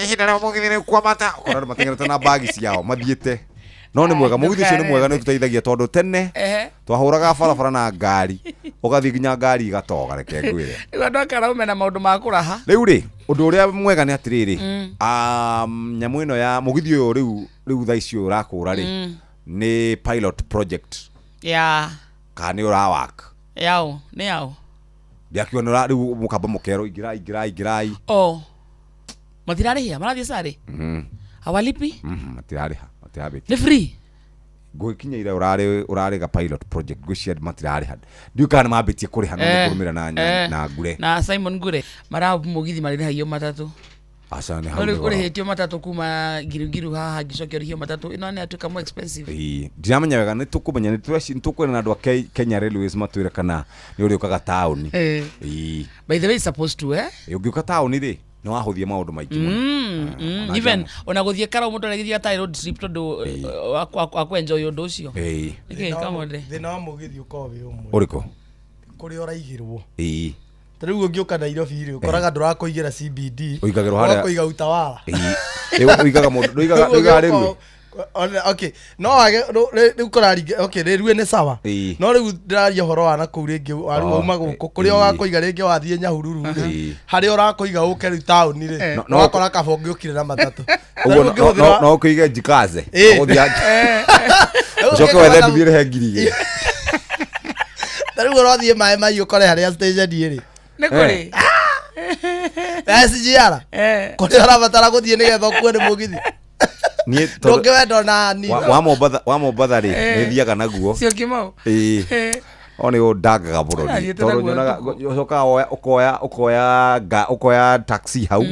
ihinda rĩa mũgithi nĩ kwamata, ũkona andũ mateng'erete na bagi ciao mathiĩte. No nĩ mwega, mũgithi ũcio nĩ mwega, nĩ ũtũteithagia tondũ tene twahũraga barabara na ngari ũgathiĩ nginya ngari igatoga. Reke ngwĩre rĩu andũ akaraume na maũndũ ma kũraha. Rĩu rĩ ũndũ ũrĩa mwega nĩ atĩrĩrĩ, nyamũ ĩno ya mũgithi ũyũ rĩu thaa ici ũrakũra rĩ nĩ pilot project kana nĩ ũrawaka yao nĩ yao ndiakĩona rĩu mũkamba mũkero ingĩrai matirarĩhia marathiĩ sare hawalipi matirarĩha nĩ free ngũkinya ira ũrarĩ ga pilot project gwĩcia matirarĩha ndiũkana mambĩtie kũrĩha no nĩ kũrũmĩra na Ngure na Simon Ngure mara mũgithi marĩhagio matatũ. Aca nĩ hau nĩ kũrĩhĩtio matatũ kuma Girugiru haha ngĩcokio rĩhio matatũ ĩno nĩ atuĩka more expensive. Ndiramenya wega nĩ tũkũmenya nĩ tũkwĩra na andũ a Kenya Railways matwĩre kana nĩ ũrĩũkaga taũni. By the way supposed to ũngĩũka taũni rĩ no wahũthie maũndũ maingĩ mũno. Even ona gũthiĩ Karau mũndũ arĩgĩthiĩ ta road trip tondũ wa enjoy ũndũ ũcio. Nĩkĩ kamode thĩna wa mũgithi ũkoragwo wĩ ũmwe. Ũrĩkũ? Kũrĩa ũraigĩrwo. Tarĩu ũngĩũka Nairobi rĩ ũkoraga ndũrakũigĩra CBD, ũigagĩrwo harĩa ũkũiga Utawala. Ũigaga mũndũ ndũigaga rĩu. Okay, no wage rĩu kũraringa. Okay, rĩu nĩ sawa, no rĩu ndĩraria ũhoro wa nakũu rĩngĩ wauma gũkũ kũrĩa ũgakũiga rĩngĩ wathiĩ Nyahururu rĩ harĩa ũrakũiga ũke rĩu taũni rĩ wakora kaba ũngĩũkire na matatũ. No ũkũige Jikaze ũcoke wethe nduthire he ngiri. Rĩu ũrathiĩ Maĩ Mahiũ ũkore harĩa station rĩ nĩ kũrĩ SGR kũrĩa ũrabatara gũthiĩ nĩgetha ũkuwe nĩ mũgithi. Ndũngĩwenda na ni wa Mombatha rĩ nĩ thiaga naguo cio Kimau. Oni ũndangaga bũrũri tondũ nyonaga ũcokaga ũkoya taxi hau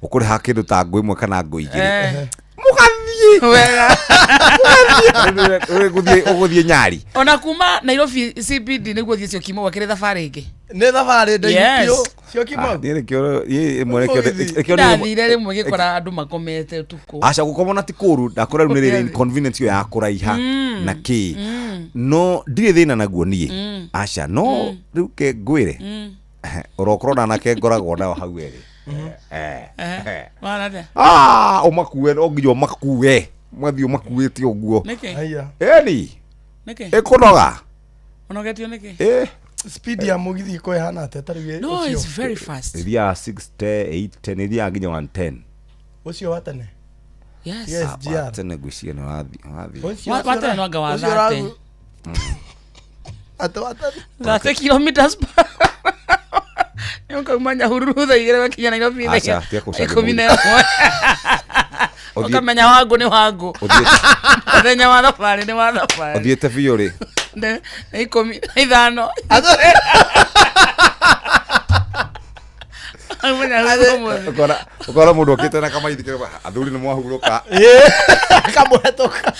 ũkũrĩha kĩndũ ta ngũ ĩmwe kana ngũ igĩrĩ mũgathiĩ wega uguthie Nyari ona kuma Nairobi CBD niguo thie cio kimo wakire thabari ingi ne thabari ndio cio kimo ndire kio ye mwelekeo ndathire rimwe gikora andu makomete tuko acha gukomona ti kuru ndakora runirire inconvenience yo ya kuraiha na ki no ndire thina naguo nie acha no riu ke ngwire urokorona nake ngoragwo nao hau eri umakue no nginya umakue mwathi umakuite uguo eni ekunoga onogetio niki speed ya mugithi ko hana atetaruge no it's very fast iria 6 8 10 iria nginya 110 ucio watane yes GR tene gucia no wathi watane no anga wa 30 atawatane 30 kilometers Nunca umanya hurudha igere wakinya Nairobi ile. Acha tia kushauri. Ukamenya wangu ni wangu. Othenya wa thabari ni wa thabari. Othiete biyo ri. Ne 15. Ukora mundu okite na kama ithikire athuri ni mwahuruka. Kamuhetoka.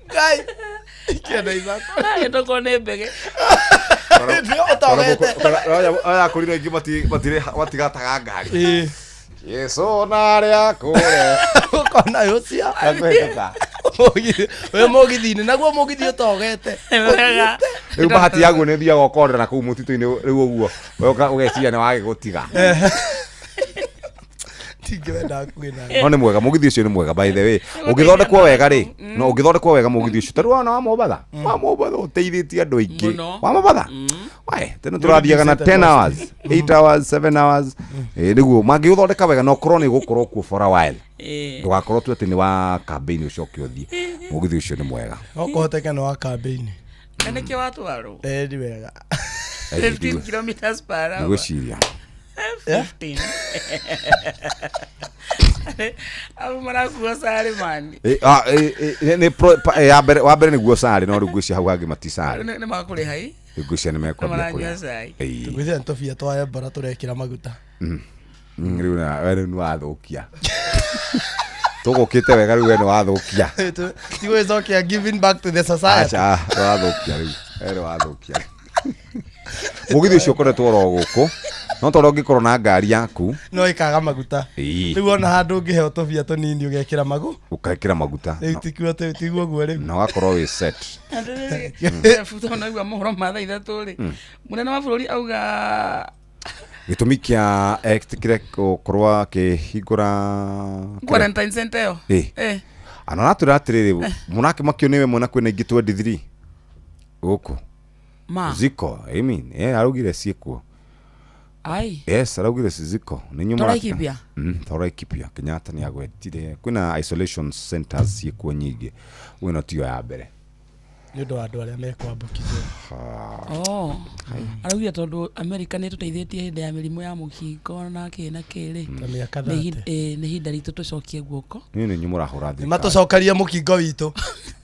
Gai. Kienda izako. Yetoko nebege. Ndio otawete. Aya kurira ingi matire watigataga ngari. Yeso naria kure. Ukona yosia. Akweteka. We mogithini naguo mugithi utogete. Riu bahati yaguo ni thiaga ukorera kuu mutitu-ini riu uguo. We ugeciria ni wage gutiga. Tingwenda kwina. No ni mwega mugithi ucio ni mwega by the way. Ugithondekwo wega ri. No ugithondekwo wega mugithi ucio. Taru wana wa Mobatha. Wa Mobatha uteithitie andu aingi. Wa Mobatha. Wai, tena turathiaga na 10 hours, 8 hours, 7 hours. Niguo mangi uthondeka wega no korwo ni gukorwo ku for a while. Ndugakorwo tu ati ni wa campaign ucio kiothie. Mugithi ucio ni mwega. Okohoteka no wa campaign. Neke watu waro. Ni wega. 15 kilometers per hour. Niguciria. 15. Abu marakuwa sare mani. Ni wa mbere niguo sare no rugucia hau hangi matisare. Ne makuri hai. Rugucia ni mekwambia kuri. Rugucia ntofia twa bara turekira maguta. Riu na wewe ni wathukia. Tugukite wega riu wewe ni wathukia. Tiwe zokia giving back to the society. Acha wathukia riu. Wewe wathukia. Mugithi ucio koretwo ro guku. No toro ngikorwo na ngari yaku no ikaga maguta riu ona handu ngiheo tofia tunini ugekira magu ukekira maguta tikuo tiguo guo riu na wakorwo wi set futa na igwa mohoro matha ithatu ri munene wa bururi auga gitumi kia ektikire korwa ke higura quarantine center ana naturatiriri munake makio niwe mwana kwena ingi 23 guku ziko I mean arugire ciekuo ai yes araugire ziko ni nyuma Toraikipia Toraikipia Kenyatta ni agwetire kwina isolation centers ciekuo nyingi wino tio ya mbere ni ndo andu aria mekwambukithio araugire tondu America ni tuteithĩtie hindi ya mĩrimũ ya mũkingo na kĩrĩ nĩ hinda ritũ tucokie guoko ni nyumura hura thika matucokerie mũkingo witũ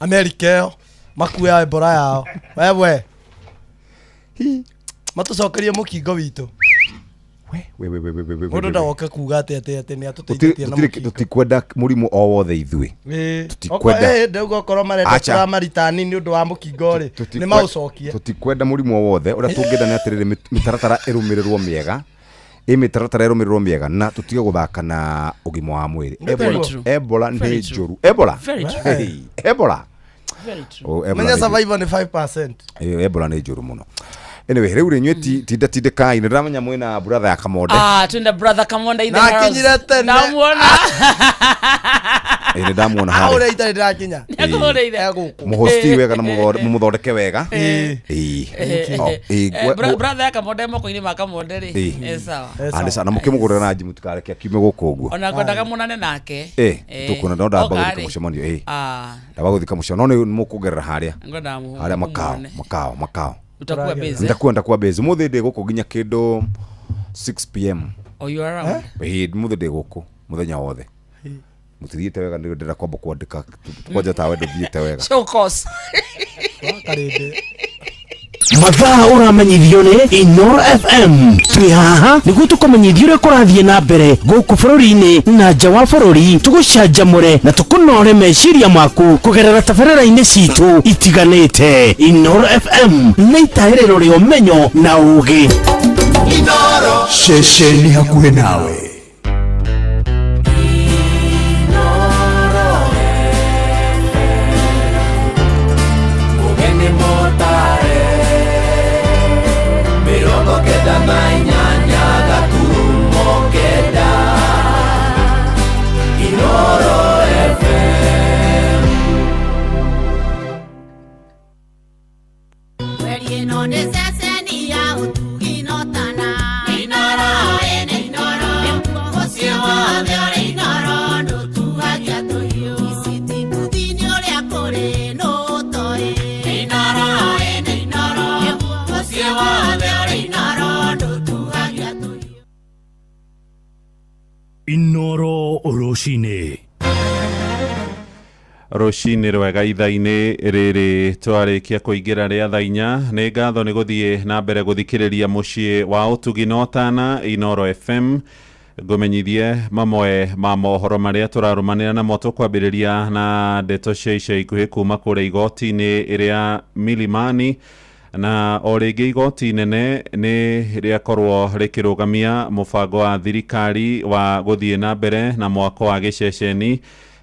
America yo makuya Ebola yao wewe matucokerie mũkingo witũ mundu ndawoka kuga ati ni atuteithetie na mũkingo tutikwenda mũrimũ o wothe ithui tutikwenda ndauga korwo marenda maritani ni undu wa mũkingo ri ni maucokie tutikwenda mũrimũ o wothe uria tungenda ni atiriri mitaratara irumirirwo miega mitaratara irumirirwo miega na tutige guthaka na ugima wa mwiri Ebola ni njuru Ebola menya survival ni 5%. Ebola ni njuru muno. Anyway, riu ri nyuti tinda ine ndamenya mwina brother ya Kamonde. Twenda brother Kamonde in the house. Na kinyire tene. Ndamuona. Ndamuona ha. Aure itari ndakinya. Yakore ide. Muhosti wega na muthondeke wega. Brother ya Kamonde moko ini Kamonde ri. Sawa. Ande sana mukimugurira na jimu tukareke kiume guku uguo. Ona kwendaga munane nake. Tukuna ndo ndabaguthika mucemanio ndabaguthika mucemanio no mukugerera haria. Haria makao. Utakuwa busy. Ndakuwa busy. Muthi ndi guku ginya kindu 6 pm. Oh, you are around? Muthi ndi guku muthenya wothe. Mutithiite wega ndi ndira kwamba kwandika twaja tawe ndithiite wega. Show course. Karinde. mathaa ũramenyithio nĩ Inoro FM. Twĩ haha nĩguo tũkũmenyithia ũrĩa kũrathiĩ na mbere gũkũ bũrũri-inĩ na nja wa bũrũri, tũgũcanjamũre na tũkũnore meciria maku kũgerera tabarĩra-inĩ citũ itiganĩte. Inoro FM nĩ itaĩrĩro rĩa ũmenyo na ũũgĩ. Inoro ceceni hakuhĩ nawe. Inoro Roshine. Roshine rwega ithainĩ rĩrĩ twarĩkia kũingĩra rĩa thaa 4. Nĩ ngatho nĩ gũthiĩ na mbere gũthikĩrĩria mũciĩ wa ũtugi na ũtana Inoro FM. Ngũmenyithie mamwe ma mohoro marĩa tũrarũmanĩra namo tũkwambĩrĩria na ndeto cia ica ikuhĩ kuma kũrĩa igoti-inĩ rĩa Milimani. Na o rĩngĩ igoti nene nĩ rĩakorwo rĩkĩrũgamia mũbango wa thirikari wa gũthiĩ na mbere na mwako wa gĩceceni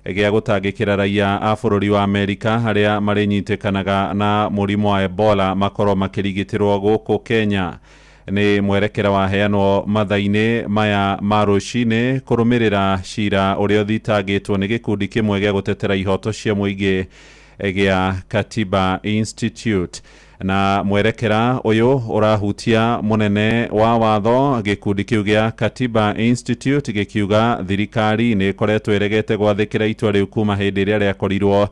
gĩa gũtangĩkĩra raia a bũrũri wa Amerika harĩa marĩnyitĩkanaga na mũrimũ wa Ebola makorwo makĩrigitĩrwo gũkũ Kenya. Nĩ mwerekera waheanwo mathaa-inĩ maya ma rũcinĩ kũrũmĩrĩra cira ũrĩa ũthitangĩtwo nĩ gĩkundi kĩmwe gĩa gũtetera ihoto cia mũingĩ gĩa Katiba Institute. Na mwerekera ũyũ ũrahutia mũnene wa watho gĩkundi kĩu gĩa Katiba Institute gĩkiuga thirikari nĩ ĩkoretwo ĩregete gwathĩkĩra itua rĩu kuma hĩndĩ ĩrĩa rĩakorirwo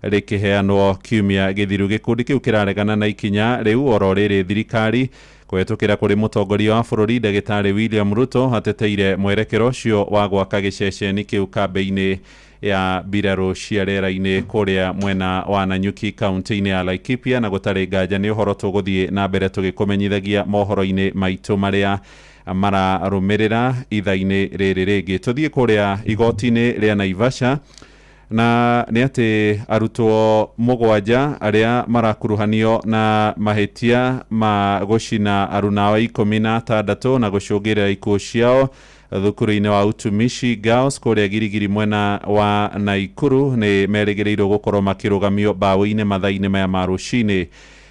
rĩkĩheanwo kiumia gĩthiru. Gĩkundi kĩu kĩraregana na ikinya rĩu oro rĩrĩ thirikari kũhetũkĩra kũrĩ mũtongoria wa bũrũri Ndagĩtarĩ William Ruto ateteire mwerekero ũcio wa gwaka gĩceceni kĩu kambĩ-inĩ ya mbirarũ cia rĩera-inĩ kũrĩa mwena wa Nanyuki kaunti-inĩ ya Laikipia, na gũtarĩ nganja nĩ ũhoro tũgũthiĩ na mbere tũgĩkũmenyithagia mohoro-inĩ maitũ marĩa mararũmĩrĩra ithaa-inĩ rĩrĩ rĩngĩ. Tũthiĩ kũrĩa igoti-inĩ rĩa Naivasha, na nĩ atĩ arutwo 7 arĩa marakuruhanio na mahĩtia ma gũcina aruna 16 na gũcũngĩrĩra ikuũ ciao thukuru-inĩ wa Utumishi Girls kũrĩa Girigiri mwena wa Naikuru nĩ merĩgĩrĩirwo gũkorwo makĩrũgamio mbaũ-inĩ mathaa-inĩ maya ma rũcinĩ.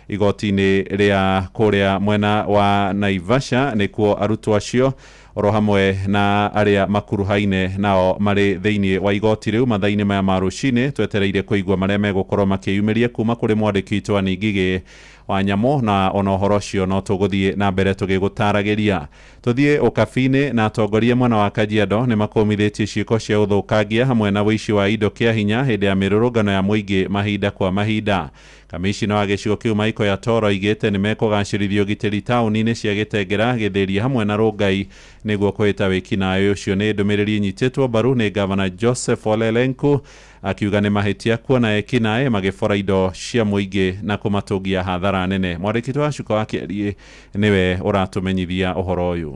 Igoti-inĩ rĩa kũrĩa mwena wa Naivasha nĩkuo arutwo acio oro hamwe na arĩa makuruhaine nao marĩ thĩinĩ wa igoti rĩu mathaa-inĩ maya ma rũcinĩ. Twetereire kũigua marĩa megũkorwo makĩyumĩria kuma kũrĩ mwandĩki witũ wa Ngigĩ wa Nyamũ, na ona ũhoro ũcio no tũgũthiĩ na mbere tũgĩgũtaragĩria. Tũthiĩ ũkabi-inĩ na atongoria mwena wa Kajiado nĩ makũmithĩtie ciĩko cia ũthũkangia hamwe na wĩici wa indo kĩa hinya hĩndĩ ya mĩrũrũngano ya mũingĩ mahinda kwa mahinda. Kamishina wa gĩcigo kĩu Michael Yatoro augĩte nĩ mekũgacĩrithia ũgitĩri taũni-inĩ cia Gĩtengera, Gĩthĩria hamwe na Rongai nĩguo kũhĩta wĩkinaĩ ũcio. Nĩ ndũmĩrĩri nyitĩtwo mbaru nĩ gavana Joseph Ole Lenku akiuga nĩ mahĩtia kuona ekinaĩ magĩbora indo cia mũingĩ na kũmatũngia hathara nene. Mwandĩki wa Cuka wa Kĩarie nĩwe ũratũmenyithia ũhoro ũyũ.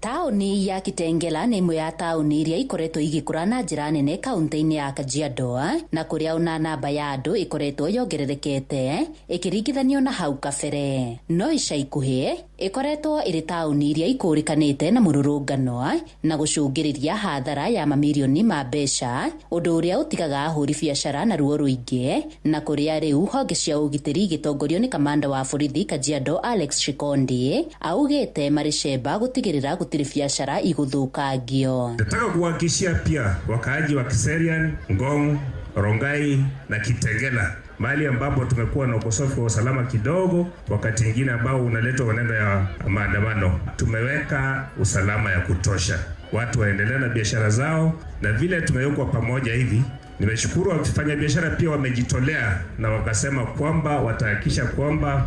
Taũni ya Kitengela nĩ imwe ya taũni iria ikoretwo igĩkũra na njĩra nene kaunti-inĩ ya Kajiado, na kũrĩa ona namba ya andũ ikoretwo yongererekete ĩkĩringithanio na hau kabere. No ica ikuhĩ ikoretwo ĩrĩ taũni iria ikũrĩkanĩte na mũrũrũngano na gũcũngĩrĩria hathara ya mamirioni ma mbeca, ũndũ ũrĩa ũtigaga ahũri biacara na ruo rũingĩ, na kũrĩa rĩu honge cia ũgitĩri igĩtongorio nĩ kamanda wa borithi Kajiado Alex Shikondi augĩte marĩ cemba gũtigĩrĩra gũtirĩ biacara igũthũkangio. Nataka kuhakikishia pia wakaaji wa Kiserian, Ngong, Rongai na Kitengela, mahali ambapo tumekuwa na ukosefu wa usalama kidogo, wakati mwingine ambao unaletwa maneno ya maandamano, tumeweka usalama ya kutosha, watu waendelee na biashara zao, na vile tumewekwa pamoja hivi. Nimeshukuru wafanya biashara pia wamejitolea na wakasema kwamba watahakikisha kwamba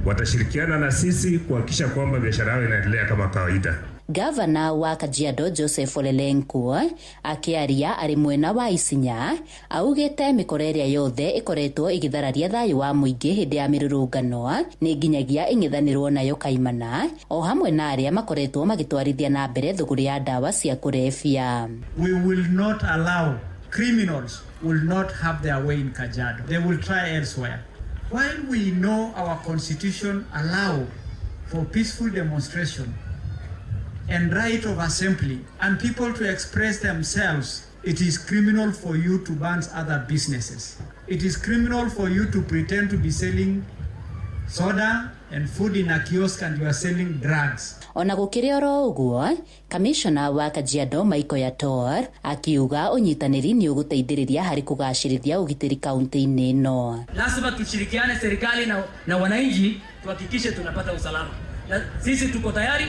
watashirikiana na sisi kuhakikisha kwamba biashara yao inaendelea kama kawaida. Gavana wa Kajiado Joseph Ole Lenku akiaria ari mwena wa Isinya augite mikoro iria yothe ikoretwo igithararia thayu wa muingi hindi ya mirurungano ni nginyagia ingithanirwo nayo kaimana o hamwe na aria makoretwo magitwarithia na mbere thuguri ya dawa cia kurebia. We will not allow criminals will not have their way in Kajiado. They will try elsewhere. While we know our constitution allow for peaceful demonstration and right of assembly and people to express themselves, it is criminal for you to ban other businesses. It is criminal for you to pretend to be selling soda and food in a kiosk and you are selling drugs. Ona gukiri oro uguo, Commissioner wa Kajiado Michael Yator akiuga unyitaniri ni uguteithiriria hari kugacirithia ugitiri kaunti-ini ino. Lazima tushirikiane serikali na wananchi tuhakikishe tunapata usalama. Na sisi tuko tayari,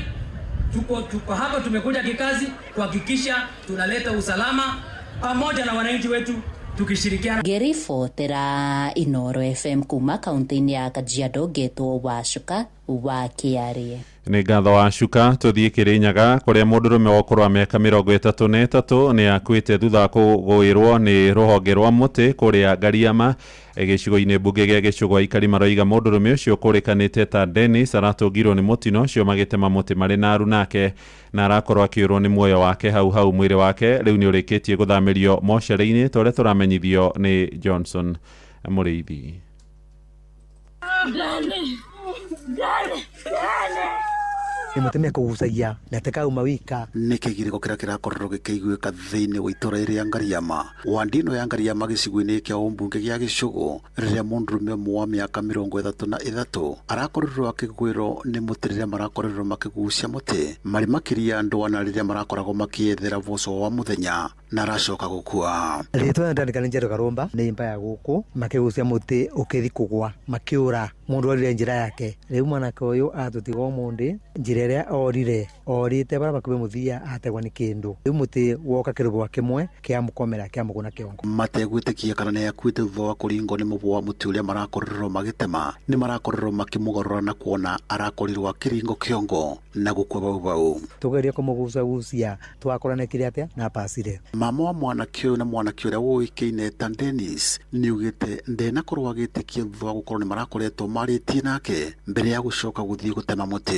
tuko hapa, tumekuja kikazi kuhakikisha tunaleta usalama pamoja na wananchi wetu tukishirikiana. Gerifo tera Inoro FM kuma kaunti-ini ya Kajiado getwo Wacuka wa Kiarie. Nĩ ngatho wa Cuka tuthie Kirinyaga kuria mundurume wa ukuru wa miaka 33 ni akuite thutha wa kũgũĩrwo nĩ rũhonge rwa muti kuria Gariama gĩcigo-inĩ mbunge gĩa Gĩcũgwa. Aikari maroiga mundurume ũcio kũrĩkanĩte ta Dennis aratũngirwo nĩ mũtino ũcio magĩtema mũtĩ marĩ na aru nake na arakorwo akĩũrwo nĩ muoyo wake hau mwĩrĩ wake rĩu nĩ ũrĩkĩtie gũthamĩrio mocarĩ-inĩ tũrĩa tũramenyithio nĩ Johnson Mũrĩithi. Nimutemia kugucagia na tekauma wika nikigiriko kiria kirakorwo gikiguika thiini wa itora iria Ngariama wandino ya Ngariama gicigo-ini kia umbunge gia Gĩcũgũ riria mundurume wa miaka 33 arakorirwo akigwirwo ni mutirire marakorirwo makigucia muti mari makiria andu ana riria marakoragwo makiethera voco wa muthenya na aracoka gukua. Ritwa ndandikana njero Karumba ni imba ya guku makigucia muti ukithi kugwa makiura mundu arire njira yake riu mwanake uyu atutiga umundi njira iria orite bara bakume muthia ategwa ni kindu riu muti woka kirugwa kimwe kia mukomera kia muguna kiongo mategwitikia kana ne yakwite thutha wa kuringo ni mubu wa muti uria marakorirwo magitema ni marakorirwo makimugorora na kuona arakorirwo akiringo kiongo na gukwa bau tugeria kumugucagucia twakoranekire atia na pasire. Mama wa mwanake uyu na mwanake uria woikaine ta Dennis niugite ndena korwo agitikia thutha wa gukorwo ni marakoretwo maritie nake mbere ya gucoka guthii gutema muti.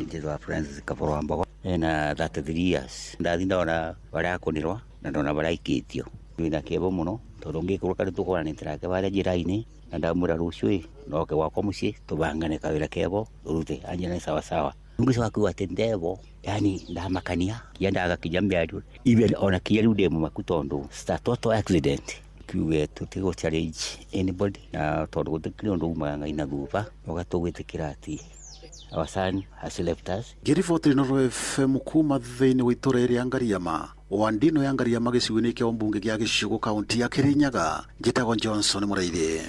Njithwa Francis Kaborwa Mbogo na 33 years ndathinda ona baria akunirwa na ndona baria ikitio wina kebo muno tondu ngikurwo kari tukoranite nake baria njira-ini na ndamura ruciu noke gwakwa mucii tubangane kawira kebo urute anjana sawa sawa nguswa kwa tendevo yani ndamakania kiendaga kijambiaru even ona kielu demo makutondo statoto accident kiwe tutigo challenge anybody na tondu gutikiri ndu umanga ina gupa ogatugwitikira ati our son has left us. Gerifoti Inoro FM kuma thiini wa itora iria Ngariama wandino ya Ngariama gicigo-ini kia umbunge gia Gĩcũgũ kaunti ya Kirinyaga njitagwo Johnson Mũrĩithi.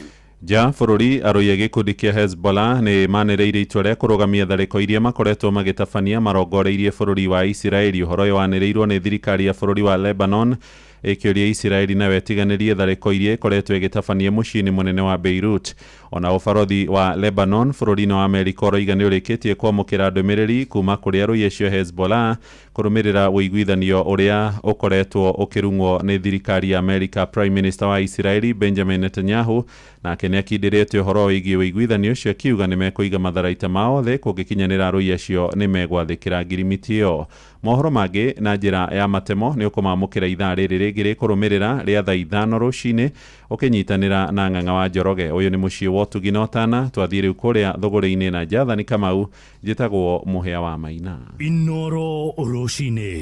Ja bururi aroiya gikundi kia Hezbollah ni manereire itua ria kurugamia thariko iria makoretwo magitabania marongoreirie bururi wa Isiraeli. Uhoro uyu wanereirwo ni thirikari ya bururi wa Lebanon ikiuria Isiraeli nawe itiganirie thariko iria ikoretwo igitabania muciĩ-inĩ munene wa Beirut. Ona ubarothi wa Lebanon bururi-inĩ wa Amerika uroiga ni urikitie kwamukira ndumiriri kuma kuri aroiya cio Hezbollah kurumirira uiguithanio uria ukoretwo ukirungwo ni thirikari ya Amerika. Prime Minister wa Isiraeli Benjamin Netanyahu nake ni akindirite uhoro wigie uiguithanio ucio akiuga ni mekuiga matharaita mao the kungikinyanira aroiya cio ni megwathikira ngirimiti iyo. Mohoro mangi na njira ya matemo ni ukumamukira ithaa riri ringi rikurumirira ria thaa 5 ruciini ukinyitanira na Ng'ang'a wa Njoroge. Uyu ni mucii wa Tuginotana twathie riu kuria thogore-ini na Jathani Kamau njitagwo Muhia wa Maina. Inoro ruciini.